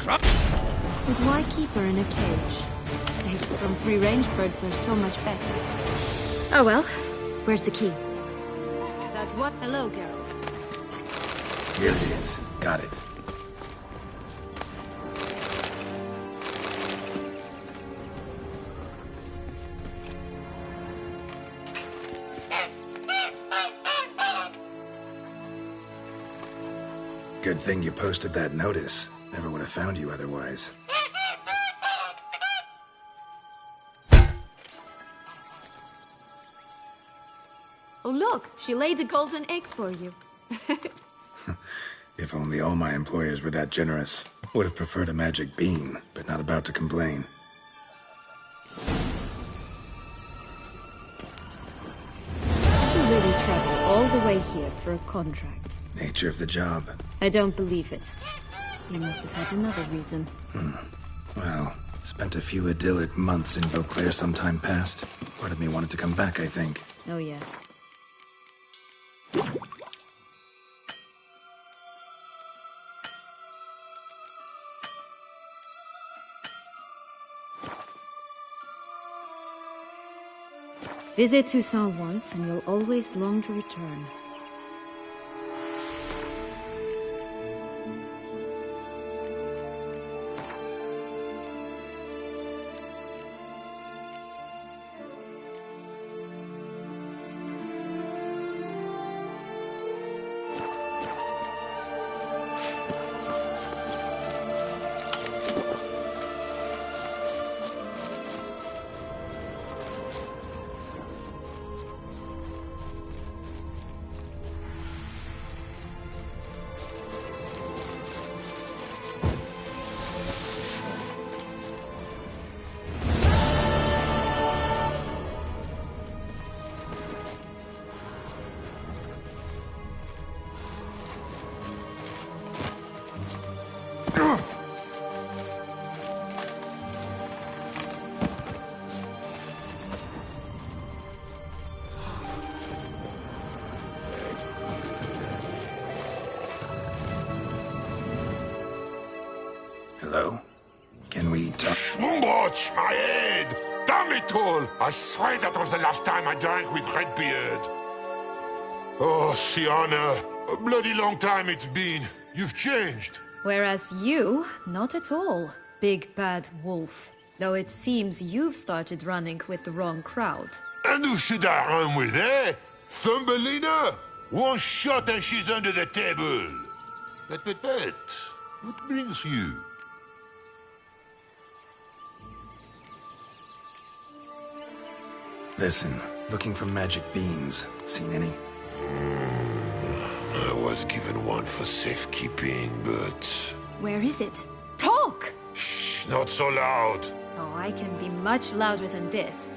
S: But why keep her in a cage? Eggs from free-range birds are so much better. Oh well. Where's the key?
F: That's what... Hello, Geralt.
E: Here it is. Got it. Good thing you posted that notice. Never would have found you otherwise.
F: Oh look, she laid a golden egg for you.
E: If only all my employers were that generous. Would have preferred a magic bean, but not about to complain.
S: Did you really travel all the way here for a contract?
E: Nature of the job.
S: I don't believe it. You must have had another reason.
E: Well, spent a few idyllic months in Beauclair some time past. Part of me wanted to come back, I think.
S: Oh yes. Visit Toussaint once, and you'll always long to return.
E: Hello? Can we talk?
J: Schwumbotch, my head! Damn it all! I swear that was the last time I drank with Redbeard. Oh, Sienna, a bloody long time it's been. You've changed.
S: Whereas you, not at all, big bad wolf. Though it seems you've started running with the wrong crowd.
J: And who should I run with, eh? Thumbelina? One shot and she's under the table. But, what brings you?
E: Listen, looking for magic beans. Seen any?
J: I was given one for safekeeping, but...
S: Where is it? Talk!
J: Shh, not so loud.
S: Oh, I can be much louder than this.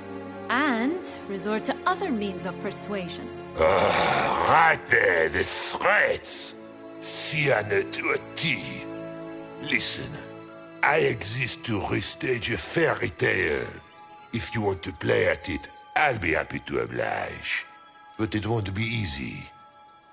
S: And resort to other means of persuasion.
J: Right there, the threats. Sienna to a T. Listen, I exist to restage a fairy tale. If you want to play at it, I'll be happy to oblige. But it won't be easy.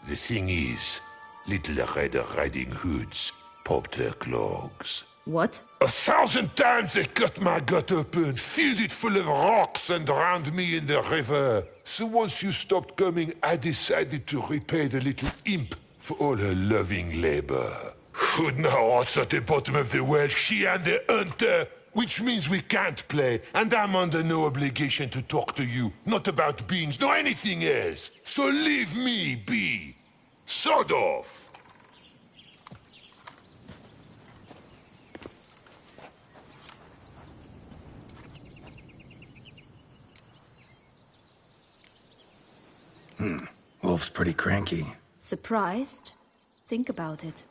J: The thing is, Little Red Riding Hoods popped her clogs.
S: What?
J: 1,000 times they cut my gut open, filled it full of rocks and drowned me in the river. So once you stopped coming, I decided to repay the little imp for all her loving labor. Who'd know what's at the bottom of the well? She and the hunter, which means we can't play, and I'm under no obligation to talk to you. Not about beans, nor anything else. So leave me be. Sod off.
E: Wolf's pretty cranky.
S: Surprised? Think about it.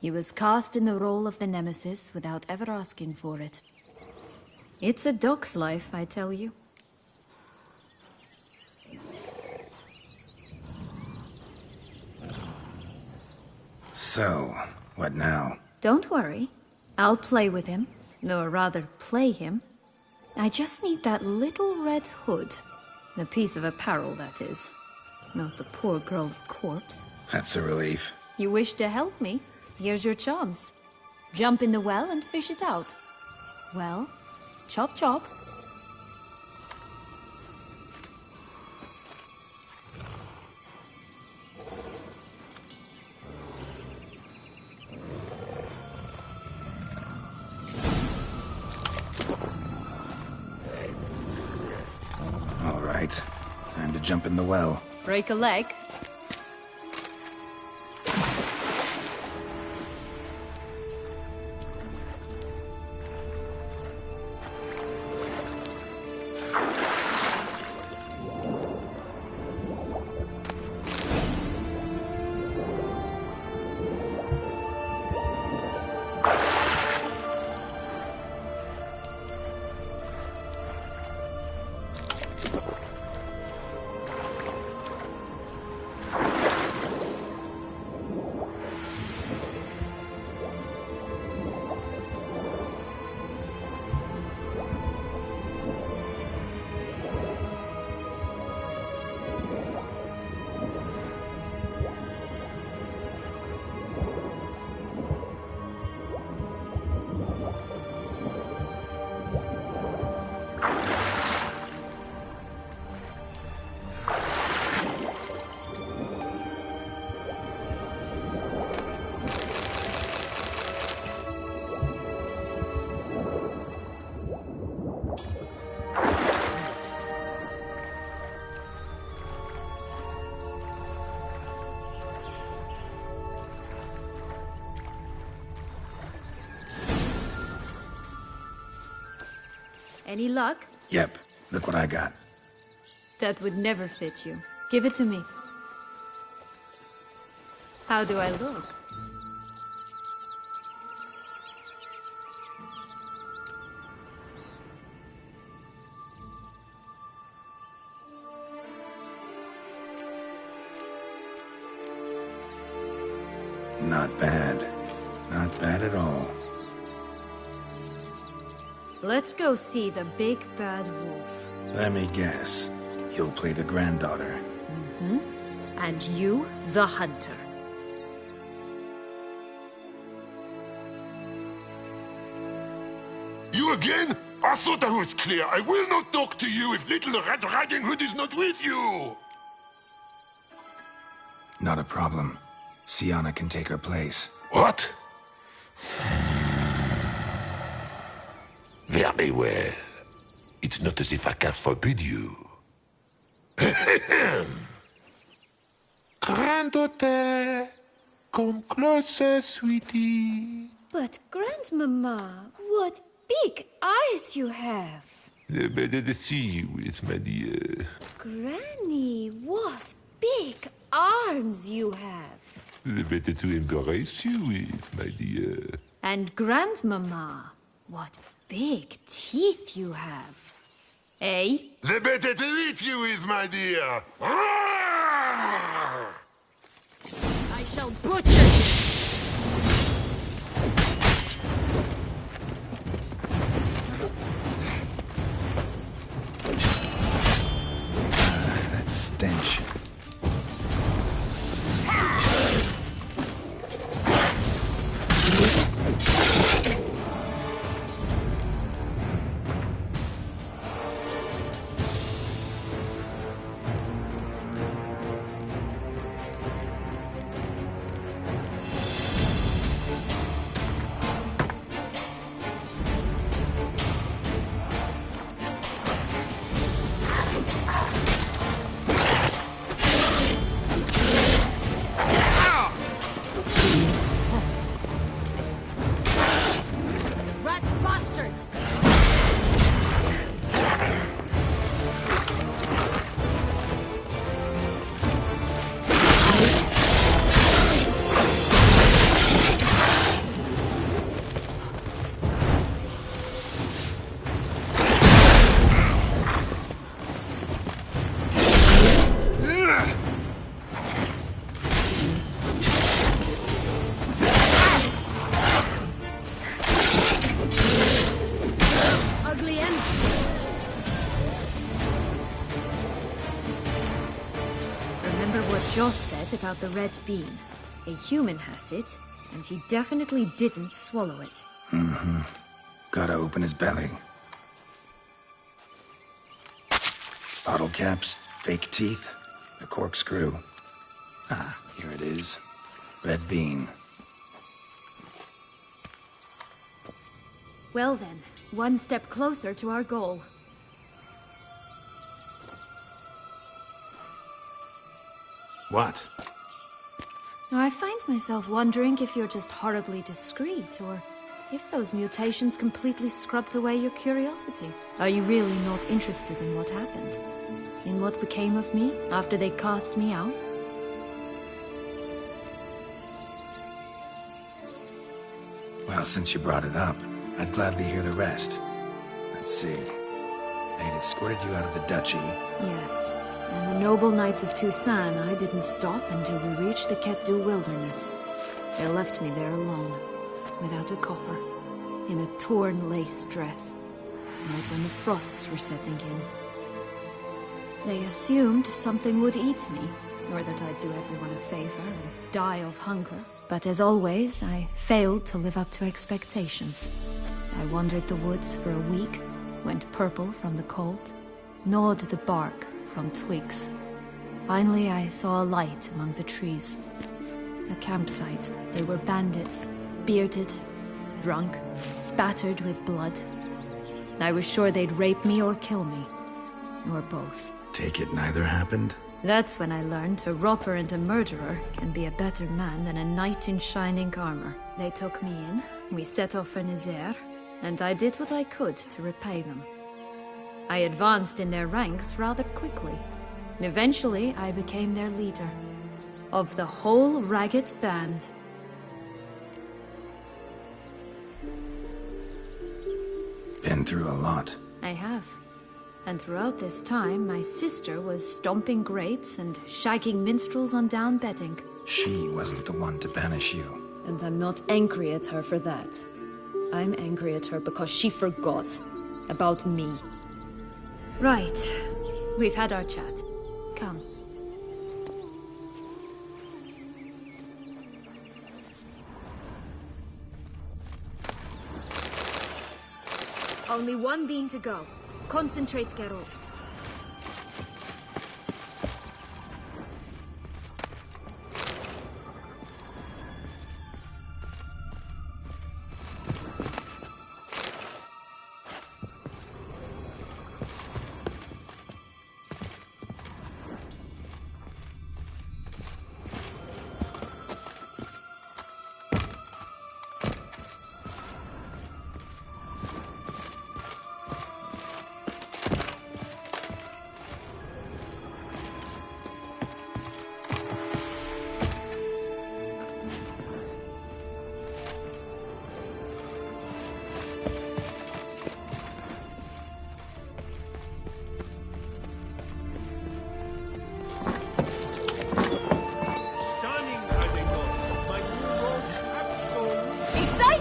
S: He was cast in the role of the Nemesis without ever asking for it. It's a dog's life, I tell you.
E: So, what now?
S: Don't worry. I'll play with him. Or rather, play him. I just need that little red hood. The piece of apparel, that is. Not the poor girl's corpse.
E: That's a relief.
S: You wish to help me? Here's your chance. Jump in the well and fish it out. Well, chop chop.
E: All right. Time to jump in the well.
S: Break a leg. Any luck?
E: Yep, look what I got.
S: That would never fit you. Give it to me. How do I look?
E: Not bad. Not bad at all.
S: Let's go see the big bad wolf.
E: Let me guess. You'll play the granddaughter.
S: Mm-hmm. And you, the hunter.
J: You again? I thought I was clear. I will not talk to you if little Red Riding Hood is not with you!
E: Not a problem. Sienna can take her place.
J: What? Very well. It's not as if I can forbid you. Granddaughter, come closer, sweetie.
H: But, Grandmama, what big eyes you have.
J: The better to see you with, my dear.
H: Granny, what big arms you have.
J: The better to embrace you with, my dear.
S: And Grandmama, what big teeth you have. Eh?
J: The better to eat you with, my dear.
S: I shall butcher you.
E: That stench.
S: Joss said about the red bean. A human has it, and he definitely didn't swallow it.
E: Mm-hmm. Gotta open his belly. Bottle caps, fake teeth, a corkscrew. Ah, here it is. Red bean.
S: Well then, one step closer to our goal.
E: What?
S: Now, I find myself wondering if you're just horribly discreet, or if those mutations completely scrubbed away your curiosity. Are you really not interested in what happened? In what became of me after they cast me out?
E: Well, since you brought it up, I'd gladly hear the rest. Let's see. They'd escorted you out of the duchy.
S: Yes. And the noble knights of Toussaint, I didn't stop until we reached the Ketdu wilderness. They left me there alone, without a copper, in a torn lace dress, right when the frosts were setting in. They assumed something would eat me, or that I'd do everyone a favor and die of hunger. But as always, I failed to live up to expectations. I wandered the woods for a week, went purple from the cold, gnawed the bark from twigs. Finally, I saw a light among the trees. A campsite. They were bandits, bearded, drunk, spattered with blood. I was sure they'd rape me or kill me, or both.
E: Take it neither happened?
S: That's when I learned a robber and a murderer can be a better man than a knight in shining armor. They took me in, we set off for Nazaire, and I did what I could to repay them. I advanced in their ranks rather quickly. And eventually, I became their leader. Of the whole ragged band.
E: Been through a lot.
S: I have. And throughout this time, my sister was stomping grapes and shagging minstrels on down bedding.
E: She wasn't the one to banish you.
S: And I'm not angry at her for that. I'm angry at her because she forgot about me. Right. We've had our chat. Come. Only one beam to go. Concentrate, Geralt.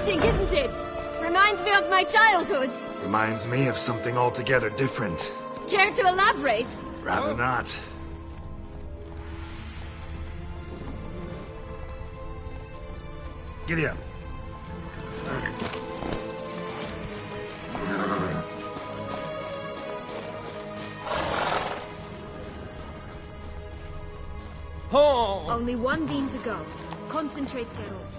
S: Isn't it? Reminds me of my childhood.
E: Reminds me of something altogether different.
S: Care to elaborate?
E: Rather not. Giddy up.
S: Oh. Only one beam to go. Concentrate, Geralt.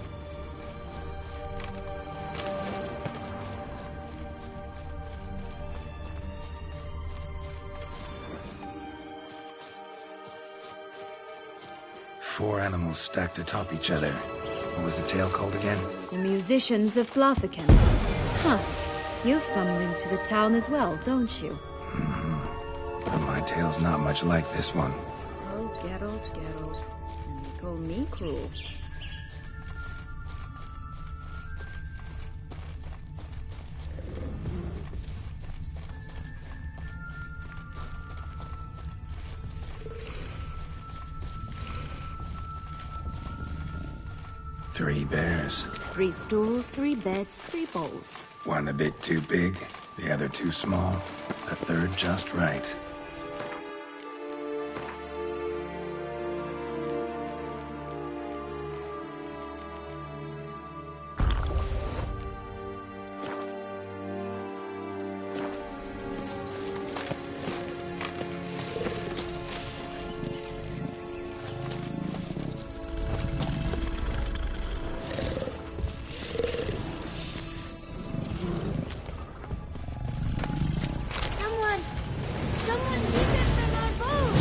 E: Four animals stacked atop each other. What was the tale called again?
S: The Musicians of Blaviken. Huh. You've some link to the town as well, don't you?
E: But my tale's not much like this one.
S: Oh, Geralt, Geralt. And they call me cruel.
E: Three bears.
S: 3 stools, 3 beds, 3 bowls.
E: One a bit too big, the other too small, the third just right.
V: Someone's eaten from our boat!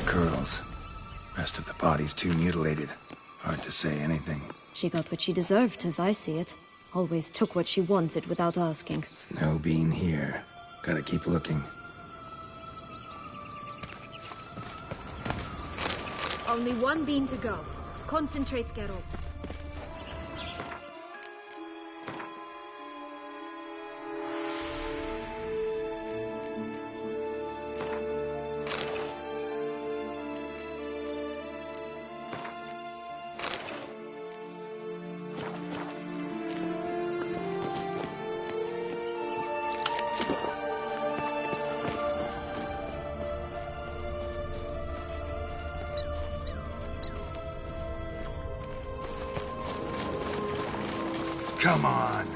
E: Curls. Rest of the body's too mutilated. Hard to say anything.
S: She got what she deserved, as I see it. Always took what she wanted without asking.
E: No bean here. Gotta keep looking.
S: Only one bean to go. Concentrate, Geralt.
E: Come on.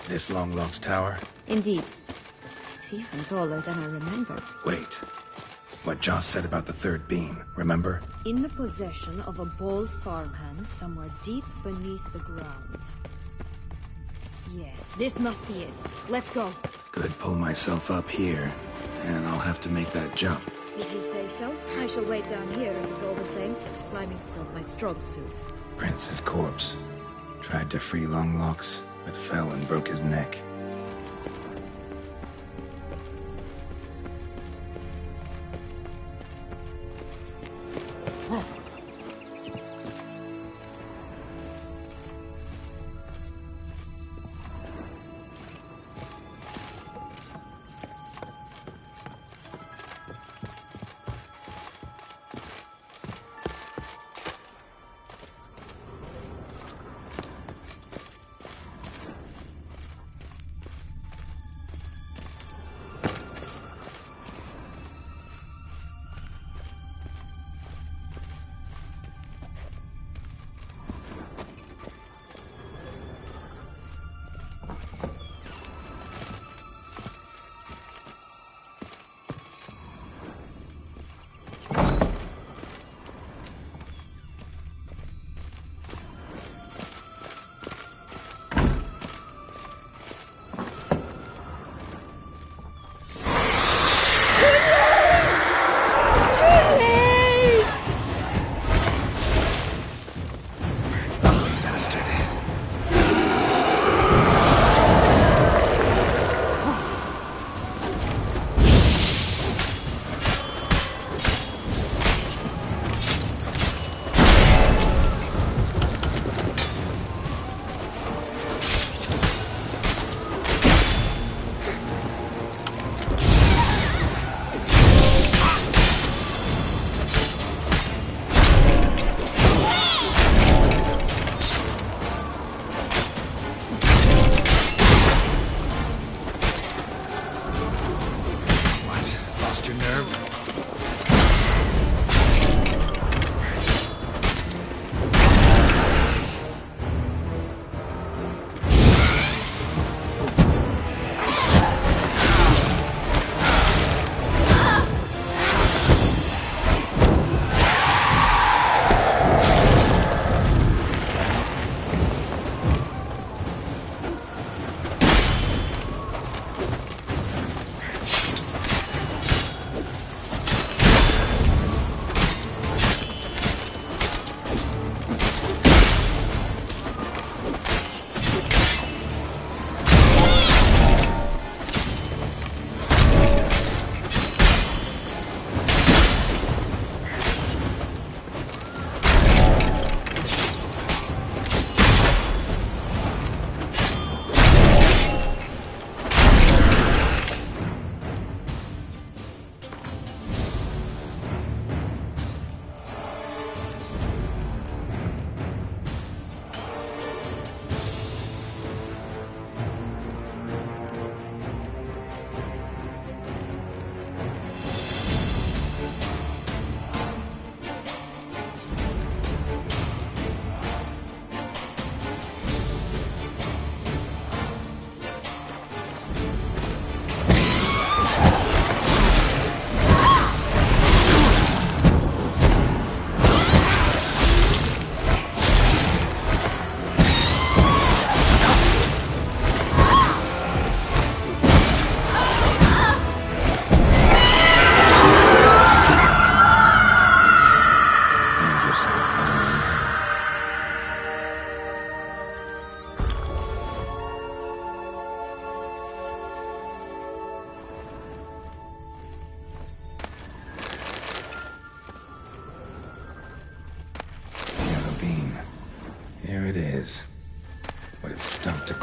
E: This Longlock's tower?
S: Indeed. It's even taller than I remember.
E: Wait. What Joss said about the third beam, remember?
S: In the possession of a bold farmhand somewhere deep beneath the ground. Yes, this must be it. Let's go.
E: Could pull myself up here, and I'll have to make that jump.
S: If you say so, I shall wait down here if it's all the same. Climbing's not my strong suit.
E: Prince's corpse. Tried to free Longlocks, but fell and broke his neck.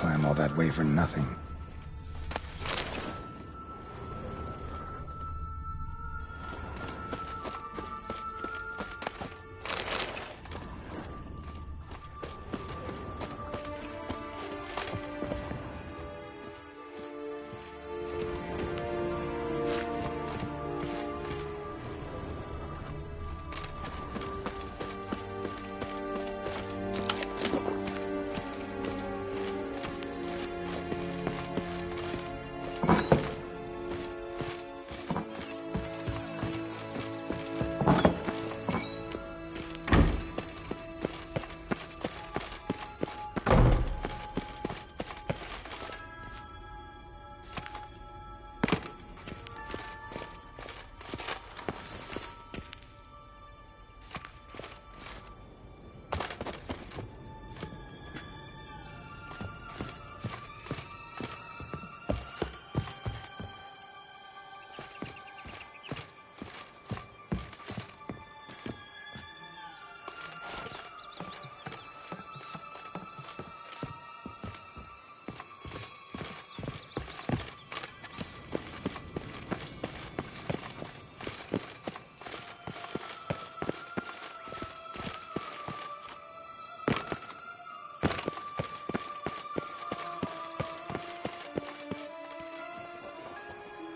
E: climb all that way for nothing.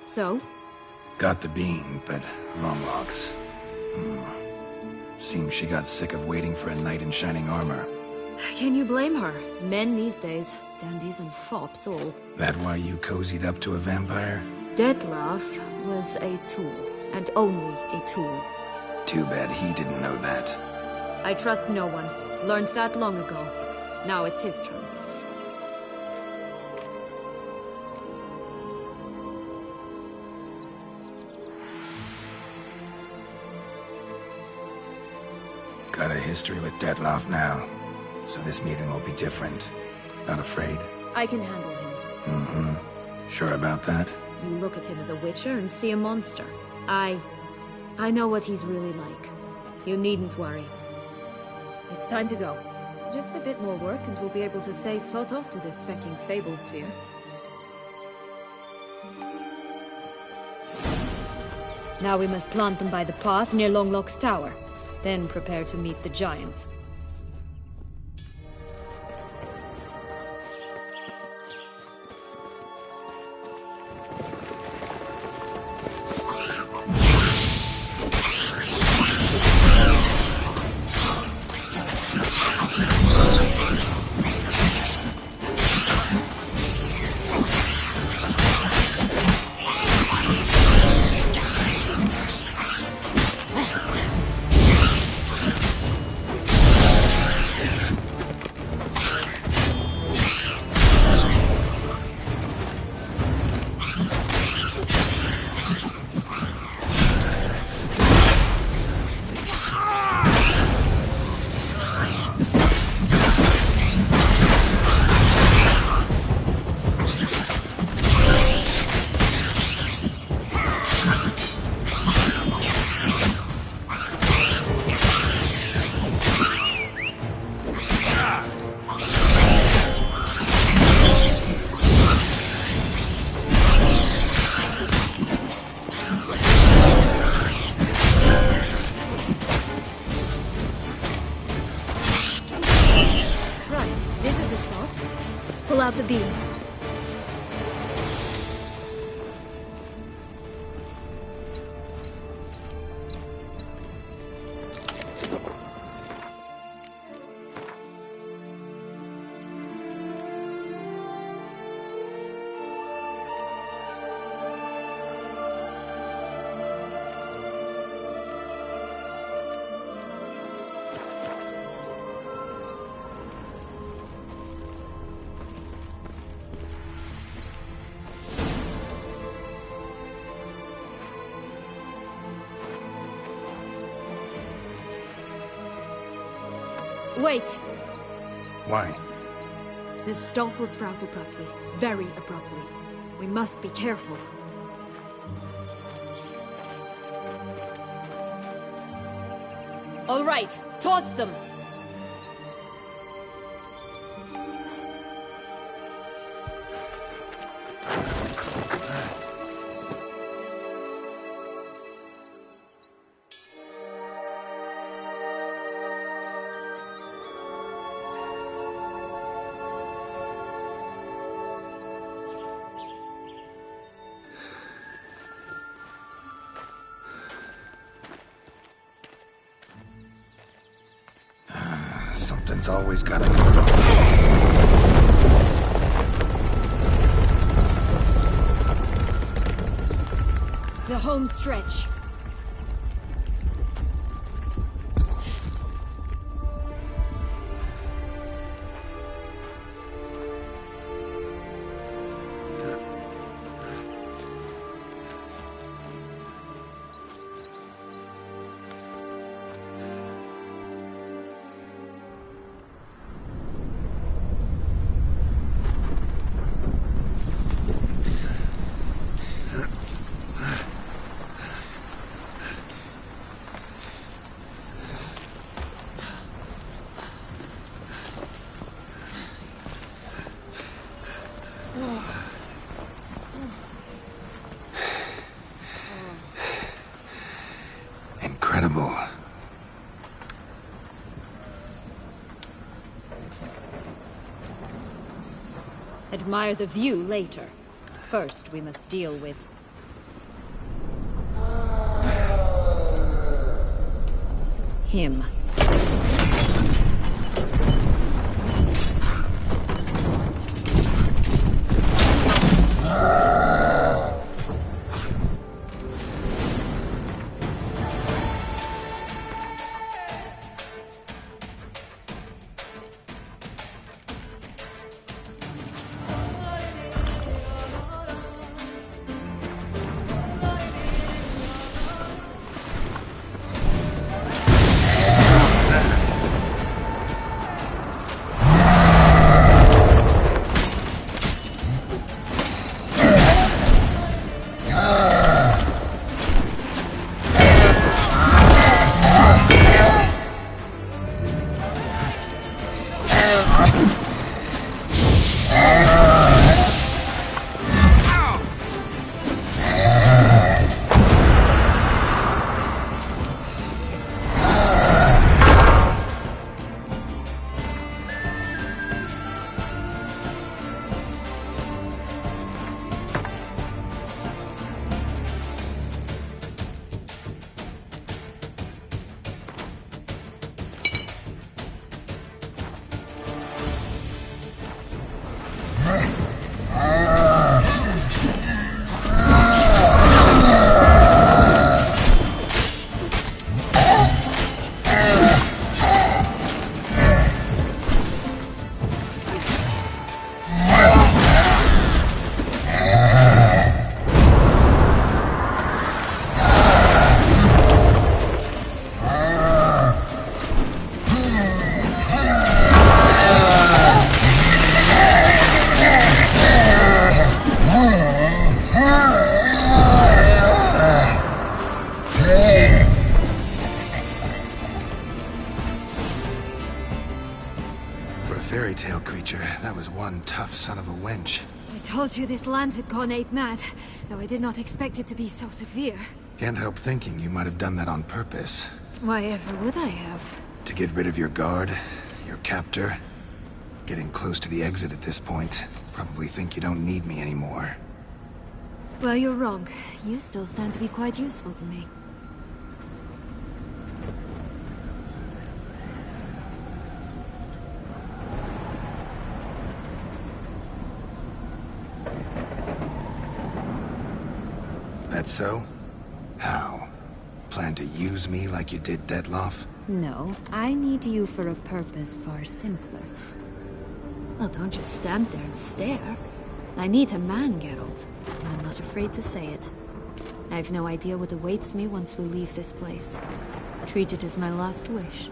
S: So?
E: Got the bean, but wrong logs. Seems she got sick of waiting for a knight in shining armor.
S: Can you blame her? Men these days, dandies and fops all.
E: That why you cozied up to a vampire?
S: Detlef was a tool, and only a tool.
E: Too bad he didn't know that.
S: I trust no one. Learned that long ago. Now it's his turn.
E: Got a history with Detlef now, so this meeting will be different. Not afraid?
S: I can handle him.
E: Mm-hmm. Sure about that?
S: You look at him as a witcher and see a monster. I know what he's really like. You needn't worry. It's time to go. Just a bit more work and we'll be able to say sort off to this fecking fable sphere. Now we must plant them by the path near Longlock's tower. Then prepare to meet the giant. Pull out the beams. Wait!
E: Why?
S: This stalk will sprout abruptly. Very abruptly. We must be careful. All right, toss them!
E: Something's always gotta go wrong.
S: The home stretch.
E: Incredible.
S: Admire the view later. First, we must deal with... him.
E: Fairy tale creature, that was one tough son of a wench.
S: I told you this land had gone ape mad, though I did not expect it to be so severe.
E: Can't help thinking you might have done that on purpose.
S: Why ever would I have?
E: To get rid of your guard, your captor. Getting close to the exit at this point. Probably think you don't need me anymore.
S: Well, you're wrong. You still stand to be quite useful to me.
E: That so? How? Plan to use me like you did Detloff?
S: No, I need you for a purpose far simpler. Well, don't just stand there and stare. I need a man, Geralt, and I'm not afraid to say it. I have no idea what awaits me once we leave this place. Treat it as my last wish.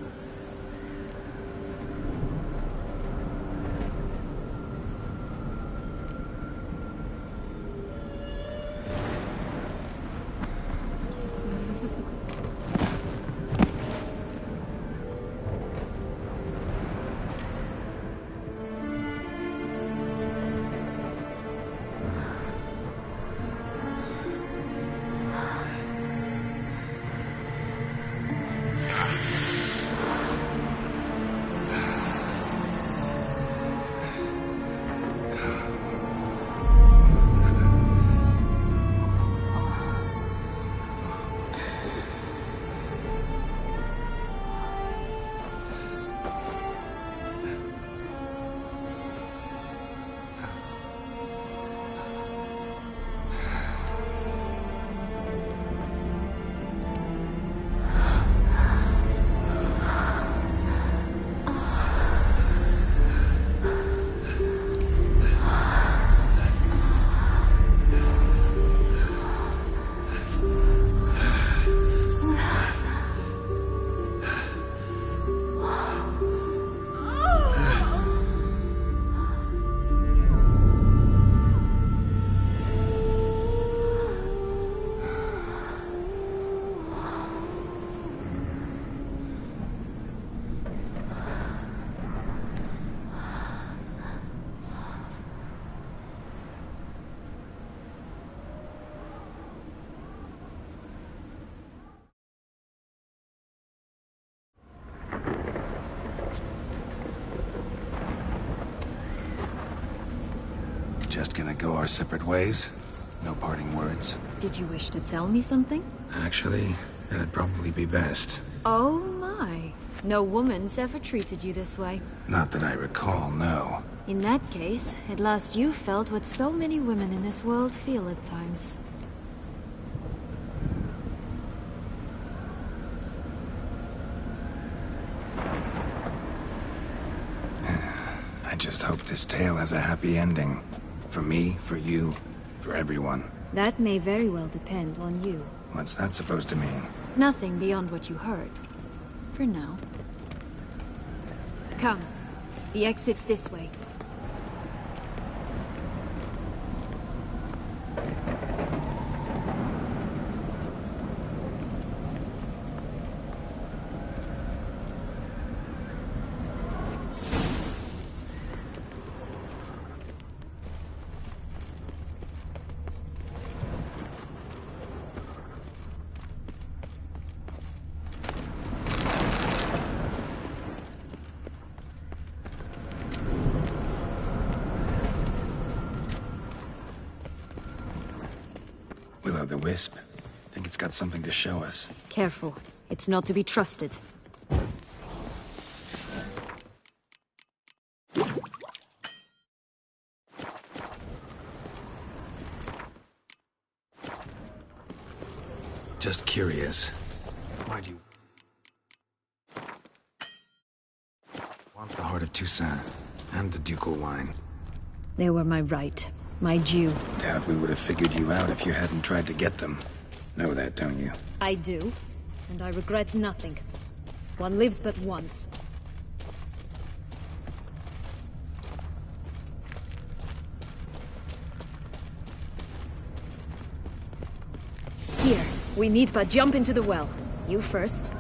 E: Just gonna go our separate ways? No parting words?
S: Did you wish to tell me something?
E: Actually, it'd probably be best.
S: Oh my. No woman's ever treated you this way.
E: Not that I recall, no.
S: In that case, at last you felt what so many women in this world feel at times.
E: I just hope this tale has a happy ending. For me, for you, for everyone.
S: That may very well depend on you.
E: What's that supposed to mean?
S: Nothing beyond what you heard. For now. Come. The exit's this way.
E: Will-o'-the-wisp. Think it's got something to show us.
S: Careful. It's not to be trusted.
E: Just curious. Why do you want the heart of Toussaint and the ducal wine?
S: They were my right. My due.
E: Doubt we would have figured you out if you hadn't tried to get them. Know that, don't you?
S: I do. And I regret nothing. One lives but once. Here. We need but jump into the well. You first.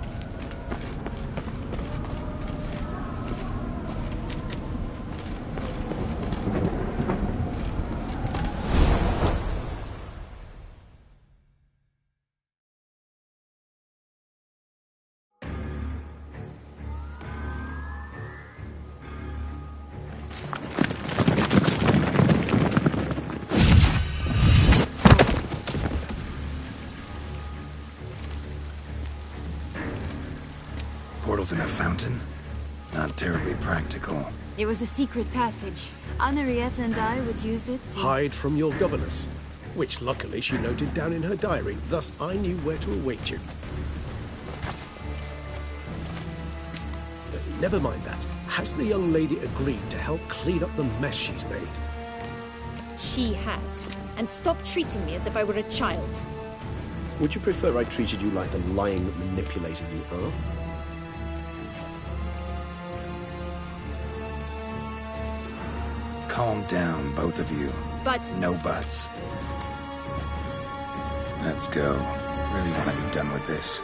E: Portals in a fountain? Not terribly practical.
S: It was a secret passage. Henriette and I would use it to...
R: Hide from your governess, which luckily she noted down in her diary, thus I knew where to await you. Never mind that. Has the young lady agreed to help clean up the mess she's made?
S: She has. And stop treating me as if I were a child.
D: Would you prefer I treated you like the lying manipulator you are?
E: Calm down, both of you.
S: But...
E: No buts. Let's go. Really want to be done with this.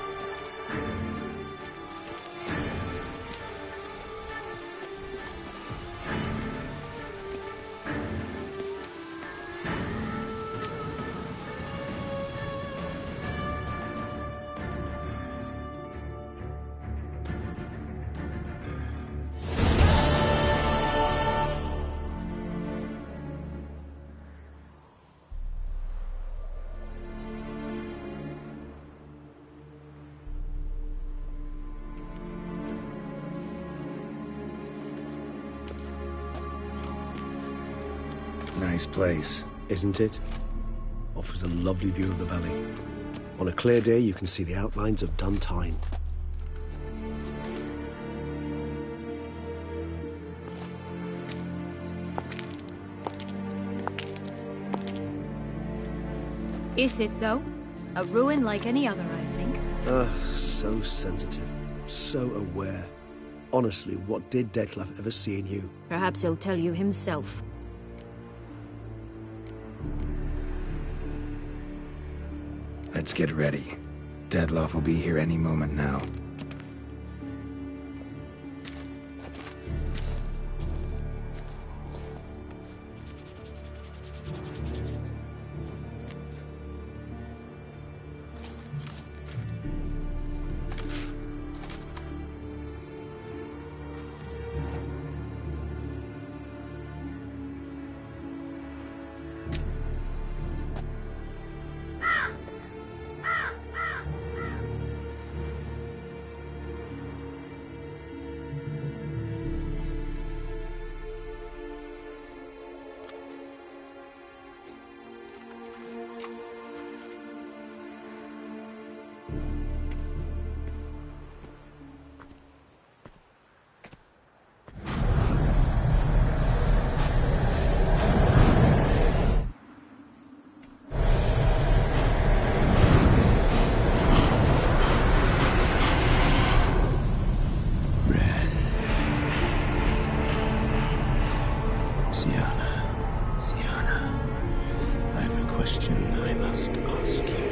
E: Nice place.
D: Isn't it? Offers a lovely view of the valley. On a clear day, you can see the outlines of Duntine.
S: Is it, though? A ruin like any other, I think.
D: So sensitive. So aware. Honestly, what did Detlef ever see in you?
S: Perhaps he'll tell you himself.
E: Let's get ready. Detlef will be here any moment now.
I: question I must ask you.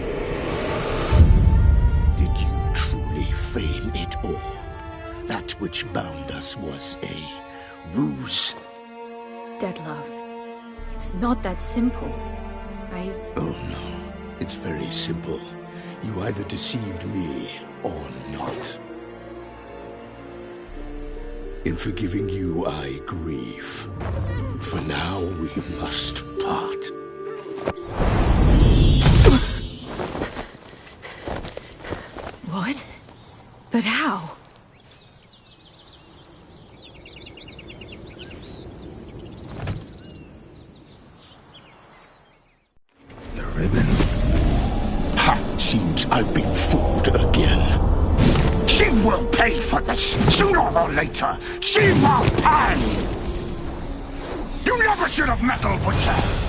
I: Did you truly feign it all? That which bound us was a ruse?
S: Detlef, it's not that simple.
I: Oh no, it's very simple. You either deceived me or not. In forgiving you, I grieve. For now, we must part.
S: What? But how?
I: The ribbon? Ha! Seems I've been fooled again. She will pay for this, sooner or later. She will pay! You never should have meddled with her!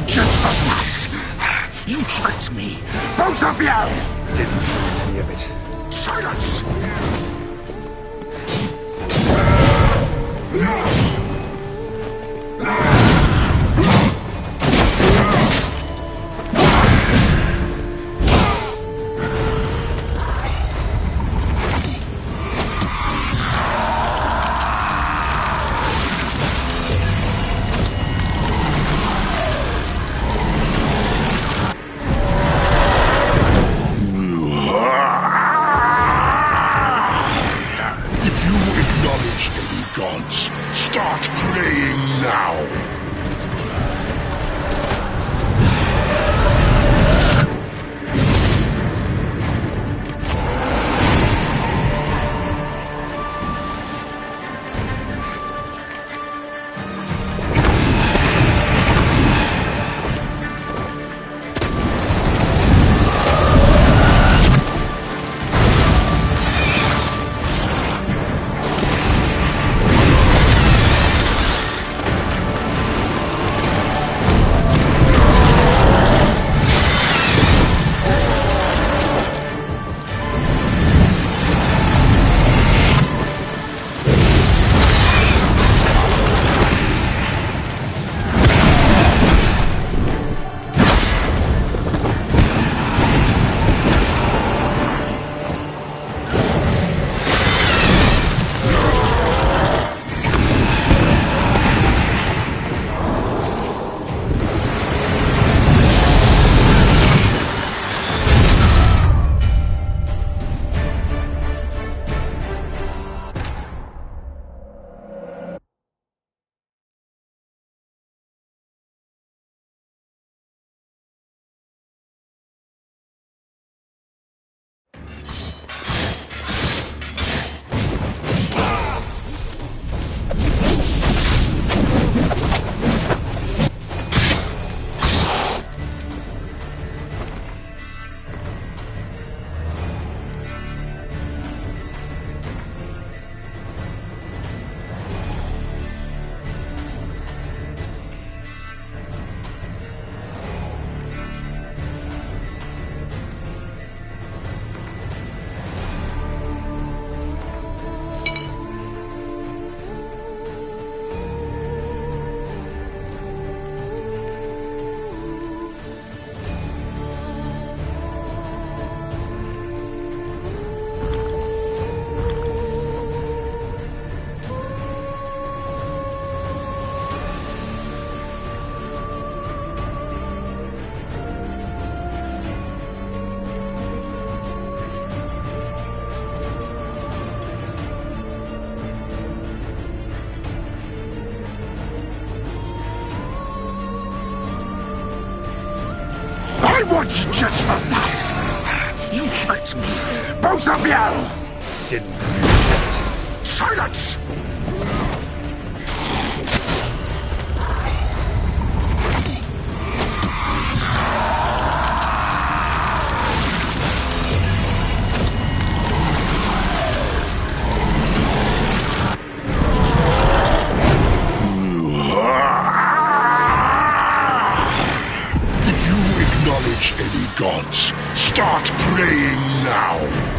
I: Just of us! You tricked me! Both of you!
E: Didn't mean any of it.
I: Silence! Start playing now! I was just the last. You tricked me. Both of you!
M: Didn't.
I: Silence! Any gods, start praying now!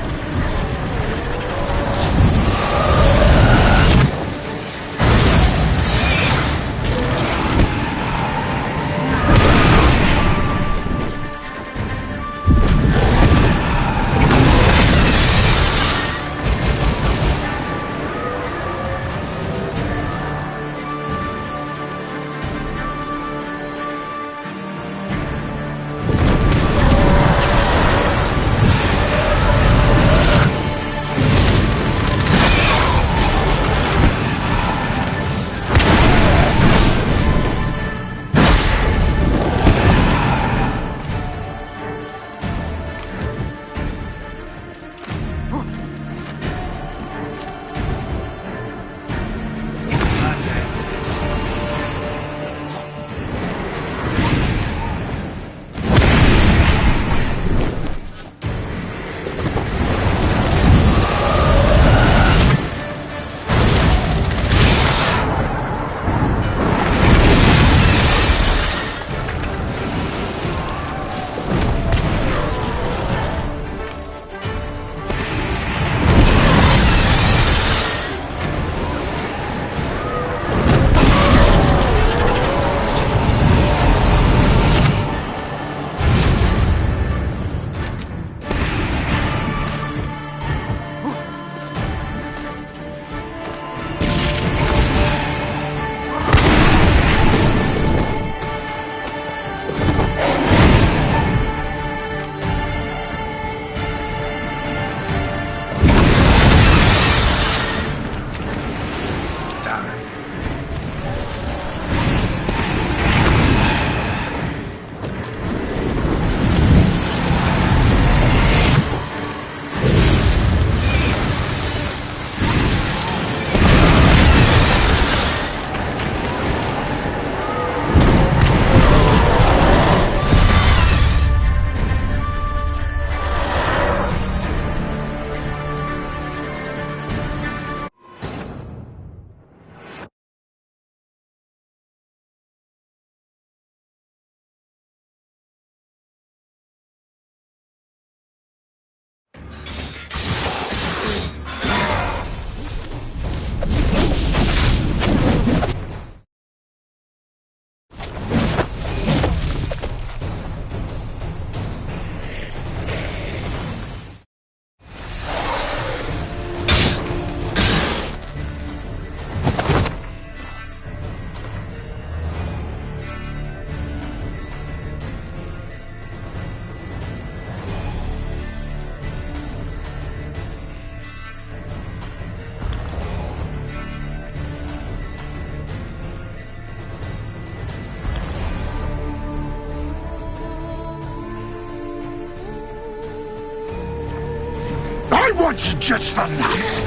I: I was just the last.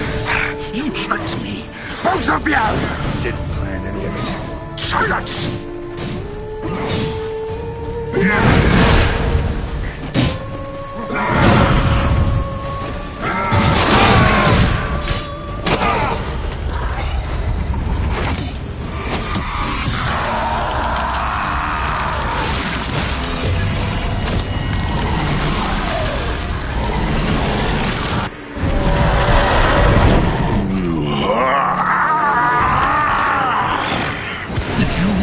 I: You tricked me. Both of you!
E: Didn't plan any of it.
I: Silence!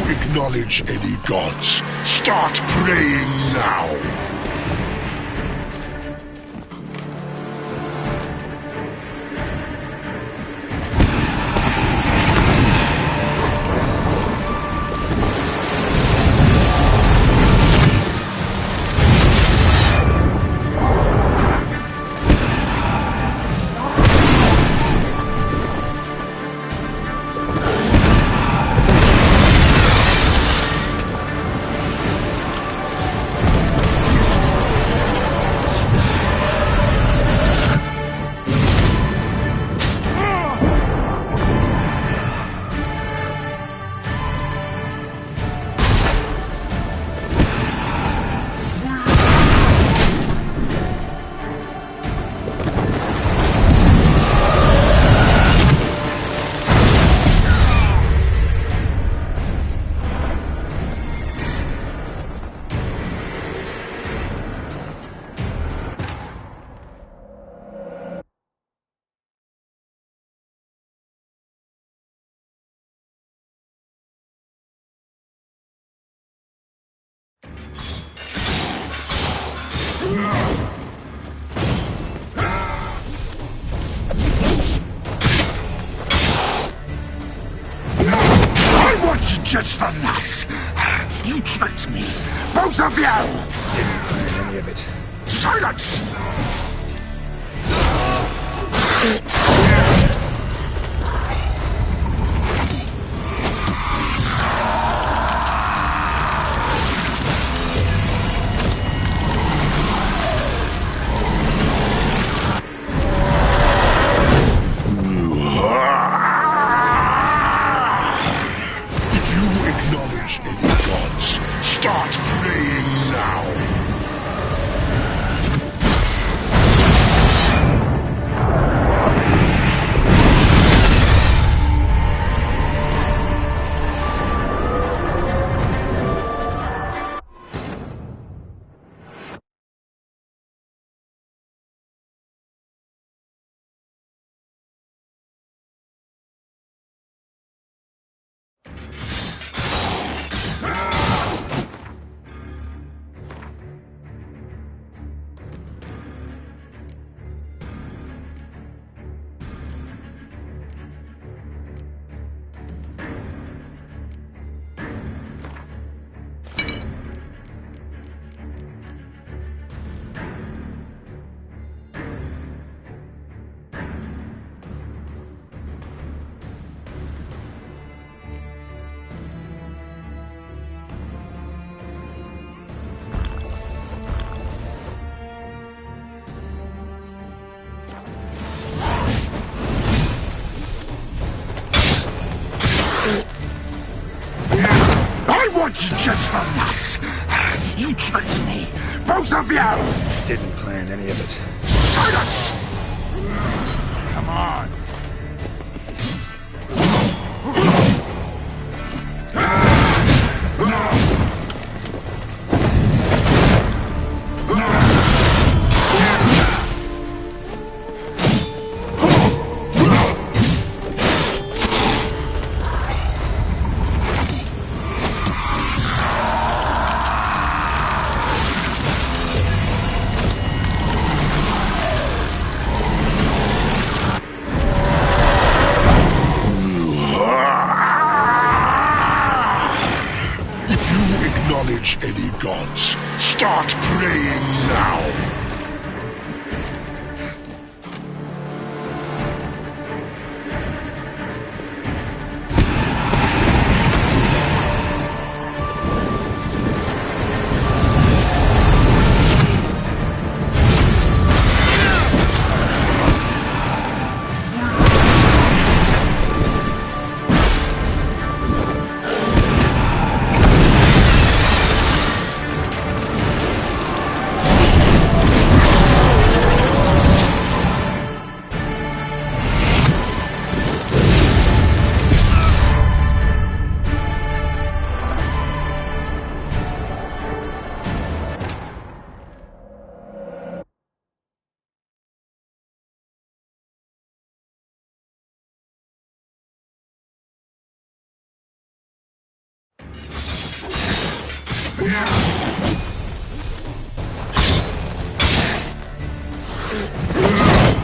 I: Acknowledge any gods. Start praying now. just the lass? You tricked me. Both of you!
E: Didn't plan any of it.
I: Silence! Start praying now! I want you just the lass! You tricked me! Both of you!
E: Didn't plan any of it.
I: Silence! Come on! Acknowledge any gods. Start praying now.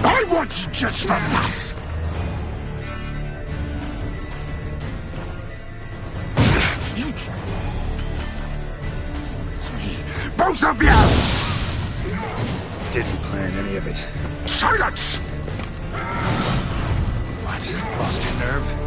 I: I want you just the lass! You tricked me! Both of you!
E: Didn't plan any of it.
I: Silence!
E: What? Lost your nerve?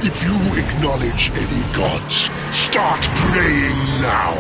I: If you acknowledge any gods, start praying now.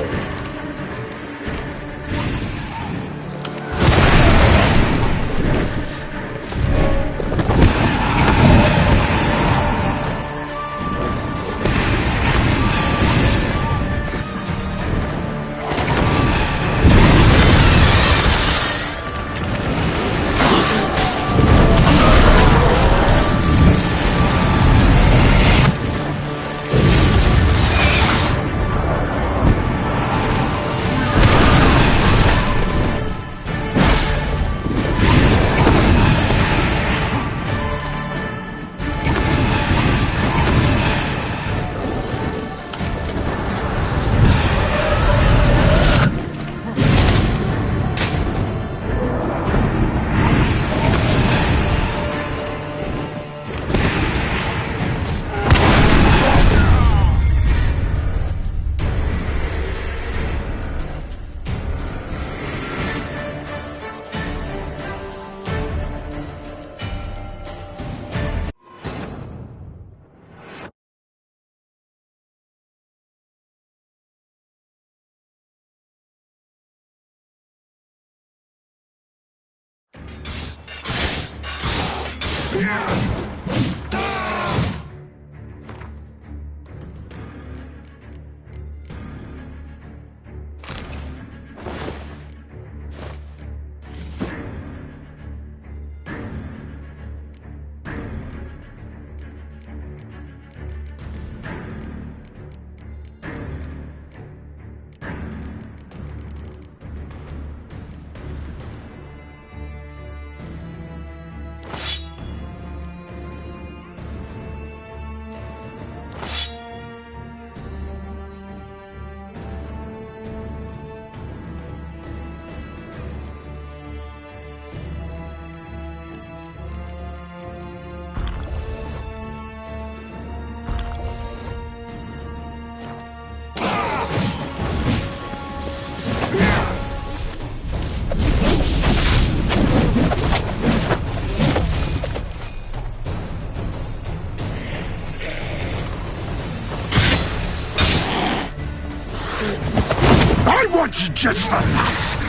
I: I want you just the last.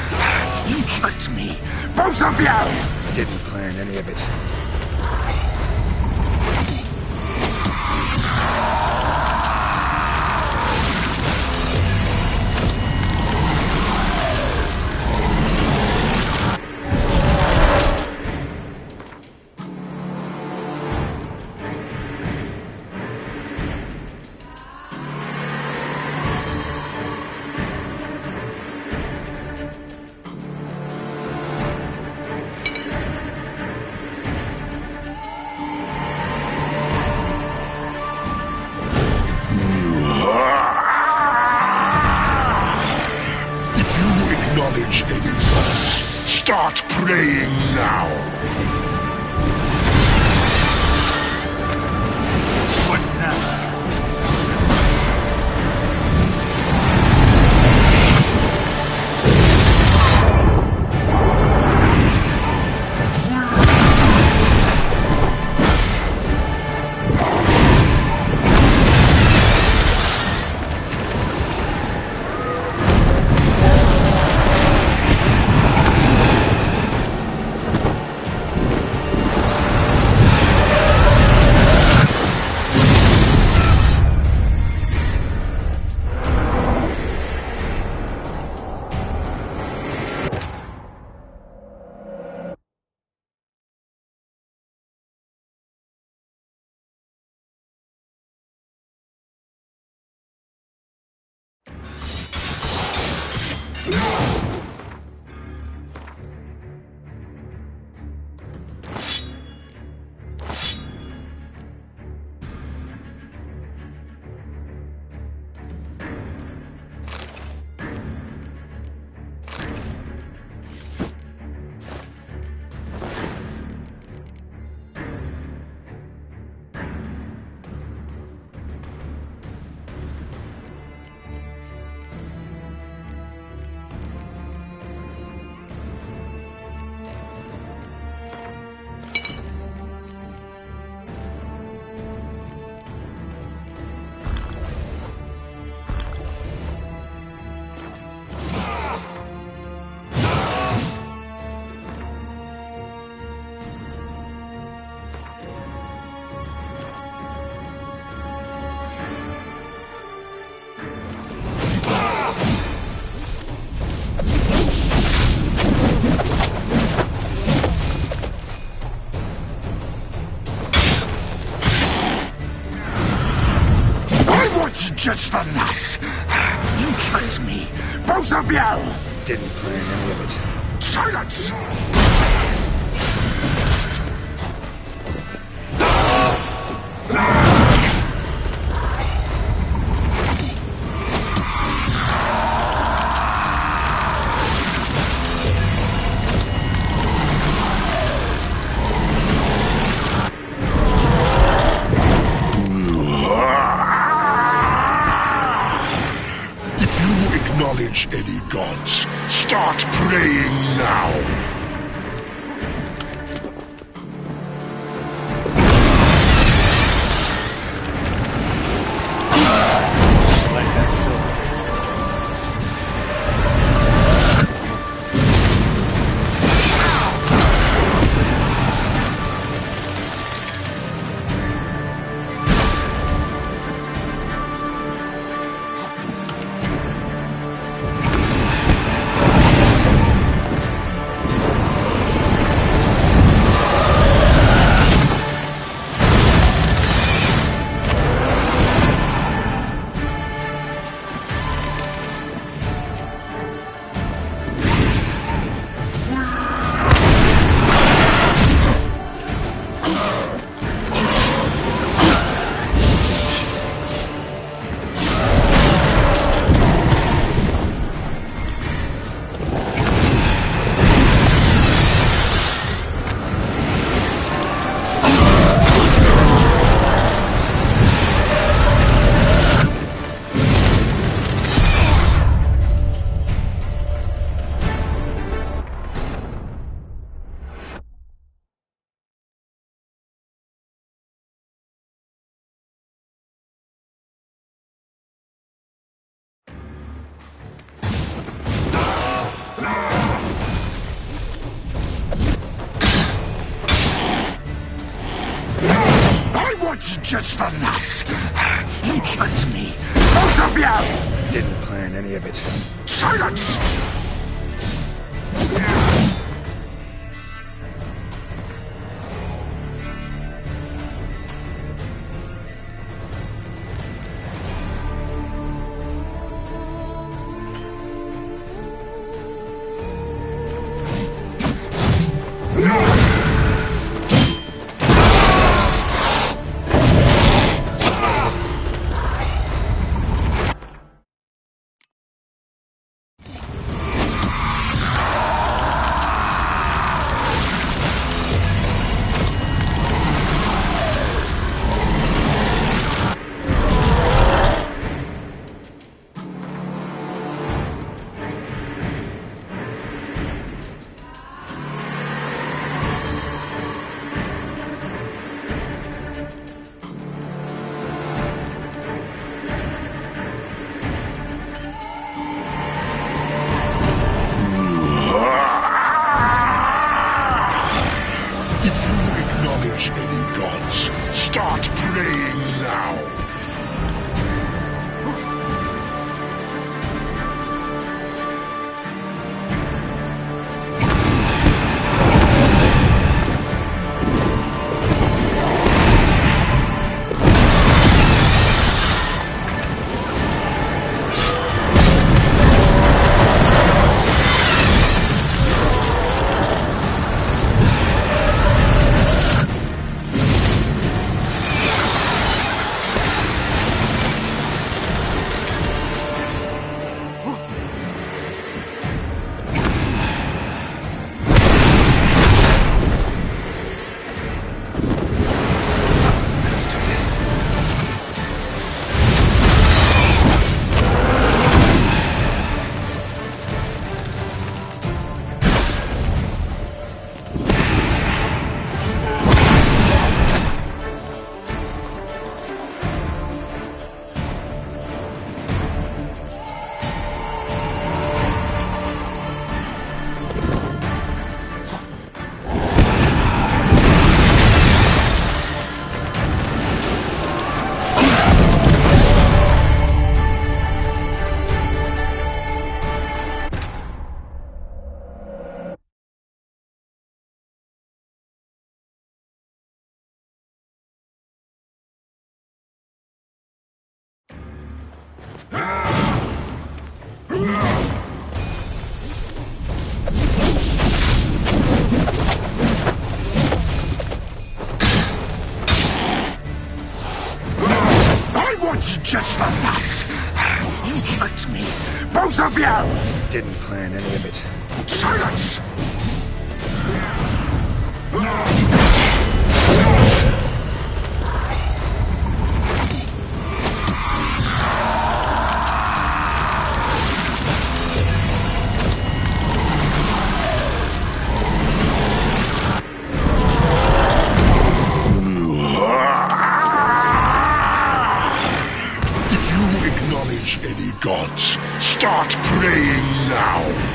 I: You tricked me, both of you!
E: Didn't plan any of it.
I: Any gods, start praying now. What now? Just the last. You tricked me, both of you!
E: Didn't plan any of it.
I: Silence! Acknowledge any gods. Start praying now. was just a lass. You tricked me. Both of you!
E: Didn't plan any of it.
I: Silence! Any gods, start praying now. Just a lass. You tricked me. Both of you!
E: Didn't plan any of it.
I: Silence! Any gods, start praying now!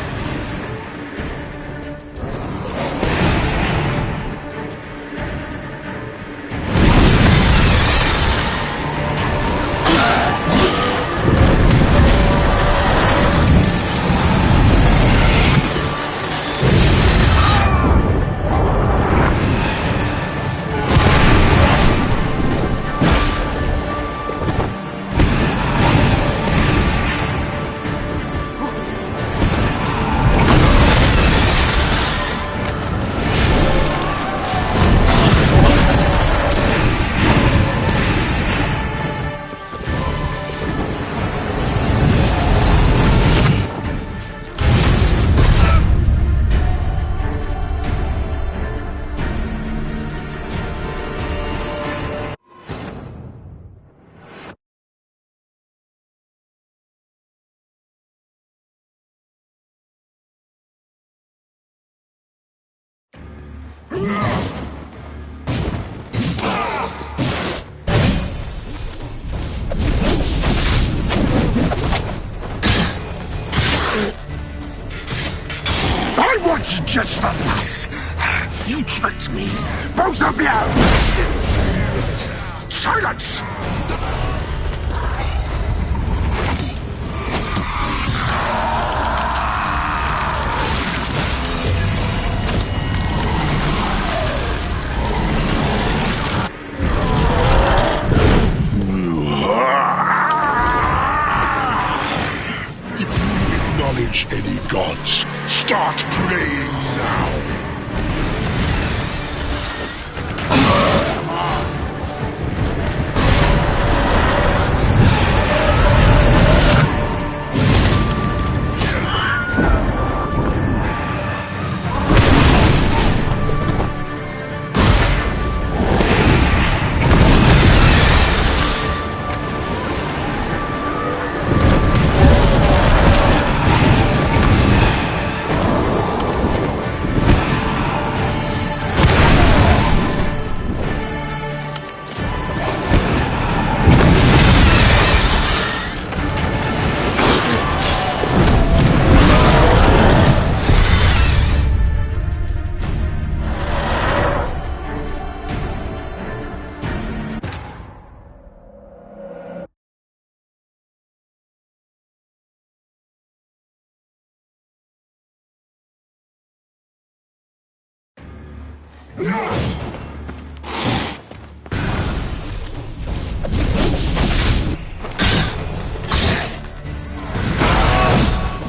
I: I was just a lass. You tricked me. Both of you! Silence! Any gods, start praying now!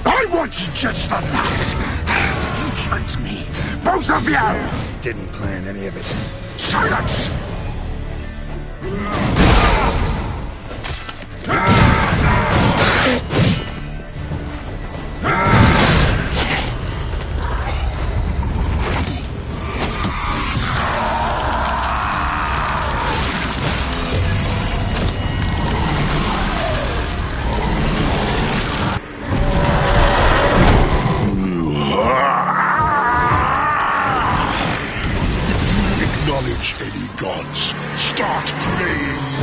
I: I want just the last. You tricked me. Both of you!
E: Didn't plan any of it.
I: Silence! Acknowledge any gods. Start praying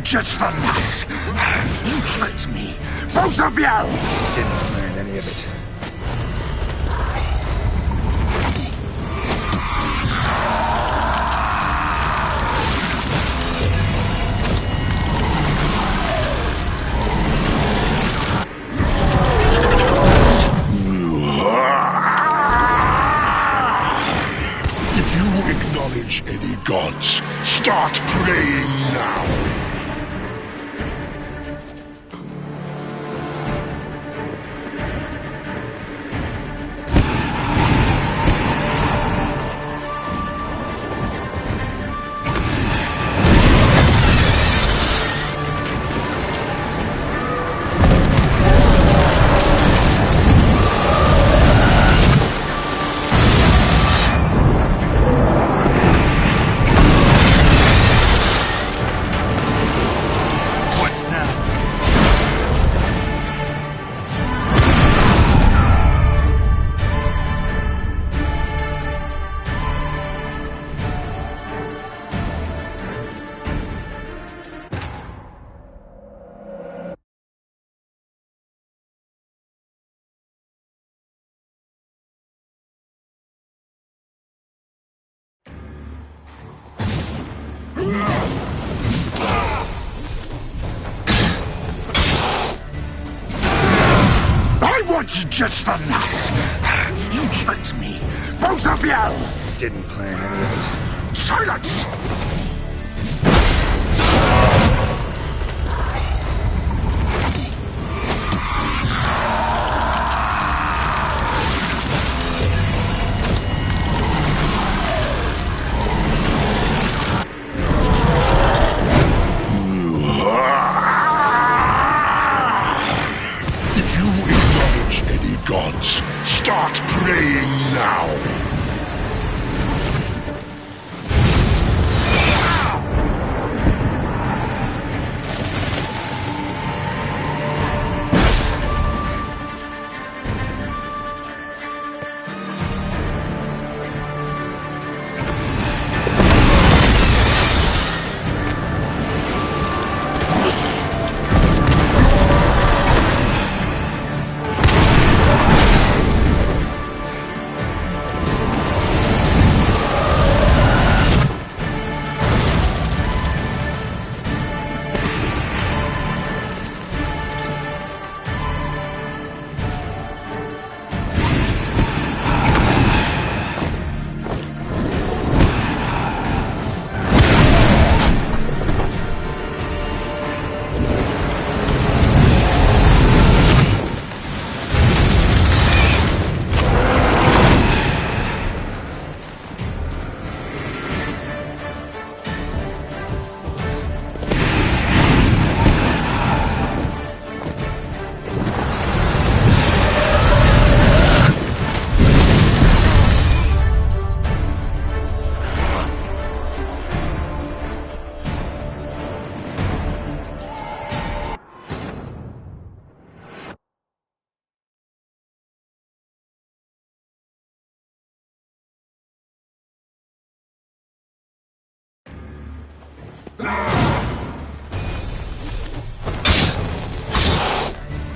I: Just the nuts! You tricked me! Both of you!
E: Didn't plan any of it.
I: If you acknowledge any gods, start praying now! Just the nuts! You tricked me! Both of you!
E: Didn't plan any of it.
I: Silence! Gods, start praying now!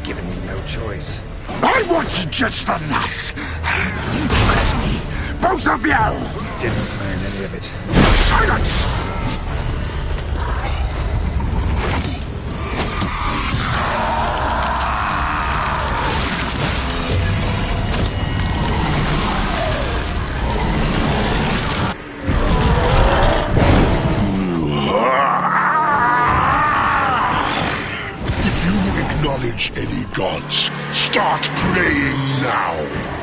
E: Giving me no choice.
I: I want just the nuts! You tricked me! Both of you!
E: Didn't plan any of it.
I: Silence! acknowledge any gods, start praying now!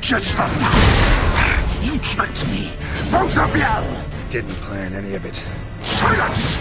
I: Just the last! You tricked me! Both of you!
E: Didn't plan any of it.
I: Silence!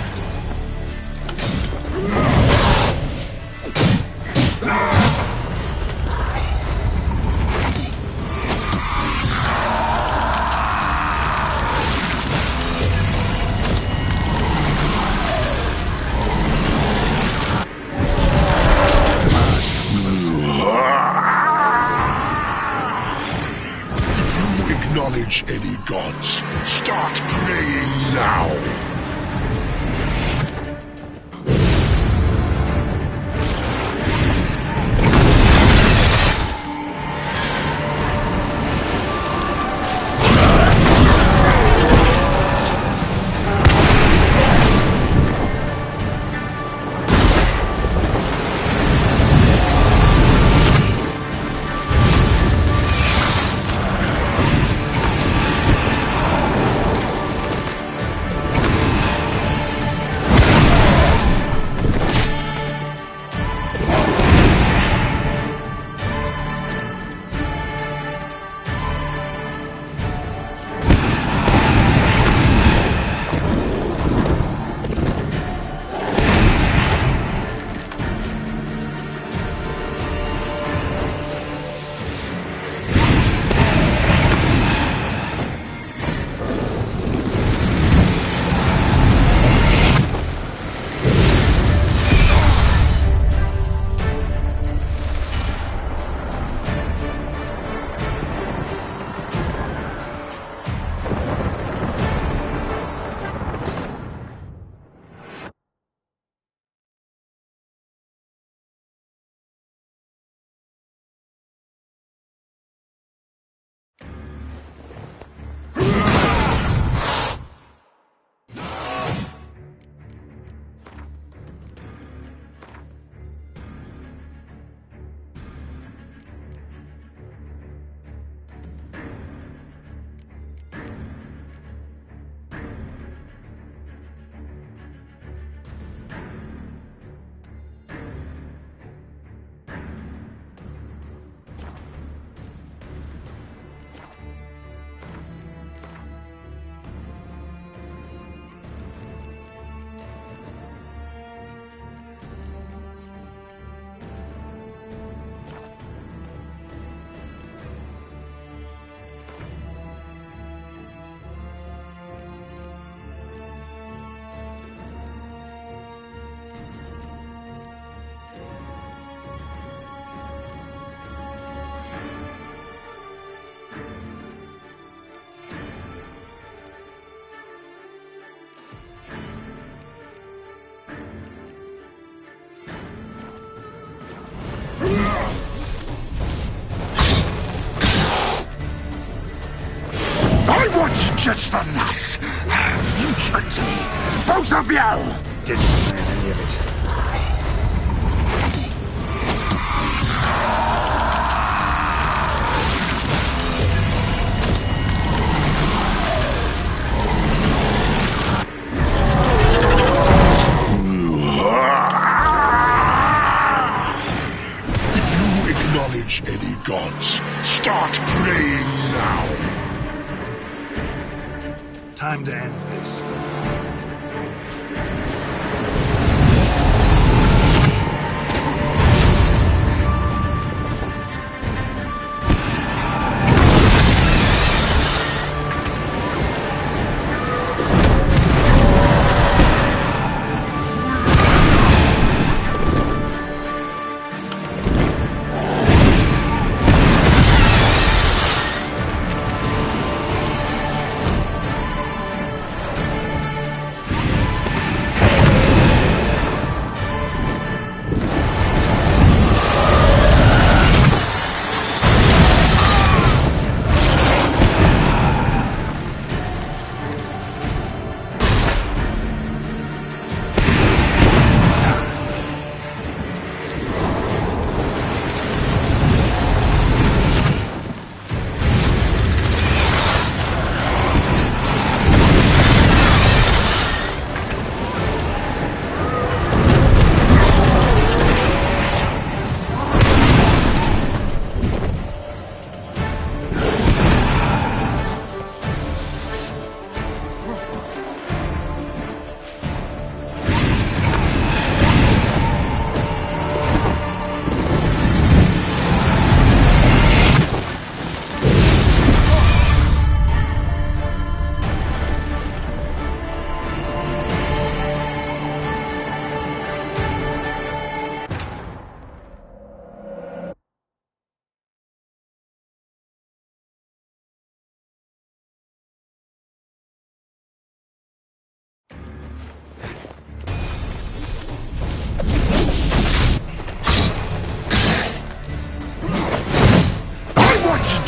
I: Acknowledge any gods. Start praying now. just the nuts! You tricked me! Both of you!
E: Didn't plan any of it.
I: Acknowledge any gods. Start praying now.
E: Time to end this.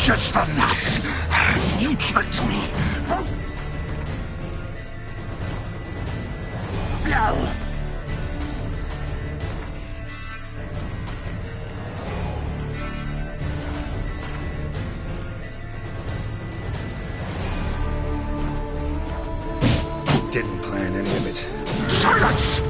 I: Just the nuts! You tricked me! No!
E: Didn't plan any of it.
I: Silence!